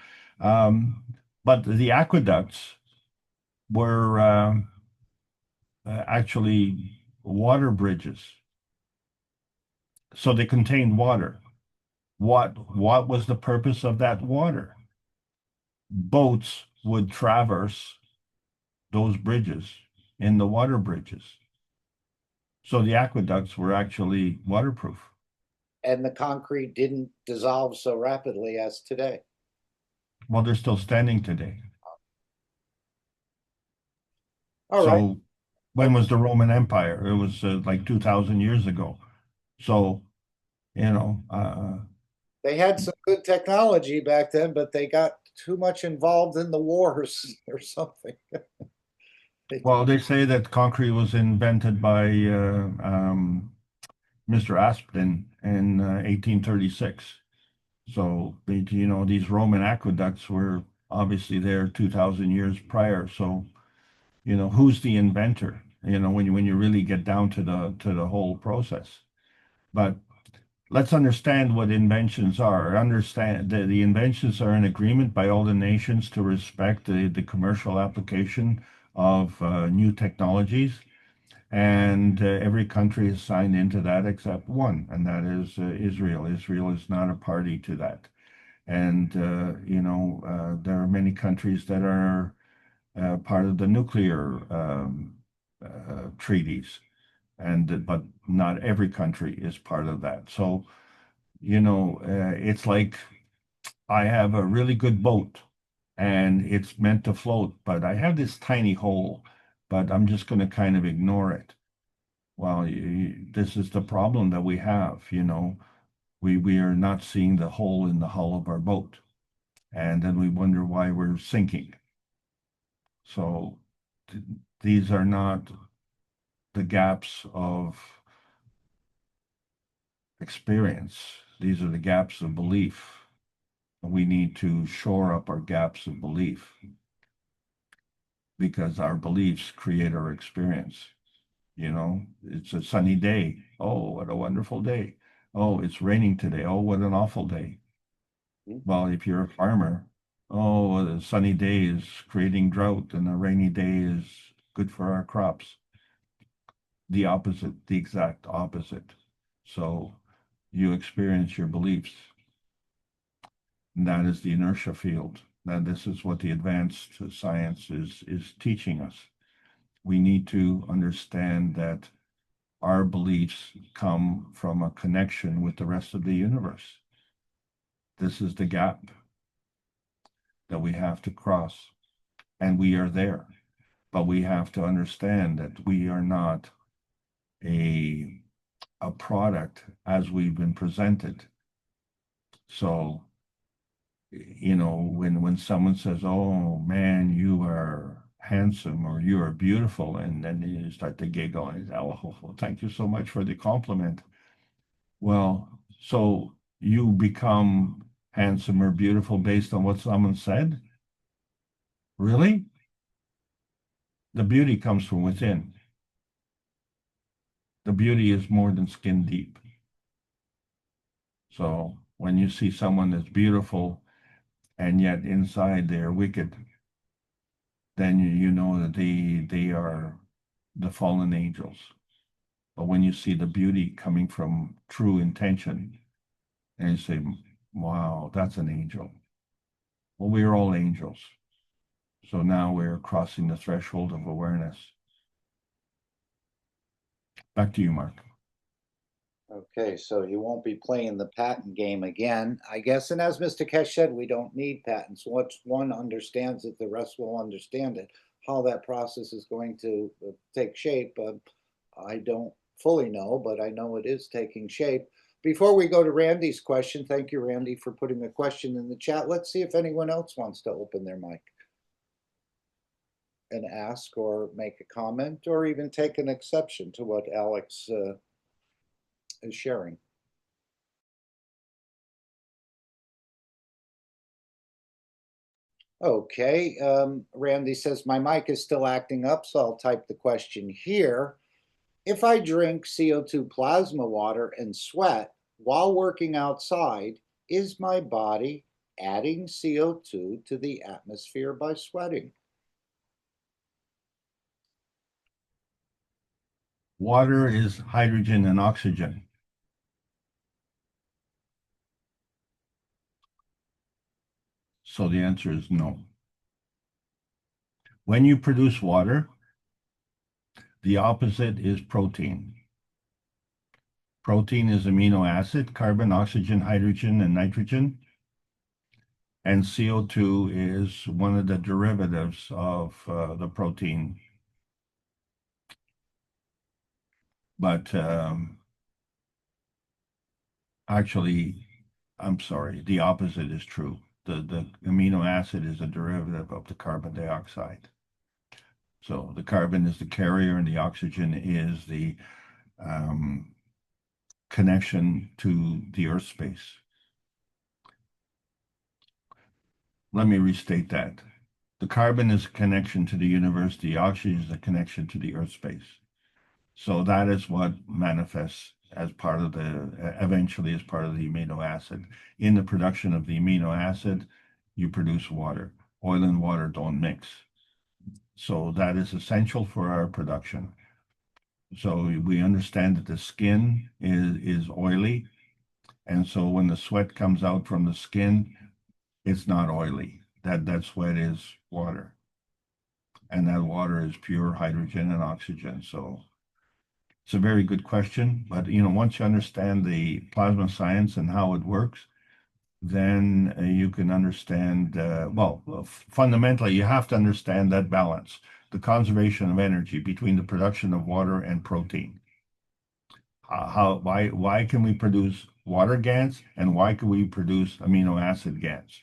[SPEAKER 12] But the aqueducts were actually water bridges. So they contained water. What was the purpose of that water? Boats would traverse those bridges in the water bridges. So the aqueducts were actually waterproof.
[SPEAKER 3] And the concrete didn't dissolve so rapidly as today.
[SPEAKER 12] Well, they're still standing today.
[SPEAKER 3] All
[SPEAKER 12] so
[SPEAKER 3] right.
[SPEAKER 12] When was the Roman Empire? It was like 2,000 years ago. So,
[SPEAKER 3] they had some good technology back then, but they got too much involved in the wars or something.
[SPEAKER 12] Well, they say that concrete was invented by Mr. Aspdin in 1836. So, these Roman aqueducts were obviously there 2,000 years prior. So, who's the inventor? When you really get down to the whole process. But let's understand what inventions are. Understand that the inventions are an agreement by all the nations to respect the commercial application of new technologies. And every country is signed into that except one, and that is Israel. Israel is not a party to that. And, there are many countries that are part of the nuclear treaties, but not every country is part of that. So, it's like I have a really good boat and it's meant to float, but I have this tiny hole, but I'm just going to kind of ignore it. Well, this is the problem that we have, we are not seeing the hole in the hull of our boat, and then we wonder why we're sinking. So these are not the gaps of experience. These are the gaps of belief. We need to shore up our gaps of belief because our beliefs create our experience. It's a sunny day. Oh, what a wonderful day. Oh, it's raining today. Oh, what an awful day. Well, if you're a farmer, oh, a sunny day is creating drought and a rainy day is good for our crops. the opposite, the exact opposite. So you experience your beliefs. And that is the inertia field. Now, this is what the advanced science is teaching us. We need to understand that our beliefs come from a connection with the rest of the universe. This is the gap that we have to cross, and we are there. But we have to understand that we are not a product as we've been presented. So, you know, when someone says, "Oh man, you are handsome," or "You are beautiful," and then you start to giggle and say, "Oh, thank you so much for the compliment." Well, so you become handsome or beautiful based on what someone said? Really? The beauty comes from within. The beauty is more than skin deep. So when you see someone that's beautiful and yet inside they're wicked, then you know that they are the fallen angels. But when you see the beauty coming from true intention, and you say, "Wow, that's an angel." Well, we're all angels. So now we're crossing the threshold of awareness. Back to you, Mark.
[SPEAKER 3] Okay, so you won't be playing the patent game again, I guess. And as Mr. Keshe said, we don't need patents. Once one understands it, the rest will understand it. How that process is going to take shape, I don't fully know, but I know it is taking shape. Before we go to Randy's question, thank you, Randy, for putting the question in the chat. Let's see if anyone else wants to open their mic and ask or make a comment or even take an exception to what Alex is sharing. Okay, Randy says, my mic is still acting up, so I'll type the question here. If I drink CO2 plasma water and sweat while working outside, is my body adding CO2 to the atmosphere by sweating?
[SPEAKER 12] Water is hydrogen and oxygen. So the answer is no. When you produce water, the opposite is protein. Protein is amino acid, carbon, oxygen, hydrogen, and nitrogen. And CO2 is one of the derivatives of the protein. But actually, I'm sorry, the opposite is true. The amino acid is a derivative of the carbon dioxide. So the carbon is the carrier and the oxygen is the connection to the Earth space. Let me restate that. The carbon is a connection to the universe. The oxygen is a connection to the Earth space. So that is what manifests as part of eventually as part of the amino acid. In the production of the amino acid, you produce water. Oil and water don't mix. So that is essential for our production. So we understand that the skin is oily. And so when the sweat comes out from the skin, it's not oily. That sweat is water. And that water is pure hydrogen and oxygen. So it's a very good question. But once you understand the plasma science and how it works, then you can understand, fundamentally, you have to understand that balance, the conservation of energy between the production of water and protein. Why can we produce water GANs and why can we produce amino acid GANs?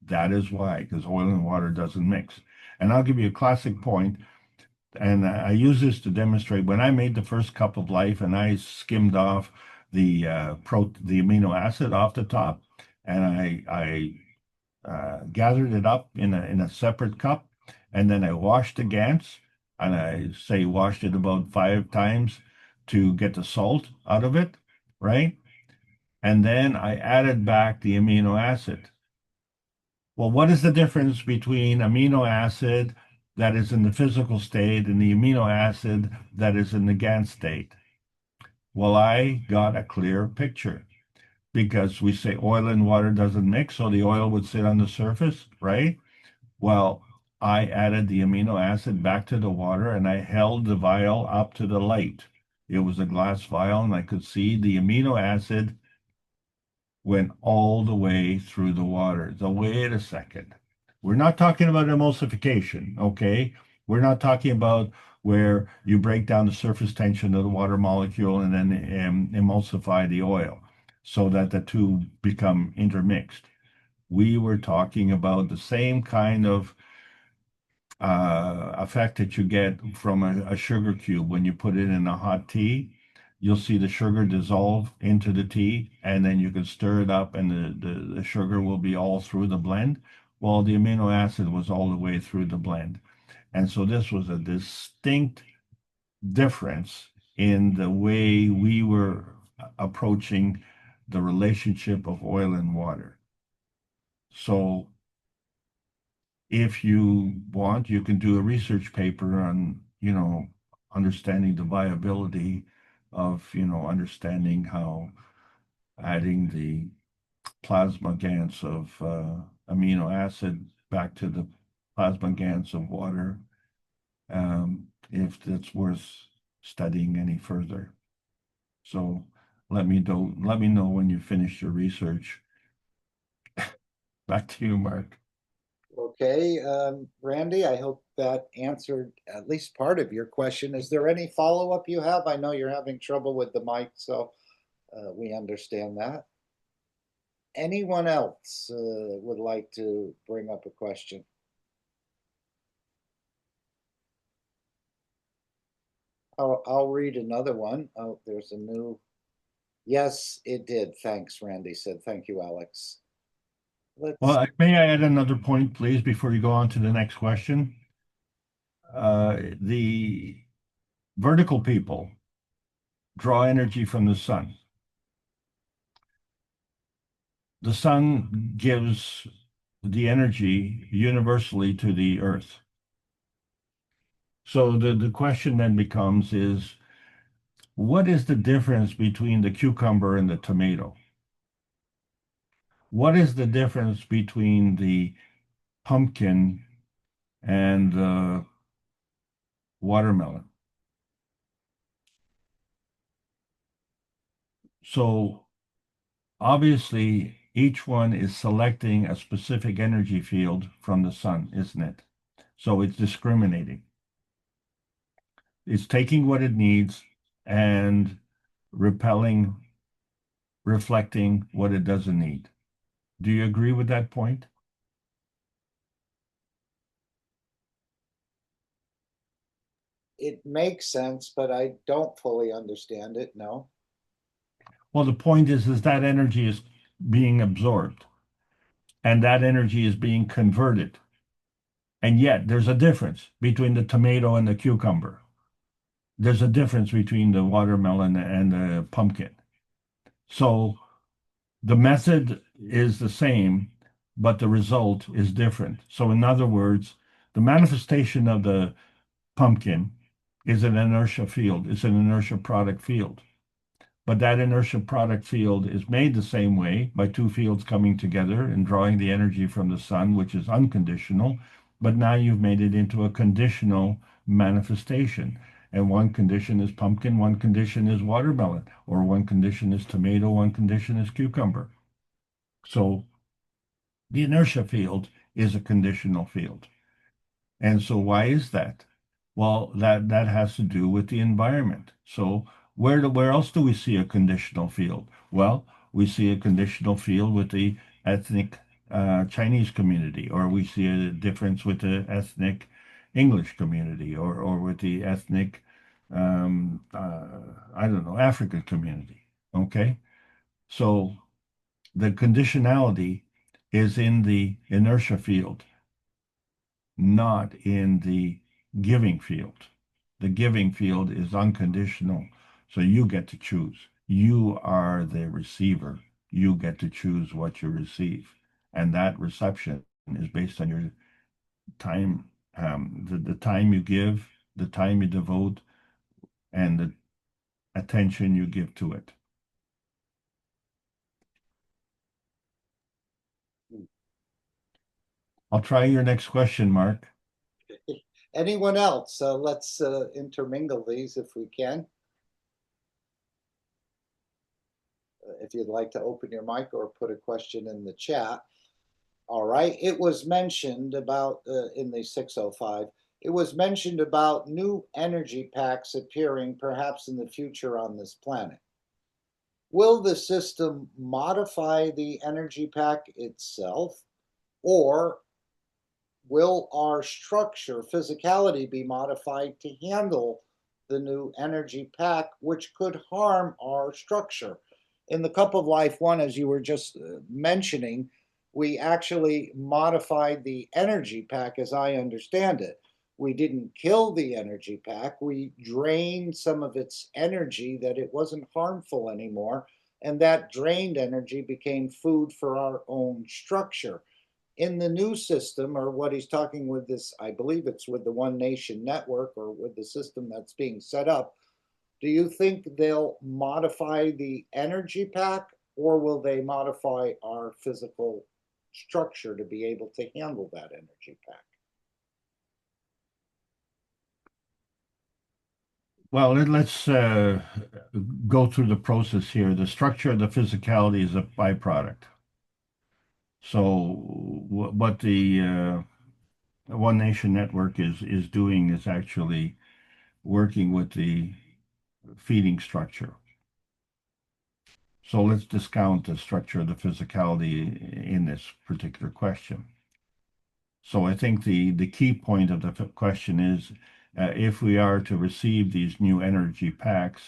[SPEAKER 12] That is why, because oil and water doesn't mix. And I'll give you a classic point, and I use this to demonstrate when I made the first cup of life and I skimmed off the amino acid off the top, and I gathered it up in a separate cup, and then I washed the GANs, and I say washed it about 5 times to get the salt out of it, right? And then I added back the amino acid. Well, what is the difference between amino acid, that is in the physical state and the amino acid that is in the GAN state. Well, I got a clear picture because we say oil and water doesn't mix, so the oil would sit on the surface, right? Well, I added the amino acid back to the water and I held the vial up to the light. It was a glass vial and I could see the amino acid went all the way through the water. So wait a second. We're not talking about emulsification, okay? We're not talking about where you break down the surface tension of the water molecule and then emulsify the oil so that the two become intermixed. We were talking about the same kind of effect that you get from a sugar cube when you put it in a hot tea. You'll see the sugar dissolve into the tea, and then you can stir it up, and the sugar will be all through the blend. Well, the amino acid was all the way through the blend. And so this was a distinct difference in the way we were approaching the relationship of oil and water. So if you want, you can do a research paper on, understanding the viability of, understanding how adding the plasma GANs of amino acid back to the plasma GANs of water, if that's worth studying any further. So let me know when you finish your research. Back to you, Mark.
[SPEAKER 3] Okay, Randy, I hope that answered at least part of your question. Is there any follow-up you have? I know you're having trouble with the mic, so we understand that. Anyone else would like to bring up a question? I'll read another one. Oh, there's a new. Yes, it did. Thanks, Randy said. Thank you, Alex.
[SPEAKER 12] Well, may I add another point, please, before you go on to the next question? The vertical people draw energy from the sun. The sun gives the energy universally to the earth. So the question then becomes is, what is the difference between the cucumber and the tomato? What is the difference between the pumpkin and the watermelon? So obviously, each one is selecting a specific energy field from the sun, isn't it? So it's discriminating. It's taking what it needs and repelling, reflecting what it doesn't need. Do you agree with that point?
[SPEAKER 3] It makes sense, but I don't fully understand it, no.
[SPEAKER 12] Well, the point is that energy is being absorbed and that energy is being converted. And yet there's a difference between the tomato and the cucumber. There's a difference between the watermelon and the pumpkin. So the method is the same, but the result is different. So in other words, the manifestation of the pumpkin is an inertia field, it's an inertia product field. But that inertia product field is made the same way by two fields coming together and drawing the energy from the sun, which is unconditional. But now you've made it into a conditional manifestation. And one condition is pumpkin, one condition is watermelon, or one condition is tomato, one condition is cucumber. So the inertia field is a conditional field. And so why is that? Well, that has to do with the environment. So where else do we see a conditional field? Well, we see a conditional field with the ethnic Chinese community, or we see a difference with the ethnic English community, or with the ethnic, I don't know, African community. Okay? So the conditionality is in the inertia field, not in the giving field. The giving field is unconditional, so you get to choose. You are the receiver. You get to choose what you receive. And that reception is based on your time the time you give, the time you devote, and the attention you give to it. I'll try your next question, Mark.
[SPEAKER 3] Anyone else? Let's intermingle these if we can. If you'd like to open your mic or put a question in the chat. All right. It was mentioned about in the 605, it was mentioned about new energy packs appearing perhaps in the future on this planet. Will the system modify the energy pack itself, or will our structure, physicality, be modified to handle the new energy pack, which could harm our structure? In the Cup of Life 1, as you were just mentioning, we actually modified the energy pack, as I understand it. We didn't kill the energy pack. We drained some of its energy that it wasn't harmful anymore. And that drained energy became food for our own structure. In the new system, or what he's talking with this, I believe it's with the One Nation Network or with the system that's being set up, do you think they'll modify the energy pack, or will they modify our physical structure to be able to handle that energy pack?
[SPEAKER 12] Well, let's go through the process here. The structure of the physicality is a byproduct. So what the One Nation Network is doing is actually working with the feeding structure. So let's discount the structure of the physicality in this particular question. So I think the key point of the question is, if we are to receive these new energy packs,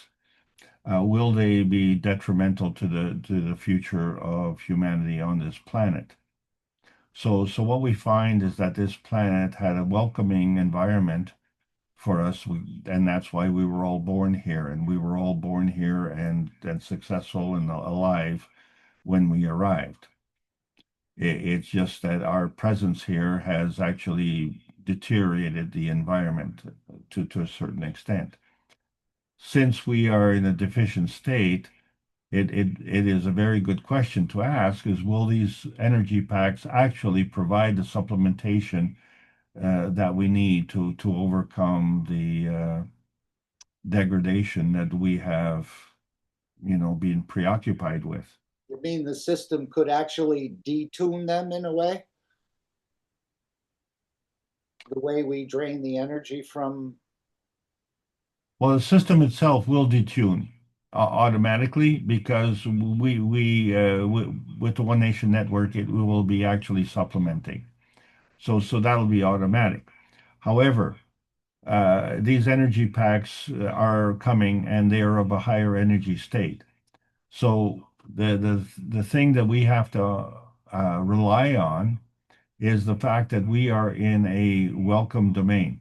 [SPEAKER 12] will they be detrimental to the future of humanity on this planet? So what we find is that this planet had a welcoming environment for us, and that's why we were all born here, and we were all born here and successful and alive when we arrived. It's just that our presence here has actually deteriorated the environment to a certain extent. Since we are in a deficient state, it is a very good question to ask is, will these energy packs actually provide the supplementation that we need to overcome the degradation that we have, been preoccupied with?
[SPEAKER 3] You mean the system could actually detune them in a way? The way we drain the energy from...
[SPEAKER 12] Well, the system itself will detune automatically, because we with the One Nation Network, we will be actually supplementing. So that'll be automatic. However, these energy packs are coming, and they are of a higher energy state. So the thing that we have to rely on is the fact that we are in a welcome domain.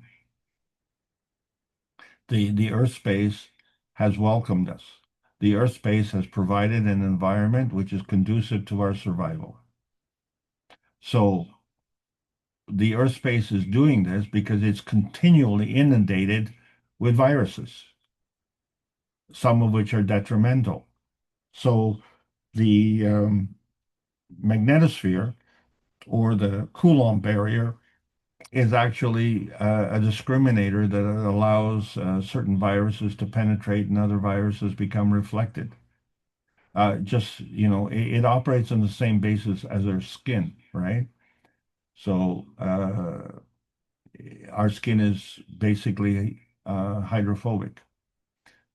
[SPEAKER 12] The Earth space has welcomed us. The Earth space has provided an environment which is conducive to our survival. So the Earth space is doing this because it's continually inundated with viruses, some of which are detrimental. So the magnetosphere, or the Coulomb barrier, is actually a discriminator that allows certain viruses to penetrate and other viruses become reflected. It operates on the same basis as our skin, right? So our skin is basically hydrophobic.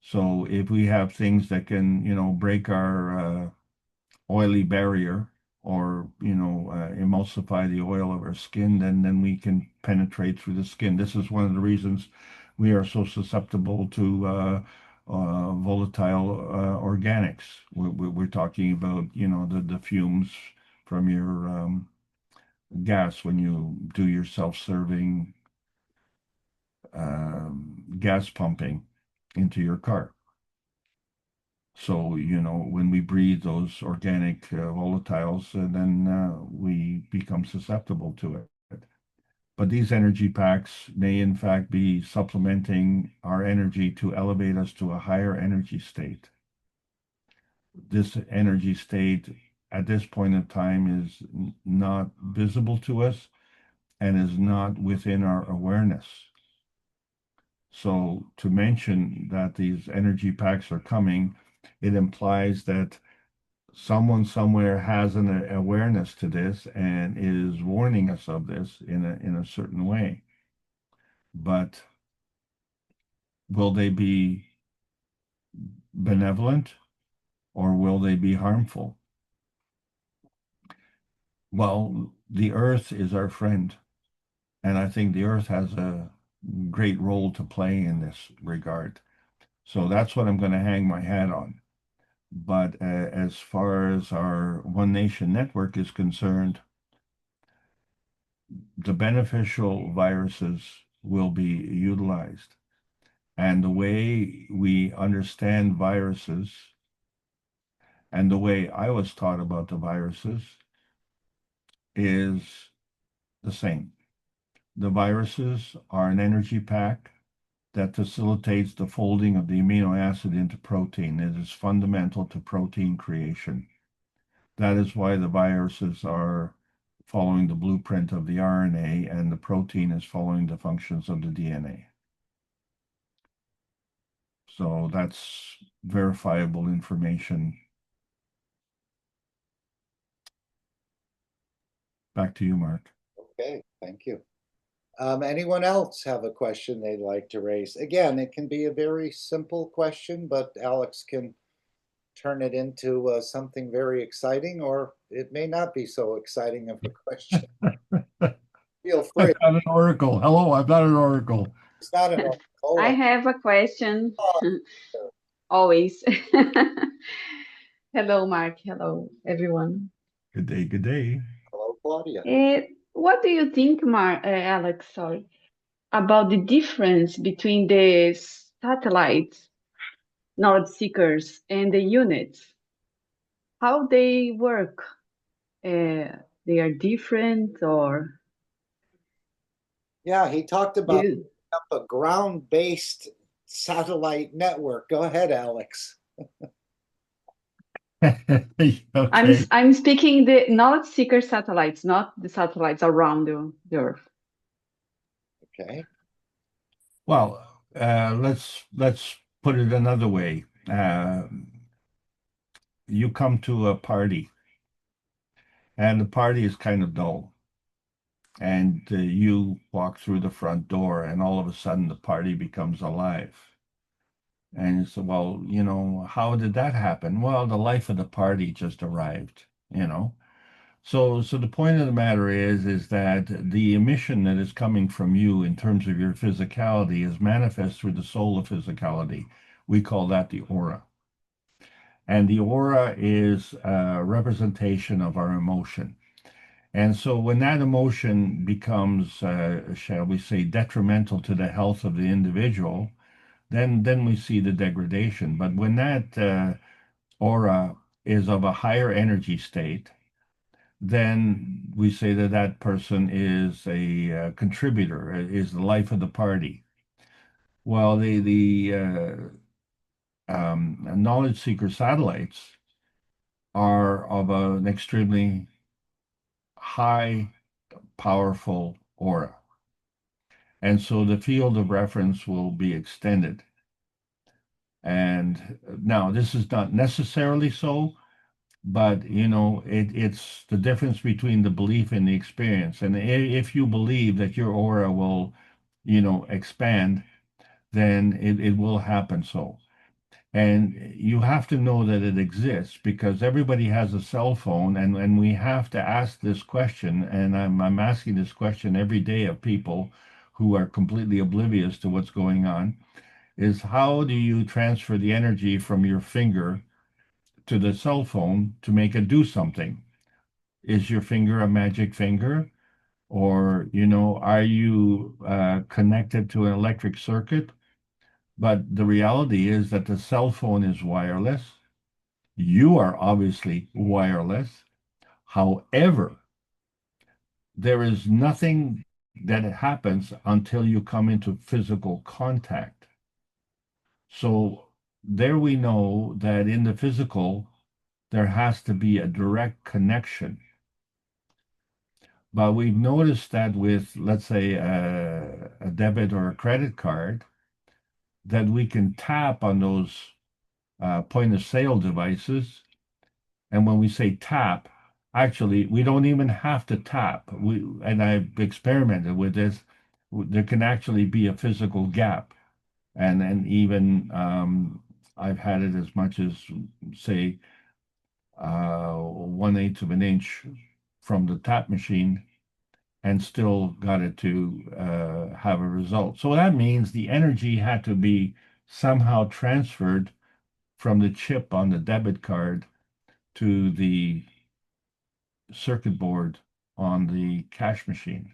[SPEAKER 12] So if we have things that can, break our oily barrier, or emulsify the oil of our skin, then we can penetrate through the skin. This is one of the reasons we are so susceptible to volatile organics. We're talking about the fumes from your gas when you do your self-serving gas pumping into your car. So, when we breathe those organic volatiles, then we become susceptible to it. But these energy packs may in fact be supplementing our energy to elevate us to a higher energy state. This energy state at this point in time is not visible to us and is not within our awareness. So to mention that these energy packs are coming, it implies that someone somewhere has an awareness to this and is warning us of this in a certain way. But will they be benevolent or will they be harmful? Well, the earth is our friend, and I think the earth has a great role to play in this regard. So that's what I'm going to hang my hat on. But as far as our One Nation network is concerned, the beneficial viruses will be utilized. And the way we understand viruses and the way I was taught about the viruses is the same. The viruses are an energy pack that facilitates the folding of the amino acid into protein. It is fundamental to protein creation. That is why the viruses are following the blueprint of the RNA and the protein is following the functions of the DNA. So that's verifiable information. Back to you, Mark.
[SPEAKER 3] Okay, thank you. Anyone else have a question they'd like to raise? Again, it can be a very simple question, but Alex can turn it into something very exciting, or it may not be so exciting of a question. Feel free.
[SPEAKER 12] I'm not an oracle. Hello, I'm not an oracle.
[SPEAKER 3] It's not an oracle.
[SPEAKER 15] I have a question. Always. Hello, Mark. Hello, everyone.
[SPEAKER 12] Good day, good day.
[SPEAKER 3] Hello, Claudia.
[SPEAKER 15] What do you think, Alex, sorry, about the difference between the satellites, knowledge seekers, and the units? How they work? They are different, or?
[SPEAKER 3] Yeah, he talked about a ground-based satellite network. Go ahead, Alex.
[SPEAKER 12] Okay.
[SPEAKER 15] I'm speaking the knowledge seeker satellites, not the satellites around the Earth.
[SPEAKER 3] Okay.
[SPEAKER 12] Well, let's put it another way. You come to a party, and the party is kind of dull. And you walk through the front door, and all of a sudden the party becomes alive. And you say, well, you know, how did that happen? Well, the life of the party just arrived, you know. So the point of the matter is that the emission that is coming from you in terms of your physicality is manifest through the soul of physicality. We call that the aura. And the aura is a representation of our emotion. And so when that emotion becomes, shall we say, detrimental to the health of the individual, then we see the degradation. But when that aura is of a higher energy state, then we say that that person is a contributor, is the life of the party. Well, the knowledge seeker satellites are of an extremely high, powerful aura. And so the field of reference will be extended. And now this is not necessarily so, but you know, it's the difference between the belief and the experience. And if you believe that your aura will, you know, expand, then it will happen so. And you have to know that it exists because everybody has a cell phone, and we have to ask this question. And I'm asking this question every day of people who are completely oblivious to what's going on, is how do you transfer the energy from your finger to the cell phone to make it do something? Is your finger a magic finger? Or, you know, are you connected to an electric circuit? But the reality is that the cell phone is wireless. You are obviously wireless. However, there is nothing that it happens until you come into physical contact. So there we know that in the physical, there has to be a direct connection. But we've noticed that with, let's say, a debit or a credit card, that we can tap on those point of sale devices. And when we say tap, actually, we don't even have to tap. And I've experimented with this. There can actually be a physical gap. And even I've had it as much as, say, 1/8 of an inch from the tap machine and still got it to have a result. So that means the energy had to be somehow transferred from the chip on the debit card to the circuit board on the cash machine.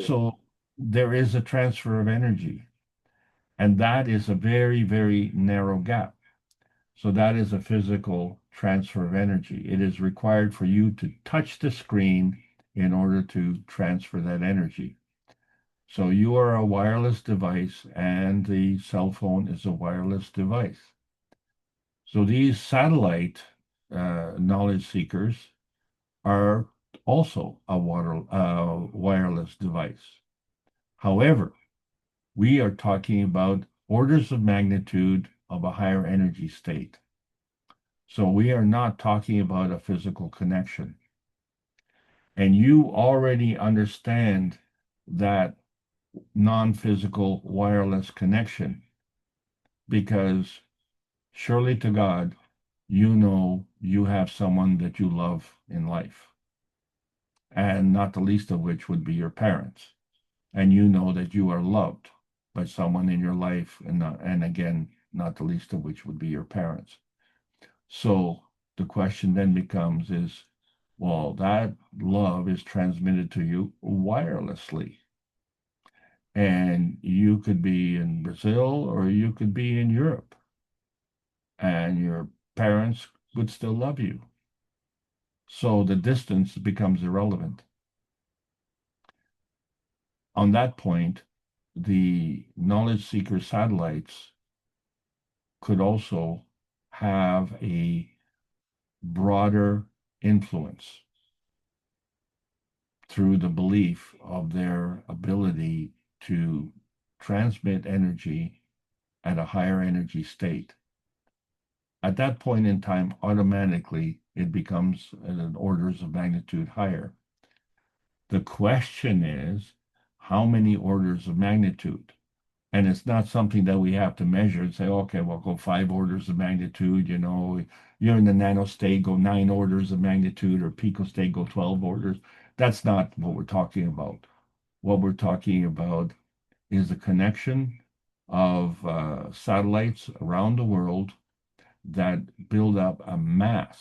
[SPEAKER 12] So there is a transfer of energy, and that is a very, very narrow gap. So that is a physical transfer of energy. It is required for you to touch the screen in order to transfer that energy. So you are a wireless device, and the cell phone is a wireless device. So these satellite knowledge seekers are also a wireless device. However, we are talking about orders of magnitude of a higher energy state. So we are not talking about a physical connection. And you already understand that non-physical wireless connection because surely to God, you know you have someone that you love in life, and not the least of which would be your parents. And you know that you are loved by someone in your life, and again, not the least of which would be your parents. So the question then becomes is, well, that love is transmitted to you wirelessly. And you could be in Brazil or you could be in Europe, and your parents would still love you. So the distance becomes irrelevant. On that point, the knowledge seeker satellites could also have a broader influence through the belief of their ability to transmit energy at a higher energy state. At that point in time, automatically it becomes an orders of magnitude higher. The question is, how many orders of magnitude? And it's not something that we have to measure and say, okay, we'll go 5 orders of magnitude, you're in the nano state, go 9 orders of magnitude, or pico state, go 12 orders. That's not what we're talking about. What we're talking about is the connection of satellites around the world that build up a mass,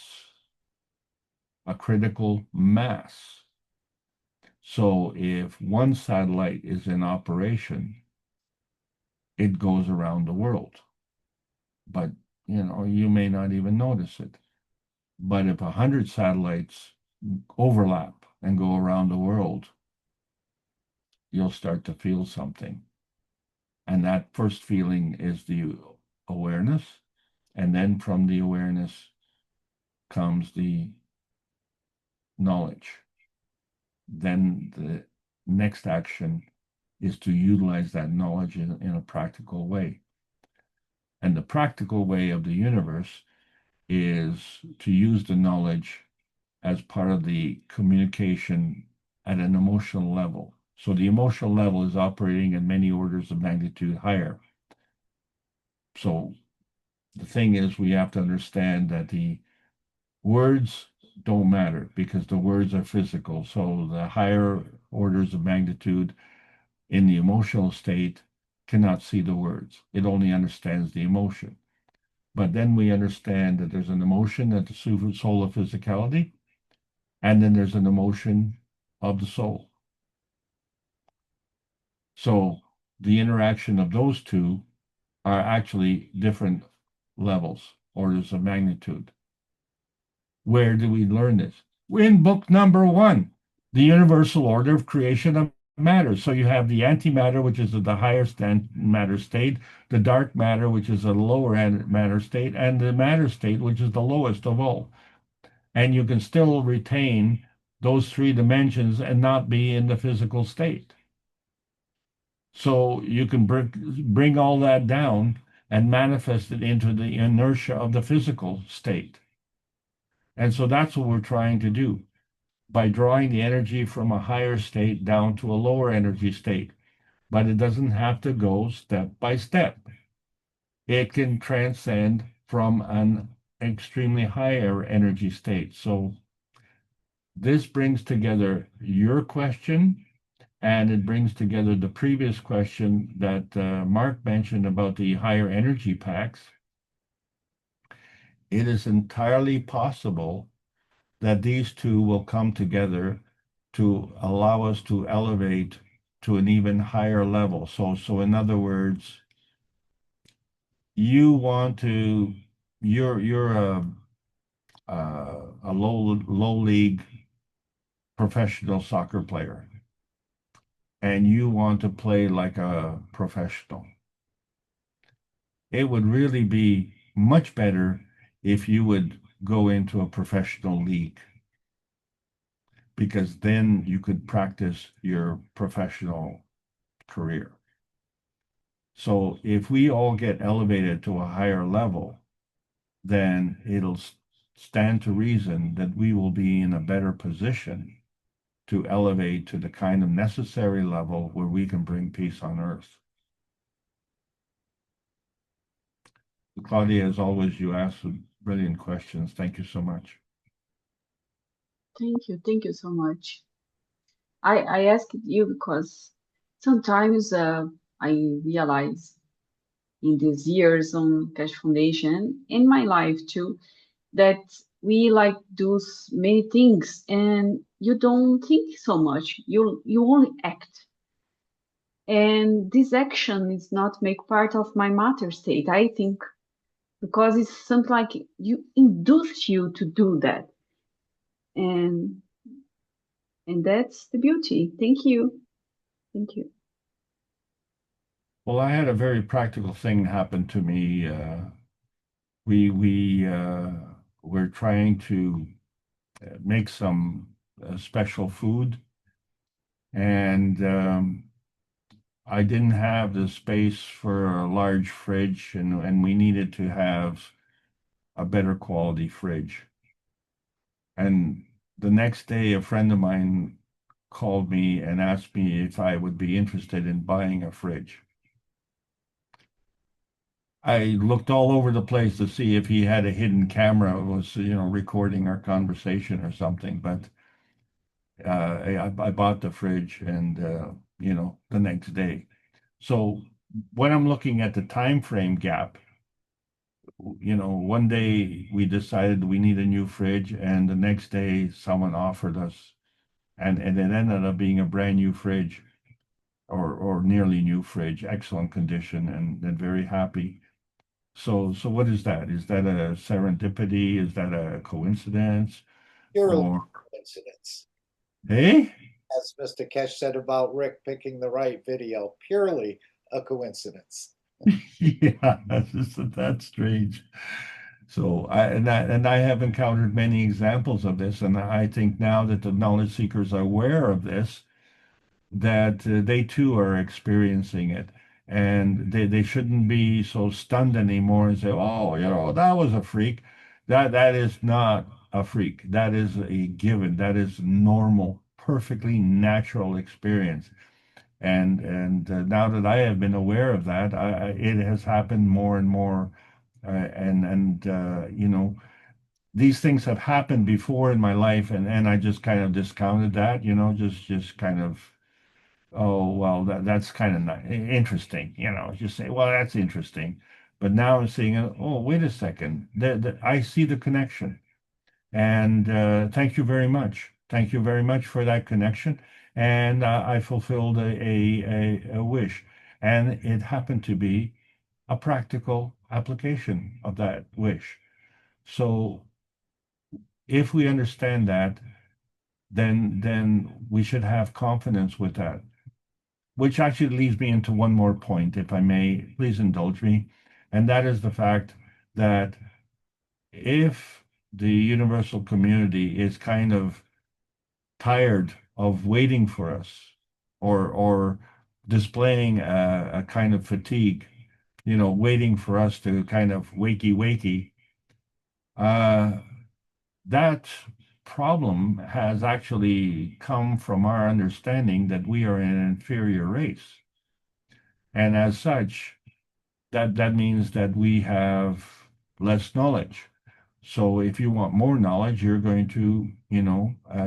[SPEAKER 12] a critical mass. So if one satellite is in operation, it goes around the world. But, you may not even notice it. But if 100 satellites overlap and go around the world, you'll start to feel something. And that first feeling is the awareness. And then from the awareness comes the knowledge. Then the next action is to utilize that knowledge in a practical way. And the practical way of the universe is to use the knowledge as part of the communication at an emotional level. So the emotional level is operating at many orders of magnitude higher. So the thing is, we have to understand that the words don't matter because the words are physical. So the higher orders of magnitude in the emotional state cannot see the words. It only understands the emotion. But then we understand that there's an emotion at the soul of physicality, and then there's an emotion of the soul. So the interaction of those two are actually different levels, orders of magnitude. Where do we learn this? We're in book number 1. the universal order of creation of matter. So you have the antimatter, which is the highest matter state, the dark matter, which is a lower matter state, and the matter state, which is the lowest of all. And you can still retain those three dimensions and not be in the physical state. So you can bring all that down and manifest it into the inertia of the physical state. And so that's what we're trying to do by drawing the energy from a higher state down to a lower energy state. But it doesn't have to go step by step. It can transcend from an extremely higher energy state. So this brings together your question, and it brings together the previous question that Mark mentioned about the higher energy packs. It is entirely possible that these two will come together to allow us to elevate to an even higher level. So in other words, you want to, you're a low league professional soccer player, and you want to play like a professional. It would really be much better if you would go into a professional league, because then you could practice your professional career. So if we all get elevated to a higher level, then it'll stand to reason that we will be in a better position to elevate to the kind of necessary level where we can bring peace on earth. Claudia, as always, you ask brilliant questions. Thank you so much.
[SPEAKER 15] Thank you so much. I asked you because sometimes I realize in these years on Keshe Foundation, in my life too, that we like do many things and you don't think so much. You only act. And this action is not make part of my matter state, I think, because it's something like you induce you to do that. And that's the beauty. Thank you. Thank you.
[SPEAKER 12] Well, I had a very practical thing happen to me. We're trying to make some special food, and I didn't have the space for a large fridge, and we needed to have a better quality fridge. And the next day, a friend of mine called me and asked me if I would be interested in buying a fridge. I looked all over the place to see if he had a hidden camera, was, recording our conversation or something. But I bought the fridge, and the next day. So when I'm looking at the time frame gap, one day we decided we need a new fridge, and the next day someone offered us, and it ended up being a brand new fridge, or nearly new fridge, excellent condition, and very happy. So what is that? Is that a serendipity? Is that a coincidence?
[SPEAKER 3] Purely
[SPEAKER 12] Or
[SPEAKER 3] coincidence.
[SPEAKER 12] hey?
[SPEAKER 3] As Mr. Keshe said about Rick picking the right video, purely a coincidence.
[SPEAKER 12] Yeah, that's strange. So I have encountered many examples of this, and I think now that the knowledge seekers are aware of this, that they too are experiencing it, and they shouldn't be so stunned anymore and say, "Oh, that was a freak." That is not a freak. That is a given. That is normal, perfectly natural experience. And now that I have been aware of that, it has happened more and more, and these things have happened before in my life, and I just kind of discounted that, just kind of, oh well, that's kind of interesting, just say, well, that's interesting, but now I'm seeing, oh, wait a second, I see the connection, and thank you very much. Thank you very much for that connection. And I fulfilled a wish. And it happened to be a practical application of that wish. So if we understand that, then we should have confidence with that. Which actually leads me into one more point, if I may, please indulge me, and that is the fact that if the universal community is kind of tired of waiting for us or displaying a kind of fatigue, waiting for us to kind of wakey, that problem has actually come from our understanding that we are an inferior race. And as such, that means that we have less knowledge. So if you want more knowledge, you're going to,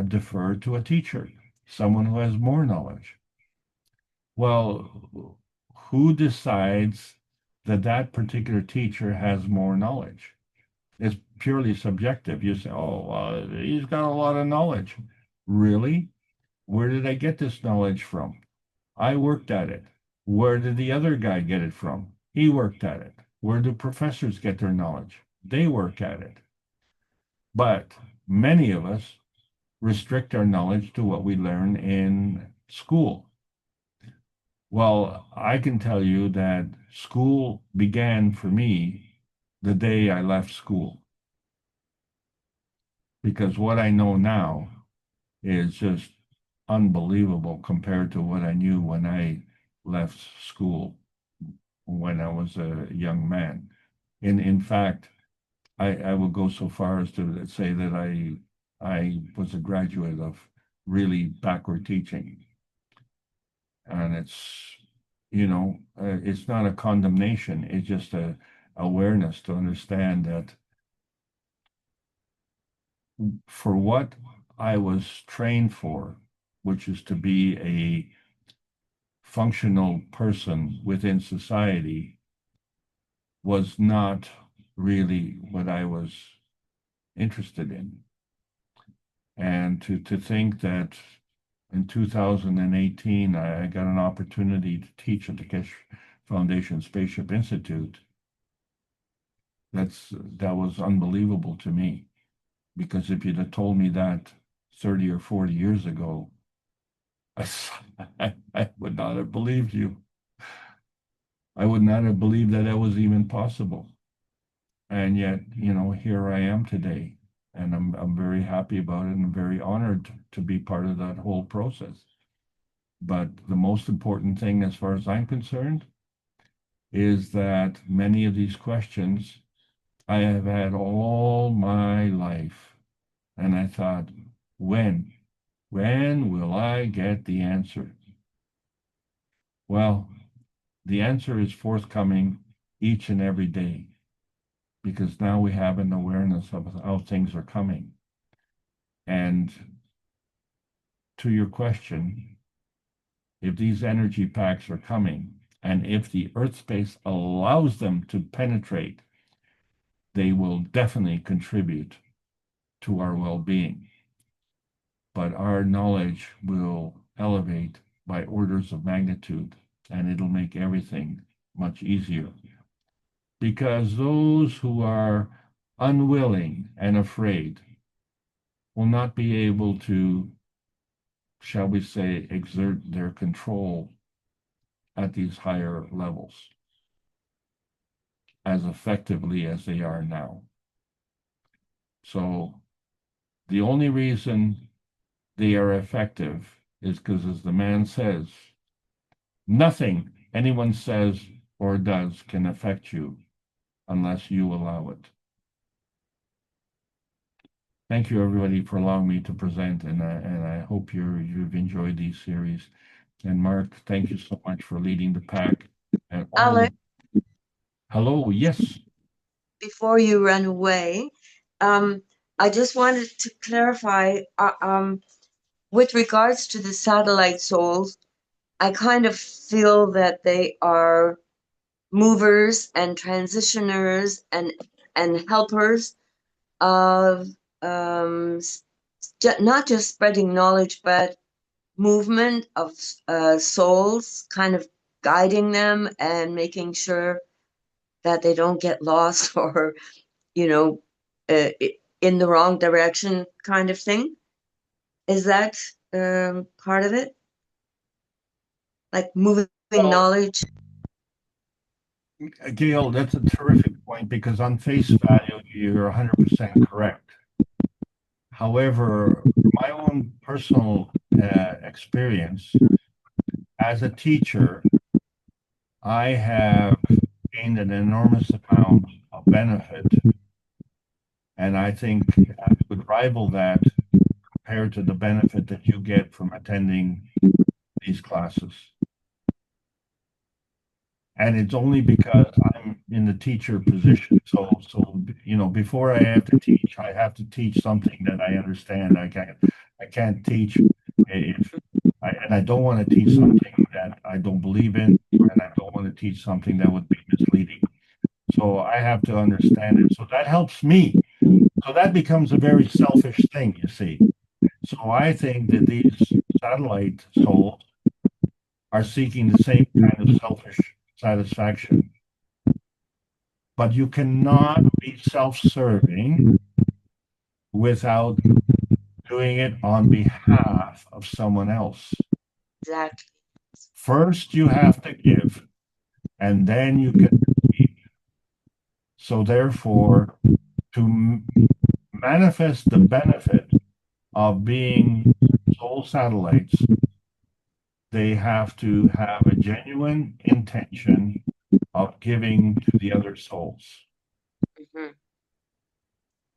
[SPEAKER 12] defer to a teacher, someone who has more knowledge. Well, who decides that that particular teacher has more knowledge? It's purely subjective. You say, oh, he's got a lot of knowledge. Really? Where did I get this knowledge from? I worked at it. Where did the other guy get it from? He worked at it. Where do professors get their knowledge? They work at it. But many of us restrict our knowledge to what we learn in school. Well, I can tell you that school began for me the day I left school. Because what I know now is just unbelievable compared to what I knew when I left school when I was a young man. In fact, I will go so far as to say that I was a graduate of really backward teaching. And it's not a condemnation. It's just a awareness to understand that for what I was trained for, which is to be a functional person within society, was not really what I was interested in. And to think that in 2018, I got an opportunity to teach at the Keshe Foundation Spaceship Institute. That was unbelievable to me, because if you'd have told me that 30 or 40 years ago, I would not have believed you. I would not have believed that was even possible. And yet, here I am today. And I'm very happy about it, and I'm very honored to be part of that whole process. But the most important thing, as far as I'm concerned, is that many of these questions I have had all my life. And I thought, when will I get the answer? Well, the answer is forthcoming each and every day, because now we have an awareness of how things are coming. And to your question, if these energy packs are coming, and if the Earth space allows them to penetrate, they will definitely contribute to our well-being. But our knowledge will elevate by orders of magnitude, and it'll make everything much easier. Because those who are unwilling and afraid will not be able to, shall we say, exert their control at these higher levels as effectively as they are now. So the only reason they are effective is because, as the man says, nothing anyone says or does can affect you unless you allow it. Thank you, everybody, for allowing me to present, and I hope you've enjoyed these series. And Mark, thank you so much for leading the pack. And
[SPEAKER 11] Alex,
[SPEAKER 12] hello, yes.
[SPEAKER 11] before you run away, I just wanted to clarify, with regards to the satellite souls, I kind of feel that they are movers and transitioners and helpers of not just spreading knowledge, but movement of souls, kind of guiding them and making sure that they don't get lost or, in the wrong direction, kind of thing. Is that part of it? Like moving
[SPEAKER 12] Well,
[SPEAKER 11] knowledge?
[SPEAKER 12] Gail, that's a terrific point because on face value, you're 100% correct. However, my own personal experience as a teacher, I have gained an enormous amount of benefit, and I think I would rival that compared to the benefit that you get from attending these classes. And it's only because I'm in the teacher position. So before I have to teach, I have to teach something that I understand. I can't teach if and I don't want to teach something that I don't believe in, and I don't want to teach something that would be misleading. So I have to understand it. So that helps me. So that becomes a very selfish thing, you see. So I think that these satellite souls are seeking the same kind of selfish satisfaction. But you cannot be self-serving without doing it on behalf of someone else.
[SPEAKER 11] Exactly.
[SPEAKER 12] First, you have to give, and then you can receive. So therefore, to manifest the benefit of being soul satellites, they have to have a genuine intention of giving to the other souls.
[SPEAKER 11] Mm-hmm.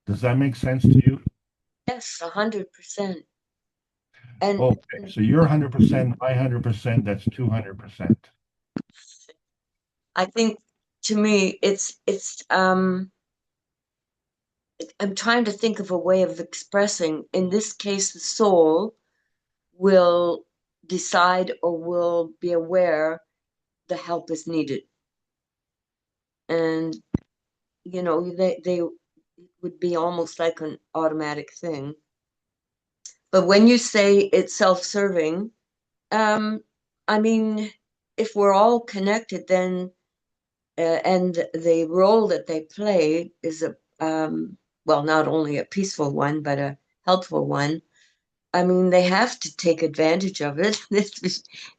[SPEAKER 12] Does that make sense to you?
[SPEAKER 11] Yes, 100%. And
[SPEAKER 12] okay, so you're 100%, my 100%, that's 200%.
[SPEAKER 11] I think to me, I'm trying to think of a way of expressing. In this case, the soul will decide or will be aware the help is needed. And, they would be almost like an automatic thing. But when you say it's self-serving, I mean, if we're all connected, then and the role that they play is not only a peaceful one, but a helpful one. I mean, they have to take advantage of it.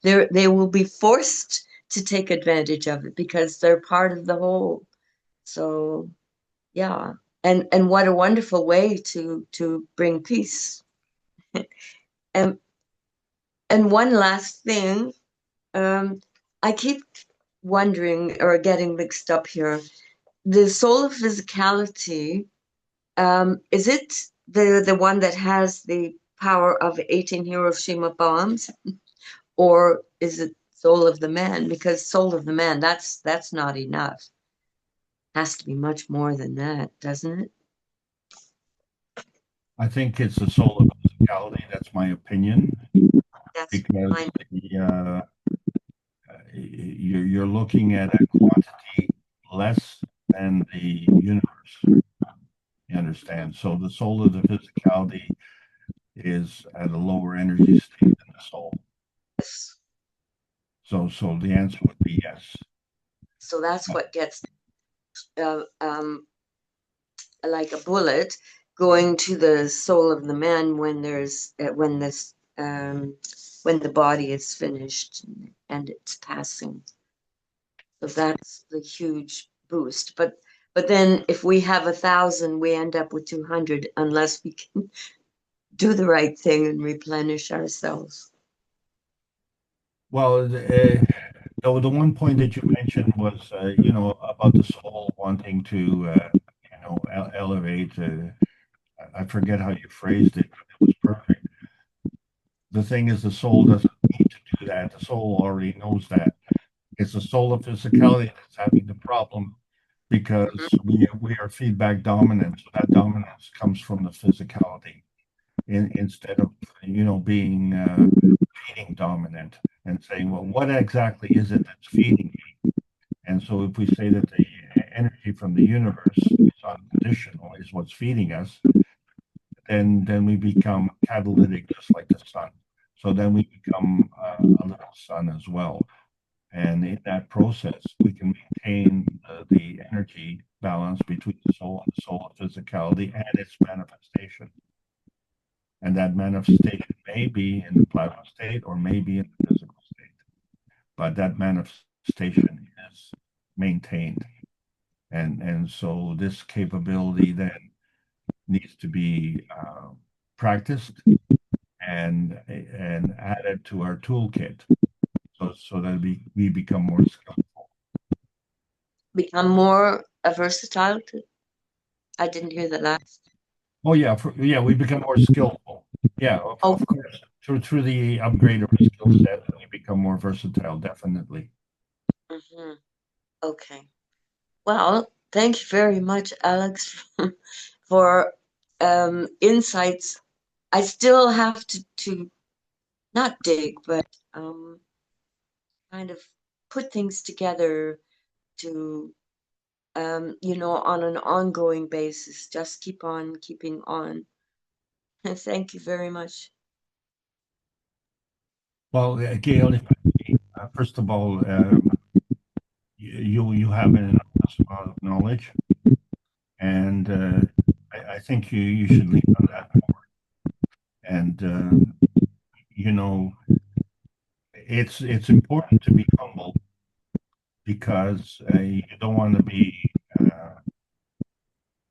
[SPEAKER 11] They will be forced to take advantage of it because they're part of the whole. So, yeah, and what a wonderful way to bring peace. and and one last thing, I keep wondering or getting mixed up here. The soul of physicality, is it the one that has the power of 18 Hiroshima bombs, or is it soul of the man? Because soul of the man, that's not enough. Has to be much more than that, doesn't it?
[SPEAKER 12] I think it's the soul of physicality. That's my opinion.
[SPEAKER 11] That's
[SPEAKER 12] because
[SPEAKER 11] fine.
[SPEAKER 12] You're looking at a quantity less than the universe. You understand? So the soul of the physicality is at a lower energy state than the soul.
[SPEAKER 11] Yes.
[SPEAKER 12] So the answer would be yes.
[SPEAKER 11] So that's what gets like a bullet going to the soul of the man when there's when the body is finished and it's passing. So that's the huge boost. But then if we have 1,000, we end up with 200 unless we can do the right thing and replenish ourselves.
[SPEAKER 12] Well, the one point that you mentioned was, about the soul wanting to, elevate. I forget how you phrased it, but it was perfect. The thing is, the soul doesn't need to do that. The soul already knows that. It's the soul of physicality that's having the problem because we are feedback dominant. So that dominance comes from the physicality instead of, being feeding dominant and saying, well, what exactly is it that's feeding me? And so if we say that the energy from the universe is unconditional, is what's feeding us, then we become catalytic, just like the sun. So then we become a little sun as well. And in that process, we can maintain the energy balance between the soul and the soul of physicality and its manifestation. And that manifestation may be in the plasma state or may be in the physical state. But that manifestation is maintained. And so this capability then needs to be practiced and added to our toolkit so that we become more skillful.
[SPEAKER 11] Become more versatile. I didn't hear the last.
[SPEAKER 12] Oh yeah, we become more skillful. Yeah, of course. Through the upgrade of our skill set, we become more versatile, definitely.
[SPEAKER 11] Mm-hmm. Okay. Well, thank you very much, Alex, for insights. I still have to not dig, but kind of put things together to on an ongoing basis. Just keep on keeping on. Thank you very much.
[SPEAKER 12] Well, Gail, first of all, you have an enormous amount of knowledge, and I think you should lean on that more. And it's important to be humble because you don't want to be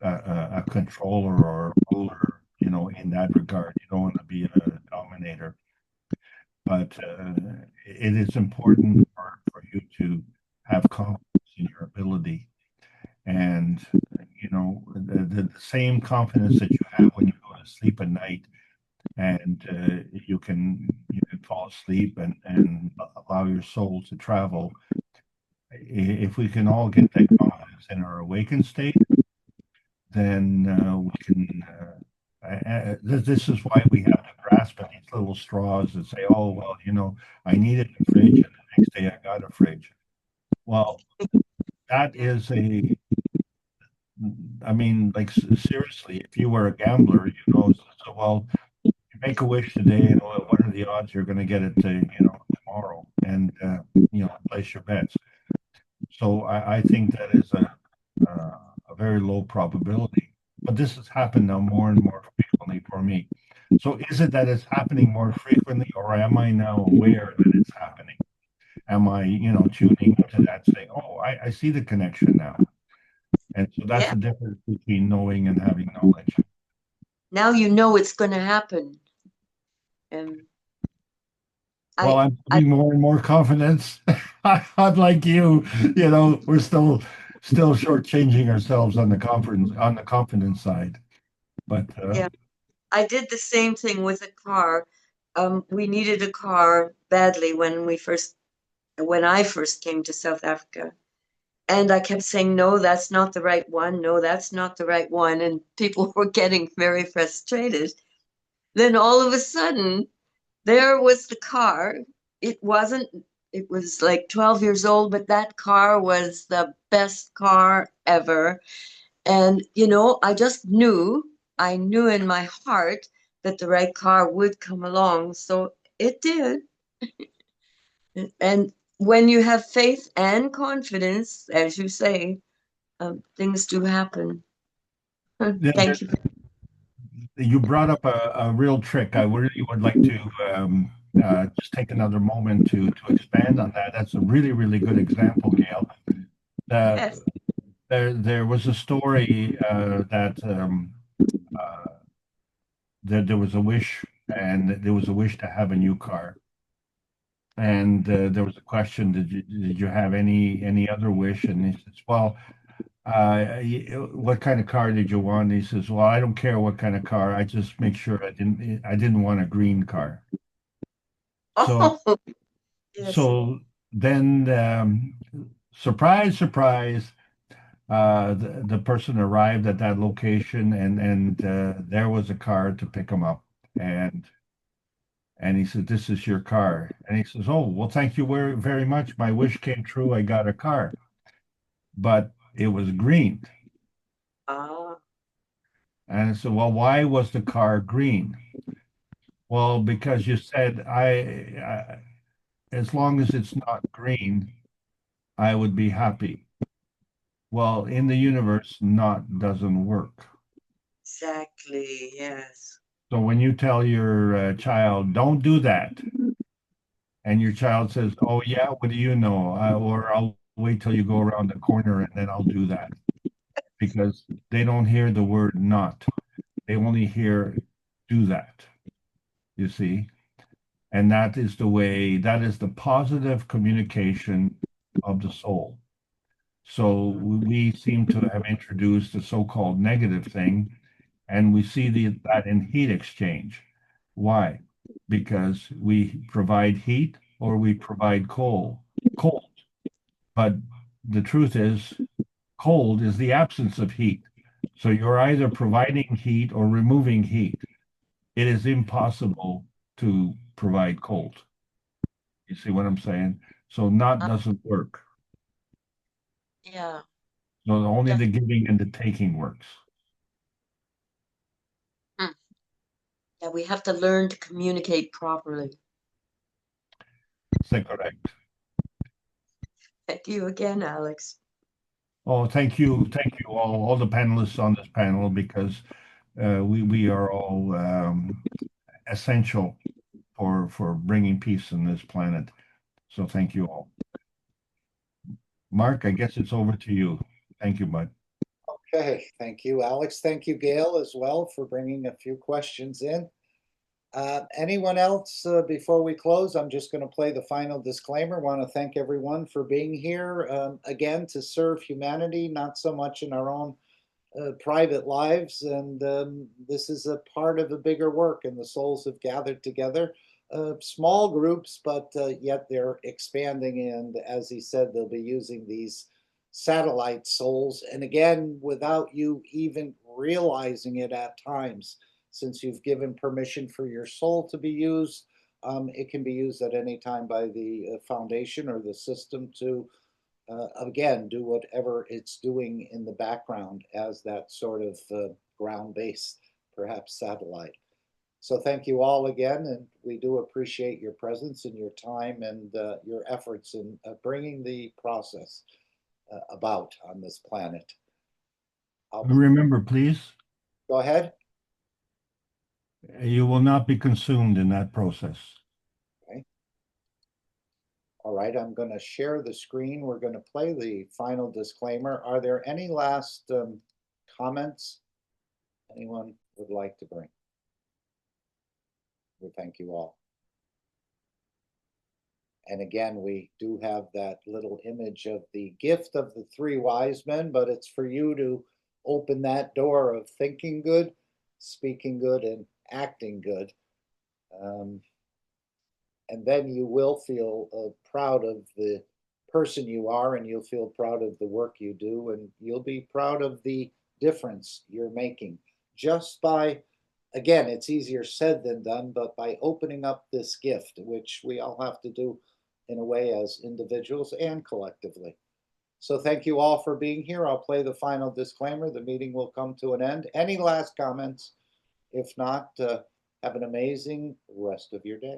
[SPEAKER 12] a controller or a ruler, in that regard. You don't want to be a dominator. But it is important for you to have confidence in your ability. And, the same confidence that you have when you go to sleep at night and you can fall asleep and allow your soul to travel. If we can all get that confidence in our awakened state, then we can. This is why we have to grasp at these little straws and say, "Oh well, I needed a fridge, and the next day I got a fridge." Well, that is I mean, like seriously, if you were a gambler, so well, you make a wish today, and what are the odds you're going to get it tomorrow? And place your bets. So I think that is a very low probability. But this has happened now more and more frequently for me. So is it that it's happening more frequently, or am I now aware that it's happening? Am I, tuning into that, saying, "Oh, I see the connection now," and so that's the difference between knowing and having knowledge.
[SPEAKER 11] Now you know it's going to happen.
[SPEAKER 12] Well, I'm having more and more confidence. Unlike you, we're still shortchanging ourselves on the confidence side. But
[SPEAKER 11] yeah, I did the same thing with a car. We needed a car badly when I first came to South Africa. And I kept saying, no, that's not the right one. No, that's not the right one. And people were getting very frustrated. Then all of a sudden, there was the car. It was like 12 years old, but that car was the best car ever. And, I knew in my heart that the right car would come along. So it did. And when you have faith and confidence, as you say, things do happen. Thank you.
[SPEAKER 12] You brought up a real trick. I really would like to just take another moment to expand on that. That's a really, really good example, Gail.
[SPEAKER 11] Yes.
[SPEAKER 12] There was a story that there was a wish, and there was a wish to have a new car. And there was a question: Did you have any other wish? And he says, "Well, what kind of car did you want?" He says, "Well, I don't care what kind of car. I just make sure I didn't want a green car." So,
[SPEAKER 11] yes.
[SPEAKER 12] So then, surprise, surprise, the person arrived at that location, and there was a car to pick him up, and he said, "This is your car." And he says, "Oh, well, thank you very, very much. My wish came true. I got a car." But it was green. And so, well, why was the car green? Well, because you said, as long as it's not green, I would be happy. Well, in the universe, not doesn't work.
[SPEAKER 11] Exactly, yes.
[SPEAKER 12] So when you tell your child, don't do that, and your child says, oh yeah, what do you know? Or I'll wait till you go around the corner and then I'll do that. Because they don't hear the word not. They only hear do that, you see? And that is the positive communication of the soul. So we seem to have introduced a so-called negative thing, and we see that in heat exchange. Why? Because we provide heat or we provide cold. But the truth is, cold is the absence of heat. So you're either providing heat or removing heat. It is impossible to provide cold. You see what I'm saying? So not doesn't work.
[SPEAKER 11] Yeah.
[SPEAKER 12] So only the giving and the taking works.
[SPEAKER 11] Yeah, we have to learn to communicate properly.
[SPEAKER 12] C'est correct.
[SPEAKER 11] Thank you again, Alex.
[SPEAKER 12] Oh, thank you all the panelists on this panel, because we are all essential for bringing peace in this planet. So thank you all. Mark, I guess it's over to you. Thank you, bud.
[SPEAKER 3] Okay, thank you, Alex. Thank you, Gail, as well, for bringing a few questions in. Anyone else before we close? I'm just going to play the final disclaimer. Want to thank everyone for being here again to serve humanity, not so much in our own private lives. And this is a part of a bigger work, and the souls have gathered together. Small groups, but yet they're expanding. And as he said, they'll be using these satellite souls. And again, without you even realizing it at times, since you've given permission for your soul to be used, it can be used at any time by the foundation or the system to, again, do whatever it's doing in the background as that sort of ground-based, perhaps satellite. So thank you all again, and we do appreciate your presence and your time and your efforts in bringing the process about on this planet.
[SPEAKER 12] Remember, please.
[SPEAKER 3] Go ahead.
[SPEAKER 12] You will not be consumed in that process.
[SPEAKER 3] Okay. All right, I'm going to share the screen. We're going to play the final disclaimer. Are there any last comments anyone would like to bring? We thank you all. And again, we do have that little image of the gift of the three wise men, but it's for you to open that door of thinking good, speaking good, and acting good. And then you will feel proud of the person you are, and you'll feel proud of the work you do, and you'll be proud of the difference you're making just by, again, it's easier said than done, but by opening up this gift, which we all have to do in a way as individuals and collectively. So thank you all for being here. I'll play the final disclaimer. The meeting will come to an end. Any last comments? If not, have an amazing rest of your day.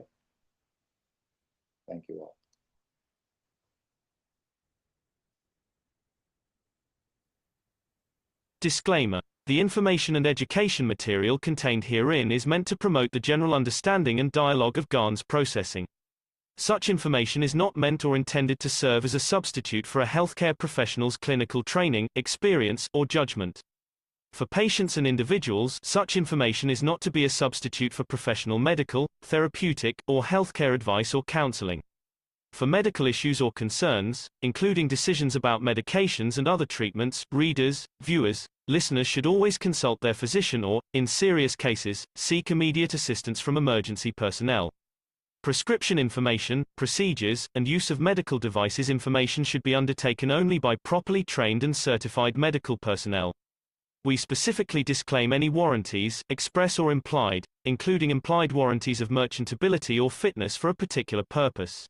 [SPEAKER 3] Thank you all.
[SPEAKER 1] Disclaimer. The information and education material contained herein is meant to promote the general understanding and dialogue of GAN's processing. Such information is not meant or intended to serve as a substitute for a healthcare professional's clinical training, experience, or judgment. For patients and individuals, such information is not to be a substitute for professional medical, therapeutic, or healthcare advice or counseling. For medical issues or concerns, including decisions about medications and other treatments, readers, viewers, listeners should always consult their physician or, in serious cases, seek immediate assistance from emergency personnel. Prescription information, procedures, and use of medical devices information should be undertaken only by properly trained and certified medical personnel. We specifically disclaim any warranties, express or implied, including implied warranties of merchantability or fitness for a particular purpose.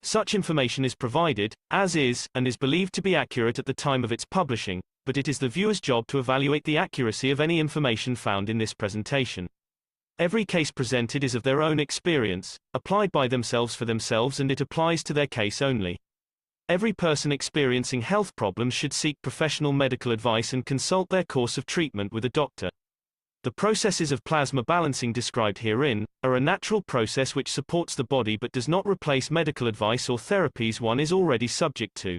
[SPEAKER 1] Such information is provided, as is, and is believed to be accurate at the time of its publishing, but it is the viewer's job to evaluate the accuracy of any information found in this presentation. Every case presented is of their own experience, applied by themselves for themselves, and it applies to their case only. Every person experiencing health problems should seek professional medical advice and consult their course of treatment with a doctor. The processes of plasma balancing described herein are a natural process which supports the body but does not replace medical advice or therapies one is already subject to.